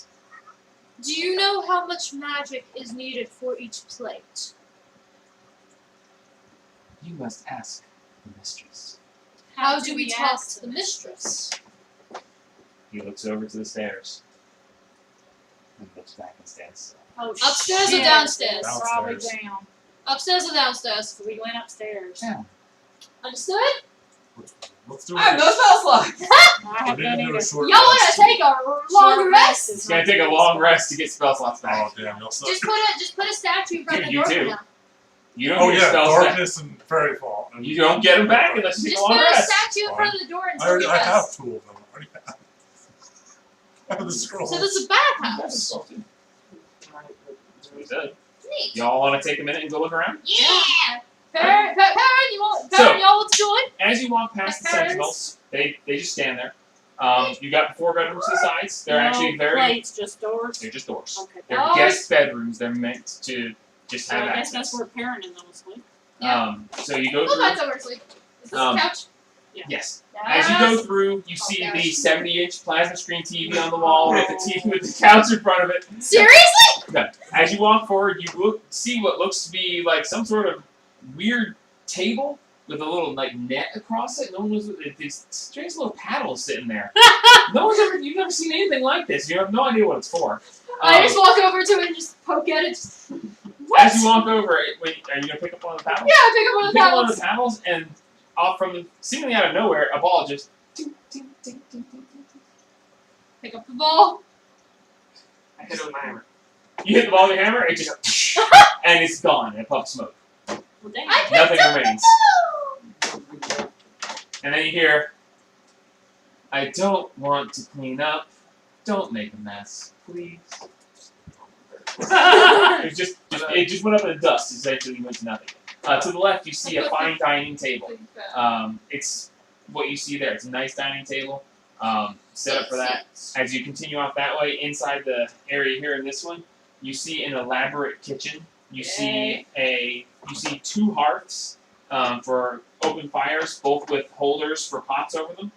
Do you know how much magic is needed for each plate? You must ask the mistress. How do we talk ask to the mistress? He looks over to the stairs and looks back and stands still. Oh, Upstairs or shit. downstairs? Probably Downstairs. down. Upstairs or downstairs? So we went upstairs. Yeah. Understood? Let's do I have it. no spell slots! I have We done need to do either. a short Y'all want rest. to take a long rest? It's gonna take a long rest to get spell slots back. Oh damn, you'll suck. Just put a statue in front of the You door too. for now. You don't Oh get yeah, spell slots. darkness and fairy fall. And You don't get them back unless you take Just a put long a rest. statue in front of the door and I rest. have two of them. I already have. I have the scrolls. So this is a bathhouse. Neat. Y'all want to take a minute and go look around? Yeah. Perrin, you want? So- Perrin, y'all want to join? As you walk past the Parents. sentinels, they just stand there. You got the 4 bedrooms to the sides. They're No actually very. plates, just doors. They're just doors. Okay. They're Doors. guest bedrooms. They're meant to just So have I guess access. that's where parent and those sleep. Yeah. So you go We'll through. find somewhere to sleep. Is this Um, a couch? Yes. As you go through, you see gosh. the 70-inch plasma screen TV on the wall with the TV with the couch in front of it. Seriously? As you walk forward, you see what looks to be like some sort of weird table with a little like net across it. No one knows what these strange little paddles sitting there. You've never seen anything like this. You have no idea what it's for. I just walk over to it and just poke at it. Just, As you walk over, are you gonna pick up one of the paddles? yeah, I pick up one You of the pick up one of paddles. the paddles, and off from seemingly out of nowhere, a ball just. Ting, ting, ting, ting, ting, ting, ting. Pick up the ball. I hit it with my hammer. You hit the ball with your hammer, it just and it's gone. It puffs smoke. Well, dang. I picked Nothing up remains. the ball. And then you hear, "I don't want to clean up. Don't make a mess, please." It just went up in the dust. Essentially, went to nothing. To the left, you see a fine dining table. It's what you see there. It's a nice dining table, set up for that. As you continue off that way, inside the area here in this one, you see an elaborate kitchen. You see 2 hearths for open fires, both with holders for pots over them.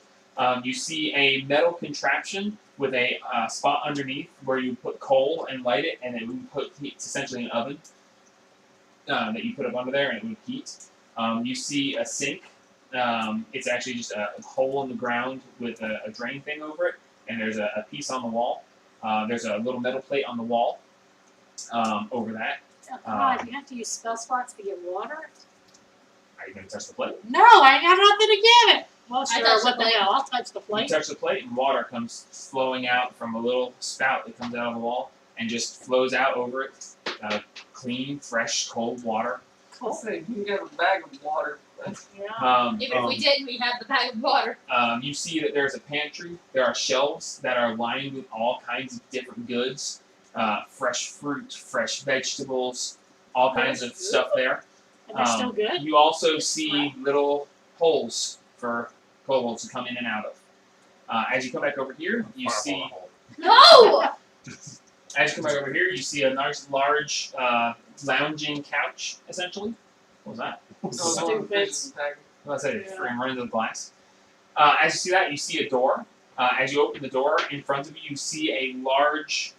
You see a metal contraption with a spot underneath where you put coal and light it, and it would put heat. It's essentially an oven that you put up under there, and it would heat. You see a sink. It's actually just a hole in the ground with a drain thing over it, and there's a piece on the wall. There's a little metal plate on the wall over that. Oh, God, you have to use spell slots to get water? Are you going to touch the plate? No, I ain't got nothing to give it. Well, I sure, touched what the the plate. hell? I'll touch the You plate. touch the plate, and water comes flowing out from a little spout that comes out of the wall and just flows out over it. Clean, fresh, cold water. I'll say you can get a bag of water. Yeah. Even if we didn't, we have the bag of water. You see that there's a pantry. There are shelves that are lined with all kinds of different goods, fresh fruit, fresh vegetables, all kinds of stuff there. And they're still good? You also see little holes for kobolds to come in and out of. As you come back over here, you see. No! As you come back over here, you see a nice, large, lounging couch. Essentially, what was that? Well, I said it freaking runs into the glass. As you see that, you see a door. As you open the door, in front of you, you see a large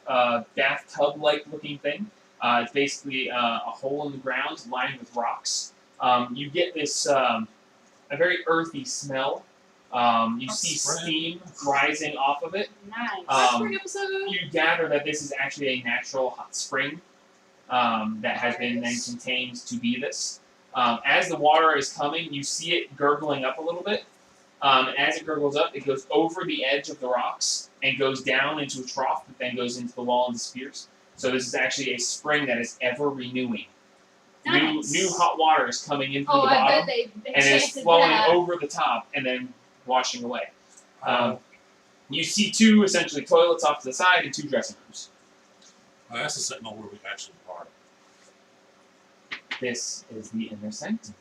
bathtub-like looking thing. It's basically a hole in the ground lined with rocks. You get this a very earthy smell. You see steam rising off of it. Nice. Spring episode. You gather that this is actually a natural hot spring that has been then contained to be this. As the water is coming, you see it gurgling up a little bit. And as it gurgles up, it goes over the edge of the rocks and goes down into a trough that then goes into the wall and disappears. So this is actually a spring that is ever renewing. Nice. New hot water is coming in from Oh, the I bottom bet they and is chanted flowing that. over the top and then washing away. You see 2 essentially toilets off to the side and 2 dressing rooms. I asked the Sentinel where we actually are. This is the inner sanctum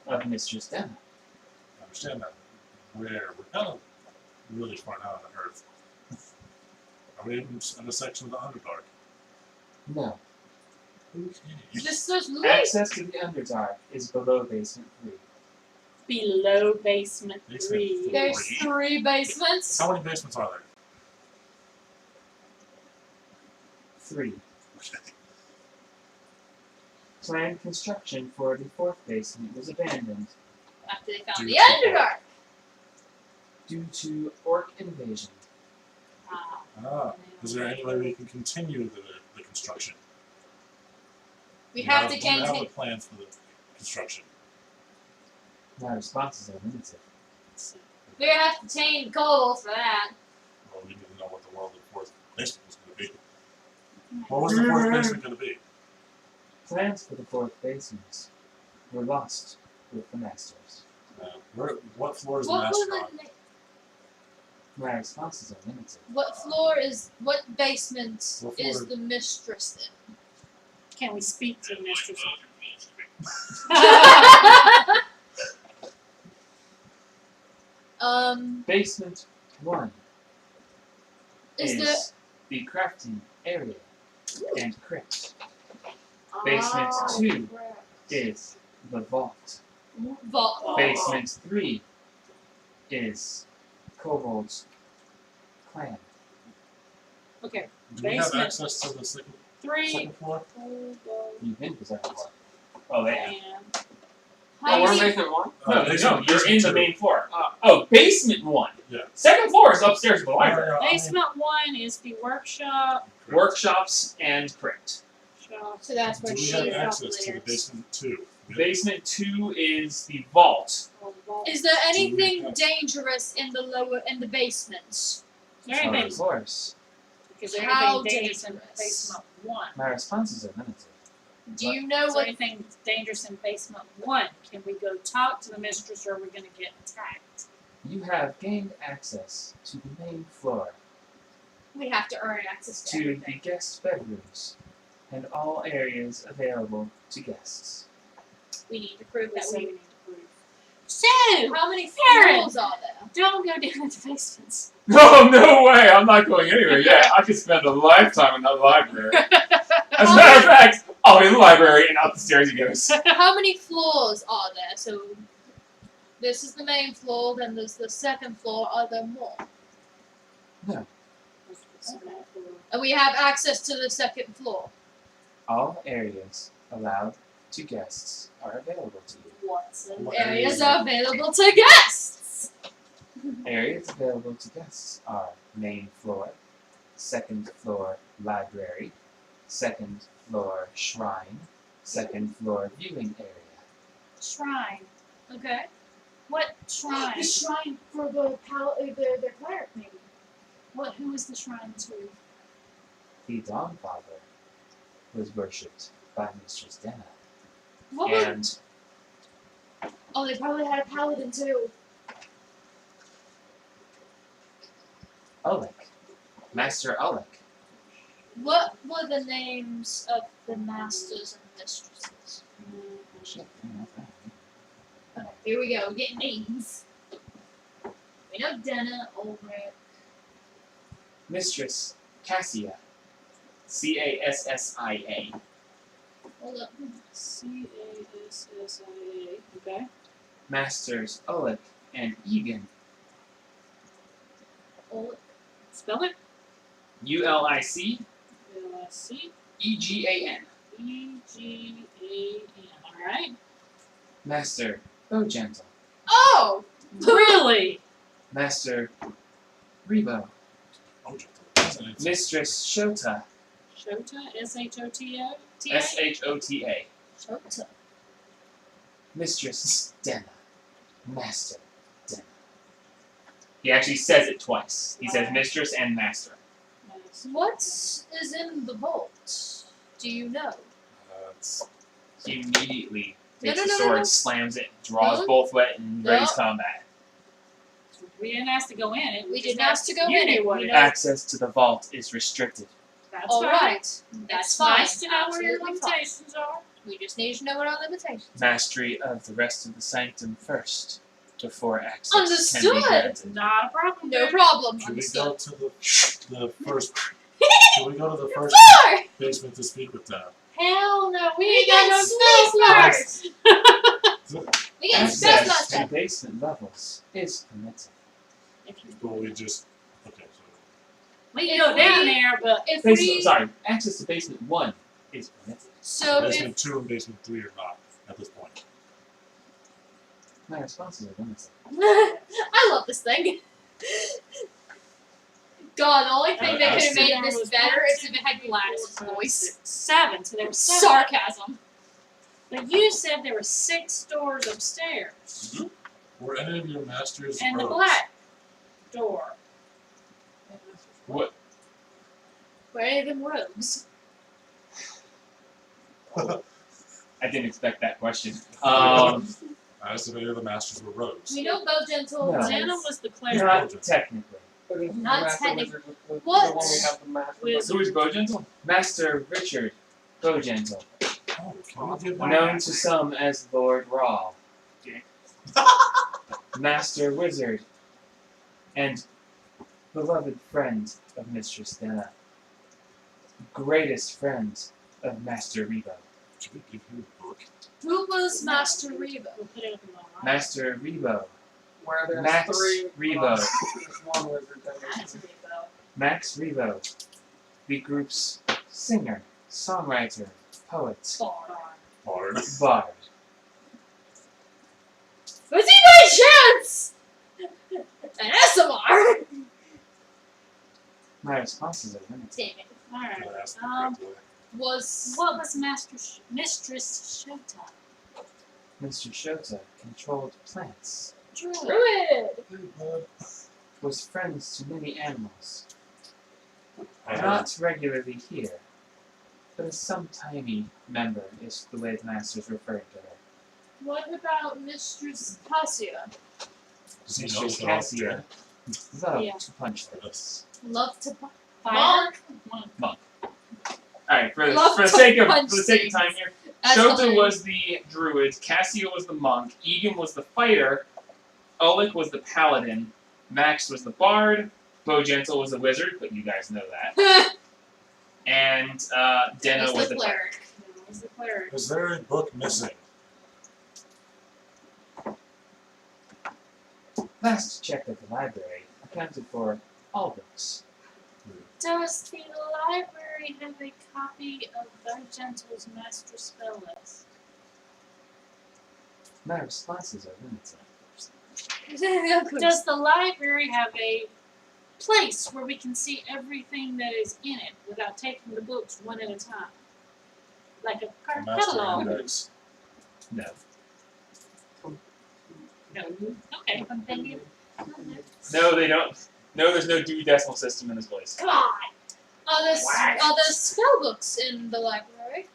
of Mistress Dema. I understand that. Where? We're kind of really far out on the Earth. Are we in a section of the Underdark? No. Okay. Just those little. Access to the Underdark is below basement 3. Below basement Basement 3. four. There's 3 basements. How many basements are there? 3. Okay. Planned construction for the 4th basement was abandoned After they found Due the to Underdark. due to orc invasion. Ah, is there any way we can continue the construction? We have to We have continue. a plan for the construction. My responses are limited. We're gonna have to change goals for that. Well, we need to know what the world of fourth basement was going to be. What was the fourth basement going to be? Plans for the fourth basement were lost with the masters. What floor is the What master was on? it? My responses are limited. What floor is? What basement What is floor? the mistress in? Can we speak to the mistress? Basement 1 Is is the crafting area and crypt. Basement Oh, 2 crap. is the vault. Vault. Basement 3 is Kobold's clan. Okay, Do we have Basement. access to the second 3. floor? You've been to second floor. Oh, yeah. And Oh, we're in basement 1? No, basement- you're in the basement main floor. Ah. Oh, basement 1. Yeah. Second floor is upstairs in the library. basement 1 is the workshop. two. Workshops and crypt. Shop. So that's Do where we she have is. access to the basement 2? Basement 2 is the vault. Is there anything have- dangerous in the basements? Anything, Of course. because there's How anything dangerous in dangerous? basement 1. My responses are limited. Do you know Is there what? anything dangerous in basement 1? Can we go talk to the mistress or are we going to get attacked? You have gained access to the main floor, We have to earn access to to the everything. guest bedrooms, and all areas available to guests. We need to prove that So we we. need to prove. So, How many Aaron! floors are there? don't go down into basements. No, no way! I'm not going anywhere yet. I could spend a lifetime in that library. As a matter of fact, I'll be in the library and up the stairs he goes. How many floors are there? So this is the main floor. Then there's the second floor. Are there more? And we have access to the second floor. All areas allowed to guests are available to you. What's in What there? Areas are available to guests. Areas available to guests are main floor, second floor library, second floor shrine, second floor viewing area. Shrine. Okay. What shrine? The shrine for the the cleric, maybe. What? Who is the shrine to? The Dawnfather was worshipped by Mistress Denna, What was? and Oh, they probably had a paladin too. Ulek, Master Ulek. What were the names of the masters and mistresses? Shit, I don't know if I- Okay, here we go. Getting names. We know Denna, Ulrich. Mistress Cassia, Cassia. Hold up. C-A-S-S-I-A. Okay. Masters Ulek and Egan, Ulrich. Spell it. Ulic L-I-C. Egan. E-G-A-N. Alright. Master Bogentle, Oh! Really? Master Rebo, Oh, gentle. Mistress Shota, Shota? S-H-O-T-O? Shota, Shota. Mistress Denna, Master Denna. He actually says it twice. He says mistress and master. What is in the vault? Do you know? He immediately No, takes no, the no, sword, no, no. slams it, draws No. both wet, and No. readies combat. We didn't ask to go in it. We just didn't ask asked to go you in knew it. what We it know- is. Access to the vault is restricted. That's All fine. right. It's That's fine. nice to know where your Absolutely fine. limitations are. We just need to know what our limitations are. Mastery of the rest of the sanctum first, before access can Understood. be granted. Not a problem. No problem. Should we Understood. go to the first? Should we go to the first Floor! basement to speak with them? Hell no, we We ain't got get no space space first! We get space Access to first! basement levels is permitted. Well, we just okay. So We can go down there, but If Basement, we, sorry, access to basement 1 is permitted. so if, basement 2 and basement 3 are not at this point. My responses are limited. I love this thing. God, the only thing that could have made this better is if it had Gladys' voice. 7, so there were 7. Sarcasm. But you said there were 6 doors upstairs. Were any of your masters And the rogues? black door. What? Were any of them rogues? I didn't expect that question. I asked if any of the masters were rogues. We know Bogentle No. was. Xana was the cleric. Not technically. Not Master technic- Wizard was What? the one we have the master Wizard. Who is Bogentle? Master Richard Bogentle, Oh, can we give known to some as Lord Raw. Master Wizard and beloved friend of Mistress Dena. Greatest friend of Master Rebo. Should we give him a book? Who was Master Reba? We'll put it up in the line. Master Rebo. where there's Max 3 Rebo. There's one wizard that That's is. a Rebo. Max Rebo. The group's singer, songwriter, poet, Bar. Bard. bard. Was he by chance? An SMR? My responses are limited. Damn it. Alright. Can I ask the Um, correct way? Was. what was Mistress Shota? Mr. Shota controlled plants, Druid. Druid! Hey, bud. was friends to many animals, I heard. not regularly here, but as some tiny member is the way the masters referred to her. What about Mistress Cassia? Does he know Mistress that I'm Cassia dead? loved Yeah. to punch things. Love to. Fire. Alright, for Love the to sake of punch time here, That's Shota hilarious. was the druid, Cassia was the monk, Egan was the fighter, Oleg was the paladin, Max was the bard, Bogentle was the wizard, but you guys know that, and Dena was the cleric. No, it was the cleric. Is there a book missing? Last check of the library accounted for all books. Does the library have a copy of Bogentle's master spell list? My responses are limited. Does the library have a place where we can see everything that is in it without taking the books one at a time? Like a A master catalog? index. No. No. Okay. No, they don't. No, there's no Dewey Decimal System in this place. God! Are there spell books in the library?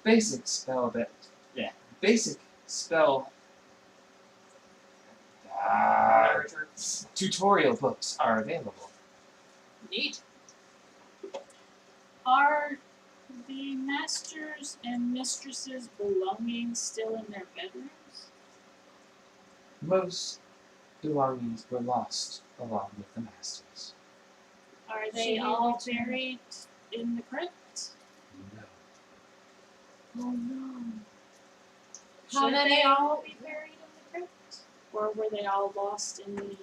Basic spell that. Yeah. Basic spell. Literature. Tutorial books are available. Neat. Are the masters and mistresses' belongings still in their bedrooms? Most belongings were lost along with the masters. Are they all buried in the crypt? No. Oh no. How Should many- they all be buried in the crypt? Or were they all lost in the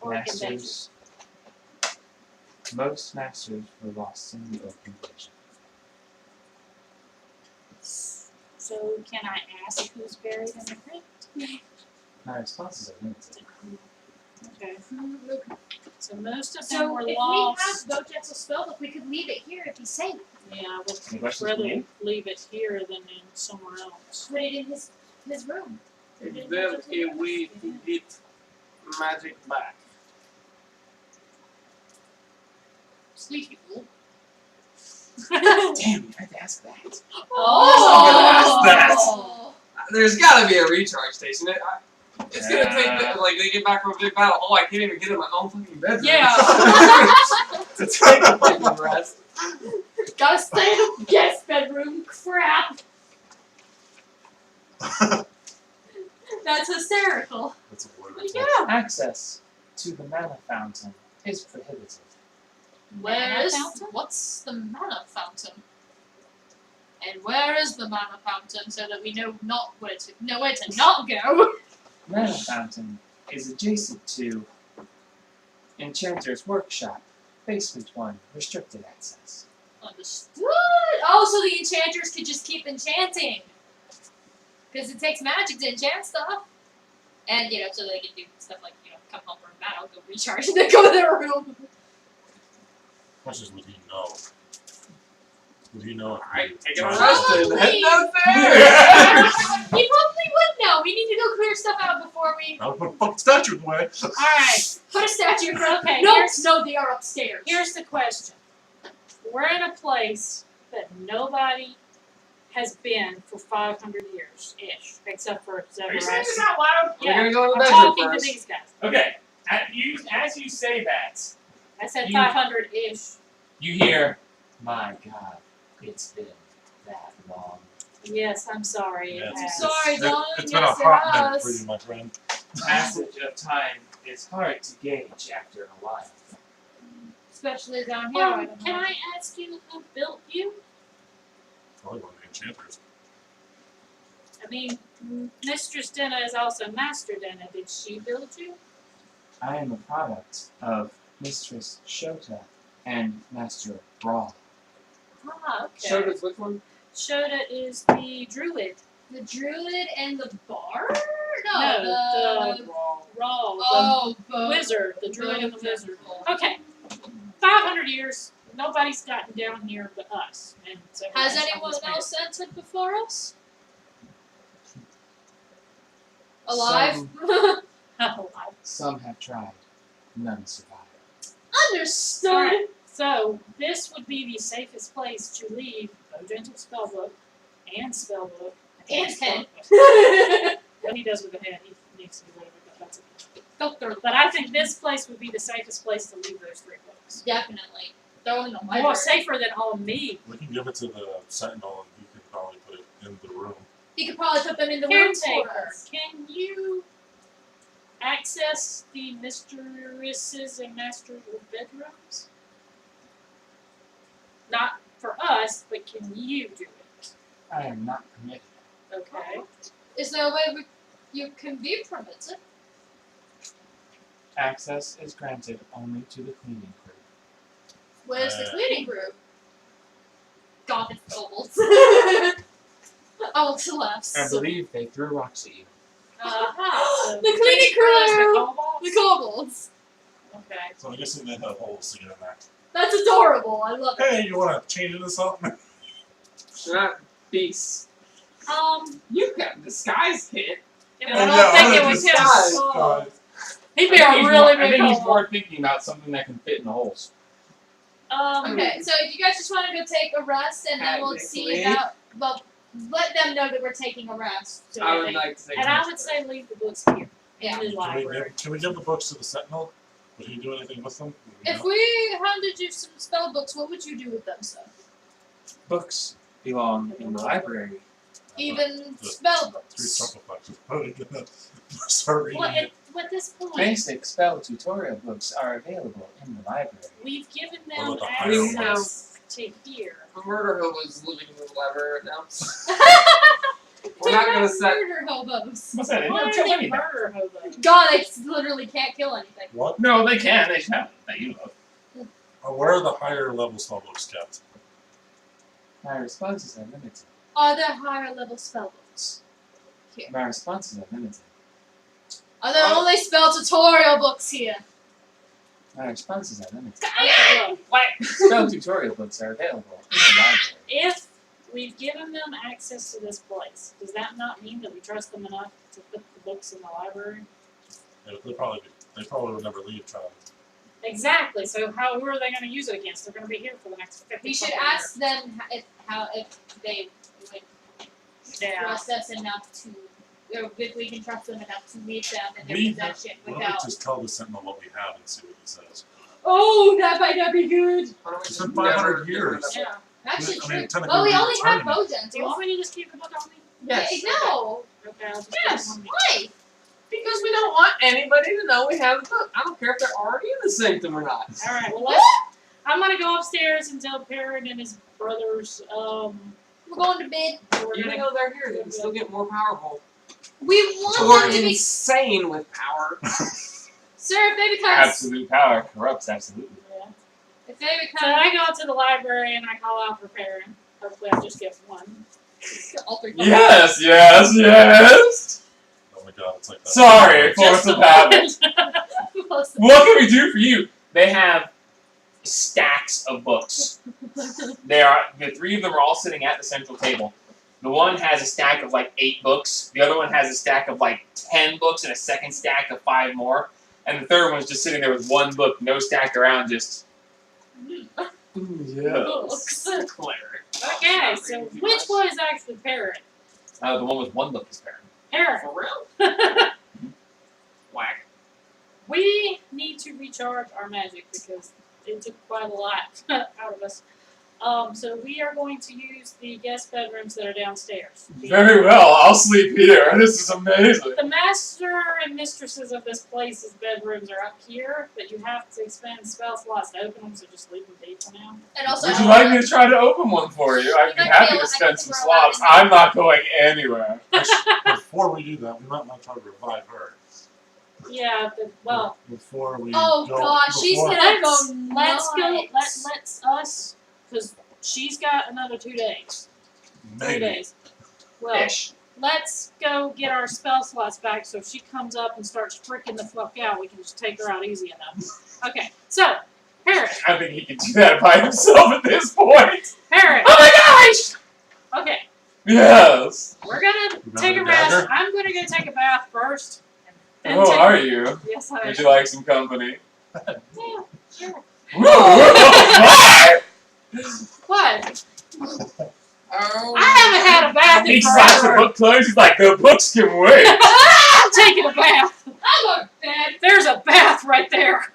Oregon Basin? Masters. Most masters were lost in the open invasion. So can I ask who's buried in the crypt? My responses are limited. Okay. So most of them So were if lost. we have Bogentle's spellbook, we could leave it here if he's safe. Yeah, I would Any questions for rather me? leave it here than in somewhere else. Put it in his room. Then if we get magic back. Sweet people. Damn, you had to ask that. Oh! That. There's gotta be a recharge station. It's gonna take Yeah. like they get back from a big battle. Oh, I can't even get in my own fucking bedroom. Yeah. To take a fucking rest. Gotta stay in the guest bedroom. Crap. That's hysterical. That's a word. Yeah. Access to the mana fountain is prohibited. Where is Fountain? what's the mana fountain? And where is the mana fountain so that we know where to not go? Mana fountain is adjacent to Enchanter's Workshop, Basement 1, restricted access. Understood. Oh, so the enchanters could just keep enchanting. Because it takes magic to enchant stuff. And, so they can do stuff like, come home from battle, go recharge, and then go to their room. Questions would he know? Would he know? Alright, take it Try- arrested. Probably. Not fair. He probably would know. We need to go clear stuff out before we. I would put a fucking statue in the way. Alright, Put a statue in front. Okay, No, here's- no, they are upstairs. here's the question. We're in a place that nobody has been for 500 years-ish, except for Are you Zebra. saying this out loud? We're gonna go in the I'm bedroom talking first. to these guys. Okay. As you say that, I said You- 500-ish. You hear, my God, it's been that long. Yes, I'm sorry. Yeah, It it's- has. Sorry, darling. It's been a Yes, it hot minute has. for you, my friend. Passage of time is hard to gauge after a while. Especially down here. I don't Can know. I ask you who built you? Probably one of the enchanters. I mean, Mistress Denna is also Master Denna. Did she build you? I am a product of Mistress Shota and Master Brawl. Ah, okay. Showed us which one? Shota is the druid. The druid and the bard? No, the. Raw, Oh, the wizard, the druid and the wizard. Okay, 500 years. Nobody's gotten down here but us. And so Has anyone else entered before us? Alive? Alive. Some have tried, none survived. Understood. Alright, so this would be the safest place to leave a gentle spellbook and spellbook And spellbook. head. What he does with the head, he needs to do whatever, but that's okay. Go through. But I think this place would be the safest place to leave those 3 books. Definitely. Throw in the library. More safer than on me. We can give it to the sentinel, and he can probably put it in the room. He could probably put them in the room for Caretaker, us. can you access the mistresses and masters' bedrooms? Not for us, but can you do it? I am not permitted. Okay. Is there a way you can be permitted? Access is granted only to the cleaning crew. Where's the cleaning group? God, it's kobolds. Oh, left. I believe they threw rocks at you. Uh-huh. So The cleaning crew! The kobolds? The kobolds. Okay. So I guess they have holes to get in there. That's adorable. I love it. Hey, you want to change into something? They're not beasts. You got disguise kit. I don't think it was him. Disguise. He'd be a really I big think he's kobold. more thinking about something that can fit in the holes. Okay, so you guys just want to go take a rest, and then we'll see Technically. about. Well, let them know that we're taking a rest. So I that would they- like to say. And I would say leave the books here Yeah. in the library. Can we give the books to the sentinel? Would he do anything with them? If we handed you some spell books, what would you do with them, sir? Books belong in the library. Even The spell 3 books. truffle factors. Probably gonna start reading Well, it. at this point, Basic spell tutorial books are available in the library. we've given What them about the higher access to here. A murder hobo's living in the library right now. We're not gonna set. Murder hobos. what's that? They Why don't are kill they anything. murder hobos? God, they literally can't kill anything. What? No, they can. They just haven't. That you know. Where are the higher level spell books kept? My responses are limited. Are there higher level spell books? My responses are limited. Are there only spell tutorial books here? My responses are limited. Okay, look, Spell tutorial books are available in the library. if we've given them access to this place, does that not mean that we trust them enough to put the books in the library? Yeah, they probably would never leave town. Exactly. So how who are they going to use it against? They're going to be here for the next 50 We should fucking ask them if they would years. Yeah. trust us enough to, or if we can trust them enough to leave them in their We possession Why don't without. we just tell the sentinel what we have and see what he says? Oh, that might not be good. Why don't we It's just been 500 never- years. Yeah. Actually, I mean, true. technically Well, we we only have determined bow Do you want gentles. me to just keep the book on me? Yes. No. Okay, I'll just Yes. keep it on me. Why? Because we don't want anybody to know we have the book. I don't care if they're already in the sanctum or not. All right. Well, let's. I'm gonna go upstairs and tell Perrin and his brothers. We're going to bed. We're Even gonna. though they're here, they can still get more powerful. We want Or them to be. insane with power. Sir, if they become. Absolute power corrupts absolutely. Yeah. If they So become. I go to the library and I call out for Perrin. Hopefully, I just get one. All three Yes, yes, yes. Oh my god, it's like that. Sorry, Just force the of habit. Most of What can we do for you? They have stacks of books. The 3 of them are all sitting at the central table. The one has a stack of like 8 books. The other one has a stack of like 10 books and a second stack of 5 more. And the third one's just sitting there with 1 book, no stacked around, just. Books. Cleric. Okay, so which one is actually Parrot? The one with 1 book is Parrot. Parrot. For real? Whack. We need to recharge our magic because it took quite a lot out of us. So we are going to use the guest bedrooms that are downstairs. Very well, I'll sleep here. This is amazing. The master and mistresses of this place's bedrooms are up here, but you have to expend spell slots to open them, so just leave them be for now. And also, Would you like me to try to open one for you? I'd be might happy be to able- I spend think some we're allowed slots. in I'm not going anywhere. Before we do that, we might want to try to revive her. Yeah, but, well, Before we oh go, gosh, she's before- gonna go let's go, nuts. let's us, because she's got another 2 days. 3 Maybe. days. Well, Ish. let's go get our spell slots back so if she comes up and starts freaking the fuck out, we can just take her out easy enough. Okay, so, Parrot, I think he can do that by himself at this point. Parrot. Oh my gosh! Okay, Yes. we're gonna You got take a a rest. dagger? I'm gonna go take a bath first. and Oh, take- are you? Yes, I am. Would you like some company? Yeah, sure. What? What? Oh. I haven't had a bath He in slaps the forever. book closed. He's like, the books can wait. I'm taking a bath. I'm going to bed. There's a bath right there.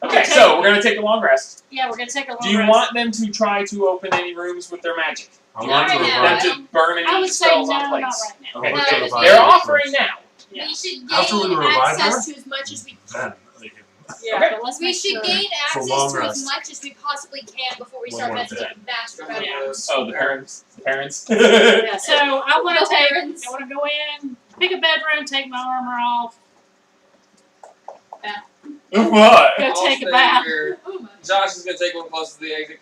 Okay, so we're gonna take a long rest. Yeah, we're gonna take a long Do you rest. want them to try to open any rooms with their magic? I Not want to right now. revive. Them to burn I any would say spells no, on not plates? right now. I Okay. want to No, revive They're her offering first. now. Yeah. We should After we gain revive access her? to as much as we Then they can. Yeah, Okay. but let's we make should sure. gain For access long to as rest. much as we possibly can before we One start more messing day. with master Yeah. bedrooms. Oh, the parents. The parents. Yeah, so I want to No take. parents. I want to go in, pick a bedroom, take my armor off, What? go I'll take a stay bath. here. Oh my Josh is gonna take one close to the exit.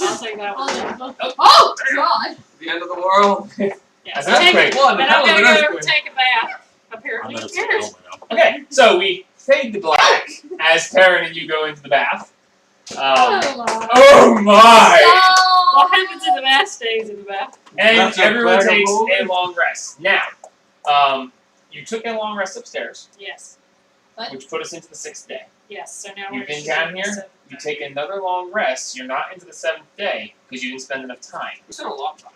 I'll take that one. Oh god! The end of the world. Yeah, That's so an take, earthquake. One, and hell I'm of an gonna go earthquake. take a bath. I'm Apparently, gonna who take cares? it all now. Okay, so we fade to black as Perrin and you go into the bath. Oh my! What happens in the bath stays in the bath. And That's a everyone bag of takes holding. a long rest. Now, you took a long rest upstairs, Yes. which put us into the 6th day. Yes. So now You've we're been just down doing here? the You 7th. take another long rest. You're not into the 7th day because you didn't spend enough time. We spent a lot of time.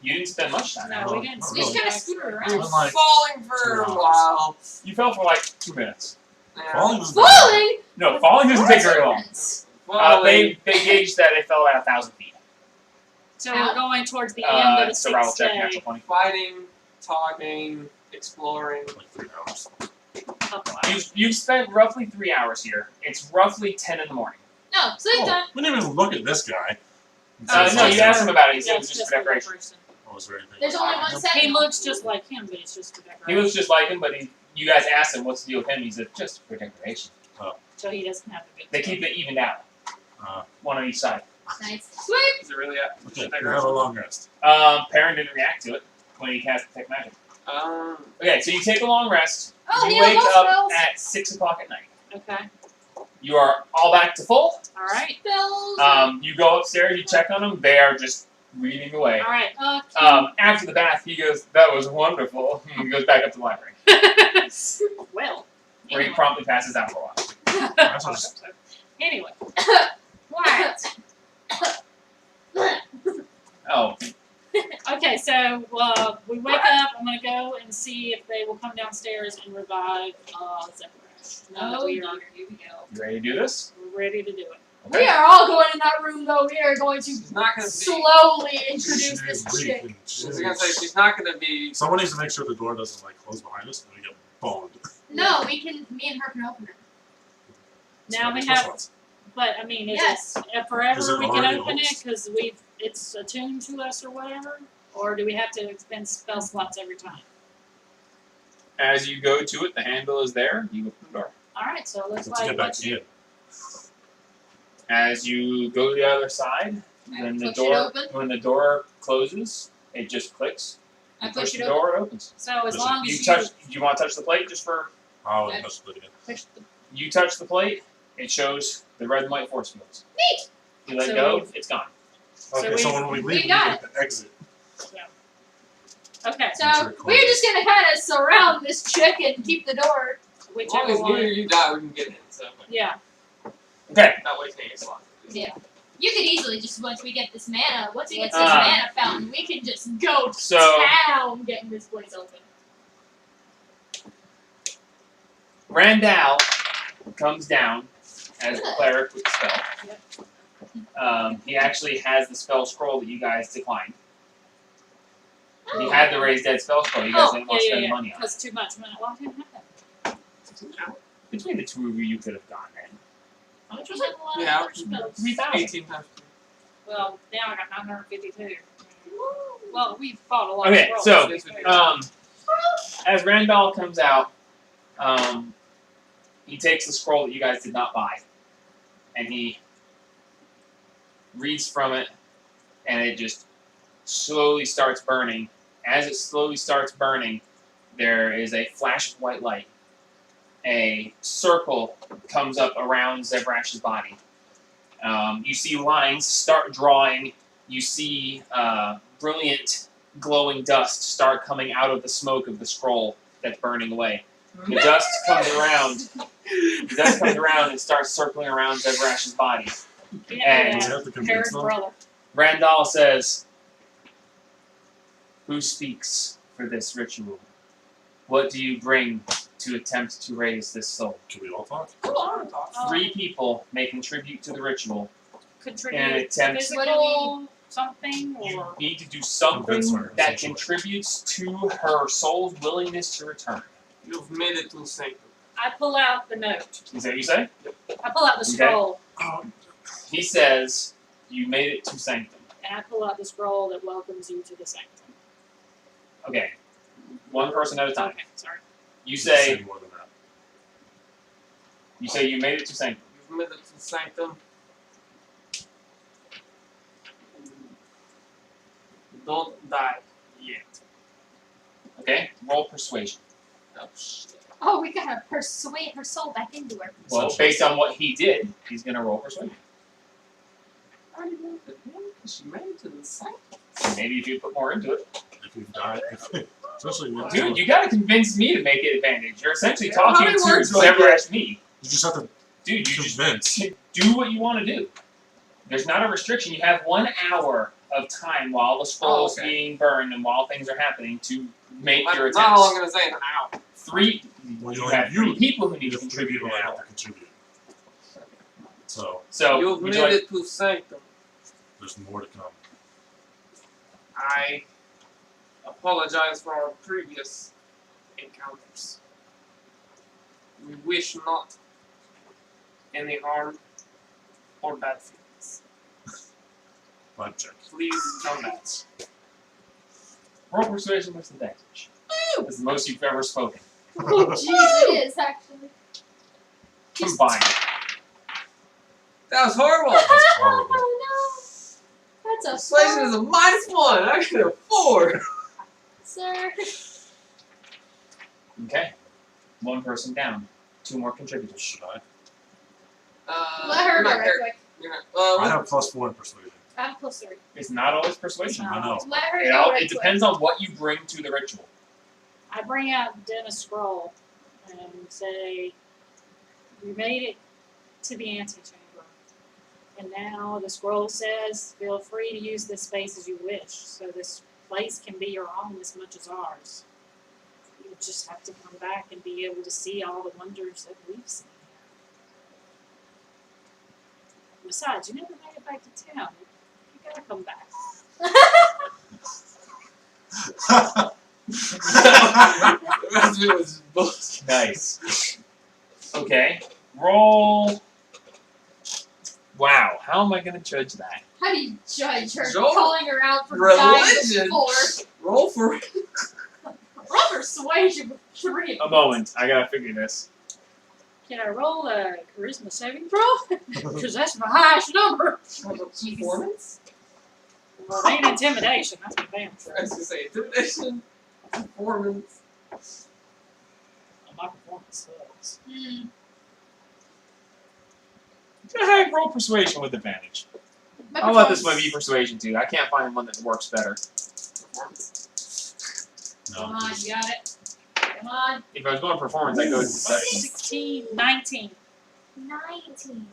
You didn't spend much time. No, we didn't. Not We just really. kind of scooted We around. were Went like falling for 2 a hours. while. You fell for like 2 minutes. Yeah. Falling was Falling! No, falling doesn't take very long. Falling. They gauged that they fell about 1,000 feet. So we're going towards the end of the survival 6th check, day. natural 20. Fighting, talking, exploring. like 3 hours. Couple hours. You've spent roughly 3 hours here. It's roughly 10 in the morning. No, sleep time. We didn't even look at this guy. No, you asked him about it. He said it was That's just for decoration. decoration. Oh, was there anything? There's only one Nope. set. He looks just like him, but it's just a He decoration. looks just like him, but you guys asked him what's the deal with him. He said just for decoration. So he doesn't have the good They stuff. keep it evened out, Uh, one on each side. Nice. Sweet! Is it really at? okay, we have a long rest. Perrin didn't react to it when he cast Detect Magic. Um, Okay, so you take a long rest. Oh, you he has wake those up spells. at 6 o'clock at night. Okay. You are all back to full. All right. Spells. You go upstairs, you check on them. They are just reading away. All right. After the bath, he goes, "That was wonderful." And goes back up to the library, Well. where he Anyway. promptly passes out for a while. That's what just- Anyway. What? Oh, Okay, so we wake up. I'm gonna go and see if they will come downstairs and revive Zephyr. Now that Oh, we are here we go. you ready to do this? ready to do it. We are all going in that room though. We are going to she's not gonna be. slowly introduce She this needs chick. brief and I was gonna say she's not gonna be. Someone needs to make sure the door doesn't like close behind us and we get boned. No, we can. Me and her can open it. Now we So have, what's- but I mean, is Yes. it forever Is it we can already open it open? because it's attuned to us or whatever, or do we have to expend spell slots every time? As you go to it, the handle is there. You open the door. All right, so it looks Let's like get back in. As you go to the other side, when the push it door open. when the door closes, it just clicks. I You push the it open. door, it opens. So as Listen, long You as touch. Do you want to touch the plate just for? Oh, Okay. that's what it is. push the You touch the plate, it shows the red and white force fields. Neat. You let So go, it's gone. Okay, so when we leave, we got get the exit. Okay. So Make sure it we're just closes. gonna kind of surround this chick and keep the door. As long Whichever as one. neither you die, we can get in. So Yeah. Okay. that way it's slot. Yeah. You could easily just once we get this mana, once we get this Uh, mana fountain, we can just go to So- town getting this place open. Randall comes down as the cleric with the spell. He actually has the spell scroll that you guys declined. He had the raise dead spell scroll. You guys didn't want to spend money on it. That's too much money. Well, I didn't have that. Between the two of you, you could have gone in. How much was it? Yeah. 3,000. 18 times 2. Well, now I got 952. Well, we bought a lot Okay, of so, scrolls. As Randall comes out, he takes the scroll that you guys did not buy, and he reads from it, and it just slowly starts burning. As it slowly starts burning, there is a flash of white light. A circle comes up around Zevrash's body. You see lines start drawing. You see brilliant, glowing dust start coming out of the smoke of the scroll that's burning away. The dust comes around. The dust comes around and starts circling around Zevrash's body. Yeah, We and- have to convince Harry's them. brother. Randall says, "Who speaks for this ritual? What do you bring to attempt to raise this soul?" Can we all talk? Come on, talk. 3 people may contribute to the ritual. Contribute And attempt- physical something You or need to do something Convince her, that essentially. contributes to her soul's willingness to return. You've made it to Sanctum. I pull out the note. Is that what you say? I pull out the Okay. scroll He says, "You made it to Sanctum." and I pull out the scroll that welcomes you to the sanctum. Okay. One person at a time. Okay, sorry. You say, more than that. you made it to Sanctum. You've made it to Sanctum. Don't die yet. Okay? Roll persuasion. Oh, shit. Oh, we gotta persuade her soul back into her. Well, Essentially. based on what he did, he's gonna roll persuasion. I already know the name because she made it to the Sanctum. So maybe if you put more into it. If we've died, especially with Dude, you gotta convince me to make it advantage. You're essentially Yeah, talking how to many words do I Zevrash me. you just have to Dude, you just convince. do what you want to do. There's not a restriction. You have 1 hour of time while the scroll is Oh, okay. being burned and while things are happening to make your That's not all I'm attempts. gonna say in an hour. 3. Well, You you have 3 you- people who need You to have 3 contribute people an that have hour. to contribute. So So You've would made you like, it to Sanctum. there's more to come. I apologize for our previous encounters. We wish not any harm or bad feelings. Vibe check. Please come back. roll persuasion with advantage. This is the most you've ever spoken. Oh, jeez, it is actually. Combined. That was horrible! That's horrible. Oh no. That's a Persuasion is a -1. I could have 4. sir. Okay. 1 person down. 2 more contributors. Should I? Let her go not right her. quick. You're not- I what? have +4 in persuasion. I'm plus 3. It's not always persuasion. I know. Let her It, go all, right it depends on what you bring to the ritual. I bring out Dennis scroll and say, "You made it to the antechamber, and now the scroll says, feel free to use this space as you wish. So this place can be your own as much as ours. You just have to come back and be able to see all the wonders that we've seen here. Besides, you never made it back to town. You gotta come back." The rest of it was bullshit. Nice. Okay. Roll. Wow. How am I going to judge that? How do you judge her? Joel? Calling her out for dying Religion. before. Roll for it. Roll persuasion with 3. A moment. I got to figure this. Can I roll a charisma saving throw? Because that's my highest number. Performance? Well, it ain't intimidation. That's my damn I sure. was gonna say intimidation, performance. My performance sucks. Go ahead, roll persuasion with advantage. I'll let this one be persuasion too. I can't find one that works better. Come No. on, you got it. Come on. If I was going performance, I'd go deception. 16, 19. 19.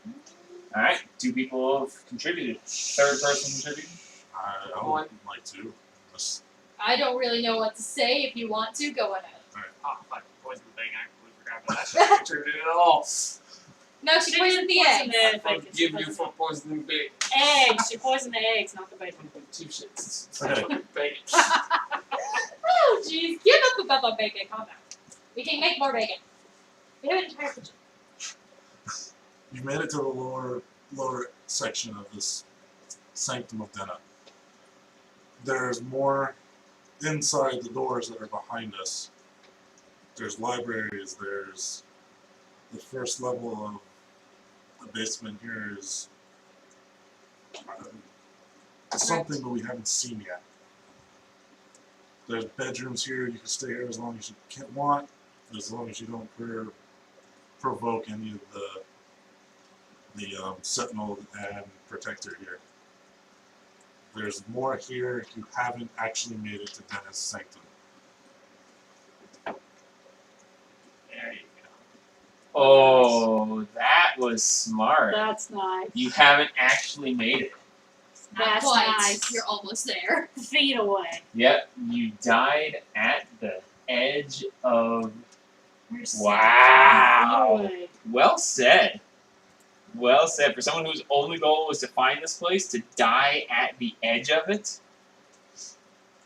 Alright, 2 people have contributed. Third person contributed. I would like to. Just, I don't really know what to say. If you want to, go ahead. Oh, fuck, poison the thing. I completely forgot about that. She contributed at all. No, she poisoned the egg. I'll give you for poisoning bacon. Eggs. She poisoned the eggs, not the bacon. 2 shits. okay. Bacon. Oh, jeez. Give up about the bacon. Calm down. We can make more bacon. We have an entire kitchen. You've made it to the lower section of this Sanctum of Denna. There's more inside the doors that are behind us. There's libraries, there's the first level of the basement here is something that we haven't seen yet. There's bedrooms here, you can stay here as long as you want, as long as you don't provoke any of the Sentinel and Protector here. There's more here if you haven't actually made it to Dennis Sanctum. There you go. Oh, that was smart. That's nice. You haven't actually made it. Not That's quite. nice. You're almost there. Feet away. Yep, you died at the edge of. You're Wow. Feet away. Well said. Well said. For someone whose only goal was to find this place, to die at the edge of it.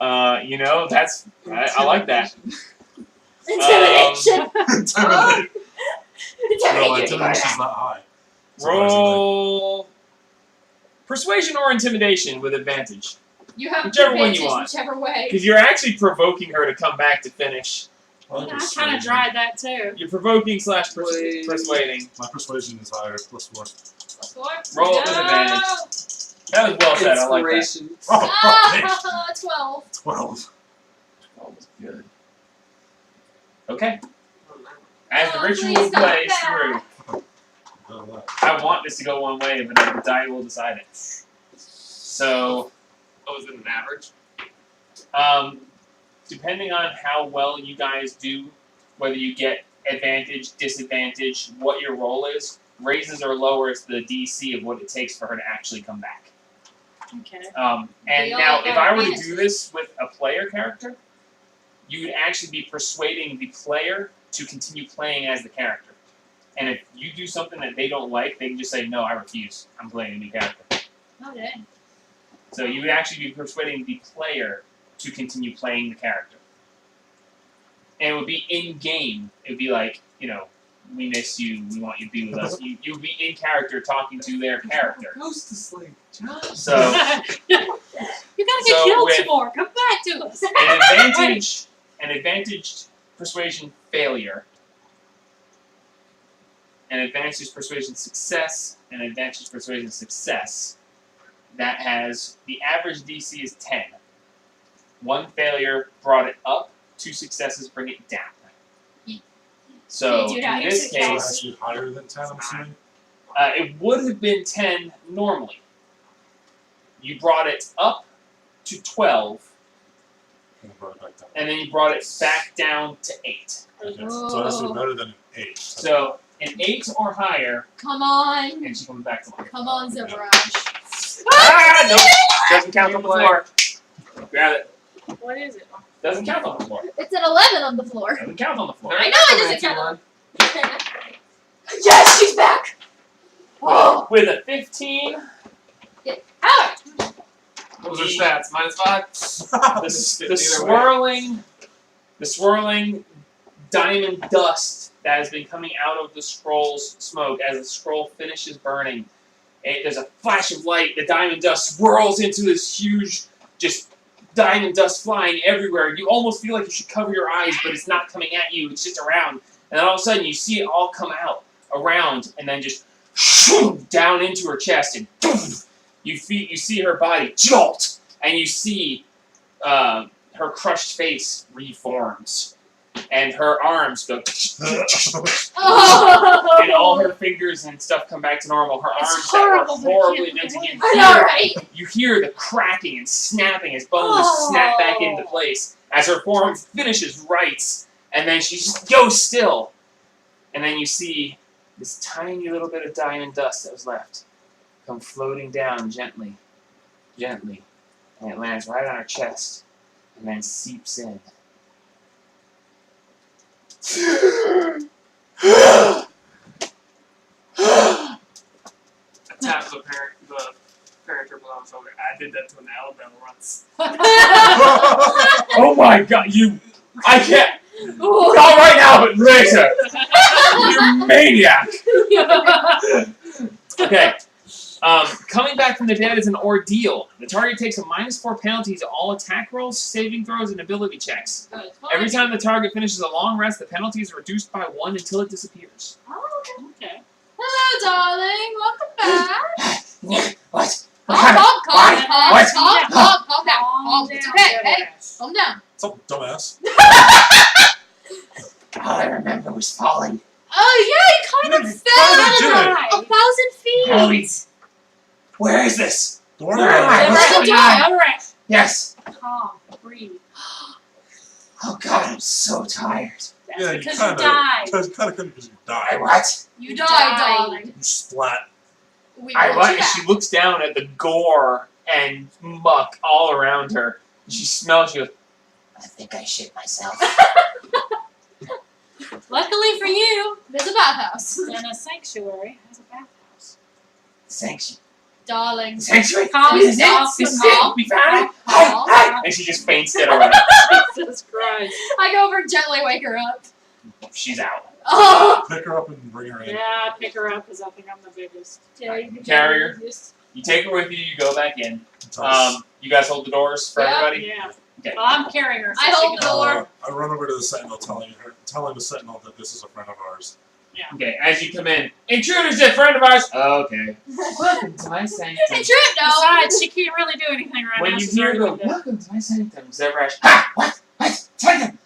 You know, that's I like that. Intimidation. Intimidate. No, Intimidate. intimidation's not high. Surprisingly. Roll persuasion or intimidation with advantage, You have Whichever one you advantage want. whichever way. because you're actually provoking her to come back to finish. My I kind persuasion- of tried that too. You're provoking / Wait. persuading. My persuasion is higher, +4. Plus 4. Roll it with advantage. That was well said. I like that. Inspiration. Oh, fuck me. 12. 12. That was good. Okay. As the Oh, ritual please don't plays back. through, I want this to go one way, but the die will decide it. So, Oh, is it an average? depending on how well you guys do, whether you get advantage, disadvantage, what your roll is, raises or lowers the DC of what it takes for her to actually come back. Okay. And We all now, if got I were to advantage. do this with a player character, you would actually be persuading the player to continue playing as the character. And if you do something that they don't like, they can just say, no, I refuse. I'm playing a new character. Oh, dang. So you would actually be persuading the player to continue playing the character. And it would be in-game. It would be like, you know, we miss you, we want you to be with us. You would be in character talking to their character. Goes to sleep. Josh. So, You gotta get So killed with- some more. Come back to us. an advantaged persuasion failure, an advantaged persuasion success, and an advantaged persuasion success. That has the average DC is 10. One failure brought it up. 2 successes bring it down. So You do in not this use So case, actually higher than 10, I'm assuming? it would have been 10 normally. You brought it up to 12, And brought it back down. and then you brought it back down to 8. Okay. So that's Whoa. better than an 8. So an 8 or higher, Come on. and she comes back to life. Come on, Zebraj. Ah, nope. Doesn't count on the floor. Grab it. What is it? Doesn't count on the floor. It's an 11 on the floor. Doesn't count on the floor. I know it doesn't count. Yes, she's back. Oh, With a 15, out. What was her stats? -5? the swirling diamond dust that has been coming out of the scroll's smoke as the scroll finishes burning. There's a flash of light. The diamond dust swirls into this huge, just diamond dust flying everywhere. You almost feel like you should cover your eyes, but it's not coming at you. It's just around. And then all of a sudden, you see it all come out around, and then just down into her chest, and you see her body jolt, and you see her crushed face reforms, and her arms go, Oh. and all her fingers and stuff come back to normal. Her It's arms horrible, that but were I horribly can't bent again. I know, right? You hear the cracking and snapping as bones snap back into place as her form finishes rights, and then she just goes still. And then you see this tiny little bit of diamond dust that was left come floating down gently, gently, and it lands right on her chest, and then seeps in. Tap the parent triple on the shoulder. I did that to an Alabama once. Oh my god, I can't! Ooh. Not right now, but later! You maniac! Okay. Coming back from the dead is an ordeal. The target takes a -4 penalty to all attack rolls, saving throws, and ability checks. Every time the target finishes a long rest, the penalty is reduced by 1 until it disappears. Oh, Okay. hello, darling. Welcome back. What? Calm down. What? Calm down. It's okay. Hey, calm down. What's up, dumbass? All I remember was falling. Oh yeah, you kind of You fell kinda did. 1,000 feet. Howie, where is this? Don't worry Where am about I? it. What's There's a going on? All right. Yes. Calm. Breathe. Oh god, I'm so tired. That's Yeah, you because kinda, you died. Kind of couldn't because you I died. what? You died, darling. You splat. We I want what? you And she back. looks down at the gore and muck all around her. She smells. She goes, I think I shit myself. Luckily for you, there's a bathhouse. And a sanctuary has a bathhouse. Sanctuary. Darling. Sanctuary. Calm This is down. it. This is it. We found it. Calm. And she just faints dead away. Jesus Christ. I go over and gently wake her up. She's out. Oh! Pick her up and bring her in. Yeah, pick her up because I think I'm the biggest. Carrier. You take her with you. You go back in. Tell us. You guys hold the doors for Yeah. everybody. Yeah. Okay. Well, I'm carrying her. So I she hold can- the door. I run over to the sentinel, telling the sentinel that this is a friend of ours. Okay. As you come in, intruders, a friend of ours. Okay. Welcome to my sanctum. It's your no. Besides, she can't really do anything right When now. you She's hear already the been done. welcome to my sanctum, Zevrash. Ah, what? Sanctum.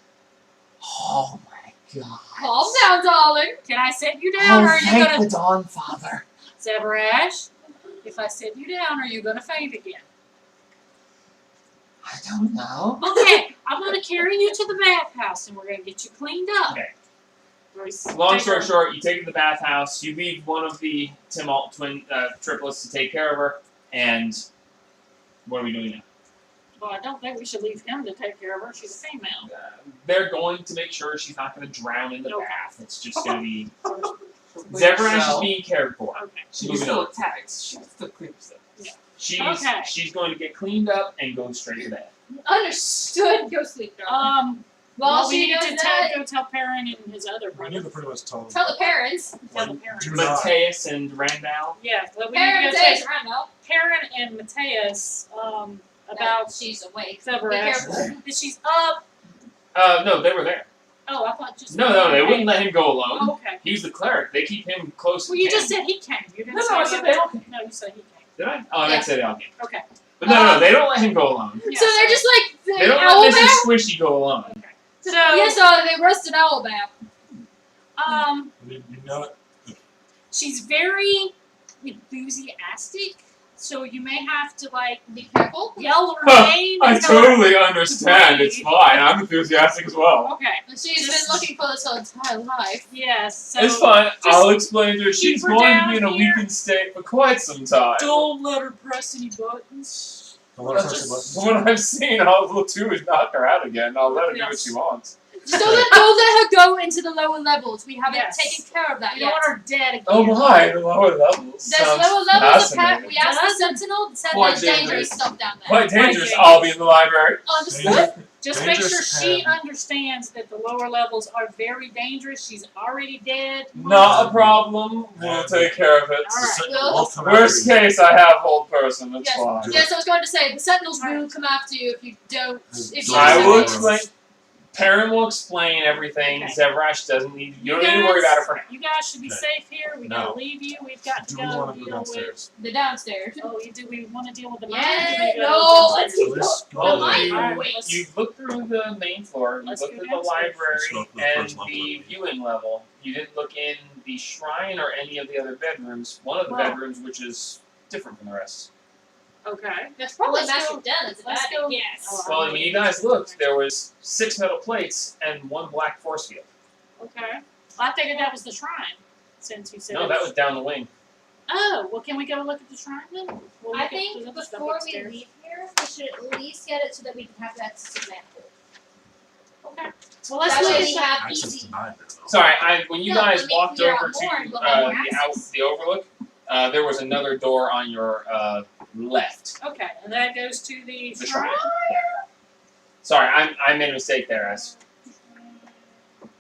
Oh my god. Calm down, darling. Can I sit you down, or are you thank gonna the Dawn Father. Zevrash? If I sit you down, are you gonna faint again? I don't know. Okay, I'm gonna carry you to the bathhouse, and we're gonna get you cleaned up. Okay. Royce, Long take story her- short, you take her to the bathhouse. You leave one of the Timalt twin triplets to take care of her. And what are we doing now? Well, I don't think we should leave him to take care of her. She's a female. They're going to make sure she's not going to drown in the Okay. bath. It's just going to be. Zevrash Zevrash is being cared for. Okay. She Moving still on. attacks. She still creeps them. Okay. She's going to get cleaned up and go straight to bed. Understood. Go sleep, darling. Well, she we need does to that. go tell Perrin and his other We brother. need to pretty much tell them. Tell the parents. Tell the Like, parents. do not. Mateus and Randall. Yeah, well, we Parents, need to go hey, tell I know. Perrin and Mateus about That she's awake. Be Zevrash. careful. That she's up. No, they were there. Oh, I thought just. No, they wouldn't let him go alone. Oh, okay. He's the cleric. They keep him close. Well, to you the just camp. said he came. You didn't No, say I the said other- they all came. No, you said he came. Did I? Oh, Yeah. I said they all came. Okay. But no, they don't let him go alone. Yeah, So they're just like the They don't owl let bear? Mrs. Squishy go alone. Okay. So, Yes, they roasted owl bear. You know it. she's very enthusiastic, so you may have to like Be careful. yell her Huh, name. I and tell her- totally understand. It's fine. I'm enthusiastic as well. Okay. She's Just- been looking for this her entire life. Yes. So It's fine. just I'll explain to her. She's her going to down be in a here. weakened state for quite some time. Don't let her press any buttons. Don't let her That's press the just buttons. what I've seen. All we'll do is knock her out again. I'll let her do what Yes. she wants. Just don't let her go into the lower levels. We haven't Yes. taken care of that You yet. don't want her dead again. Oh my, the lower levels. There's Sounds lower levels of fascinating. we asked the Doesn't- sentinel, said Quite there's dangerous dangerous. stuff down there. Quite dangerous. Quite I'll be in the library. Understood? Just make sure Dangerous she and- understands that the lower levels are very dangerous. She's already dead. Not a problem. We'll take care of it. All right. Sentinel will come Worst after you. case, I have hold person. It's Yes. fine. Yes, I was going to say the sentinels will Alright. come after you if you don't. If you I Don't will worry. explain. Perrin will explain everything. Okay. Zevrash doesn't need. You don't need to worry about it for now. You guys should be Okay. safe here. We No. gotta leave you. We've got to Do we go want to go deal with. downstairs? The downstairs. Oh, do we want to deal with the mine? Yeah, Do we go no, upstairs? let's keep Let's go. Well, mine? you, Alright, let's- you looked through the main floor. You Let's looked go at the downstairs. library Let's go to the and first level. the viewing level. You didn't look in the shrine or any of the other bedrooms. One of the Well- bedrooms, which is different from the rest. Okay. That's probably Let's Magic go- Den. That's a let's bad go- guess. Oh, Well, when you guys looked, there was 6 metal plates and 1 black force field. Okay. Well, I figured that was the shrine, since you said. No, that was down the wing. Oh, well, can we go look at the shrine then? We'll I look at think the other stuff before we upstairs. leave here, we should at least get it so that we can have access to the manhole. Okay. Well, let's That look way at we the. have Access easy. denied there though. Sorry, when you No, guys let me walked clear out over to more and we'll have the overlook, there was another door on your left. Okay, and that goes to the The shrine. shrine. Sorry, I made a mistake there. As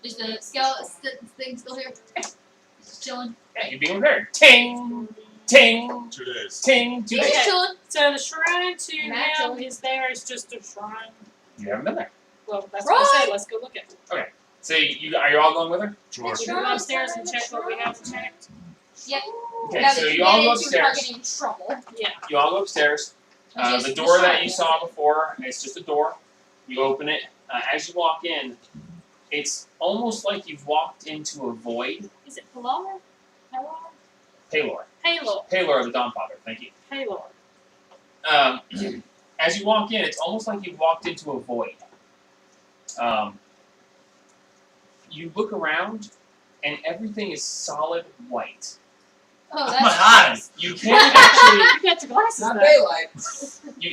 Is the skeleton thing still here? Just chilling. yeah, you're being repaired. Ting, ting, 2 days. ting. 2 He's days. just chilling. So the shrine to Imagine. him is there. It's just a shrine. You haven't been there. Well, that's what I Right. said. Let's go look at it. So are you all going with her? Sure. We go Shrine, upstairs and shrine, check what we have checked. Yep. Okay, Now so that you all get go into it, we're upstairs. getting in trouble. Yeah. You all go upstairs. Which is The door that shrine. you saw before, it's just a door. You open it. As you walk in, it's almost like you've walked into a void. Is it Pilar? Pilar? Palor. Halo. Palor, the Dawnfather. Thank you. Halo. As you walk in, it's almost like you've walked into a void. You look around, and everything is solid white. Oh, My that's eyes. You can't actually. You got your glasses Not though. daylight.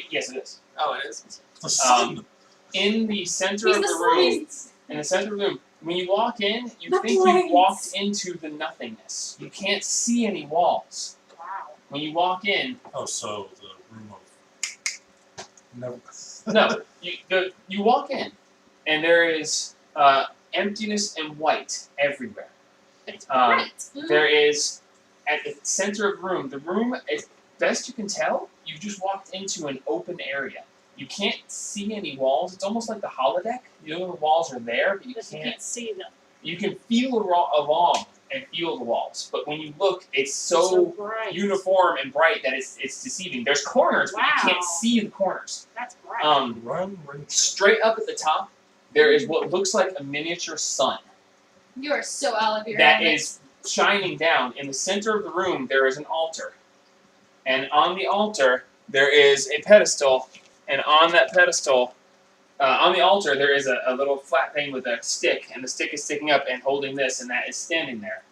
Yes, it is. Oh, it is. The sun. In the center He's of the the room, science. in the center of the room, when you walk in, you The think you've blades. walked into the nothingness. You can't see any walls. Wow. When you walk in, Oh, so the room of never. no, you walk in, and there is emptiness and white everywhere. But it's Um, bright. There is, at the center of the room, as best you can tell, you've just walked into an open area. You can't see any walls. It's almost like the holodeck. You know the walls are there, but you But you can't. can't see them. You can feel along and feel the walls, but when you look, it's so bright. uniform and bright that it's deceiving. There's corners, but you can't Wow. see the corners. That's bright. Run, ring. Straight up at the top, there is what looks like a miniature sun You are so out of your that element. is shining down. In the center of the room, there is an altar. And on the altar, there is a pedestal. And on that pedestal, on the altar, there is a little flat thing with a stick. And the stick is sticking up and holding this, and that is standing there.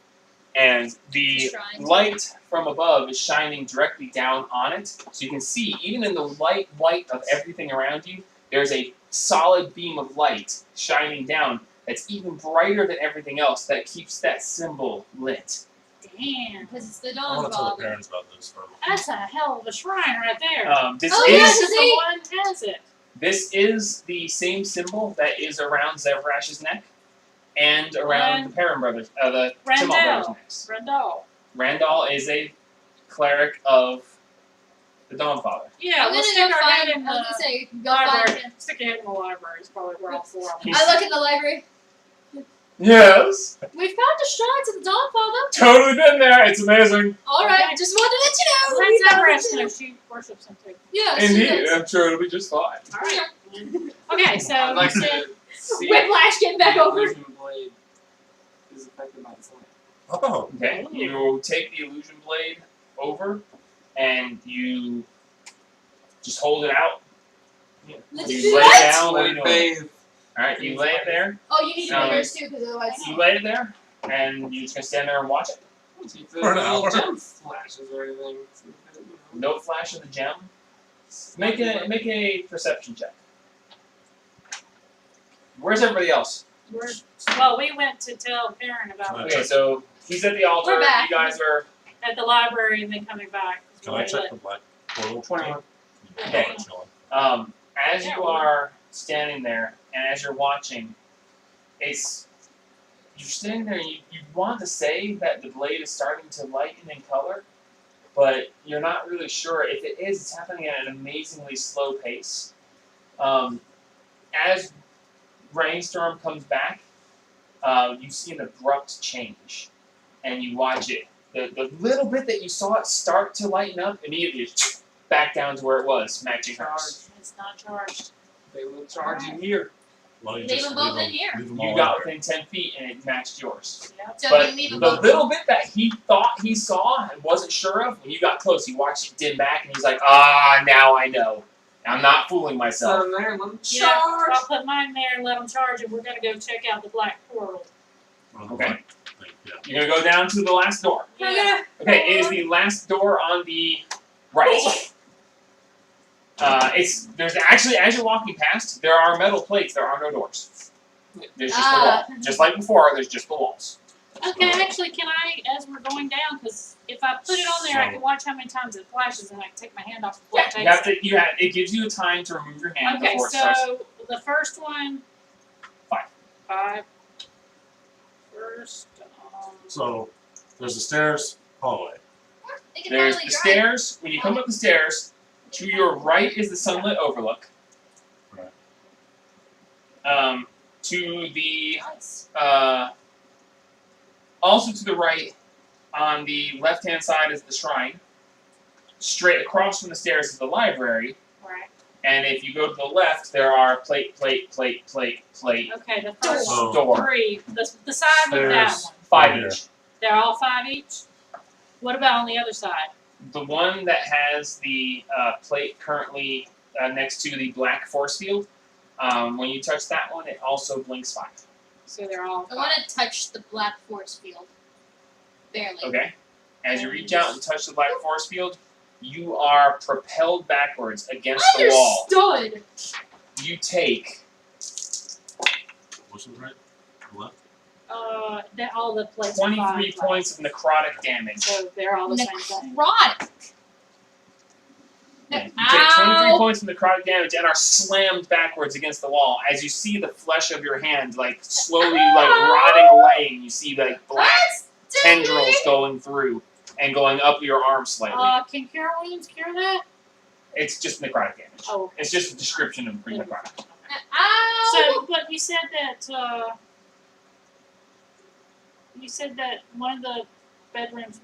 And the Shrine. light from above is shining directly down on it. So you can see, even in the light white of everything around you, there's a solid beam of light shining down that's even brighter than everything else that keeps that symbol lit. Damn. Because it's the I dawn want to tell the father. parents about this for That's a hell of a shrine right there. This Oh, is yeah, This is see? the one has it. this is the same symbol that is around Zevrash's neck and around the Perrin brothers, the Timon brothers' Randall. necks. Randall. Randall is a cleric of the Dawnfather. Yeah, I'm we'll gonna stick go our find. head I in was the gonna say, go find library. him. Stick your head in the library is probably where all four of them. I look in the library. Yes! We found a shrine to the dawn father. Totally been there, it's amazing. All right, Okay. just wanted to let you know. Let's we have found rest it now. too. She worships him too. Yeah, she Indeed, does. I'm sure it'll be just fine. All right. Okay, so I'd like you said to see Whiplash getting back if the over. illusion blade is affected by this light. Oh, Okay, you take the illusion blade over and you just hold it out. Let's You do lay what? it down, what are you Let doing? it bathe. Alright, you lay it there, Oh, you need to Um, be yours too, because otherwise. you lay it there, and you're just gonna stand there and watch it. See if For there's an any hour. gem flashes or anything. See if it, you know, No flash of the gem. Make a perception check. Where's everybody else? well, we went to tell Perrin about Okay, so he's at the altar, We're back. you guys are at the library and then coming back. can I check the black portal? 21. Okay. As Yeah, you are standing there and as you're watching, you're standing there and you want to say that the blade is starting to lighten in color, but you're not really sure. If it is, it's happening at an amazingly slow pace. As Rainstorm comes back, you see an abrupt change, and you watch it. The little bit that you saw it start to lighten up, immediately back down to where it was, matching hers. It's not charged. They will charge you here. Why don't you Leave just them both leave in here. Leave them You all got in there. within 10 feet and it matched yours. Yeah. So But we leave them the both. little bit that he thought he saw and wasn't sure of, when you got close, he watched it dim back and he's like, ah, now I know. I'm not fooling myself. So there, let them Yeah, charge. I'll put mine there and let them charge, and we're gonna go check out the black portal. Okay. Yeah. You're gonna go down to the last door. Yeah. Okay, it is the last door on the right. There's actually, as you're walking past, there are metal plates. There are no doors. There's just the wall. Just like before, there's just the walls. Okay, actually, can I, as we're going down, because if I put it on there, I can watch how many times it flashes, and I can take my hand off before it You takes have to. It gives you a time to remove your hand Okay, before it starts. so the first one. 5. 5. First. So there's the stairs, hallway. They can There's hardly the drive. stairs. When you come up the stairs, to your right is the sunlit overlook. Right. To the Nice. also to the right, on the left-hand side is the shrine. Straight across from the stairs is the library. Right. And if you go to the left, there are plate. Okay, the first So- Door. 3. The side with that Stairs. one. 5 Right each. They're all 5 each? What about on the other side? The one that has the plate currently next to the black force field, when you touch that one, it also blinks 5. So they're all I want to touch the black force field. Barely. Okay? As you reach out and touch the black force field, you are propelled backwards against the wall. Understood. You take Which is right? The left? all the plates are 23 5, points of necrotic damage. So they're all the same thing. Necrotic. Yeah, you take 23 Ow. points of necrotic damage and are slammed backwards against the wall as you see the flesh of your hand like slowly like rotting away, and you see like black That's tendrils deadly. going through and going up your arm slightly. Can cure wounds cure that? It's just necrotic damage. Oh, okay. It's just a description of necrotic. Ow. So, but you said that, one of the bedrooms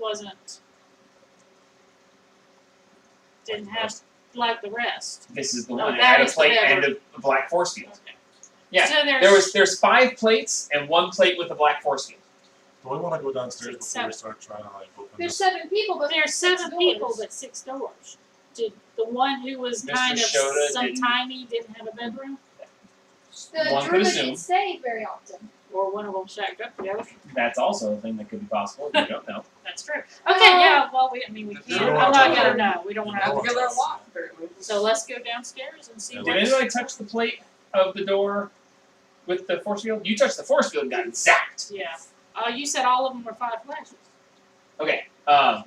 didn't have like the rest. This is the Oh, one that that had a is the plate and bedroom. a black force field. Okay. Yeah, So there's 5 plates and 1 plate with a black force field. Do we want to go downstairs Six, before we seven. start trying to like open There's this? 7 people, but there's six 7 people, doors. but 6 doors. Did the one who was Mr. kind of Shota some didn't- tiny didn't have a bedroom, The One could druid assume. didn't stay very often. or one of them shacked up together? That's also a thing that could be possible. You don't know. That's true. Okay, yeah. Well, we You can't. don't I'm want not to- gonna know. We don't want You to. don't Have to get that lock, apparently. So let's go downstairs and see. Yeah, Did what anybody touch the plate of the door with the force field? You touched the force field and got zapped. Yeah. You said all of them were 5 flashes. Okay. So,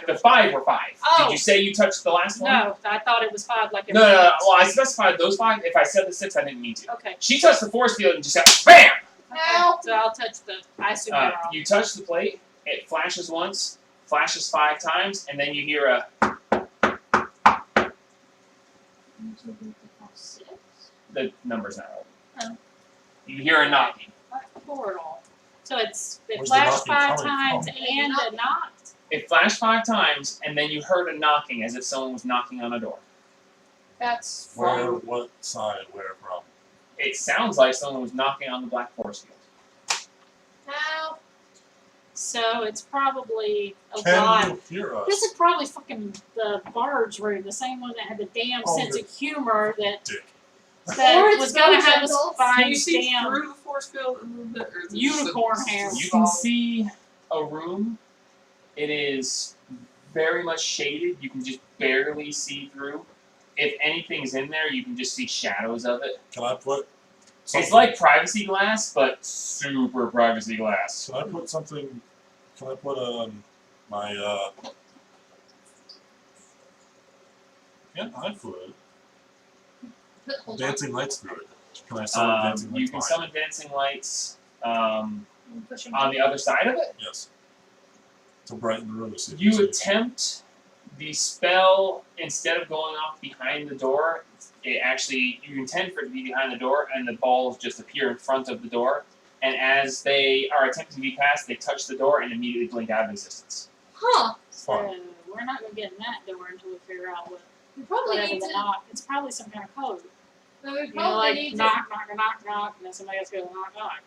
The 5 were 5. Oh. Did you say you touched the last one? No, I thought it was 5 like No, everything no. else. Well, I specified those 5. If I said the 6, I didn't mean to. Okay. She touched the force field and just got BAM! Ow. So I'll touch the. I assume they're all. You touch the plate. It flashes once, flashes 5 times, and then you hear a. The number's not relevant. Oh. You hear a knocking. Portal. So it Where's the flashed knocking 5 coming times from? and it knocked. It flashed 5 times, and then you heard a knocking as if someone was knocking on a door. That's Where, fun. what side, where from? It sounds like someone was knocking on the black force field. Ow. So it's probably a Can lot. you hear us? This is probably fucking the Bard's room, the same one that had the damn Oh, sense good. of humor that Dick. that Or it's was gonna have us Bojangles. Can find you see damn. through the force field a little bit? Or is it Unicorn just a- hair. You can see a room. It is very much shaded. You can just barely see through. If anything's in there, you can just see shadows of it. Can I put It's something? like privacy glass, but super privacy glass. Can I put something? Can I put my yeah, I could Hold on. dancing lights through it. Can I summon dancing lights? You can behind summon dancing lights on Pushing the other side of it. it? Yes. To brighten the room. To see if You see it. attempt the spell instead of going off behind the door. It actually, you intend for it to be behind the door, and the balls just appear in front of the door. And as they are attempting to be passed, they touch the door and immediately blink out of existence. Huh. Fun. We're not gonna get in that door until we figure out We probably whatever need the to. knock. It's probably some kind of code. But we You know, probably like need to. knock, and then somebody else goes knock.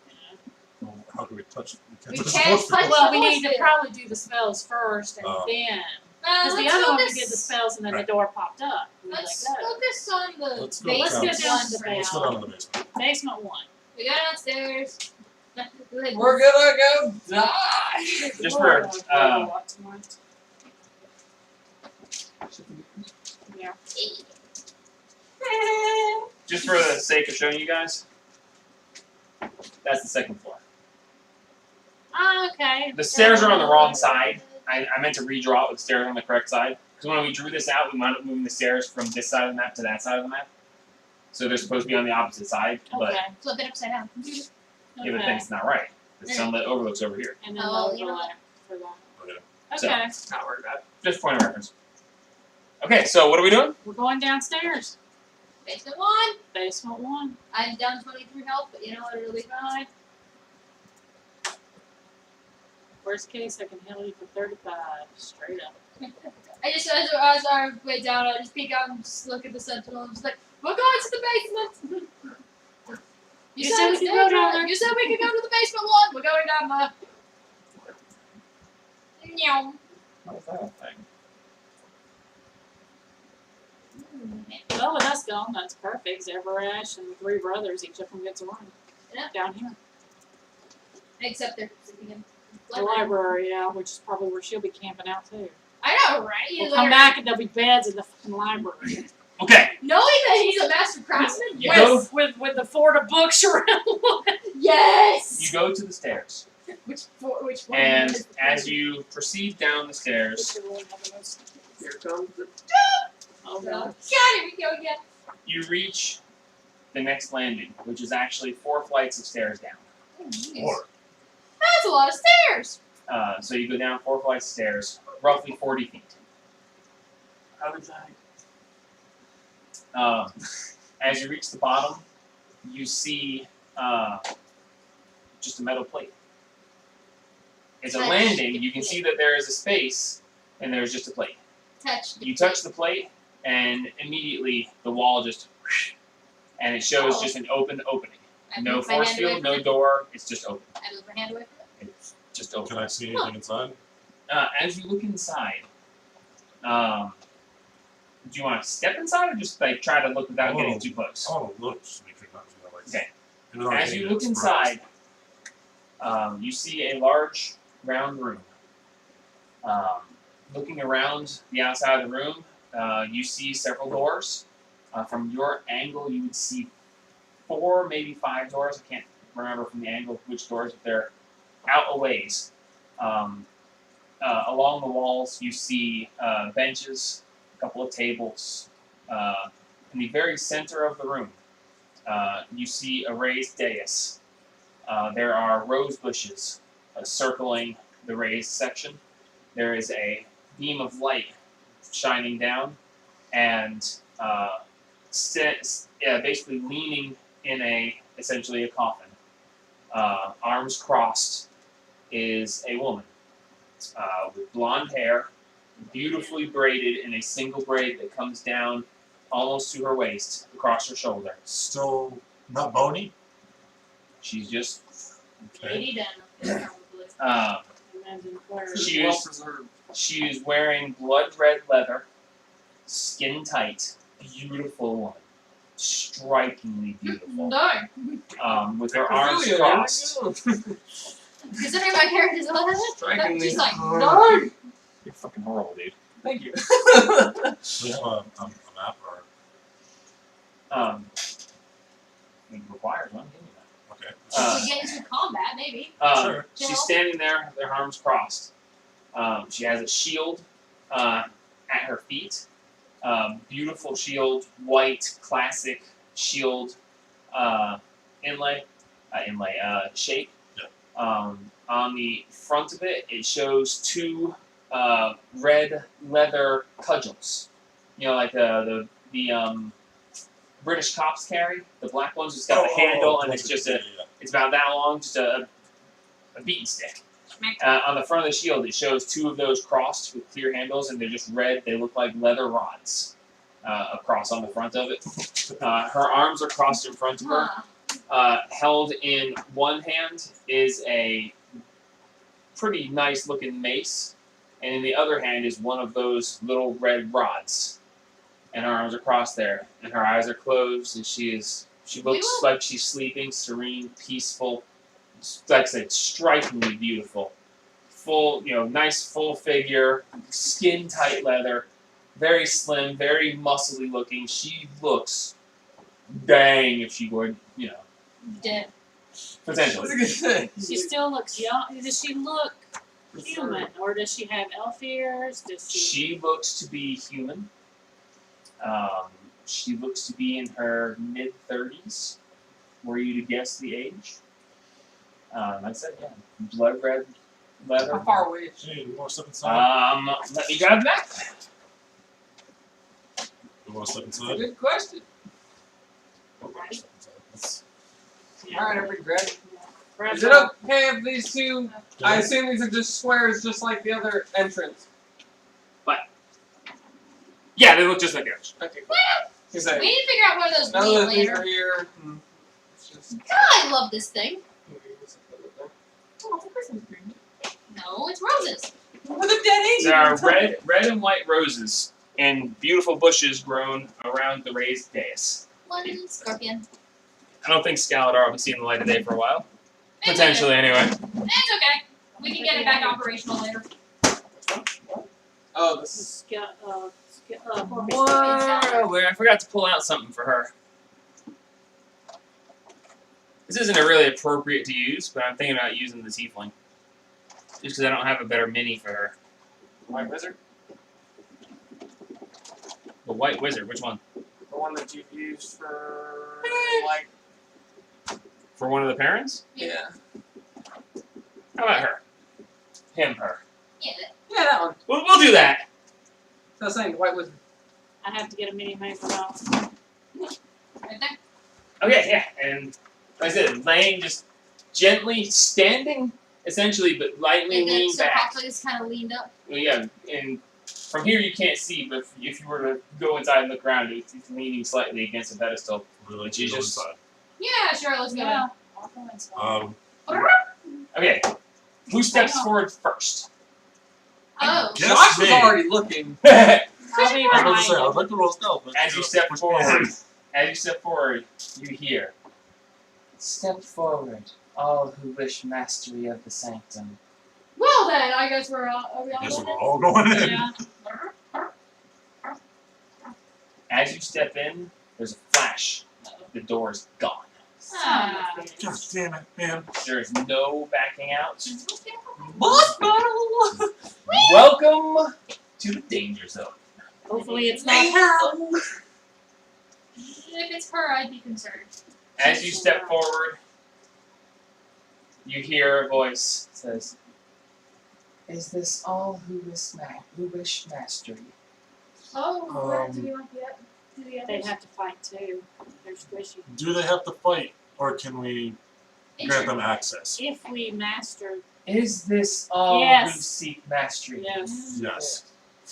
Well, how do we touch it? We touch can't the touch floor. Well, the we need to horse probably do the spells first, and Oh. then because the let's other one we focus. did the spells, and then Right. the door popped up. We was Let's like, oh. focus on the Let's go basement down. Let's go down one to the for now. Let's go down to the basement. Basement 1. We go downstairs. Like, We're gonna go die. Just for Yeah. just for the sake of showing you guys, that's the second floor. Oh, okay. The stairs are on the wrong side. I meant to redraw it with the stairs on the correct side. Because when we drew this out, we wound up moving the stairs from this side of the map to that side of the map. So they're supposed to be on the opposite side, but Okay. Flip it upside down. yeah, but then it's not right. The sunlit overlook's over here. And then Oh, the you know overlap for that. Okay. So- Okay. Not worried about it. Just point of reference. Okay, so what are we doing? We're going downstairs. Basement 1. Basement 1. I'm down 23 health, but you know what? It'll be fine. Worst case, I can handle you for 35. Straight up. I just, as our way down, I just peek out and just look at the sentinel and just like, we're going to the basement! You said we could go down there. You said we could go to the basement 1! We're going down the... Meow. How's that a thing? Well, with us gone, that's perfect. Zeverash and the 3 brothers, each of them gets a room. Yeah. Down here. Except they're sleeping in The library, yeah, which is probably where she'll be camping out too. I know, right? We'll come back and there'll be beds in the fucking library. Okay, Knowing that he's a master craftsman? You go- with the fort of books around. Yes! you go to the stairs. Which one? And is the as first? you proceed down the stairs, Here comes the. Oh, God, God. here we go again. you reach the next landing, which is actually 4 flights of stairs down. Oh, jeez. Or That's a lot of stairs! So you go down 4 flights of stairs, roughly 40 feet. How did that? As you reach the bottom, you see just a metal plate. It's a Touch landing. the You can plate. see that there is a space, and there's just a plate. Touch. You touch the plate, and immediately the wall just, and it shows Oh. just an open opening. I No move my force hand away field, from no it. door. It's just open. I move my hand away from it. It's just open. can I see anything inside? As you look inside, do you want to step inside or just like try to look without getting too close? I want to look just to make sure not like. Okay. even though I As hate you it, look it's surprised. inside, you see a large round room. Looking around the outside of the room, you see several doors. From your angle, you would see 4, maybe 5 doors. I can't remember from the angle which doors, but they're out a ways. Along the walls, you see benches, a couple of tables. In the very center of the room, you see a raised dais. There are rose bushes circling the raised section. There is a beam of light shining down, and basically leaning in essentially a coffin. Arms crossed is a woman with blonde hair, beautifully braided in a single braid that comes down almost to her waist, across her shoulder. Still not bony. She's just Okay. 80 down. Imagine Claire. She well is- preserved. She is wearing blood red leather, skin tight, beautiful woman, strikingly beautiful. No. With her arms Ophelia, crossed. there we go. Considering my character's 11, Strikingly she's like, hard. no. You're fucking horrible, dude. Thank you. We have a map or It requires one. Give me that. okay. Uh, If we get into combat, maybe. Sure. She's standing there, with her arms crossed. She has a shield at her feet. Beautiful shield, white, classic shield shape. Yeah. On the front of it, it shows 2 red leather cudgels. You know, like the British cops carry. The black ones, it's got the handle, and it's just yeah. it's about that long, just a beaten stick. On the front of the shield, it shows 2 of those crossed with clear handles, and they're just red. They look like leather rods. across on the front of it. Her arms are crossed in front of her. Huh. Held in one hand is a pretty nice looking mace, and in the other hand is one of those little red rods. And her arms are crossed there, and her eyes are closed, and she looks like she's sleeping, serene, peaceful, like I said, strikingly beautiful. Full, nice full figure, skin tight leather, very slim, very muscly looking. She looks dang if she were, Dead. potentially. That's a good thing. She still looks young. Does she look human, or does she have elf ears? Does she? She looks to be human. She looks to be in her mid-30s. Were you to guess the age? Like I said, yeah, blood red leather. How far away is she? Hey, you want to step inside? Let me grab that. You want to step That's a inside? good question. Right. Let's- Yeah. Alright, everybody grab it. Grab Is it her. okay if these two, I assume these are just squares just like the other entrance? Yeah, they look just like ours. Okay, cool. He's We like, need to figure out where those none lead of these later. are here. It's just, God, I love this thing. Oh, it's a Christmas tree. No, it's roses. With a dead angel. There are red and white roses and beautiful bushes grown around the raised dais. One scorpion. I don't think Skeletor will be seeing the light of day for a while. It's Potentially, anyway. okay. It's okay. We can get it back operational later. Oh, this is. Whoa, I forgot to pull out something for her. This isn't really appropriate to use, but I'm thinking about using the tiefling. Just because I don't have a better mini for her. White wizard? The white wizard, which one? The one that you've used for, like, For one of the parents? yeah. How about her? Her. Yeah. Yeah, that one. We'll do that. So I was saying, the white wizard. I have to get a mini made for that one. Right there. Okay, yeah, and like I said, laying just gently standing, essentially, but lightly And then lean so back. Hopkins is kind of leaned up. Well, yeah, and from here you can't see, but if you were to go inside and look around, it's leaning slightly against a pedestal. Really like You to go just- inside. Yeah, sure, let's go. Yeah. I'll go inside. Okay, who steps forward first? Oh. Yes, Oh. Josh was me. already looking. I'll be I was behind gonna say, you. I'd like to roll stealth, but As you step push me forward, ahead. you hear. Step forward, all who wish mastery of the sanctum. Well then, I guess we're all. Are we all I guess going we're in? all going in. Yeah. As you step in, there's a flash. The door's gone. Ah. God damn it, man. There is no backing out. Boss battle! Welcome to the danger zone. Hopefully it's not. Mayhem! If it's her, I'd be concerned. As you step forward, you hear a voice. It says, "Is this all who wish mastery?" Oh, do we want the They'd others? have to fight too. They're squishy. Do they have to fight, or can we grant them access? If we master, Is this all Yes. who seek mastery? yes. Yes.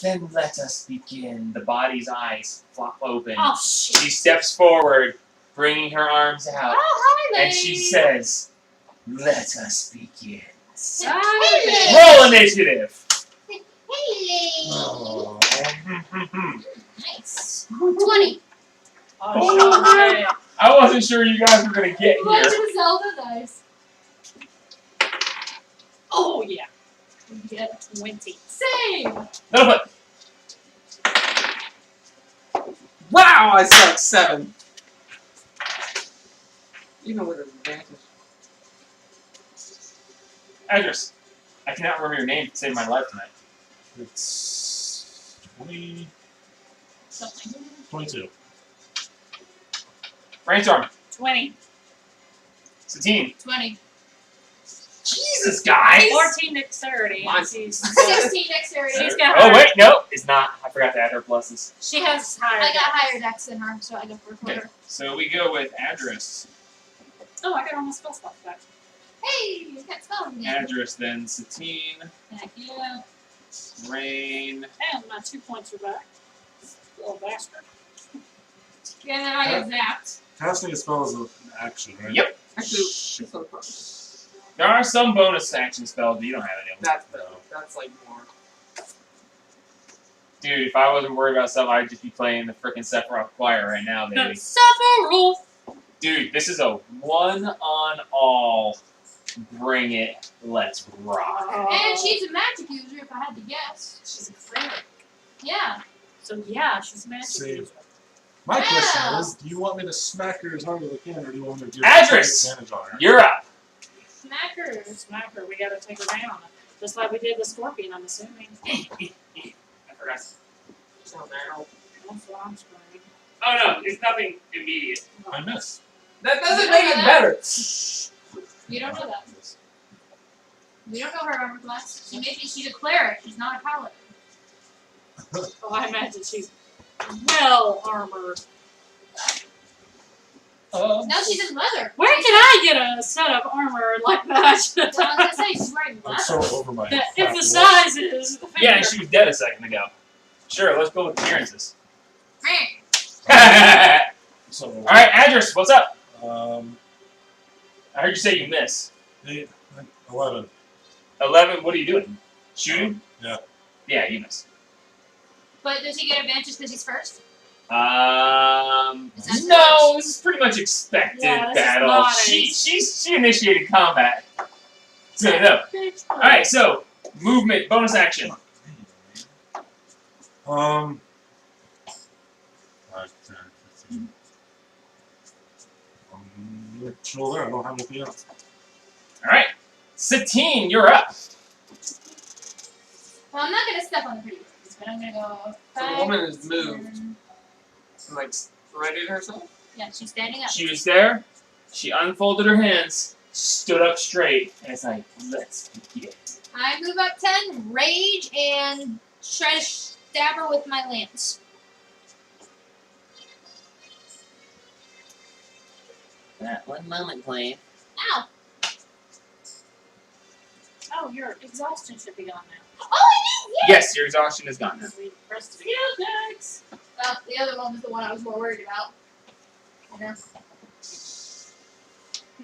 Then let us begin. The body's eyes flop open. Oh shit. She steps forward, bringing her arms out, Oh, hi, and she ladies. says, "Let us begin." Hey, Roll initiative. Hey, ladies. Oh. Nice. 20. Oh shit. I wasn't sure you guys were gonna get here. Legend of Zelda dice. Oh yeah. We get 20. same. No, but Wow, I suck 7. Even with an advantage. Edris, I cannot remember your name to save my life tonight. It's 20, Something. 22. Brainstorm. 20. Satine. 20. Jesus, guys. 14 dexterity. and Mine's- she's 16 dexterity. She's got Oh her. wait, no, it's not. I forgot to add her pluses. She has higher. I got dex. higher dex than her, so I go for Okay. her. So we go with Adris. Oh, I got all my spell slots back. Hey, you got spells again. Adris, then Satine, Heck yeah. Rain, And my 2 points are back. Little bastard. Yeah, and then I get zapped. Casting a spell is an action, right? Yep. Actually, it's not a problem. There are some bonus action spells, but you don't have any of them. That's like more. Dude, if I wasn't worried about stuff, I'd just be playing the frickin' Sephiroth Choir right now, baby. Sephiroth! Dude, this is a one-on-all. Bring it. Let's rock. And she's a magic user, if I had to guess. She's a cleric. Yeah. So yeah, she's a magic See. user. My question Yeah. is, do you want me to smack her as hard as I can, or do you want me to give Adris! advantage on her? You're up. Smacker. Smack her, we gotta take her down. Just like we did the scorpion, I'm assuming. I forgot. So there. That's what I'm screaming. Oh no, it's nothing immediate. I miss. That doesn't You make know it that? better. You don't know that. You don't know her armor class. She's a cleric. She's not a paladin. Oh, I imagine she's well armored. No, she's in leather. Where can I get a set of armor like that? Well, I was gonna say she's wearing I'm leather. so over my. That crap. emphasizes the Yeah, finger. and she was dead a second ago. Sure, let's go with appearances. Meh. So, Alright, Adris, what's up? I Um, heard you say you miss. 8, 11. 11, what are you doing? Shooting? Yeah. Yeah, you miss. But does he get advantage because he's first? No, Is that this is pretty much expected Yeah, this is battle. not She initiated combat. So no. Alright, so movement, bonus action. 5, 10, 15. You're still there. I don't have anything else. Alright. Satine, you're up. Well, I'm not gonna step on the pretty birds, but I'm gonna go. So the 5, woman is moved 10. and like readied herself. Yeah, she's standing up. She was there. She unfolded her hands, stood up straight, and it's like, let's begin. I move up 10, rage, and try to stab her with my lance. That one moment, please. Ow! Oh, your exhaustion should be gone now. Oh, it is! Yes, your exhaustion is gone now. We pressed it again. Well, the other one was the one I was more worried about. You know?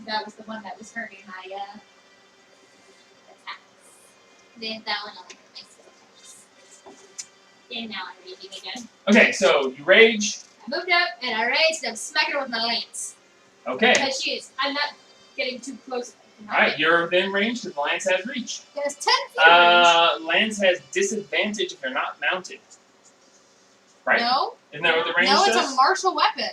That was the one that was hurting my, attacks. Then that one only hurt my attacks. And now I'm raging again. Okay, so you rage. I moved up, and I raged, and I'm smacking her with my lance. Okay. Because she is. I'm not getting too close to my Alright, you're within range because Lance has reach. There's 10 feet of range. Lance has disadvantage if you're not mounted. Right? No. Isn't that what the range No, says? it's a martial weapon.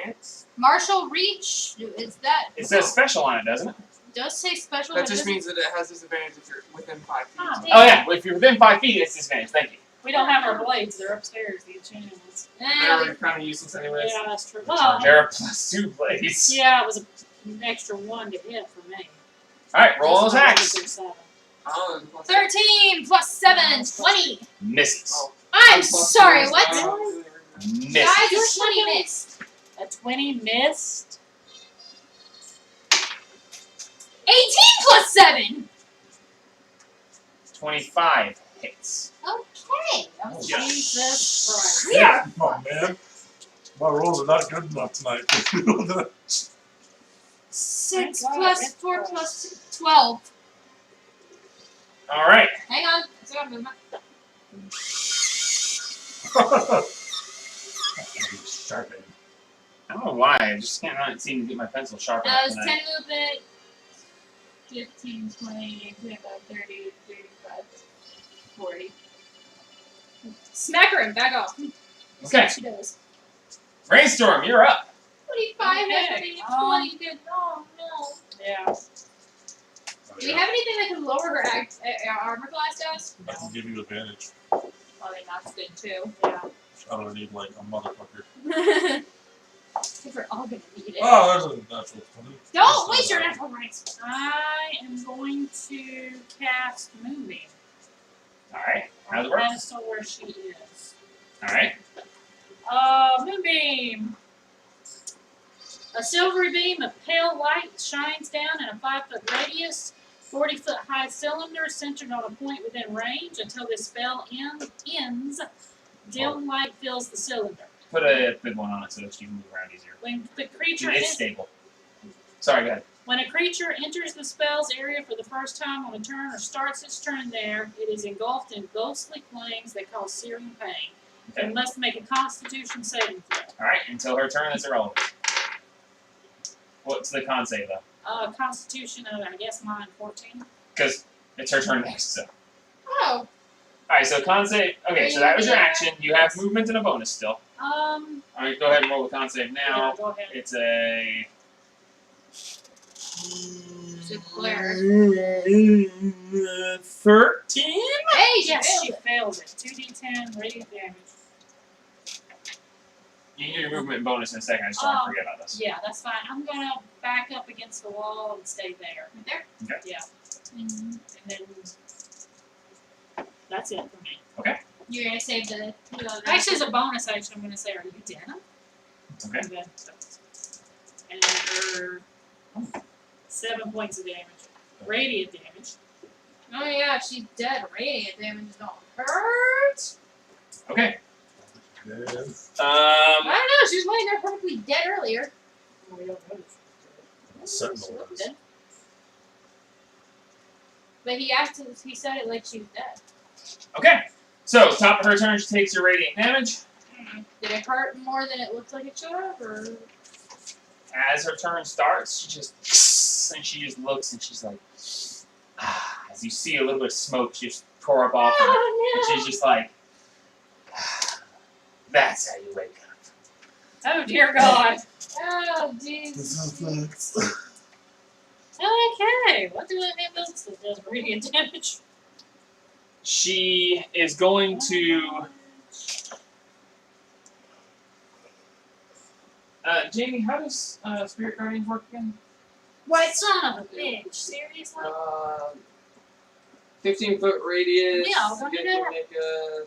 Lance. Martial reach. Is that? It says special on it, doesn't it? It does say special. That but just doesn't- means that it has disadvantage if you're within 5 feet. Ah, Oh yeah, well, if you're within 5 feet, it's disadvantage. Thank you. We don't have our blades. They're upstairs. The enchanted ones. They're kind of useless anyways. Yeah, that's true. Well, There are +2 blades. yeah, it was an extra 1 to hit for me. Alright, roll That's those why I attacks. was at 7. Oh, and plus 13 plus 7, 20. Misses. Oh. I'm plus sorry, two. what? Misses. Guys, a 20 missed. A 20 missed. 18 plus 7. 25 hits. Okay. Oh, Jesus Christ. We are. Oh, man. My rolls are not good enough tonight. 6 God, plus it's 4 close. plus 12. Alright. Hang on. I still got movement. Sharpen. I don't know why, I just can't seem to get my pencil sharp That enough was 10 tonight. movement. 15, 20, 25, 30, 35, 40. Smack her and back off. That's Okay. what she does. Rainstorm, you're up. 25, Okay. 20, good. Oh, no. Yeah. Do we have anything that can lower her armor class, guys? I can give you advantage. Well, I mean, that's good too. Yeah. I don't need like a motherfucker. I think we're all gonna need it. Oh, there's a natural 20. Don't waste your natural rights. I am going to cast Moonbeam. Alright. On How's the it work? pedestal where she is. Alright. Moonbeam! A silvery beam of pale light shines down in a 5-foot radius, 40-foot high cylinder centered on a point within range. Until this spell ends, dim light fills the cylinder. put a big one on it so that you can move around easier. When the creature It's stable. Sorry, go ahead. when a creature enters the spell's area for the first time on a turn or starts its turn there, it is engulfed in ghostly flames that cause searing pain. Okay. It must make a Constitution saving throw. Alright, until her turn, that's irrelevant. What's the con save, though? Constitution of, I guess, mine 14. Because it's her turn next, so. Oh. Alright, so con save. Okay, so that was your action. You have movement and a bonus still. Alright, go ahead and roll the con save now. Yeah, go ahead. It's a. She's a cleric. 13? Hey, Yes, she failed it. failed it. 2d10 radiant damage. You can do your movement and bonus in a second. I just don't want to forget about this. Yeah, that's fine. I'm gonna back up against the wall and stay there. Right there. Okay. Yeah. And then that's it for me. You're gonna save the. Actually, as a bonus action, I'm gonna say, are you Dana? Okay. And her 7 points of damage. Radiant damage. Oh yeah, she's dead. Radiant damage don't hurt. Okay. Dead. I don't know. She was laying there perfectly dead earlier. Sentinel is. Dead. But he said it like she was dead. Okay. So, top of her turn, she takes your radiant damage. Did it hurt more than it looked like it should have, or? As her turn starts, she just and she just looks and she's like, as you see a little bit of smoke just pour up off her, Oh and she's just like, that's how you wake up. Oh dear God. Oh jeez. Okay. What do I have else that does radiant damage? She is going to. Jamie, how does Spirit Guardians work again? What son of a bitch? Seriously? 15-foot radius. Yeah, I'll go you do can that. make a.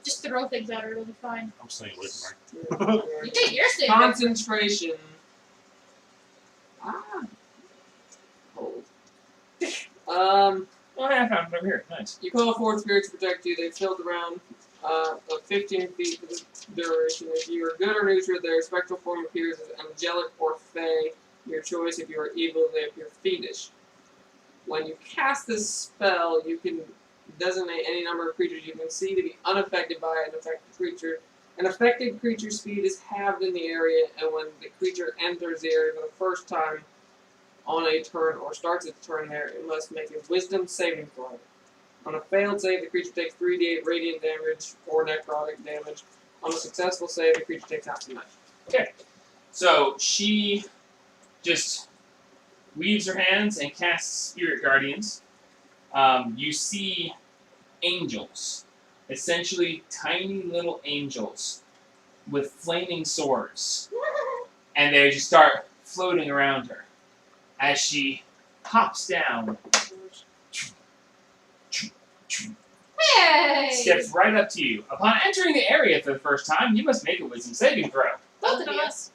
Just throw things at her, it'll be fine. I'm staying away from her. You think you're staying? Concentration. Hold. Oh yeah, I found it over here. Nice. You call forth spirits to protect you. They've filled around of 15 feet for the duration. If you are good or neutral, their spectral form appears as angelic or fey. Your choice. If you are evil, they appear fiendish. When you cast this spell, you can designate any number of creatures you can see to be unaffected by an affected creature. An affected creature's speed is halved in the area, and when the creature enters the area for the first time on a turn or starts its turn there, it must make a wisdom saving throw. On a failed save, the creature takes 3d8 radiant damage or necrotic damage. On a successful save, the creature takes half the damage. Okay. So she just weaves her hands and casts Spirit Guardians. You see angels, essentially tiny little angels with flaming swords, and they just start floating around her as she hops down, Hey! steps right up to you. Upon entering the area for the first time, you must make a wisdom saving throw. Both of us.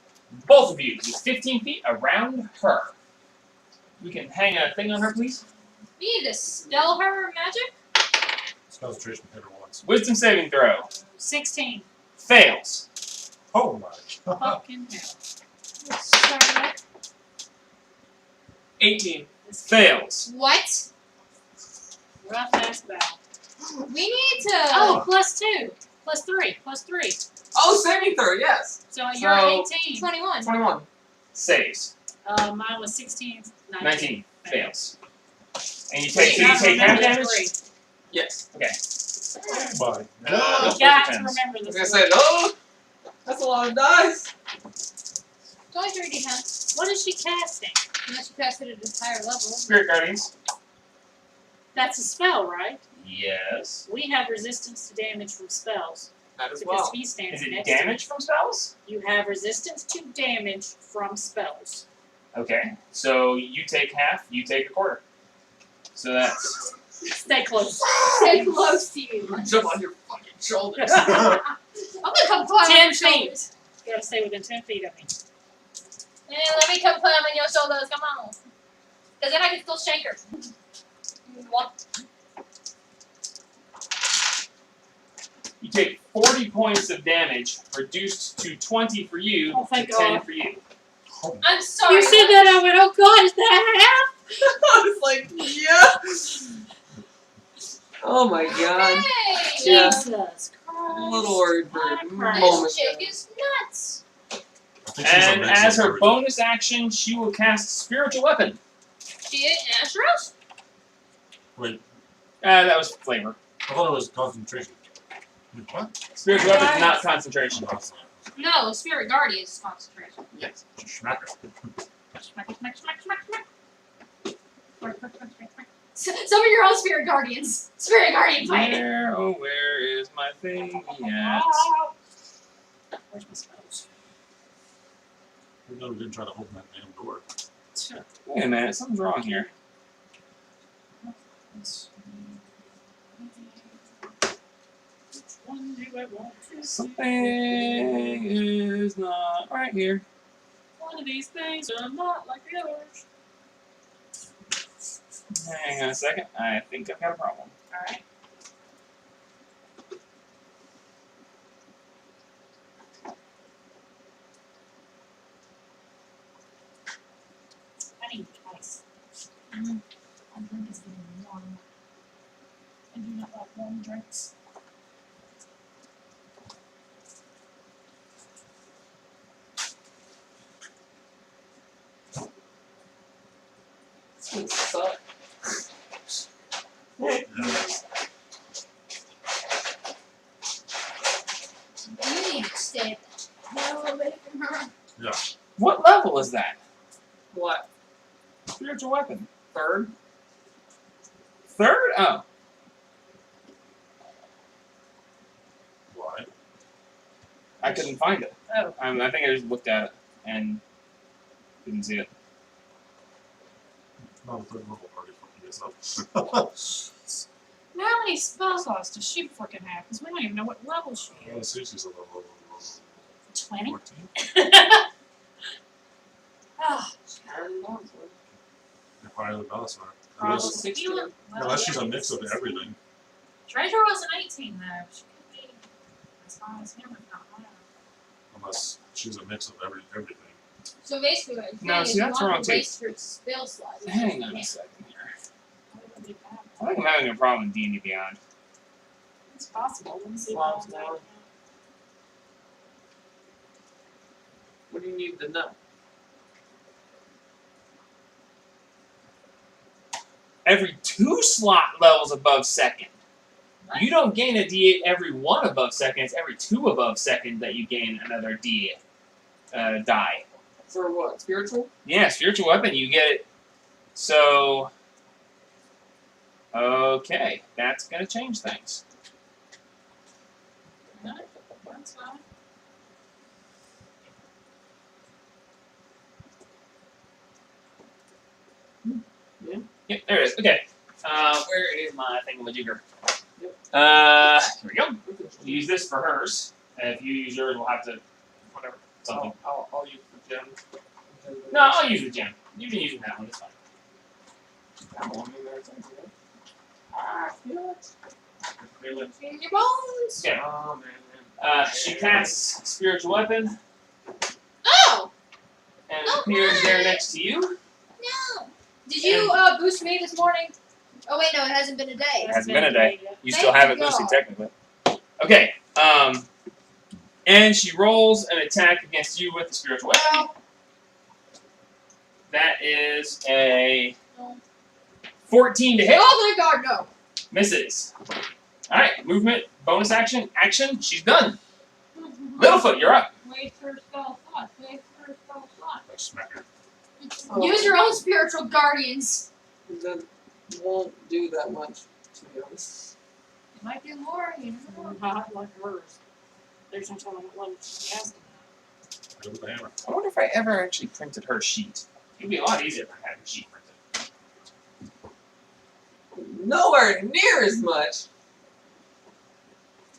Both of you, just 15 feet around her. We can hang a thing on her, please. We need to spell her magic. Concentration hit her once. Wisdom saving throw. 16. Fails. Oh my god. Fucking hell. Sorry. 18. Fails. What? Rough ass battle. We need to. Oh, +2. +3. +3. Oh, saving throw, yes! So you're at So- 18. 21. 21. Saves. Mine was 16. 19. Fails. And you take, so You you gotta take half remember the damage? three. Yes. Oh my Uh, god. You got to depends. remember I the was gonna three. say, oh! That's a lot of dice! It's only 3d10. What is she casting? Unless you cast it at a higher level. Spirit Guardians. That's a spell, right? Yes. We have resistance to damage from spells. That as Because well. he's standing Is it next damage from spells? to you. You have resistance to damage from spells. Okay. So you take half, you take a quarter. So that's Stay close. Stay close to you. Jump on your fucking shoulders. I'm gonna come climb on 10 your shoulders. feet. You gotta stay within 10 feet of me. Yeah, let me come climb on your shoulders. Come on. Because then I can still shake her. What? You take 40 points of damage, reduced to 20 for you, Oh, thank to 10 God. for you. Oh, I'm sorry. You said that, I went, oh God, is that I was like, yeah. Oh my god. Hey! Yeah. Jesus Christ. I'm a little worried for a Christ. moment. This chick is nuts. I think she's a And mix as of her everything. bonus action, she will cast Spiritual Weapon. She ate Ashros? Wait, That was flavor. I thought it was concentration. Wait, what? Spiritual Weapon is not concentration. Oh, that's No, Spirit Guardian is concentration. Yes. Schmacker. Smack, smack, smack, smack, smack. Smack, smack, smack, smack, smack. Summon your own Spirit Guardians. Spirit Guardian fight. Where is my thing at? Where's my spells? We know we didn't try to open that damn door. Wait a minute, something's wrong here. Which one do I want to see? Something is not right here. One of these things are not like the others. Hang on a second. I think I've got a problem. Alright. I need ice. I drink is getting warm. I do not like warm drinks. This one sucks. Yeah. You need to stay a little bit from her. What level is that? What? Spiritual Weapon. Third? Third? Oh. Why? I couldn't find it. Oh. I think I just looked at it and didn't see it. Not a third level party fucking this up. How many spell slots does she freaking have? Because we don't even know what level she Well, is. Susie's a level 20? 14. Ah, If higher than us are. probably. Unless, 16. unless she's a mix of everything. Treasure was an 18 though. She could be as high as him, if not higher. Unless she's a mix of everything. So basically, what No, I'm see, saying is that's you wrong, want to too. waste her spell slot. Hang on a second here. I think I'm having a problem with D&D Beyond. It's possible. Let me see Wow, what wow. What do you need to know? Every 2 slot levels above second. You don't gain a D8 every 1 above second. It's every 2 above second that you gain another D die. For what? Spiritual? Yeah, Spiritual Weapon, you get it. So, okay, that's gonna change things. That's fine. Yep, there it is. Okay. Where is my thingamajigger? Yep. Here we go. Use this for hers. And if you use yours, we'll have to, whatever, something. I'll use the gem. No, I'll use the gem. You've been using that one, it's fine. That one in there, something like that. I feel it. Feel it. In your bones. Okay. Oh, man. She casts Spiritual Weapon Oh and it appears there next to you. no! Did you boost me this morning? Oh wait, no, it hasn't been a day. It hasn't been a day. You Thank still have it God. boosted technically. Okay. And she rolls an attack against you with the Spiritual Weapon. Well, That is a 14 to hit. oh my God, no! Misses. Alright, movement, bonus action, action, she's done. Littlefoot, you're up. Wait for her spell slot. Wait for her spell slot. I smack her. Use your own spiritual guardians. That won't do that much, to be honest. It might do more, you know. Not like hers. There's no telling what level she has to Go with the hammer. I wonder if I ever actually printed her sheet. It'd be a lot easier if I had her sheet printed. Nowhere near as much.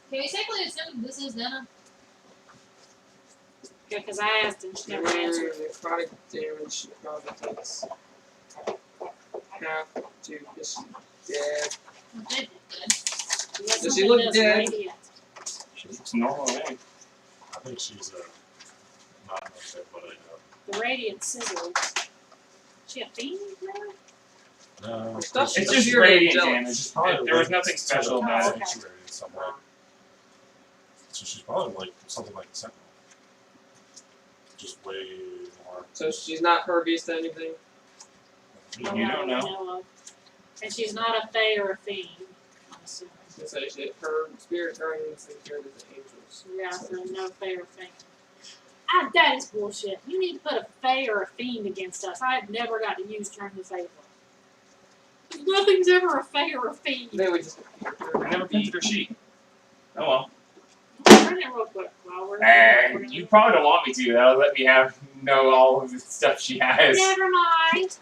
Can we safely assume this is Dana? Yeah, because I asked and she never answered. Necrotic damage she probably takes half to because she's dead. Does she look dead? Looks normal to me. I think she's not okay, but I know. The radiant sizzle. She a fiend now? No, Stuff- It's She's just sheer radiant angelic. damage. She's probably There was linked nothing to special the about it. Okay. sanctuary in some way. So she's probably like something like Sentinel. Just way more. So she's not pervious to anything. You Oh, don't I know. of. And she's not a fae or a fiend, I'm assuming. So her spirit guardian is the same as the angels. Yeah, so no fae or fiend. That is bullshit. You need to put a fae or a fiend against us. I have never got to use Turn the Fable. Nothing's ever a fae or a fiend. They would just I never printed her sheet. Oh well. Turn it real quick while we're You probably don't want me to. That'll let me know all of the stuff she has. Never mind.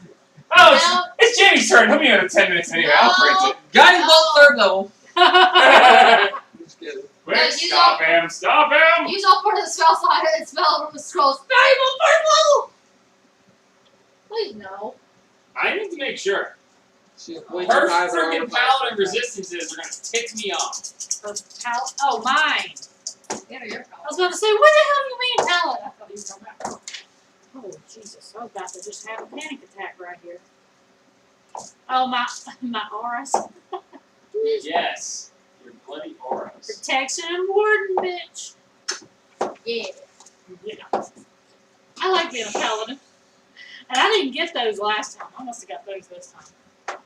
Oh, No. it's Jamie's turn. He'll be on in 10 minutes anyway. I'll print Guiding bolt third level. it. Just kidding. Quick, you stop him! Stop him! Use all part of the spell slot and spell from the scrolls. Valuable purple! Please no. I need to make sure. She's way too Her high for freaking armor paladin class. resistances are gonna tick me off. Oh, mine. Yeah, your I was about to say, what the hell do you mean, Helen? I thought you were talking about. Oh, Jesus. I was about to just have a panic attack right here. Oh, my auras. Yes. Your bloody auras. Protection and warden, bitch. Yeah. Yeah. I like being a paladin. And I didn't get those last time. I must have got those this time.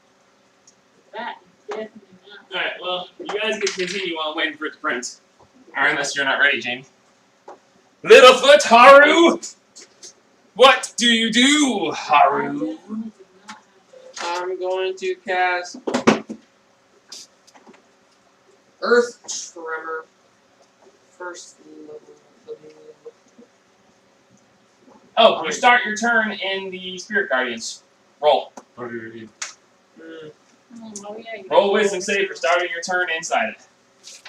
That, definitely not. Alright, well, you guys can continue while I'm waiting for it to print. Or unless you're not ready, Jamie. Littlefoot Haru! What do you do, Haru? I'm going to cast Earth Tremor. First level. Oh, you start your turn in the Spirit Guardians. Roll. Mm. Oh, yeah, you Roll Wisdom save for starting your turn inside it.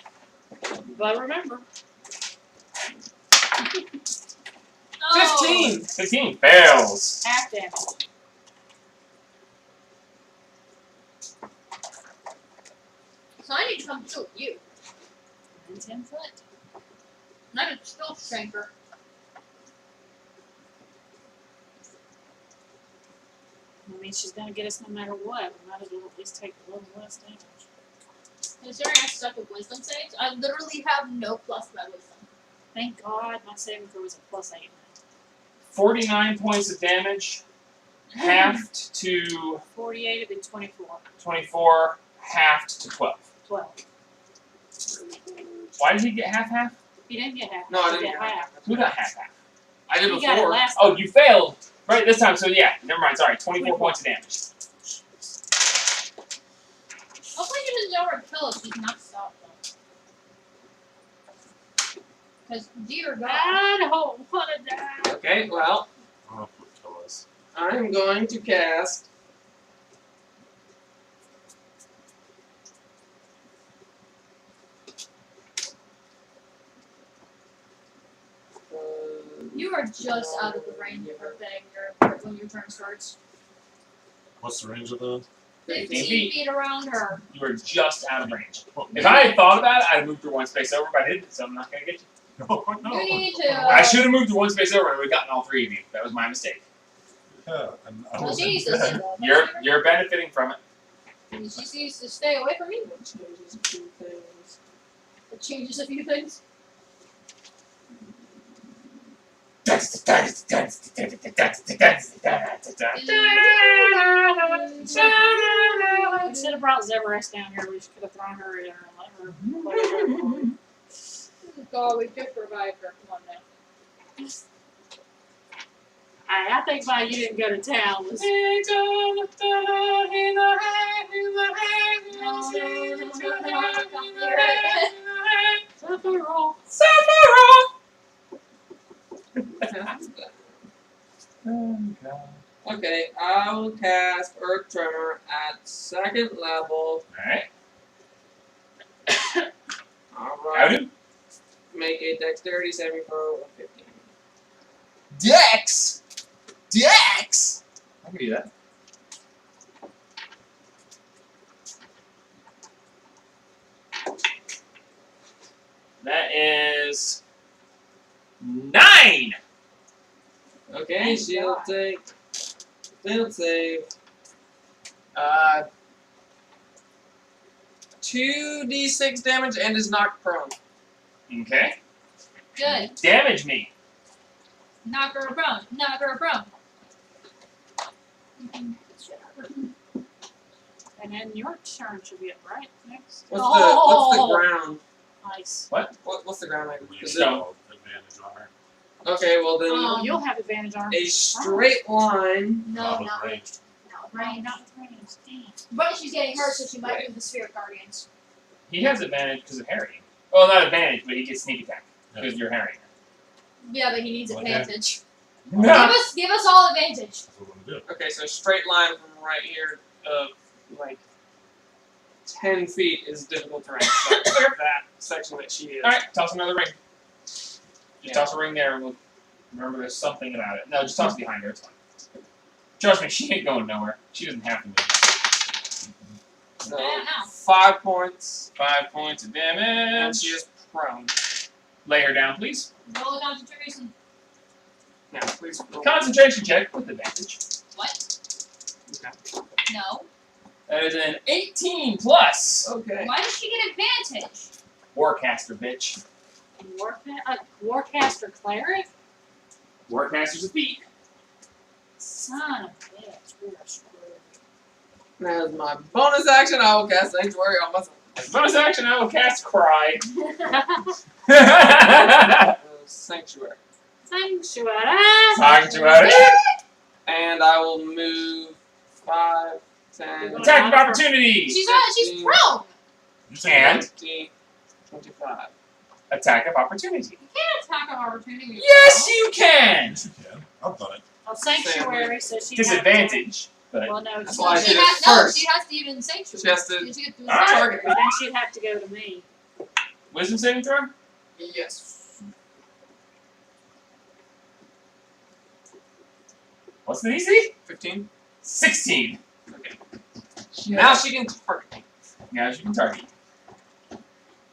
But remember. 15! 15 fails. Half damage. So I need to come to you. And 10 foot. Not a skill shrinker. I mean, she's gonna get us no matter what. We might as well at least take a little less damage. Considering I stuck with wisdom saves, I literally have no plus to my wisdom. Thank God my saving throw was a +8. 49 points of damage. Halved to 48 would be 24. 24. Halved to 12. 12. Why did he get half-half? You didn't get half. No, I you didn't get get half. Who got half-half? I did You got it before. last Oh, time. you failed. Right, this time. So yeah, never mind. Sorry, 24 points of damage. Hopefully you didn't know where to kill us. You cannot stop them. Because, dear God. I don't want to die. Okay, well, I don't know if it would kill us. I'm going to cast. You are just out of the range of her thing when your turn starts. What's the range of the? 15 feet. feet around her. You are just out of range. If I had thought about it, I'd have moved her one space over, but I didn't, so I'm not going to get you. No, no. You need to. I should have moved her one space over and we'd gotten all three of you. That was my mistake. Yeah, and I Well, was she needs to dead. You're benefiting from it. She needs to stay away from me. Changes a few things. It changes a few things. We should have brought Zebrex down here. We just could have thrown her in and let her play her. God, we just revived her. Come on now. I think why you didn't go to town was Sephiroth. Okay, I will cast Earth Tremor at second level. Alright. Alright. Howdy. Make a dexterity saving throw of 15. Dex! Dex! I can do that. That is 9. Okay, Thank she'll God. take. They'll save. 2d6 damage and is knocked prone. Okay. Good. Damage me. Knock her prone. Knock her prone. And then your turn should be up, right? Next. What's Oh. the ground? Nice. What's the ground like? Is it, So- Advantage on her. okay, well then Um, You'll have advantage on a straight line. No, with not with ranged. not with Right, range. not with range. Damn. But she's getting hurt, so she might do the Spirit Guardians. He has advantage because of harrying. Well, not advantage, but he gets sneak attack because you're harrying. Yeah, but he needs Okay. advantage. No. Give us all advantage. That's what I'm gonna do. Okay, so straight line from right here of like 10 feet is difficult terrain. So that section that she is. All right, toss another ring. Just Yeah. toss a ring there, and we'll remember there's something about it. No, just toss behind her. It's fine. Trust me, she ain't going nowhere. She doesn't have to move. So I don't know. 5 points, 5 points of damage. and she is prone. Lay her down, please. Roll a concentration. Now, please roll. Concentration check with advantage. What? Okay. No. That is an 18 plus. Okay. Why does she get advantage? Warcaster, bitch. Warcaster cleric? Warcaster's a feat. Son of a bitch, we are screwed. Now, as my bonus action, I will cast Sanctuary on myself. As bonus action, I will cast Cry. Sanctuary. Sanctuary. Sanctuary. And I will move 5, 10, Attack of opportunity. she's prone. You take And 20, 25. attack of opportunity. Can't attack of opportunity. when you're Yes, prone. you can. Yes, you can. I've done it. A sanctuary, so she Disadvantage, but Well, no, That's she- why I She did it has no. first. She has to even sanctuary. She has to- She gets to All right. Target. But then she'd have to go to me. wisdom saving throw. Yes. What's the DC? 15. 16. Okay. Yeah. Now she can target me. Now she can target.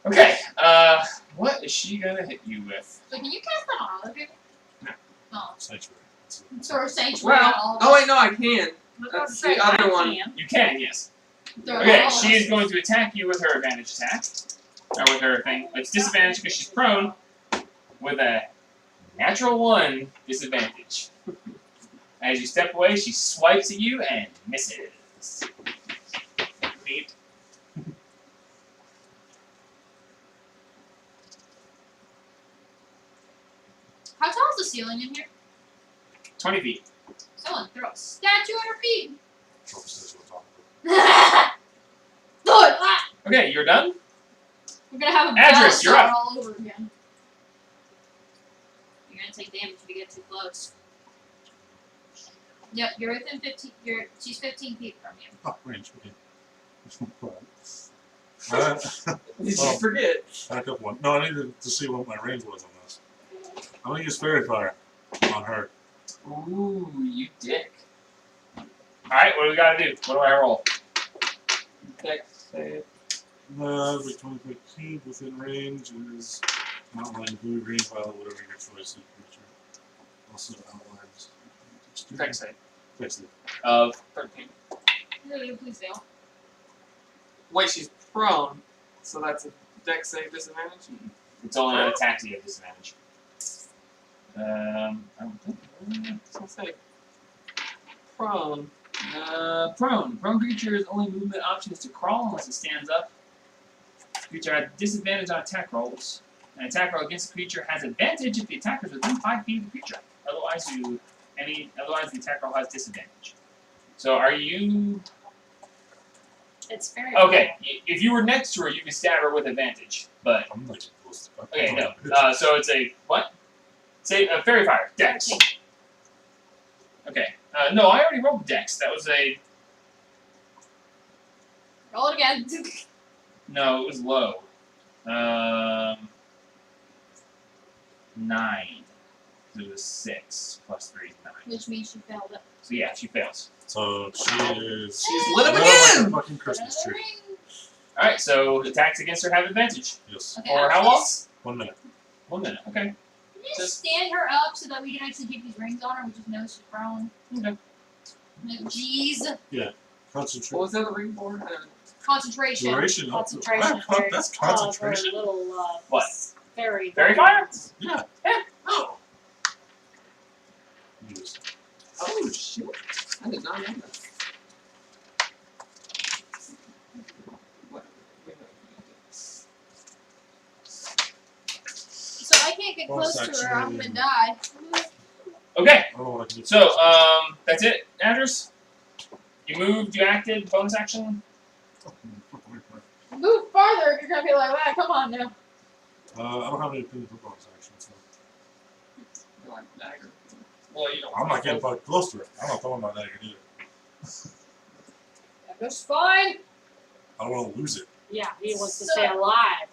Okay. What is she gonna hit you with? So can you cast that on other people? No. Oh. Sanctuary. Throw a sanctuary Well, on all of oh us. wait, no, I can. Look That's what the other I one. can. You can, yes. Throw it on Okay, all of she us. is going to attack you with her advantage attack. Or with her thing. It's disadvantage because she's prone. With a natural 1 disadvantage. As you step away, she swipes at you and misses. Neat. How tall is the ceiling in here? 20 feet. Someone throw a statue at her feet. Trophy says we'll talk Good. Ah! Okay, you're done? We're gonna have a Adris, you're battle up. all over again. You're gonna take damage if you get too close. Yep, you're within 15. She's 15 feet from you. Oh, range. Okay. Alright. Did Oh. you forget? Back up one. No, I needed to see what my range was on this. I'm gonna use Fairy Fire on her. Ooh, you dick. Alright, what do we gotta do? What do I roll? Dex save. With 25 feet within range is outlined blue, green, violet, whatever your choice is. Creature. Also outlines. Dex save. Fix it. Of 13. Really, please fail. Wait, she's prone, so that's a dex save disadvantage. it's only on attacks you have disadvantage. I don't think. So say prone. Prone. Prone creature's only movement option is to crawl unless it stands up. Creature has disadvantage on attack rolls. An attack roll against the creature has advantage if the attacker is within 5 feet of the creature. Otherwise, the attack roll has disadvantage. So, are you It's very okay? If you were next to her, you could stab her with advantage. But I'm like close to fuck. okay, no. So it's a what? Say a fairy fire. Dex. Okay. No, I already rolled Dex. That was a Roll it again. no. It was low. 9. So it was 6 plus 3 is 9. Which means she failed it. So yeah, she fails. So she is. She's lit up lit like a again! fucking Christmas tree. All right. So attacks against her have advantage. Yes. Okay, For how Ashley. long? 1 minute. 1 minute. Okay. Can you just stand her up so that we can actually keep these rings on her? We just know she's prone. Okay. Jeez. What Concentration. was the other ring for? Concentration. Duration. Concentration. Wow, that's concentration. For a little, What? fairy. Fairy fire? Yeah. Oh. Yes. Oh shit! I did not know that. What? So I can't get Bonus close to her. I'm gonna action. die. Okay. I don't know what I can do. So, that's it, Andrews? You moved, you acted, bonus action? Move farther if you're gonna be like that. Come on now. I don't have any opinion for bonus action, so You like dagger? Well, you don't. I'm not getting fucking close to her. I'm not throwing my dagger either. That's fine. I don't want to lose it. Yeah, he wants to So- stay alive.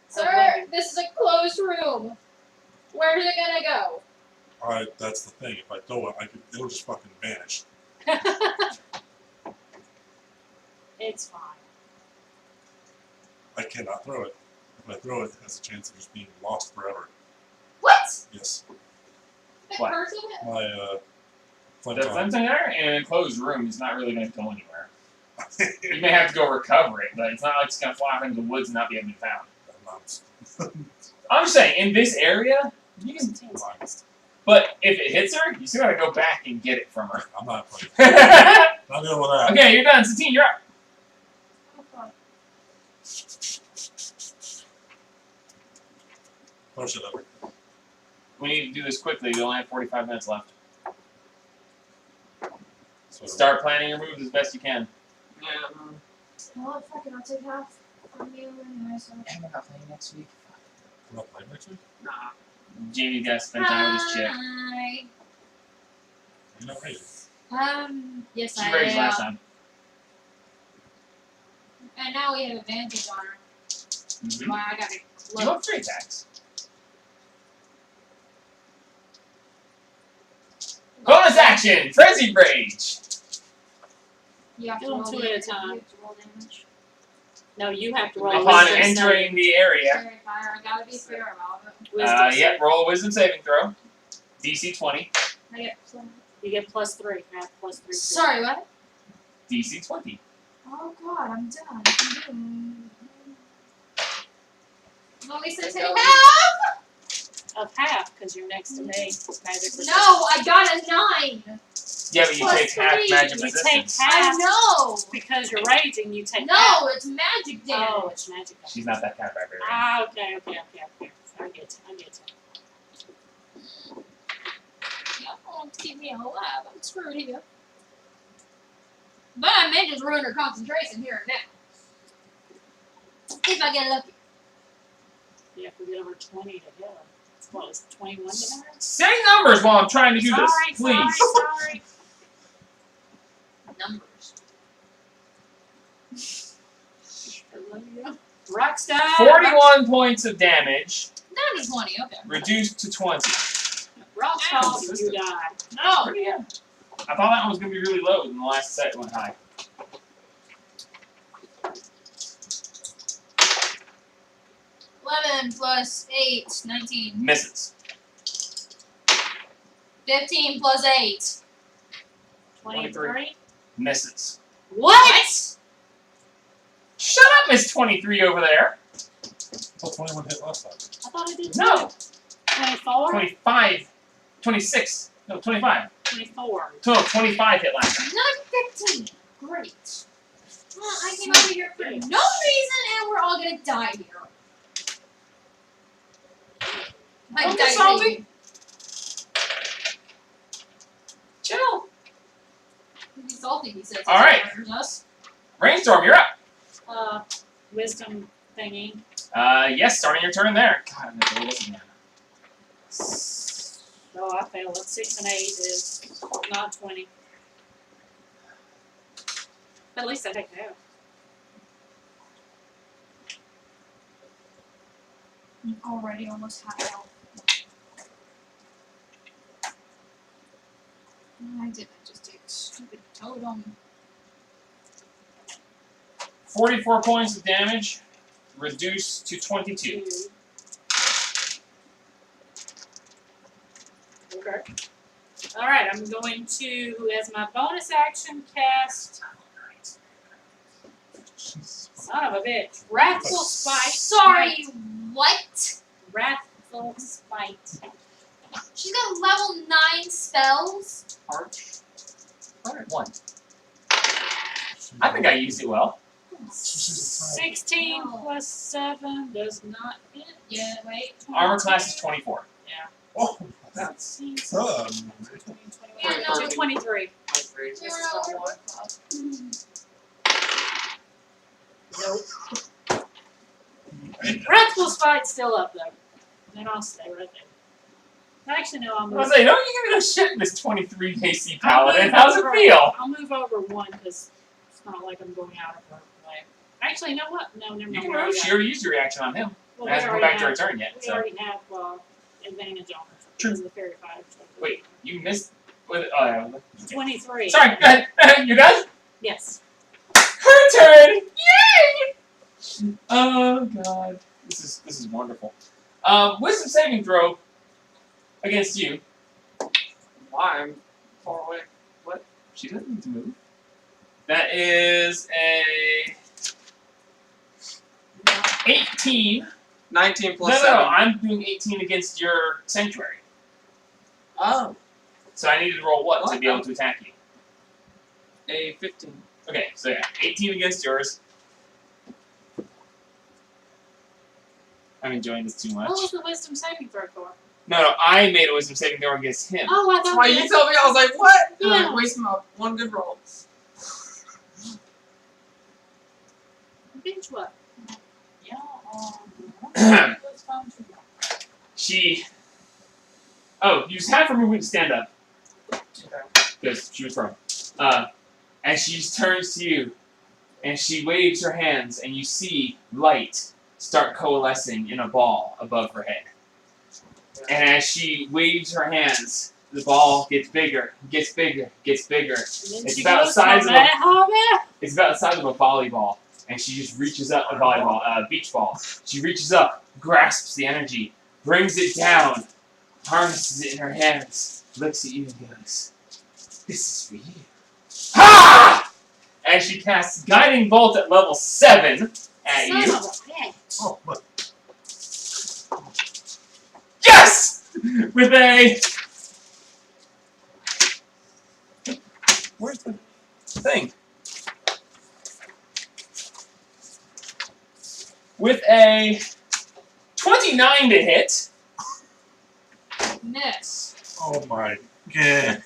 Sir, this is a closed room. Where's it gonna go? Alright, that's the thing. If I throw it, it'll just fucking vanish. It's fine. I cannot throw it. If I throw it, it has a chance of just being lost forever. What? Yes. The What? person? My flame The tongue. flint there in an enclosed room is not really going to go anywhere. You may have to go recover it, but it's not like it's going to fly off into the woods and not be able to be found. I'm just saying, in this area, you can. But if it hits her, you still got to go back and get it from her. I'm not playing. Okay, Not dealing with that. you're done. Satine, you're up. Oh shit, ever. We need to do this quickly. We only have 45 minutes left. So Start planning your moves as best you can. Yeah. Well, fuck it, I'll take half from you anyway, so. And we're not playing next week. We're not playing next week? Nah. Jamie's got to spend time with his chick. Hi. You're not ready. Yes, She I raised last am. time. And now we have advantage on her. Mm-hmm. Why I got it You close. love 3 attacks. Bonus action! Frenzied Rage! You have to Do them roll 2 damage. at a time. You have to roll damage. No, you have to roll Upon wisdom entering the area, Fairy fire, I gotta be fair about it. Wisdom yeah, roll a wisdom saving throw. DC 20. I get some. You get +3. Half +3. Sorry, what? DC 20. Oh god, I'm done. At least I take Go. half! Of half, because you're next to me. Magic resistance. No, I got a 9! Yeah, but you Plus take half 3. magic You resistance. take I half know! because you're raging. You take half. No, it's magic damage. Oh, it's magic. She's not that kind of barbarian. Ah, okay. I get it. Y'all want to keep me alive. I'm screwed here. But I may just ruin her concentration here and now. If I get lucky. You have to get over 20 to hit him. What is 21 to hit him? Say numbers while I'm trying to do this, please. Sorry. Numbers. Rockstar. 41 points of damage, Not a 20, okay. reduced to 20. Rockstar, you die. No! Pretty good. I thought that one was going to be really low, and the last set went high. +11 plus 8, 19. Misses. 15 plus 8. 23. Misses. What? Shut up, Miss 23 over there. I thought 21 hit last time. I thought I did No. 24? 25. 26. No, 25. 24. No, 25 hit last time. Not 15. Great. Well, I came over here for no reason and we're all gonna die here. I Don't died be salty. maybe. Chill. He'd be salty, he says. All right. Us. Rainstorm, you're up. Wisdom thingy. Yes, starting your turn there. God, I'm gonna do this again. Oh, I failed. 6 and 8 is not 20. At least I take half. I'm already almost half out. I didn't just take a stupid totem. 44 points of damage, reduced to 22. Okay. Alright, I'm going to, as my bonus action, cast. Son of a bitch. Wrathful Spite. Sorry, what? Wrathful Spite. She's got level 9 spells. Arch. Alright, 1. I think I used it well. 16 plus 7 does not hit. Yeah, wait. Armor class is 24. Oh, 16, um, 20, Yeah, no. 21, 23. Great. This is level 1. Nope. Wrathful Spite's still up though. And I'll stay right there. Actually, no, I'll I move. was like, don't you give me no shit in this 23 AC I'll paladin. move How's it over- feel? I'll move over 1 because it's not like I'm going out of her way. Actually, you know what? No, never You mind. can we move. already She have- already used your reaction on him. well, It hasn't we come back to her already turn yet. have, we So already have advantage on her because of the fairy fire. So wait, you missed. What? Oh, yeah. 23. Sorry. Go ahead. You done? Yes. Her turn. Yay! Oh god, this is wonderful. Wisdom saving throw against you. Why? I'm far away. She doesn't need to move. That is a 18. 19 plus No, 7. I'm doing 18 against your sanctuary. Oh. So I needed to roll what to be able to attack you? A 15. Okay, so yeah, 18 against yours. I'm enjoying this too much. What was the wisdom saving throw for? No, I made a wisdom saving throw against him. Oh, I That's thought why we you told me, I was like, what? And Yeah. I wasted my one good roll. Binge what? She. Oh, use half her movement to stand up. Because she was prone. And she turns to you, and she waves her hands, and you see light start coalescing in a ball above her head. And as she waves her hands, the ball gets bigger, gets bigger, gets bigger. It's about the size of It's about the size of a volleyball, and she just reaches up a volleyball, beach ball. She reaches up, grasps the energy, brings it down, harnesses it in her hands, looks at you and goes, "This is for you." Ha! And she casts Guiding Bolt at level 7 at you. Son of a bitch. oh, my. Yes! With a. Where's the thing? With a 29 to hit. Miss. Oh my god.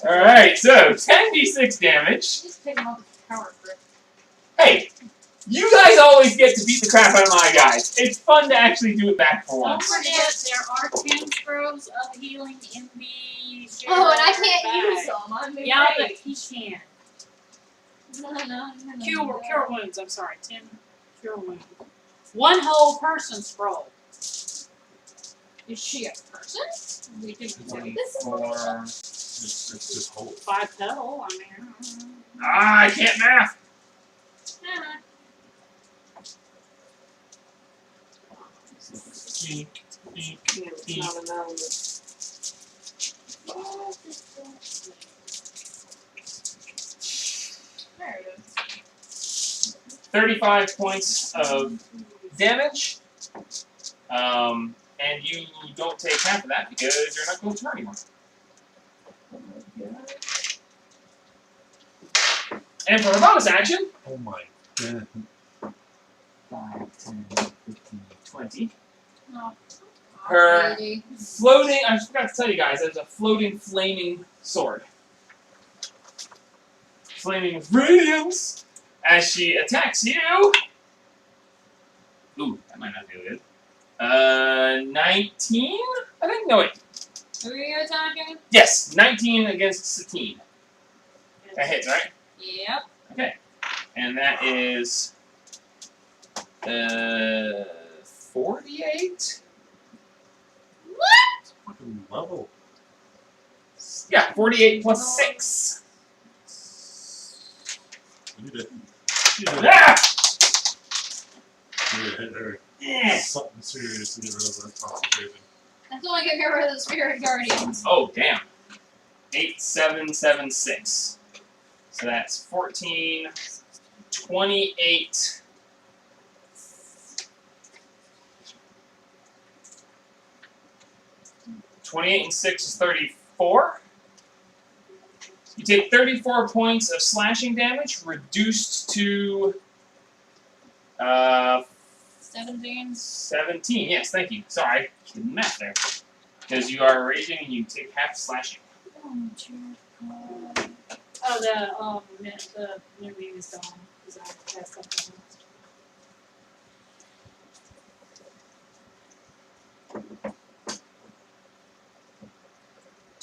Alright, so 10d6 damage. Just pick him up with the power grip. Hey, you guys always get to beat the crap out of my guys. It's fun to actually do it back for Don't once. forget, there are 10 scrolls of healing in the Oh, and I share can't bag. use them. I'm Yeah, afraid. but he can. No. Cure wounds, I'm sorry. 10 cure wounds. 1 whole person scroll. Is she a person? We can do this. 24. It's just hold. 5 petal, I mean. Ah, I can't math. Uh-huh. Eek, eek. Yeah, it's not a noun, but 35 points of damage. And you don't take half of that because you're not going to turn anymore. And for her bonus action, Oh my god. 5, 10, 15, 20. No. Her floating, I forgot to tell you guys, there's a floating flaming sword. Flaming with radiance as she attacks you. Ooh, that might not do good. 19? I think, no wait. Who are you attacking? Yes, 19 against Satine. That hits, right? Yep. Okay. And that is 48? What? Fucking level. Yeah, 48 plus 6. You did. You did. Ah! You to hit her. Something serious to get rid of her concentration. That's only gonna get rid of the spirit guardians. Oh, damn. 8, 7, 7, 6. So that's 14, 28. And 6 is 34. You take 34 points of slashing damage, reduced to 17. 17. Yes, thank you. Sorry, I did math there. Because you are raging and you take half slashing. Oh, the new meme is gone because I passed something else.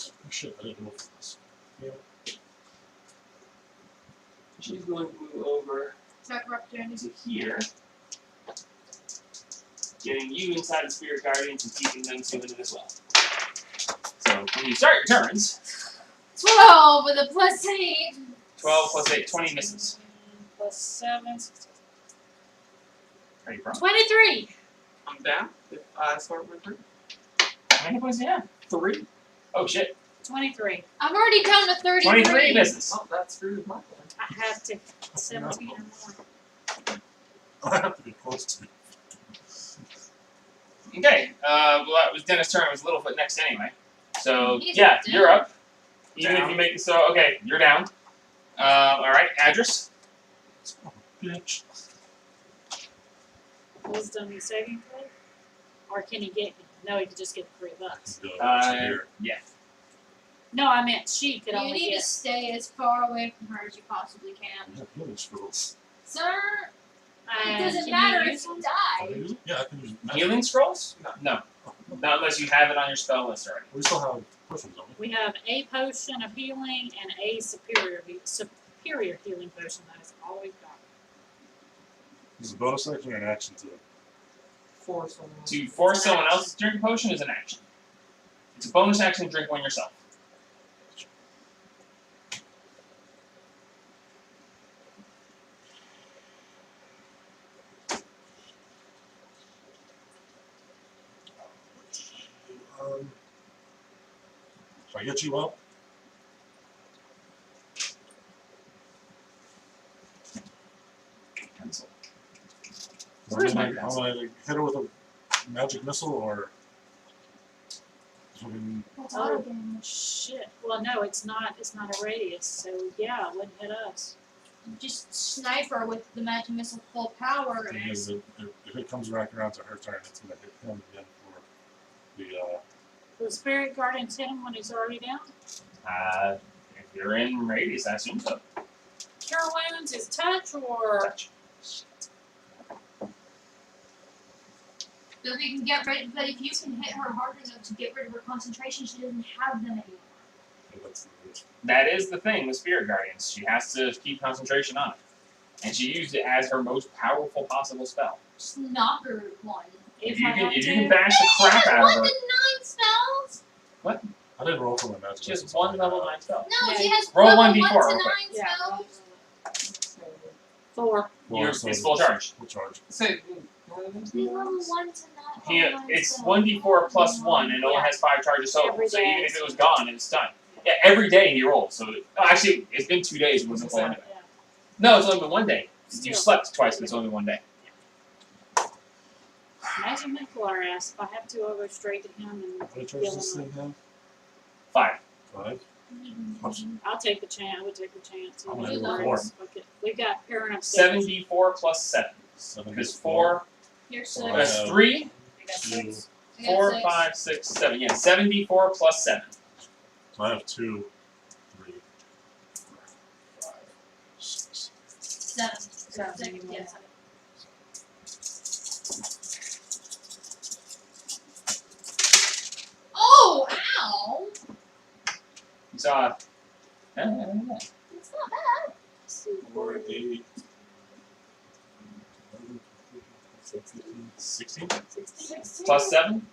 Oh, shit, I didn't roll for this. She's going to move over Attack of opportunity. to here. Getting you inside the Spirit Guardians and keeping them to it as well. So when you start your turns, 12 with a plus 8. 12 plus 8, 20 misses. Plus 7. Are you from? 23. I'm down. If I start with 3. How many points do you have? 3. Oh shit. 23. I'm already down to 33. 23 misses. Oh, that screws my plan. I have to 17 or more. I have to be close to. Okay. Well, that was Dennis' turn. It was Littlefoot next anyway. So He's yeah, down. you're up. Even Down. if you make it so, okay, you're down. All right, Address. Bitch. Wisdom saving throw? Or can he get? No, he could just get $3. Go to here. Yeah. No, I meant she could You only need to get. stay as far away from her as you possibly can. I have healing scrolls. Sir, it And doesn't can matter you if use you one? die. Yeah, I can use magic. Healing scrolls? No. No. Not unless you have it on your spell list already. We still have potions, don't we? We have a potion of healing and a superior healing potion. That is all we've got. This is a bonus action or an action to Force someone. To force someone else to drink a potion is an action. It's a bonus action to drink one yourself. Should I get you up? Pencil. Where's my I'm gonna hit her with a magic missile or. What's Oh. auto damage? Shit. Well, no, it's not. It's not a radius. So yeah, it wouldn't hit us. Just sniper with the magic missile full power. Thing is, if it comes back around to her turn, it's gonna hit him again for the. The spirit guardians hit him when he's already down. If you're in radius, I assume so. Cure wounds is touch or Touch. So if you can get rid, but if you can hit her hard enough to get rid of her concentration, she doesn't have them anymore. That's the risk. That is the thing with Spirit Guardians. She has to keep concentration on it. And she used it as her most powerful possible spell. Just knock her one. If if you I can want if you to. can bash the crap out of 1 her. to 9 spells? I didn't roll for my magic. She has missile, one so level 9 spell. No, Yeah. she has Roll level 1d4 1 to real 9 quick. Yeah. spells. 4. You're, so it's full charge. Full charge. Say, She's level 1 to 9. It's 1d4 plus 1 and it only Yeah. has 5 charges total. Every So day. even if it was gone, it's done. Yeah, every day he rolls. So actually, it's been 2 days. It wasn't full anyway. Yeah. No, it's only been 1 day. You Still. slept twice, but it's only 1 day. Magic Missile ass. If I have to, I'll go straight to him and What charge kill does this him. thing have? 5. 5? I'll take the chance. I would take the chance. I'm gonna go for Okay. We've got Perrin upstairs. 7d4 plus 7. 7 Because 4, You're Oh, 6. that's yeah. 3, I got Two. 6. I got 4, 6. 5, 6, 7. Yeah, 7d4 plus 7. So I have 2, 3, 4, 5, 6. 7. 7 6, anymore. yes. Oh, ow! You saw. It's not bad. Let's see. 4, 8, 11, 15, 16? 16. Plus 7,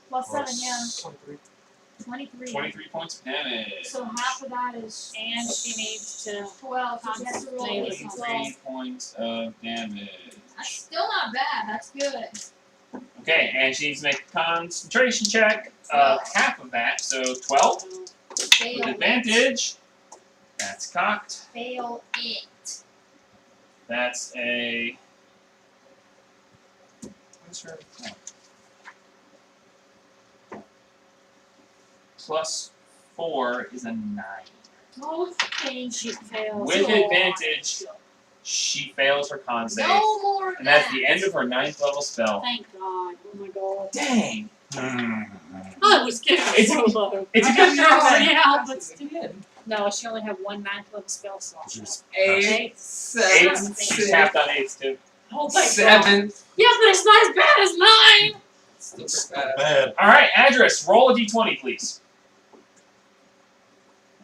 Plus 7, yeah. 23. 23. 23 points of damage. So half of that is And she needs to. 12. So she has to roll a 23 d12. 23 points of damage. That's still not bad. That's good. Okay, and she needs to make a concentration check of half of that, so 12 Fail with it. advantage. That's cocked. Fail it. That's a. What's her? Plus 4 is a 9. Oh, thank She you. fails. With Oh, advantage, she fails her con save. No more of And that's that. the end of her 9th level spell. Thank God. Oh my God. Dang! I was getting It's so a- low. it's a I good got job. already out, but That's still. good. No, she only had one 9th level spell slot. She's 8, 7, 8. She's 6, tapped on 8s too. Oh my God. 7. Yeah, but it's not as bad as 9. Still pretty bad. bad. Alright, Address, roll a d20, please.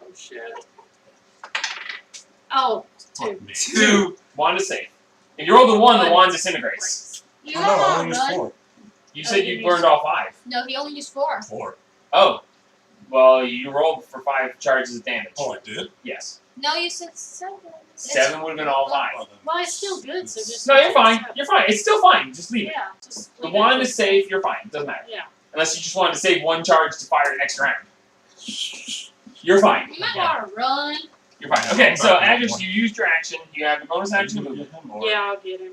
Oh shit. Oh, Fuck 2. me. 2. Wand is safe. If you roll the 1, the wand disintegrates. You Oh, have no, I not only used run. 4. You Oh, said you you burned all 5. No, he only used 4. 4. Oh. Well, you rolled for 5 charges of damage. Oh, I did? Yes. No, you said 7. 7 would have been all 5. Oh, then. Well, it's still good, so just. No, you're fine. You're fine. It's still fine. Just leave it. Yeah, just. The leave it wand as is safe. You're fine. It doesn't matter. Yeah. Unless you just wanted to save 1 charge to fire next round. You're fine. You might want to run. You're fine. Okay, so Address, you used your action. You have the bonus action to move. Yeah, I'll get him.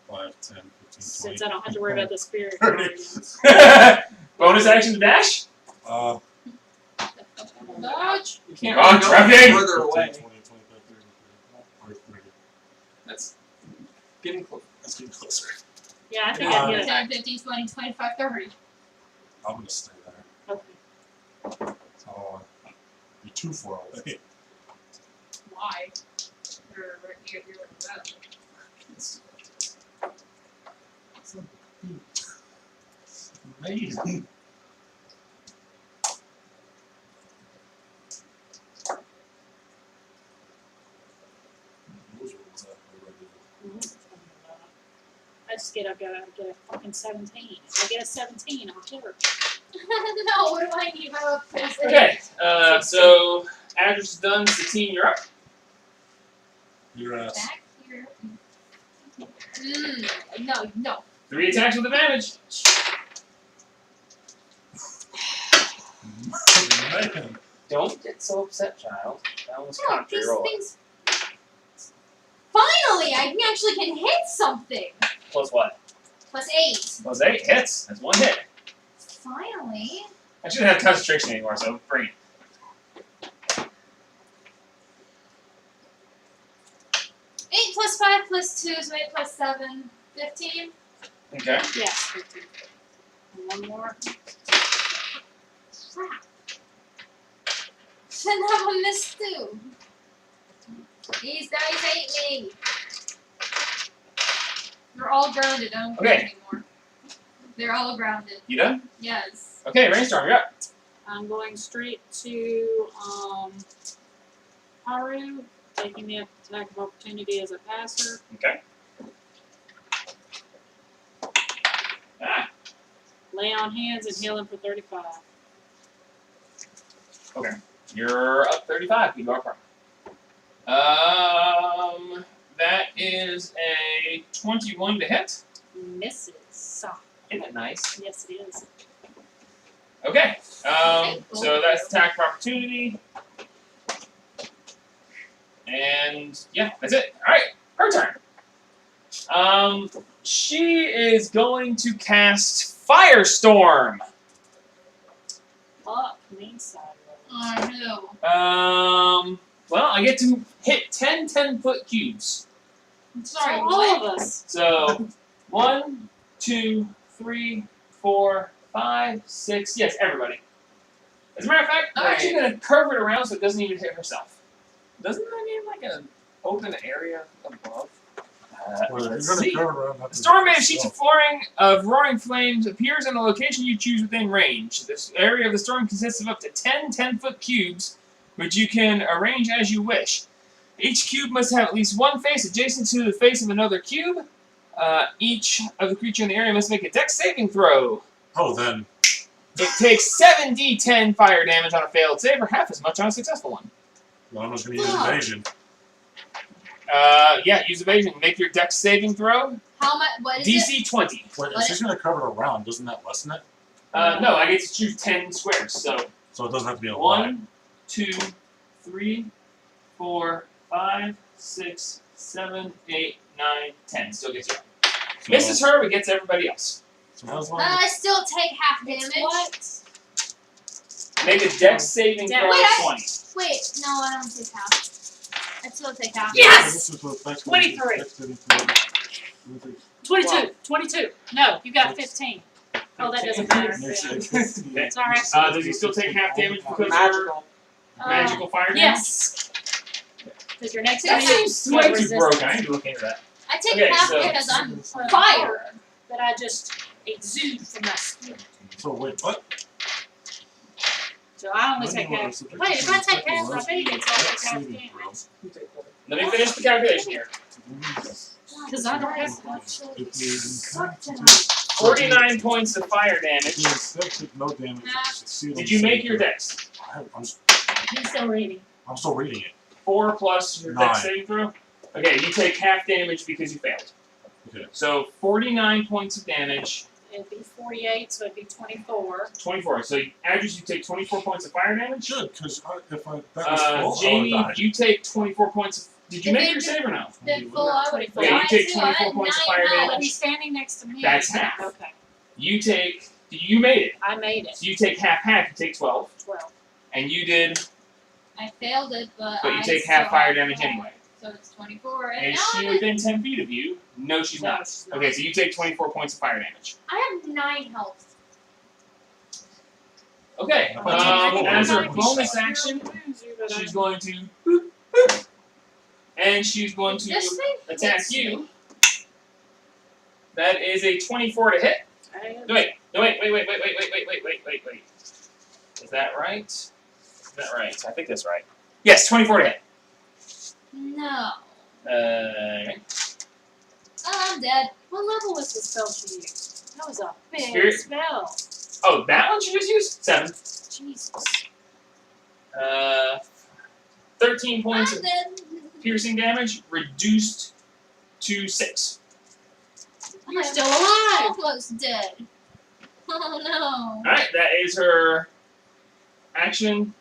5, 10, 15, 20. Since I don't have to worry about the spirit. 30. guardians. Bonus action to dash? Dodge. You can't Wrong really go tracking. further 15, away. 20, 25, 30, 30. That's getting close. Let's get closer. Yeah, I think I'd get it. 10, 15, 20, 25, 30. I'm gonna stay there. Okay. Oh, you're too far away. Why? You're around. Amazing. Those rules are regular. I just get a fucking 17. If I get a 17, I'll kill her. No, what do I need? My plus 8. Okay, so Address is done. Satine, you're up. Your ass. Back here. No. 3 attacks with advantage. Man. Don't get so upset, child. That was No, country these roll. things. Finally, I actually can hit something. Plus what? Plus 8. Plus 8 hits. That's 1 hit. Finally. I shouldn't have concentration anymore, so bring it. 8 plus 5 plus 2, so 8 plus 7. 15. Okay. Yes, 15. And one more. Crap. Then have a miss too. These dice hate me. They're all grounded. I don't care Okay. anymore. They're all grounded. You done? Yes. Okay, Rainstorm, you're up. I'm going straight to Haru, taking the attack of opportunity as a passer. Okay. Ah, Lay on hands and heal him for 35. you're up 35. You are that is a 21 to hit. Misses. So, Isn't it nice? yes, it is. Okay. So that's attack of opportunity. And yeah, that's it. Alright, her turn. She is going to cast Firestorm. Fuck, main side roll. Oh no. Well, I get to hit 10 10-foot cubes. I'm sorry. So what? all of us. So 1, 2, 3, 4, 5, 6. Yes, everybody. As a matter of fact, I'm actually going to curve it around so it doesn't even hit herself. Doesn't that mean like an open area above? Well, Let's you're gonna see. go around that The storm made of yourself. sheets of flooring of roaring flames appears in a location you choose within range. This area of the storm consists of up to 10 10-foot cubes, which you can arrange as you wish. Each cube must have at least one face adjacent to the face of another cube. Each of the creature in the area must make a dex saving throw. Oh, then. It takes 7d10 fire damage on a failed save, or half as much on a successful one. Well, I'm just gonna use Oh. evasion. Yeah, use evasion. Make your dex saving throw. How much? What is it? DC 20. Wait, if What she's gonna cover it around, doesn't that lessen it? No, I get to choose 10 squares. So So it doesn't have to be a line. 1, 2, 3, 4, 5, 6, 7, 8, 9, 10. Still gets her. So, Misses her, but gets everybody else. So how's long? I still take half damage. What? Make a dex saving Damn. throw Wait, of 20. Wait, no, I don't take half. I still take half. Yes! 23. 22. 22. No, you got 15. Oh, that doesn't matter. Sorry. Does he still take half damage because of Magical. magical fire damage? Yes. Because your next That enemy seems is way too resistance. broken. I need to look into that. I take Okay, half so- because I'm fire. That I just exude from my skin. So wait, what? So I only take half. Wait, if I take half my babies, I'll take half damage. You take one. Let me finish the calculation here. Because I don't have much. 49 points of fire damage. No damage. Succeed on Did you make your saving. dex? I'm He's still reading. still reading it. 4 plus your 9. dex saving throw? Okay, you take half damage because you failed. Okay. So 49 points of damage, It'd be 48, so it'd be 24. 24. So Adris, you take 24 points of fire damage. Should, because if I that was full, Jamie, I would have died. you take 24 points of. Did you If make they your do- save or no? The full I would have Okay, you died take too. I 24 had points of 9 fire health. But he's standing next to me. That's half. Okay. You take. You made it. I made it. So you take half. You take 12, 12. and you did. I failed it, but But you I take still half fire have damage 12. anyway. So it's 24. And Is now she I'm within 10 feet of you? No, she's No, not. she's not. Okay, so you take 24 points of fire damage. I have 9 health. Okay. But you As her might be bonus shot. action, she's going to. Boop, boop, and she's going to This thing attack hits you. me. That is a 24 to hit. I- No, wait. Is that right? Is that right? I think that's right. Yes, 24 to hit. No. Okay. I'm dead. What level was the spell she used? That was a big Spirit. spell. Oh, that one she just used? 7. Jesus. 13 points I'm of dead. piercing damage, reduced to 6. You're I'm still alive. almost dead. Oh no. Alright, that is her action,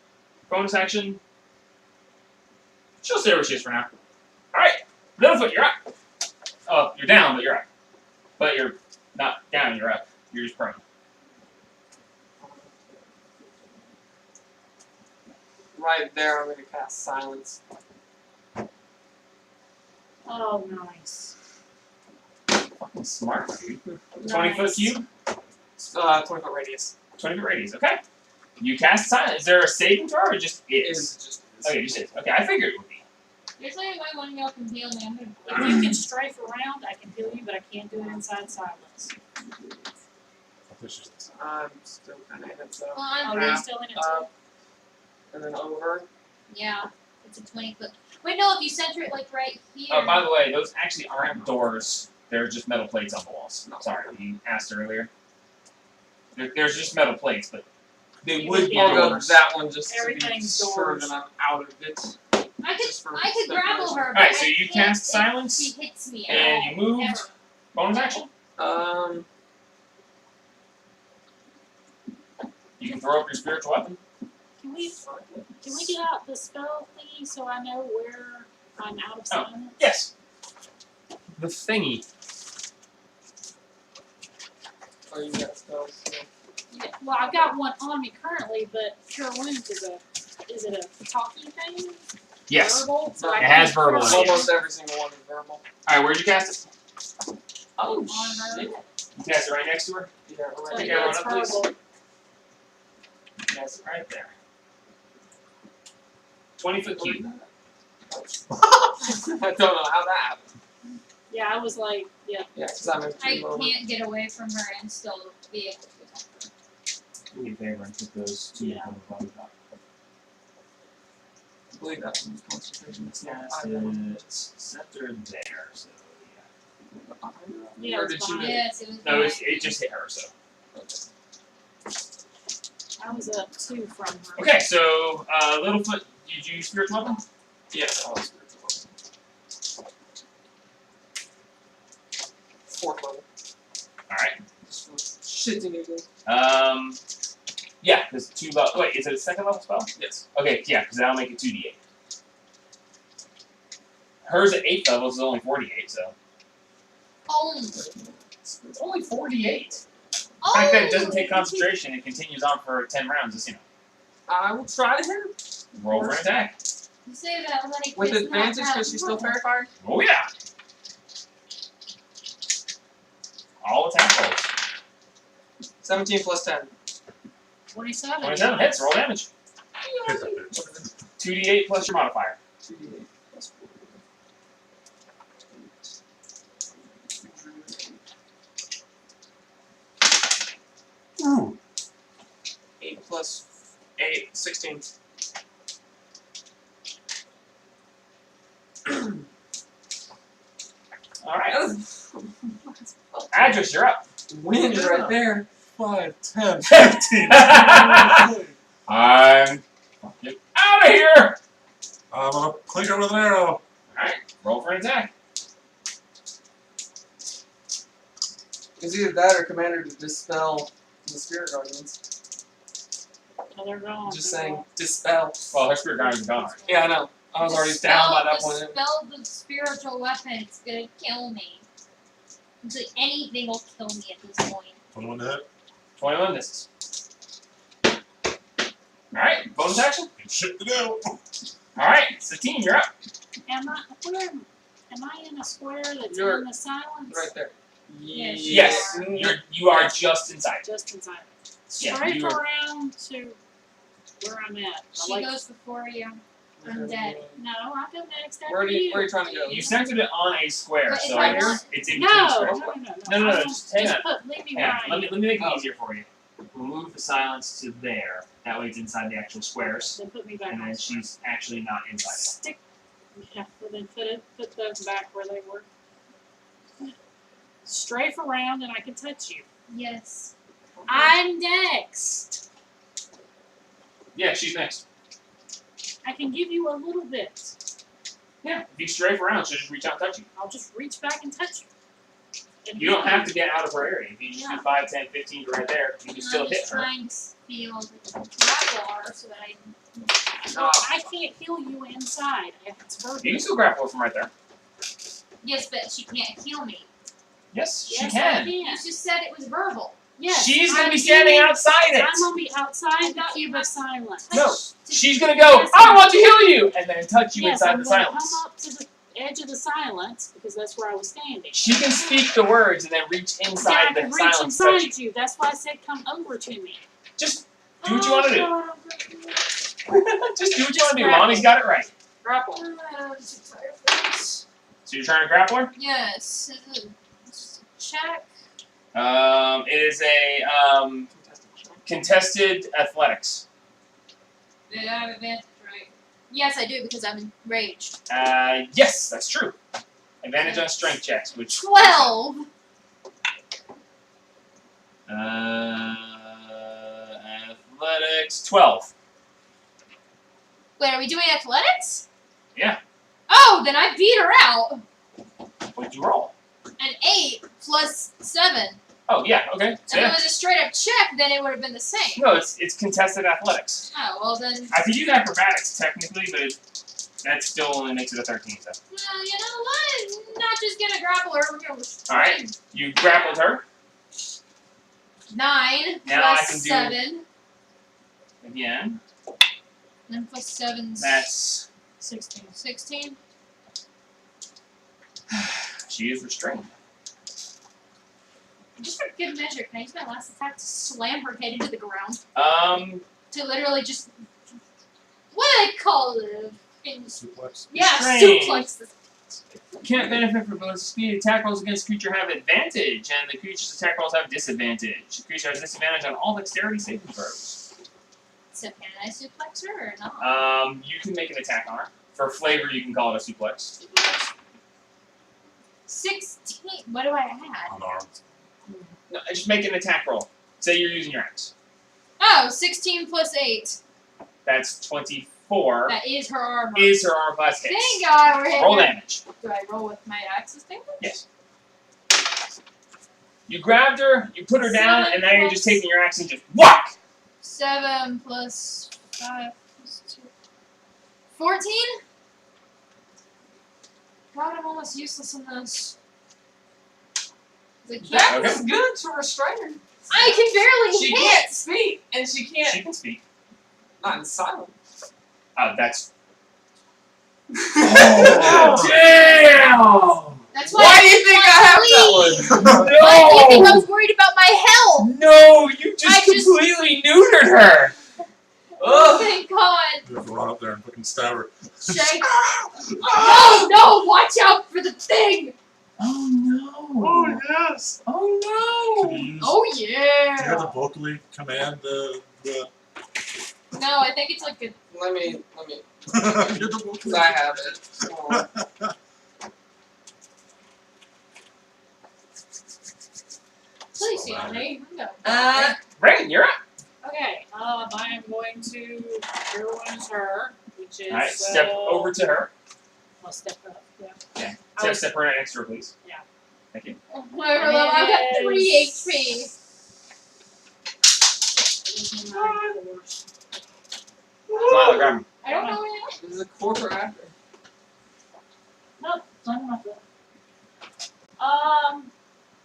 bonus action. She'll stay where she is for now. Alright, Littlefoot, you're up. Oh, you're down, but you're up. But you're not down, you're up. You're just prone. Right there, I'm going to cast Silence. Oh, nice. Fucking smart, dude. 20 foot Nice. cube, 20-foot radius. 20 foot radius, okay. You cast silence. Is there a saving throw or just is? Just Okay, just is. Okay, I figured it would be. There's only might want to go up and heal me. I'm gonna. If you can strafe around, I can heal you, but I can't do it inside silence. I'm still kind of in it, so. Well, I'm Oh, you're still in it too? And then over. yeah. It's a 20 foot. Wait, no. If you center it like right here. Oh, by the way, those actually aren't doors. They're just metal plates on the walls. Sorry, you asked earlier. There's just metal plates, but they would be I'll go doors. that one just to be Everything's sure doors. that I'm out of it. I could. Just for I could grapple speculation. her. But Alright, so I you can't cast if silence, She hits me. and you moved. Ever. Bonus action. You can throw up your spiritual weapon. Can we get out the spell thingy so I know where I'm out of Oh. silence? Yes. The thingy. Oh, you got spells. So. Yeah, well, I've got one on me currently, but Cure Wounds is it a talky thing? Yes. Verbal? So I It has can't verbal cure in it. Almost every single one is verbal. Alright, where'd you cast it? Oh, on her. shit. You cast it right next to her? Yeah, So right Take yeah, everyone it's up, please. verbal. You cast it right there. 20 foot cube. I don't know how that happened. Yeah, I was like, yeah. Yeah, because I'm in I two moment. can't get away from her and still be able to attack her. Do me a favor and put those two Yeah. on the bottom top. I believe that's in concentration. It's not. Cast I don't know. it centered there, so yeah. Yeah, Or it's did you behind. get Yes, it was. No, behind it just hit her, so. I was up 2 from her. Okay, so, Littlefoot, did you use spiritual weapon? Yes, all spiritual weapons. 4th level. Alright. Just for shits and giggles. Yeah, there's 2 level. Wait, is it a 2nd level spell? Yes. Okay, yeah, because that'll make it 2d8. Hers at 8th level is only 48, so. Oh. It's only 48. The fact that it doesn't take concentration and continues on for 10 rounds is, I will try to hit her. roll for an attack. You say that like With it's advantage not because she's still that terrified? Oh, yeah. All attack rolls. 17 plus 10. 27. 27 hits, roll damage. Hit that bitch. 2d8 plus your modifier. 2d8 plus 4. Ooh. 8 plus 8, 16. Alright. Adris, you're up. Win Yeah. right there. 5, 10, 15. I'm fucking out of here! I'm gonna clink her with an arrow. Alright, roll for an attack. It's either that or Commander to dispel the Spirit Guardians. Oh, they're gone. Just they're saying, gone. dispel. Well, her spirit guardian's gone already. Yeah, I know. I was already down by that point. Dispel the spiritual weapon. It's gonna kill me. It's like anything will kill me at this point. 21 to hit. 21 misses. Alright, bonus action. Good shit to do. Alright, Satine, you're up. Am I in a square that's You're in the silence? Right there. Yes. Yes, you are just inside. Just inside. Yeah, Strafe you are- around to where I'm at. I She like, goes before you. I'm dead. no, I go next after Where are you trying to go? You centered it on a square, But so if I it's, want- it's in between No, squares. no, No, I just hang on. leave me Hang where on, I let me am. make it Oh. easier for you. We'll move the silence to there. That way it's inside the actual squares. Then put me back And on then the square. she's actually not inside. Stick. Yeah, but then put those back where they were. Strafe around and I can touch you. Yes. I'm next. Yeah, she's next. I can give you a little bit. Yeah, if you strafe around, she'll just reach out and touch you. I'll just reach back and touch you. And You don't have to get out of her area. If you just Yeah. do 5, 10, 15 right there, you can still I'm hit just her. trying to feel the grapple R so that I Well, I can't heal you inside. It's verbal. You can still grapple her from right there. Yes, but she can't heal me. Yes, she Yes, can. I You can. just said it was verbal. Yes. She's gonna I'm be standing healing- outside it. I'm gonna be outside the thought you cube were- of silence. No, she's gonna go, Yes, I want to heal you! And then touch you Yes, inside I'm the gonna silence. come up to the edge of the silence because that's where I was standing. She can speak the words and then reach Yeah, I inside can the reach silence to touch you. inside you. That's why I said come over to me. Just do what you want to do. Oh, Just do what you want to do. Mommy's got it right. grapple. So you're trying to grapple her? Yes. Check. It is a contested athletics. I have advantage, right? Yes, I do because I'm enraged. Yes, that's true. Advantage on strength checks, which 12. Athletics 12. Wait, are we doing athletics? Yeah. Oh, then I beat her out. What'd you roll? An 8 plus 7. Oh yeah, okay. So If it yeah. was a straight up check, then it would have been the same. No, it's contested athletics. Oh, well then. I could use acrobatics technically, but that still only makes it a 13. So. Well, you know what? I'm not just gonna grapple her. We're gonna restrain. Alright. You grappled her 9 Now plus I can do- 7. again. 9 plus 7's That's 16. 16. she is restrained. Just for good measure, can I use my last attack to slam her head into the ground? To literally just. What do they call it? Suplex. Yeah, Restrained. suplex this. Can't benefit from bonus speed. Attack rolls against creature have advantage, and the creature's attack rolls have disadvantage. The creature has disadvantage on all dexterity saving throws. So can I suplex her or not? You can make an attack on her. For flavor, you can call it a suplex. 16. What do I add? Unarmed. No, just make an attack roll. Say you're using your axe. Oh, 16 plus 8. That's 24. That is her armor. Is her armor class hit. Thank God we're hitting Roll her. damage. Do I roll with my axes thing? Yes. You grabbed her, you put her down, 7 and now you're just plus- taking your axe and just whack! 7 plus 5 plus 2. 14? God, I'm almost useless in this. The cat. That Okay. was good to restrain her. I can barely She hit. can't speak, and she She can't. can speak. Not in silence. That's. Oh, Damn! That's why. Why do you think I have that one? Why do you think I No! was worried about my health? No! You I just just- completely neutered her! Oh, Ugh. thank God. You have to run up there and fucking stab her. Shake. Oh no! Watch out for the thing. Oh no! yes! Oh Can you use, Oh do you have yeah. to vocally command the No, I think it's like a. Let me, you have to because vocally I have it. Hold on. Please, Yanni. No. Brandon, you're up! Okay, I am going to ruin her, which is Alright, step over to her. I'll step up. Yeah. Okay. I was- Step her right next to her, please. Yeah. Thank you. Whatever, I've got 3 HP. Lila, grab him. I don't know yet. This is a quarter after. Nope, I'm not good.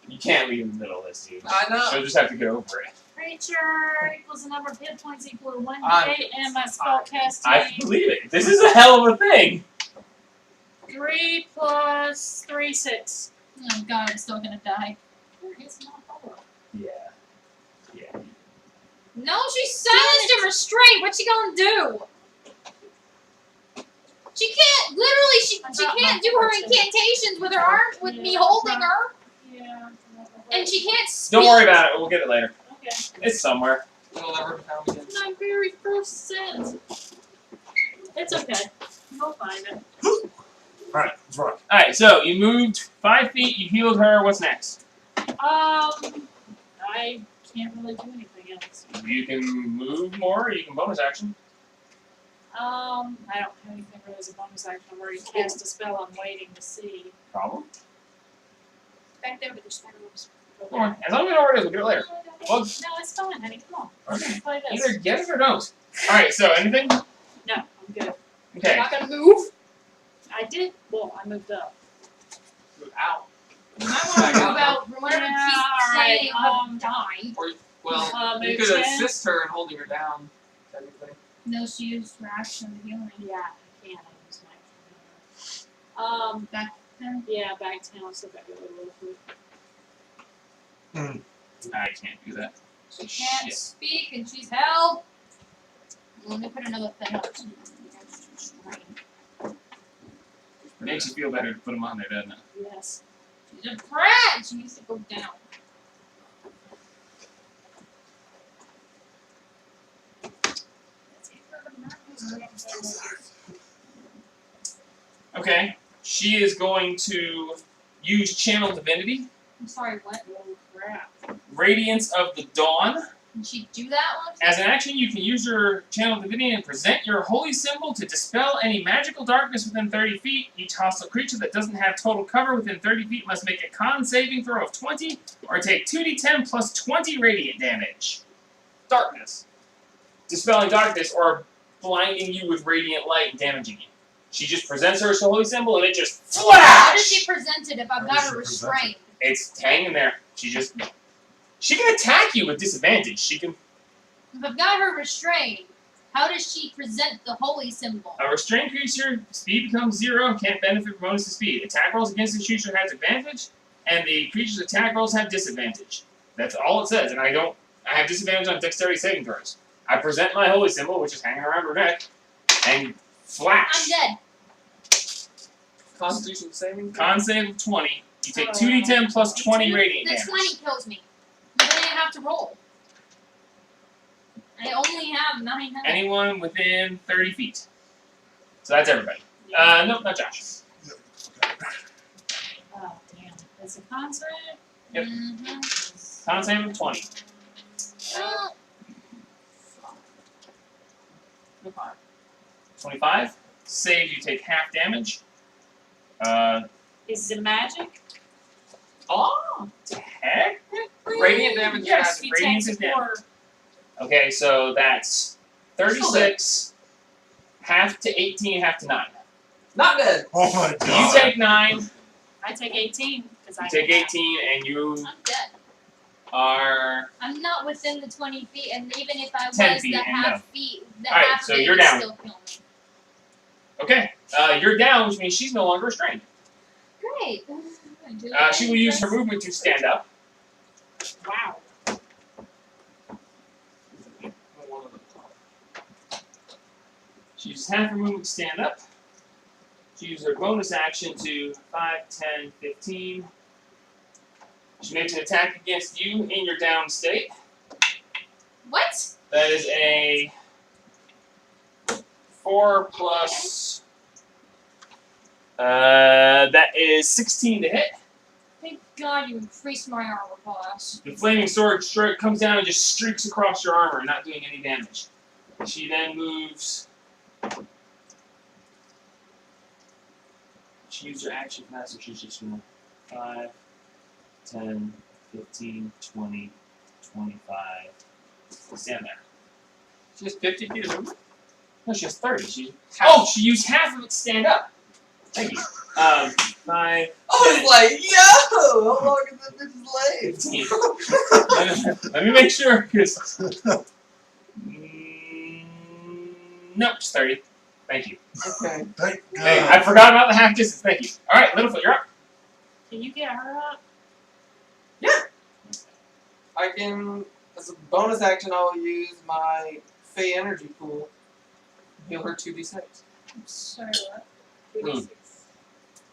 You can't leave in the middle of this, dude. I know. She'll just have to get over it. Creature equals the number of hit points equal to 1d8, I'm and my spell casting I believe it. This is a hell of a thing. 3 plus 3, 6. Oh God, I'm still gonna die. Where is my power? Yeah. Yeah. No, she's silenced and restrained. What's she gonna do? She can't. Literally, she can't do her incantations with her arm with me holding her, Yeah. and she can't speak. Don't worry about it. We'll get it later. Okay. It's somewhere. It'll never be found again. My very first set. It's okay. We'll find it. Alright, let's rock. Alright, so you moved 5 feet, you healed her. What's next? I can't really do anything else. You can move more, or you can bonus action. I don't have anything really as a bonus action. I've already cast a spell. I'm waiting to see. Problem? Back there with the shadows. Come on. As long as you know where it is, we'll get it later. Well, No, it's fine, honey. Come on. Okay. Let's play this. Either get it or don't. Alright, so anything? No, I'm good. Okay. Not gonna move. I did. Well, I moved up. Ow. You might want to move out. Whatever Yeah, keeps alright, saying I'm die. Or, well, you move could 10. assist her in holding her down, technically. No, she used her action to heal me. Yeah, I can. I use my. Back then. Yeah, back down. So that really quick. I can't do that. She can't Shit. speak and she's held. Let me put another thing up. It makes you feel better to put them on there, doesn't it? Yes. She's a brat. She needs to go down. Okay. She is going to use Channel Divinity, I'm sorry, what? Oh crap. Radiance of the Dawn. Can she do that one? As an action, you can use your Channel Divinity and present your holy symbol to dispel any magical darkness within 30 feet. Each hostile creature that doesn't have total cover within 30 feet must make a con saving throw of 20 or take 2d10 plus 20 radiant damage. Darkness. Dispelling darkness or blinding you with radiant light and damaging you. She just presents her holy symbol and it just How does she flash! present it if I've How got does her she present restrained? It's hanging there. She can attack you with disadvantage. She can. If I've got her restrained, how does she present the holy symbol? A restrained creature, speed becomes 0 and can't benefit from bonus to speed. Attack rolls against the creature has advantage, and the creature's attack rolls have disadvantage. That's all it says, and I have disadvantage on dexterity saving throws. I present my holy symbol, which is hanging around her neck, and flash. I'm dead. Constitution saving throw? Con save of 20. You take 2d10 plus 20 radiant The damage. 20 kills me. But then I have to roll. I only have 9 health. Anyone within 30 feet. So that's everybody. Nope, not Josh. Oh damn. It's a concert. Yep. Mm-hmm. Con save of 20. Oh, 25. Save, you take half damage. Is it magic? Oh! Technically? Radiant damage is Yes, He radiant takes is a damage. quarter. Okay, so that's 36, half to 18, half to 9. Not dead. Oh my You god. take 9, I take 18 because I you take can 18, and you I'm dead. are. I'm not within the 20 feet, and even if I 10 was, feet, the and half no. feet, the Alright, half so of it you're would down. still kill me. Okay, you're down, which means she's no longer restrained. Great. She will use her movement to stand up. Wow. She uses half her movement to stand up. She uses her bonus action to 5, 10, 15. She makes an attack against you in your down state. What? That is a 4 plus. That is 16 to hit. Thank God you increased my armor class. The flaming sword comes down and just streaks across your armor, not doing any damage. She then moves. She used her action for that, so she's just going to 5, 10, 15, 20, 25. Stand there. She has 50 feet of movement. No, she has 30. She used half of it to stand up. Thank you. 5, I was like, yo, how long is that bitch's leg? 15. Let me make sure, because. Nope, it's 30. Thank you. Okay. Thank Hey, God. I forgot about the half distance. Thank you. All right, Littlefoot, you're up. Can you get her up? I can, as a bonus action, I will use my Fey energy pool. Heal her 2d6. Sorry, what? Hmm.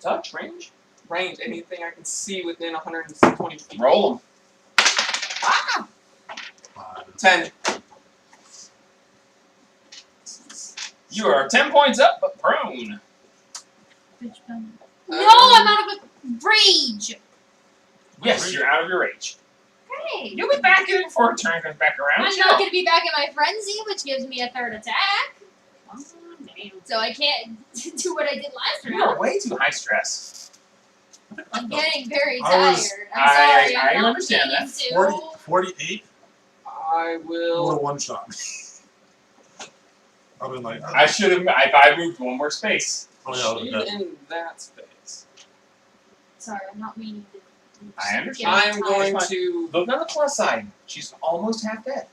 Touch range. Range, anything I can see within 120 feet. Roll them. Ah! 5. 10. You are 10 points up, but prone. Bitch, done. No, I'm out of a rage. Yes, you're out of your rage. Great. You'll be back in it before a turn comes back around. I'm not going to be back in my frenzy, which gives me a third attack. Oh, damn. So I can't do what I did last You are round. way too high stress. I'm getting very I tired. was- I'm sorry. I I'm not understand that. meaning to. 48 I would will. have one shot. I've been like, I should have. If I moved one more space. oh yeah, I She's would've done. in that space. Sorry, I'm not meaning to. I understand. I'm going Fine. to. Look on the plus side. She's almost half dead.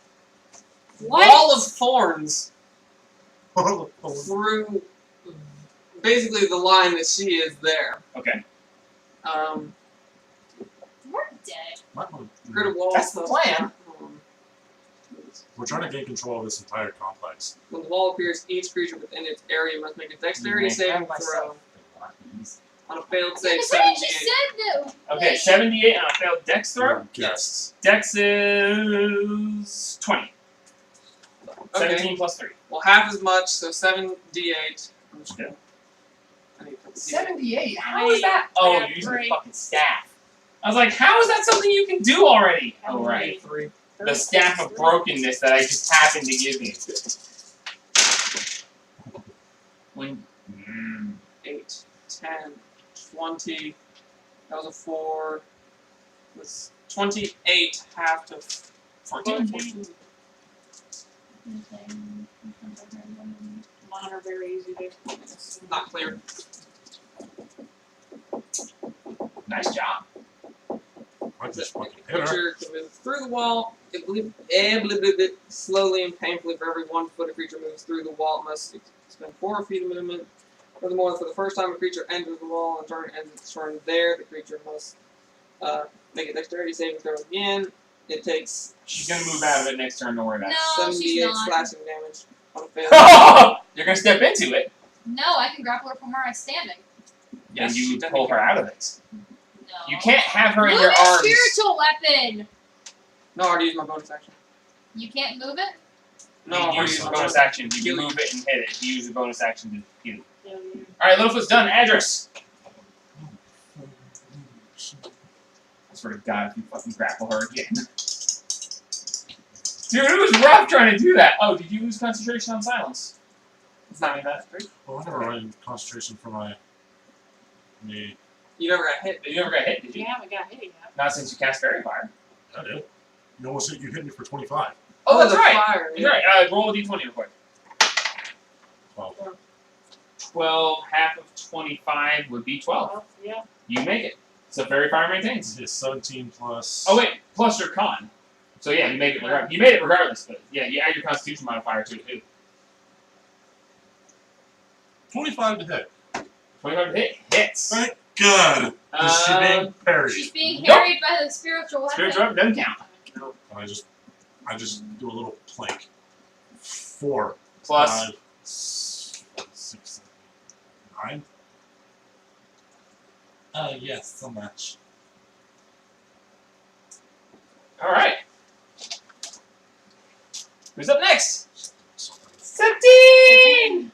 What? Wall of Thorns through basically the line that she is there. Okay. We're dead. Create a wall. That's the plan. We're trying to gain control of this entire complex. When the wall appears, each creature within its area must make a dexterity saving throw. On a failed Yeah, save, but then she 78. said that. Okay, 78 on a failed dex throw. Yes. Dex is 20. Okay. 17 plus 3. Well, half as much, so 7d8. I'm just Okay. I need to put the D8. 78? How is that? Oh, Yeah, you're using the great. fucking staff. I was like, how is that something you can do already? Oh, Oh, right. 3. The staff of brokenness that I just happened to give you. When. 8, 10, 20. That was a 4. Was 28 half to 14. 14. Mine are very easy to. It's not clear. Nice job. I just fucking hit her. Creature can move through the wall. Slowly and painfully for every 1 foot a creature moves through the wall. It must spend 4 feet of movement. Furthermore, for the first time a creature enters the wall and turn ends its turn there, the creature must make a dexterity saving throw again. It takes She's gonna move out of it next turn, don't worry about it. No, she's 78 not. slashing damage on a failed. You're gonna step into it, No, I can grapple her from where I'm standing. and you she pull her out of it. No. You can't have her in Move your a arms. spiritual weapon. No, I already used my bonus action. You can't move it. No, I you already use used the my bonus bonus action. You Kill can you. move it and hit it. You use the bonus action to heal. Yeah, yeah. Alright, Littlefoot's done. Address. I swear to God, if you fucking grapple her again. Dude, it was rough trying to do that. Oh, did you lose concentration on silence? It's not even that great. Well, I never ran concentration for my. Me. You never got hit. You never got hit, did you? You haven't got hit yet. Not since you cast Fairy Fire. I did. You hit me for 25. Oh, that's the right. fire. That's right. Roll a d20 real quick. 12. 12, half of 25 would be 12. Yeah. You make it. So fairy fire maintains. It's 17 plus. Oh wait, plus your con. So yeah, you make it. You made it regardless, but yeah, you add your Constitution modifier to it too. 25 to hit. 25 to hit hits. Thank God. Is she being parried? She's being Nope. harried by the spiritual weapon. Spiritual weapon doesn't count. And I just do a little plank. 4. Plus 5, 6, 7, 9. Yes, so much. all right. Who's up next? 17.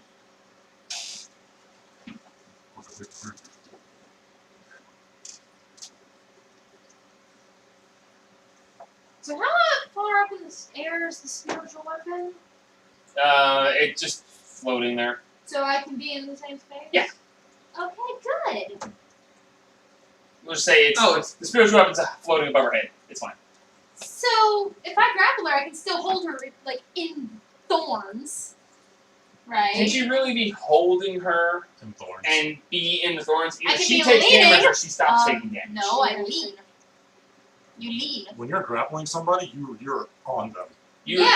So how far up in the air is the spiritual weapon? It's just floating there. So I can be in the same space? Yeah. Okay, good. We'll just say it's the spiritual weapon's floating above her head. It's fine. So if I grapple her, I can still hold her like in thorns, right? Can she really be holding her And thorns. and be in the thorns? I Either can she be takes leaning. damage or she stops taking damage. No, I lean. You lean. When you're grappling somebody, you're on them. You, so you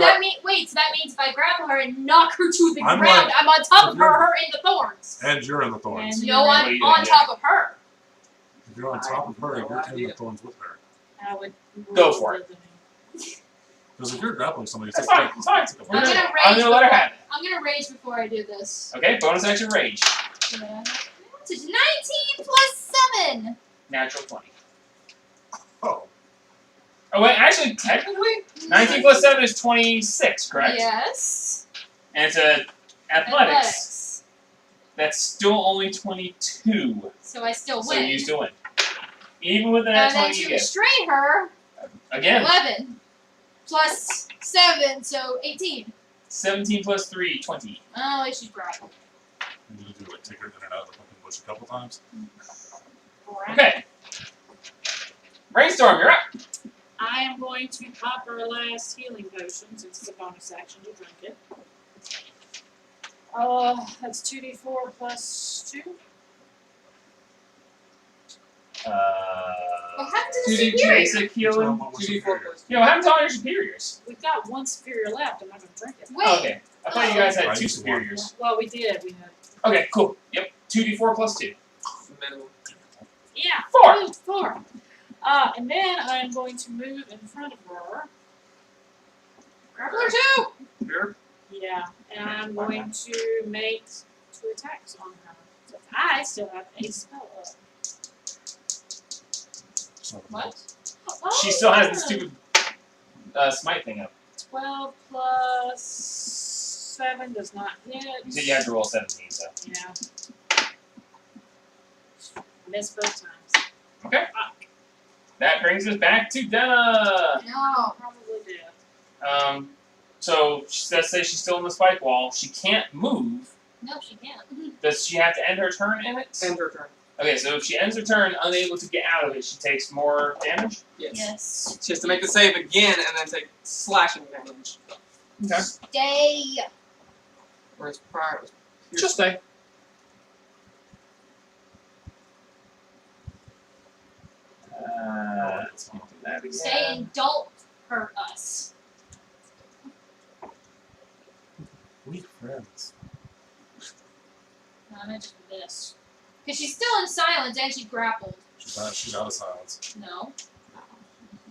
that means so that means if I grapple her and knock her to the I'm ground, like- I'm on top of if you're- her in the thorns. And you're in the thorns. And No, What are I'm you doing, on top of her. If you're on top of her, No you're in idea. the thorns with her. I would Go for it. Because if you're grappling somebody, That's fine. It's fine. It's like a I'm weird- gonna I'm rage. gonna let her have it. I'm gonna rage before I do this. Okay, bonus action rage. Yeah. So it's 19 plus 7. Natural 20. Oh, Oh wait, actually, technically, 19 plus 7 is 26, correct? Yes. And it's a athletics. That's still only 22. So I still So win. you still win. Even with the And nat then 20 you to get. restrain her, Again, 11 plus 7, so 18. 17 plus 3, 20. Oh, at least she's grappled. you need to do like take her in and out of the fucking bush a couple times. Okay. Brainstorm, you're up. I am going to pop her last healing potion since it's a bonus action to drink it. That's 2d4 plus 2. What happened to the 2d superior? basic healing. What was 2d4 superior? plus. Yo, what happened to all your superiors? We've got one superior left. I'm not going to drink it. Wait. Oh, okay. I thought you guys I had 2 used to want- superiors. Well, we did. We had. Okay, cool. Yep. 2d4 plus 2. Minimum. Yeah. 4. Moved 4. And then I'm going to move in front of her. Grapple her too! Here. Yeah, and I'm going to make 2 attacks on her. So I still have a spell up. So- What? She still has the stupid smite thing up. 12 plus 7 does not hit. You said you had to roll 17, so. Yeah. Missed both times. Okay. That brings us back to Denna. No. Probably did. So let's say she's still in the spike wall. She can't move. No, she can't. Does she have to end her turn in it? End her turn. Okay, so if she ends her turn unable to get out of it, she takes more damage. Yes. Yes. She has to make the save again and then take slashing damage. Okay. Stay. Whereas prior it was piercing. Just stay. Let's do that again. Stay and don't hurt us. We friends. No, I meant just this. Because she's still in silence and she's grappled. She's out of silence. No.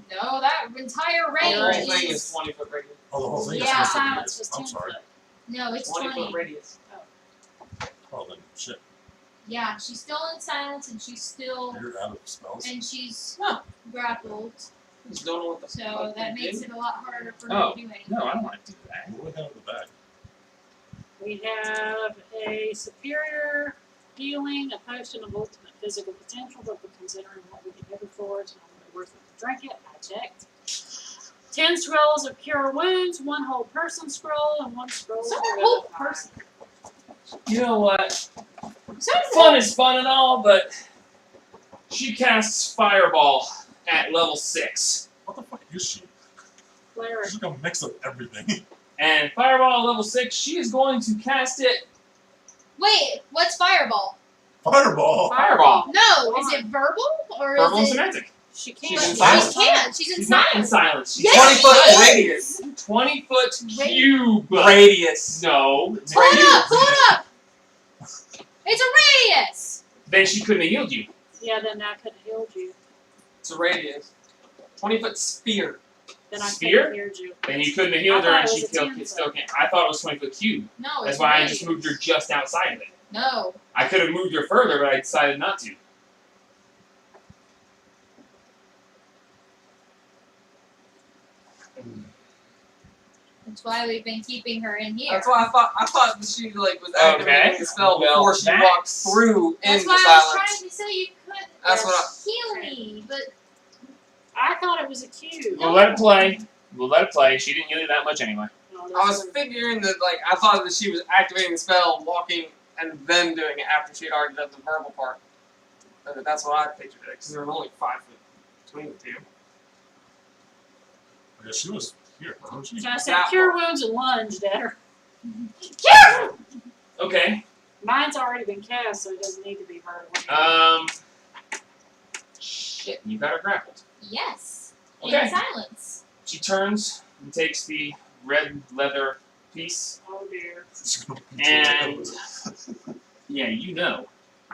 No, that entire The range whole is... thing is 20 foot radius. Oh, the whole thing Yeah, is supposed to be Silence was I'm 10 sorry. foot. No, it's 20 20. foot radius. Oh, then shit. Yeah, she's still in silence and she's still... You're out of spells. And she's grappled. Just don't know what the So fuck that you makes did. it a lot harder for Oh, her to do anything. No, I don't want to do that. What do we have in the bag? We have a superior healing, a potion of ultimate physical potential, but considering what we can get it for, it's not really worth it to drink it. I checked. 10 scrolls of cure wounds, 1 whole person scroll, and 1 scroll So of a whole revivify. person. You know what? So Fun is fun and all, but she casts Fireball at level 6. is she? Cleric. She's like a mix of everything. And Fireball level 6, she is going to cast it. Wait, what's fireball? Fireball. Fireball. No, is it verbal or Verbal and is it? semantic. She She's can't. in She silence. can't. She's in She's not in silence. silence. She's Yes, 20 foot she is. radius. 20-foot Radi- cube. Radius. No. Pull it up. Pull it up. It's a radius. Then she couldn't have healed you. Yeah, then I could have healed you. It's a radius. 20-foot sphere. Then I could Sphere? have healed you. Then you couldn't have healed I her, thought and it she was a still, 10 still foot. can't. I thought it was 20-foot cube. No, it's That's a why I radius. just moved her just outside of it. No. I could have moved her further, but I decided not to. That's why we've been keeping her in here. That's why I thought that she like was activating Okay. the spell Well, before she that- walked through That's into why I was silence. trying to say you couldn't That's what heal me, but I thought it was a cube. We'll let it play. We'll let it play. She didn't heal you that much anyway. No, I was that's figuring that like I thought that she was activating the spell, walking, and then doing it after she had already done the verbal part. That's what I pictured it, because there was only 5 foot between the two. Yeah, she was here. Wasn't she? So I said That cure part. wounds and lunged at her. Okay. Mine's already been cast, so it doesn't need to be verbal. Shit, you got her grappled. yes. Okay. In silence. She turns and takes the red leather piece, Oh dear. She's gonna beat and you. yeah, you know.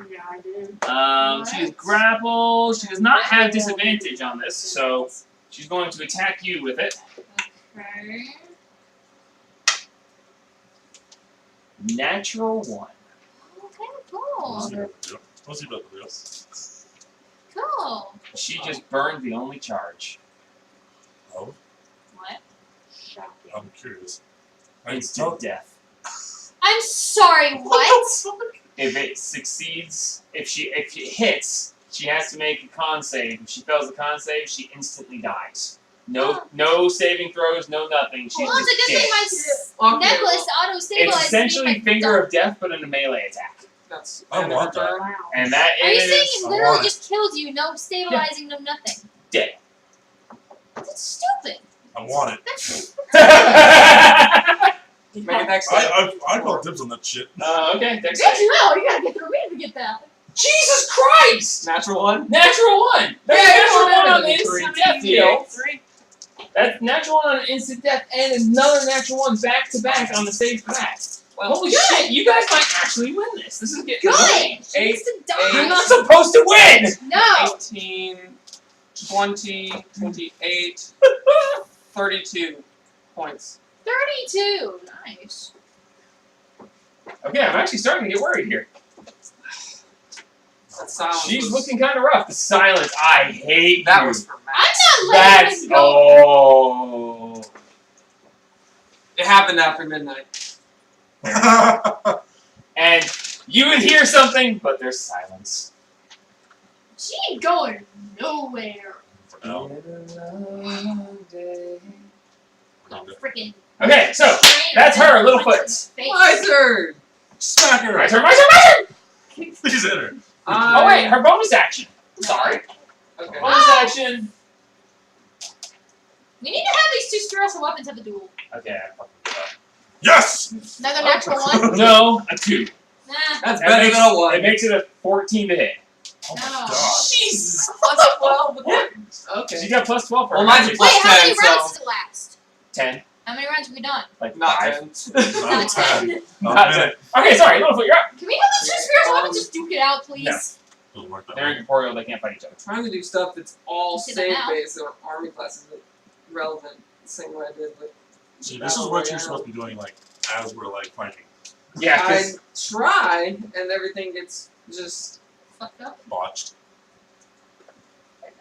Yeah, I do. She is grappled. She does not have disadvantage on this, so she's going to attack you with it. Okay. Natural 1. Okay, What's cool. he about to do? What's he about to do? Cool. She just burned the only charge. Oh, What? Shocking. I'm curious. I can Instant tell. death. I'm sorry, what? If it succeeds, if it hits, she has to make a con save. If she fails the con save, she instantly dies. No saving throws, no nothing. She's Well, it's a just good dead. thing my Okay, necklace auto It's stabilizes essentially me. Finger of Death, but in a melee attack. That's I want that. Wow. And that Are you is saying it I literally want it. just killed you? No stabilizing, no nothing. dead. That's stupid. I want it. That's Make it next I call dibs on that shit. Okay, dex Did save. you know? You gotta get through me to get that. Jesus Christ! Natural 1. Natural 1! That's Yeah, natural natural 1 on one. the instant death 3. deal. 3. That's natural 1 on an instant death, and another natural 1 back to back on the save for that. Well, Holy shit, you guys might actually win this. This is getting annoying. Good. She needs to You're die. not supposed to win! No. 18, 20, 28, 32 points. 32. Nice. Okay, I'm actually starting to get worried here. That silence She's was, looking kind of rough. The silence, I hate That you. was for I'm Max. not letting That's it go. oh. It happened after midnight. And you would hear something, but there's silence. She ain't going nowhere. For now. Freaking. Okay, so that's her, Littlefoot. My turn! Smack her! my turn, my turn, my turn! Please hit her. Oh wait, her bonus action. Sorry. Okay. Bonus action. We need to have these two spiritual weapons have a duel. Okay, I fucking gave up. Yes! Another natural one. No, a 2. Nah. That's That better makes- than a 1. It makes it a 14 to hit. Oh my No. god. Jesus! Plus 12 with Yeah. it. She Okay. got plus 12 for Well, her mine's magic. plus Wait, how many 10, rounds so- does it last? 10. How many rounds have we done? Like Not 5. 10. Not 10. Not 10. Okay, sorry, Littlefoot, you're up. Can we have the two spiritual weapons just duke it out, please? No. Doesn't work that They're way. incorporeal, they can't fight each other. Trying to do stuff that's all You see that save now? based or army classes that relevant. The same way I did with. See, this is what you're supposed to be doing, like, as we're, like, fighting. Yeah, I 'cause try, and everything gets just. Fucked up. Botched.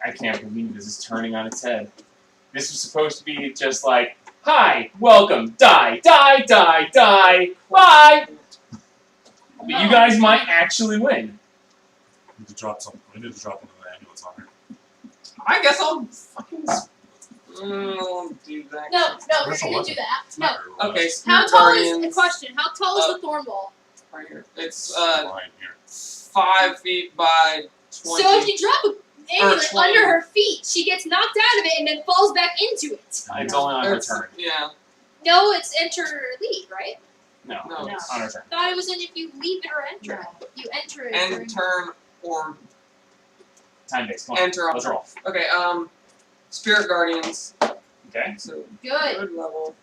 I can't believe this is turning on its head. This was supposed to be just like, hi, welcome, die, die, die, die, bye. But you guys might actually win. We need to drop something. We need to drop one of the amulets on her. I guess I'll fucking. I'll do that. No, no, we're Where's the gonna weapon? do that. No. Smack her. Okay, How Spirit tall is Guardians. the question? How tall is the thorn wall? Right here. It's Line here. 5 feet by 20. So if you drop a amulet Or under her feet. She gets knocked out of it and then falls back into it. It's only on her It's- turn. Yeah. No, it's enter leave, right? No, No. it's on her turn. Thought it was in if you leave it or enter it. No. You enter it. End during- turn or Time base. Come on. enter. Let's roll. Okay. Spirit Guardians. Okay. So Good. good level,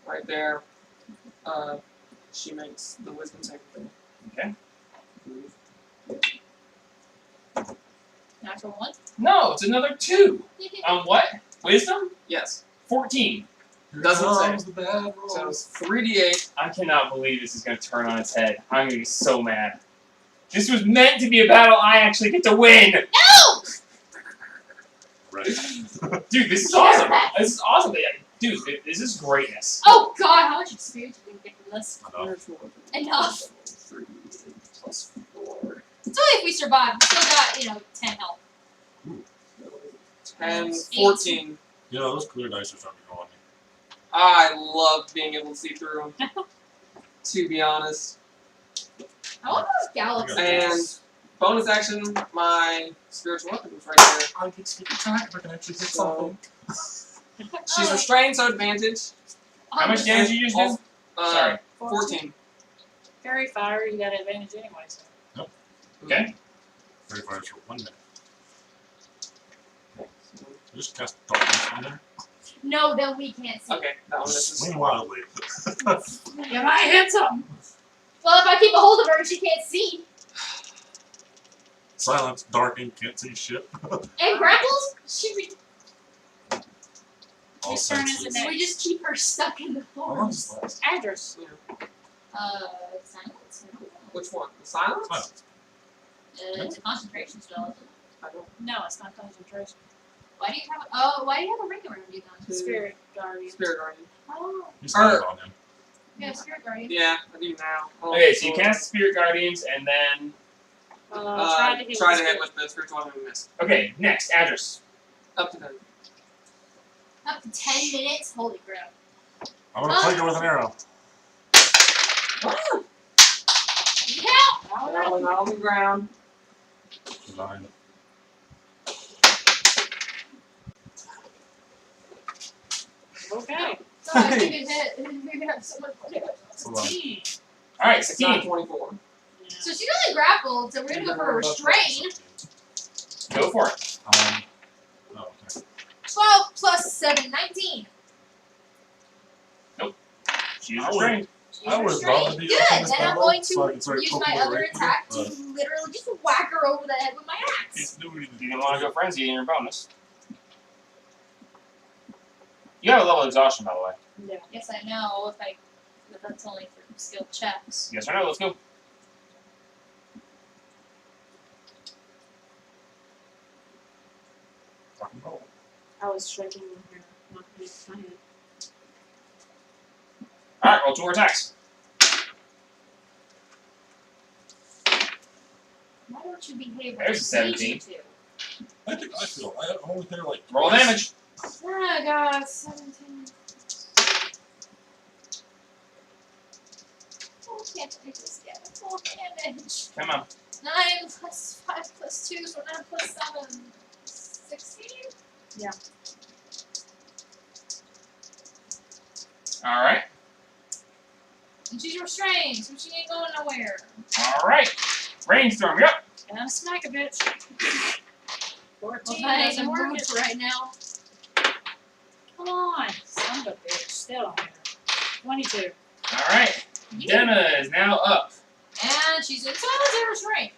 right there. She makes the wisdom saving thing. Okay. Natural one. No, it's another 2. What? Wisdom? Yes. 14. Here Doesn't comes the bad So rolls. 3d8. I cannot believe this is going to turn on its head. I'm going to be so mad. This was meant to be a battle I actually get to win! No! Right. Dude, this is awesome! This is awesome! Dude, this is greatness. Oh God, how much experience did you get from this? Enough. 3d8 plus 4. It's only if we survive. We still got, 10 health. 10, 14. You know, those clear dice are starting to go on me. I love being able to see through them. To be honest. I want those galaxies. And bonus action, my spiritual weapon is right there. I can speak attack if I can actually hit So- something. She's restrained, so advantage. How much damage did you just do? Sorry. 14. Very fire, you got advantage anyway, so. Okay. Very fires for 1 minute. Just cast darkness on there. No, then we can't see. Okay, that one misses. Swing wildly. You might hit something. Well, if I keep a hold of her, she can't see. Silence, darkened, can't see shit. And grapples, she All Whose turn is senses. it next? we just keep her stuck in the How long forest. does this last? Address. Silence. Which one? The silence? Silence. It's a concentration spell. Isn't it? I don't. No, it's not concentration. Why do you have? Why do you have a ring around you then? Spirit Guardian. Spirit Guardian. Oh, You silent on him. you have spirit guardian. Yeah, I do now. Oh, Okay, so you cast Spirit Guardians, and then... Try to hit try with to hit spirit. with the spiritual weapon and miss. Okay, next, Address. Up to 10. Up to 10 minutes. Holy crap! I'm gonna plague her with an arrow. Yeah. Not on the ground. 9. Okay. So I think it hit. Maybe have so much money. So, uh, 16. Alright, It's not 16. 24. Yeah. So she's only grappled. So we're gonna go for a restrain. Go for it. Oh, okay. 12 plus 7, 19. She's I would- restrained. She's I would restrained. love to be Good. up in this Then I'm battle going so I can to start use poking my her other right attack with to it, literally just whack her over the head with my axe. It's nobody You don't want to go frenzy in your bonus. You have a level of exhaustion, by the way. Yeah. Yes, I know. But that's only for skill checks. Yes or no? Let's go. rock and roll. I was shaking here. Not being my head. Alright, roll 2 more attacks. Why don't you behave There's a like I need 17. you to? I think I feel. I only hear like. Roll twice. damage. Oh god, 17. Oh, can't I just get a full damage? Come on. 9 plus 5 plus 2, so 9 plus 7. 16? Alright. And she's restrained, so she ain't going nowhere. Alright. Rainstorm, you're up. And I'm smack a bitch. 14 Well, that ain't doesn't a work. move right now. Come on. Son of a bitch. Still don't hit her. 22. Alright. Denna is now up. And she's in solitary restraint.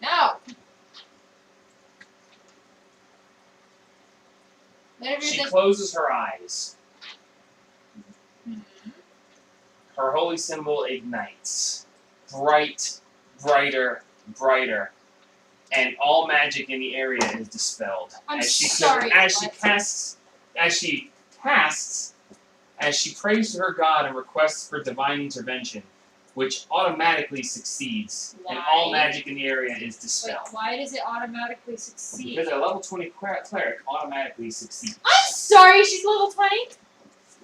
No. Whatever She the. closes her eyes. Mhm. Her holy symbol ignites. Bright, brighter, brighter. And all magic in the area is dispelled. I'm as she sorry, as she what? casts as she prays to her god and requests for divine intervention, which automatically succeeds, and all Why? magic in the area is Wait, dispelled. why does it automatically succeed? Because a level 20 cleric automatically succeeds. I'm sorry, she's level 20.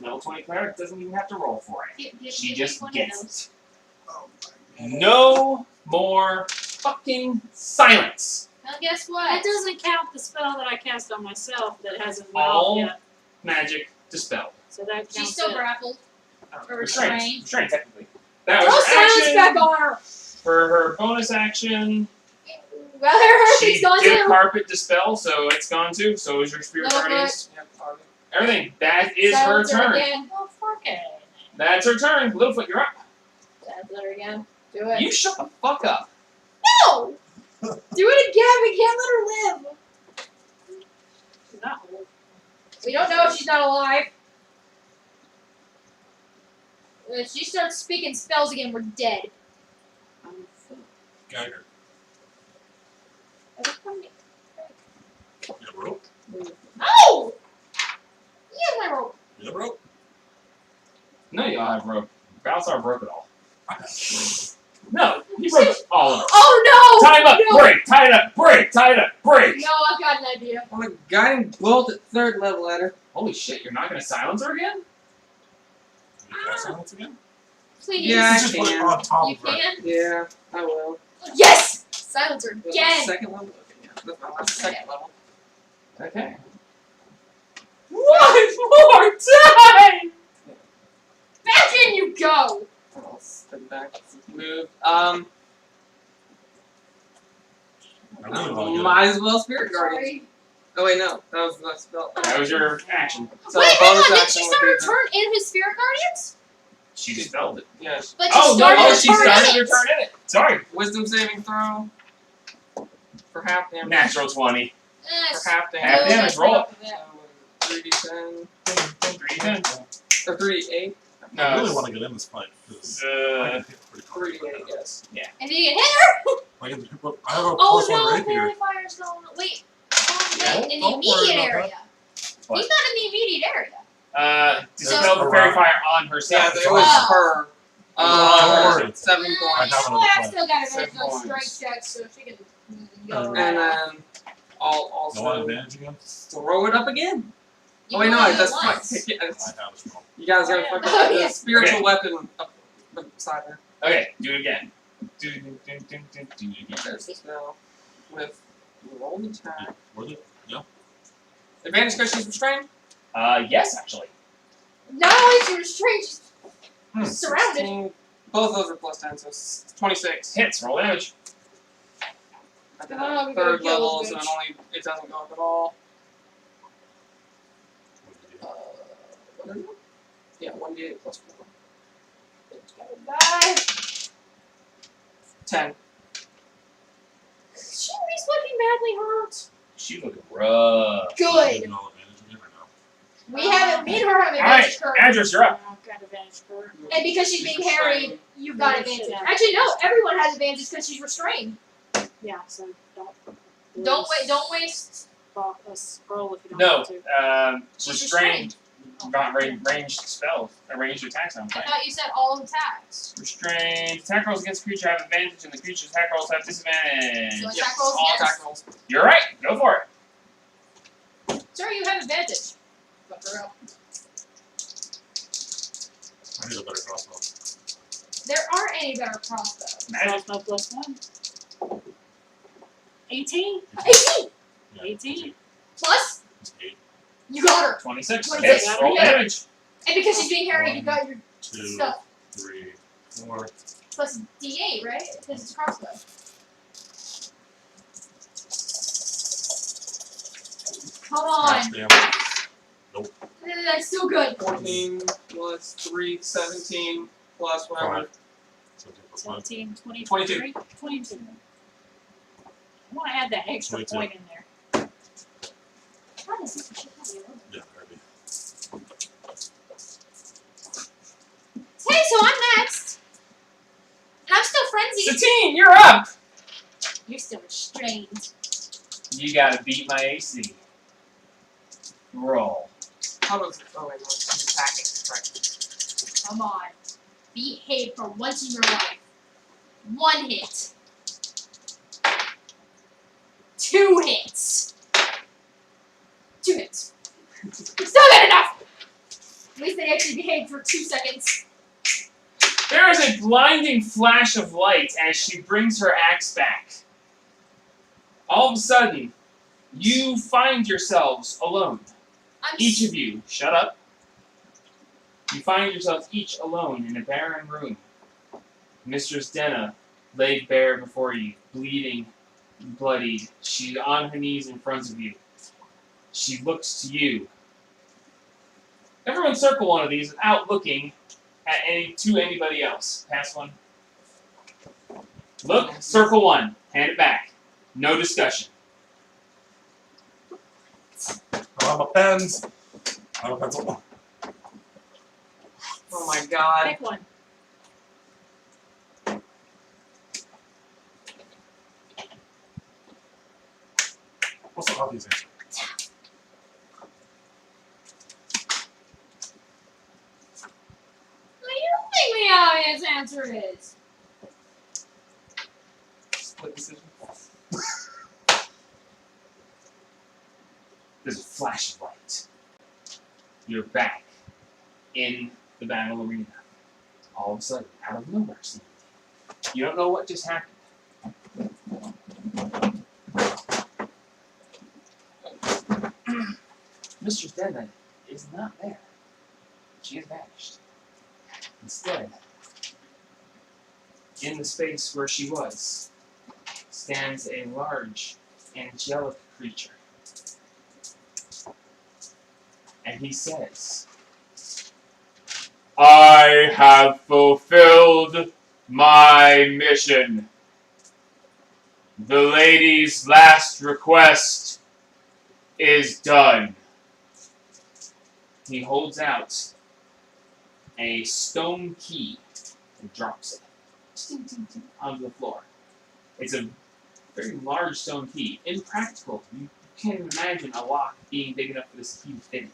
Level 20 cleric doesn't even have to roll for it. She Give just me one gets of those. it. Oh my god. No more fucking silence. Well, guess what? That doesn't count the spell that I cast on myself that hasn't went off All yet. magic dispelled. So that counts. She's still it. grappled. Or Restrained. restrained. Restrained, technically. That Throw was her silence action. back on her! For her bonus action, Well, her she thing's gone did too. carpet dispel, so it's gone too. So is your spirit Little guardians. Yep, Harvey. Everything. That is Silence her turn. again. Oh, fuck it. That's her turn. Littlefoot, you're up. Silence her again. Do it. You shut the fuck up. No! Do it again. We can't let her live. She's not old. We don't know if she's not alive. If she starts speaking spells again, we're dead. Geiger. Are they coming? You have rope? No! Yeah, my rope. You have rope? No, you all have rope. Balthazar broke it all. No, he broke all of it. Oh no! Tie him up. No. Break. Tie it up. Break. Tie it up. Break. No, I've got an idea. On a guiding bolt at 3rd level at her. Holy shit! You're not gonna silence her again? Can you cast silence again? Please. Yeah, I You just put it can. on top You of her. can? Yeah, I will. Yes! Silence her That's again! 2nd level? Okay, yeah. That's my last 2nd level. Okay. One more time! Back in you go! I'll step back. Move. I really want to get Might as well Spirit Guardian. Sorry. Oh wait, no. That was the spell. That was your action. So Wait, hang bonus on, did action she would start be her the- turn in his Spirit Guardians? She spelled it. Yes. But she Oh no! started Oh, her she turn started in her it. turn in it. Sorry. Wisdom saving throw. For half damage. Natural 20. For half damage. Half damage, roll it. So 3d10. 310. Or 3d8. No. I really it's- want to get in this fight because I Uh, can hit pretty hard. 3d8, yes. And did you get hit her? I have a Oh plus one no, rapier. Fairy Fire's going. Wait. Yeah, In the don't worry immediate about area. What? He's not in the immediate area. dispel the So- fairy fire on Yeah, herself. it was Oh. her. Don't worry. 7 I points. have another I plan. still got a Seven on points. strength check, so she can go And right out. then I'll No one also advantage again? throw it up again. You Oh wait, can no, only do it that's once. fine. Yeah, I have as well. you guys gotta Oh, yeah. fucking Oh, the yeah. spiritual Okay. weapon up beside her. Okay, do it again. Do it again. There's the spell with roll attack. Worth it? Advantage because she's restrained. Yes, actually. Not only is she restrained, she's Hmm. surrounded. 16. Both of those are plus 10, so 26. Hits, roll damage. I did Oh, a we gotta 3rd kill level, this so bitch. it doesn't go up at all. What did you do? Yeah, 1d8 plus 4. Bye. 10. She's looking badly hurt. She looking rough. Good. Get all advantage again or no? We haven't. Me and her have Alright, advantage curve. Andrews, you're up. I've got advantage for her. And because she's being harried, restrained. you've got Yeah, advantage. shit. Actually, no. Everyone has advantage because she's restrained. Yeah, so don't. Don't wait. Don't waste. A scroll if you don't No, want to. She's restrained. Not ranged spells. Ranged attacks, I'm I saying. thought you said all attacks. Restrained. Attack rolls against creature have advantage, and the creature's attack rolls have disadvantage. So attack Yes, rolls all against. attack rolls. You're right. Go for it. Sir, you have advantage. Fuck her up. I need a better crossbow. There aren't any better crossbows. Magic. Crossbow +1. 18? 18 Yeah, 18. plus. it's 8, You got her. 26. 26. Hits. Roll Yeah. damage. And because she's being harried, you got your 2, stuff. 3, 4. Plus D8, right? Because it's a crossbow. Come on. Max damage. That's still good. 14 plus 3, 17 plus whatever. 5. 17 plus 5. 17, 20, 22. 23, 22. I want to add that extra 22. point in there. How does this shit have you? Yeah, Kirby. Hey, so I'm next. And I'm still frenzied. Satine, you're up. You're still restrained. You gotta beat my AC. Roll. How does it go in when she's attacking? Right. Come on. Behave for once in your life. 1 hit. 2 hits. 2 hits. Still not enough! At least they actually behaved for 2 seconds. There is a blinding flash of light as she brings her axe back. All of a sudden, you find yourselves alone. Each of you, shut up. You find yourselves each alone in a barren room. Mistress Denna laid bare before you, bleeding and bloodied. She's on her knees in front of you. She looks to you. Everyone circle one of these without looking at anybody else. Pass one. Look, circle one. Hand it back. No discussion. I have a pens. I have a pencil. Oh my god. Pick one. What's the obvious answer? What do you think the obvious answer is? Split decision. There's a flash of light. You're back in the battle arena. All of a sudden, out of nowhere, seemingly. You don't know what just happened. Mistress Denna is not there. She has vanished. Instead, in the space where she was, stands a large angelic creature. And he says, I have fulfilled my mission. The lady's last request is done. He holds out a stone key and drops it onto the floor. It's a very large stone key. Impractical. You can't even imagine a lock being big enough for this key to fit in.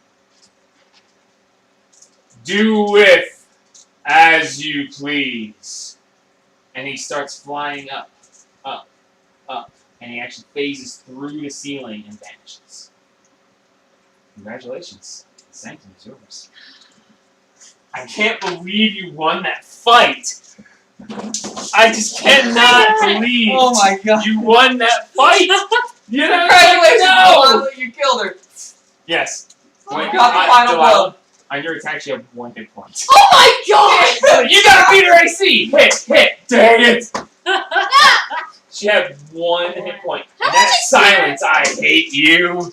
Do with as you please. And he starts flying up, up, up, and he actually phases through the ceiling and vanishes. Congratulations. The sanctum is yours. I can't believe you won that fight. I just cannot believe Oh my god. you won that fight. You know, Congratulations, no. Delilah, you killed her. Yes. Oh my god, the final blow. On your attack, you have 1 hit point. Oh my god! You gotta beat her AC! Hit! Dang it! She had 1 hit point. How And that much silence, I hate you.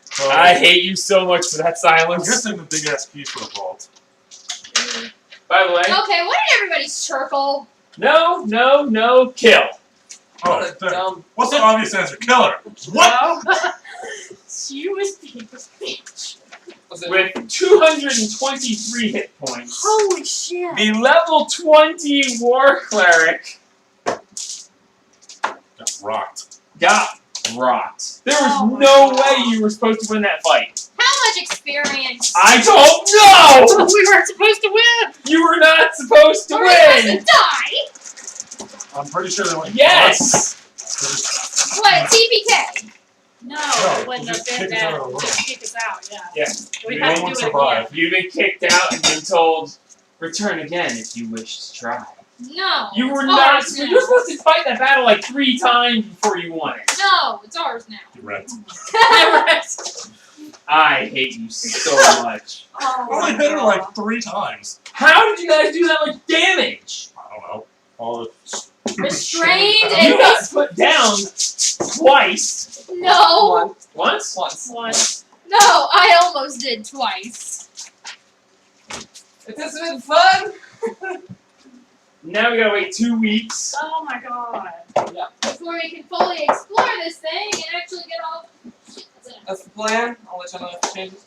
So, I hate you so much for that I'm silence. guessing the big ass piece for the vault. By the way, Okay, what did everybody circle? no, kill. Oh, What a there. dumb. What's the obvious answer? Kill her. What? You was being a bitch. Was it With 223 hit points, Holy shit. the level 20 war cleric Got rocked. got rocked. There was Oh my no God. way you were supposed to win that fight. How much experience? I don't know! We weren't supposed to win. You were not supposed to Or supposed win! to die? I'm pretty sure they went. Yes! What, TPK? No, No, it wouldn't just have been kick us out of that. the room. Just kick us out, yeah. Yeah. We You have to won't do it survive. again. You've been kicked out and been told, return again if you wish to try. No. You were it's not. ours You now. were supposed to fight that battle like 3 times before you won it. No, it's ours now. Get wrecked. I hate you so much. I only hit her like 3 times. How did you guys do that much damage? I don't know. All the Restrained You and got put down twice. no, once? Once. One. no, I almost did twice. It has been fun. Now we gotta wait 2 weeks. Oh my god. Before we can fully explore this thing and actually get all. That's the plan. I'll let you know if it changes.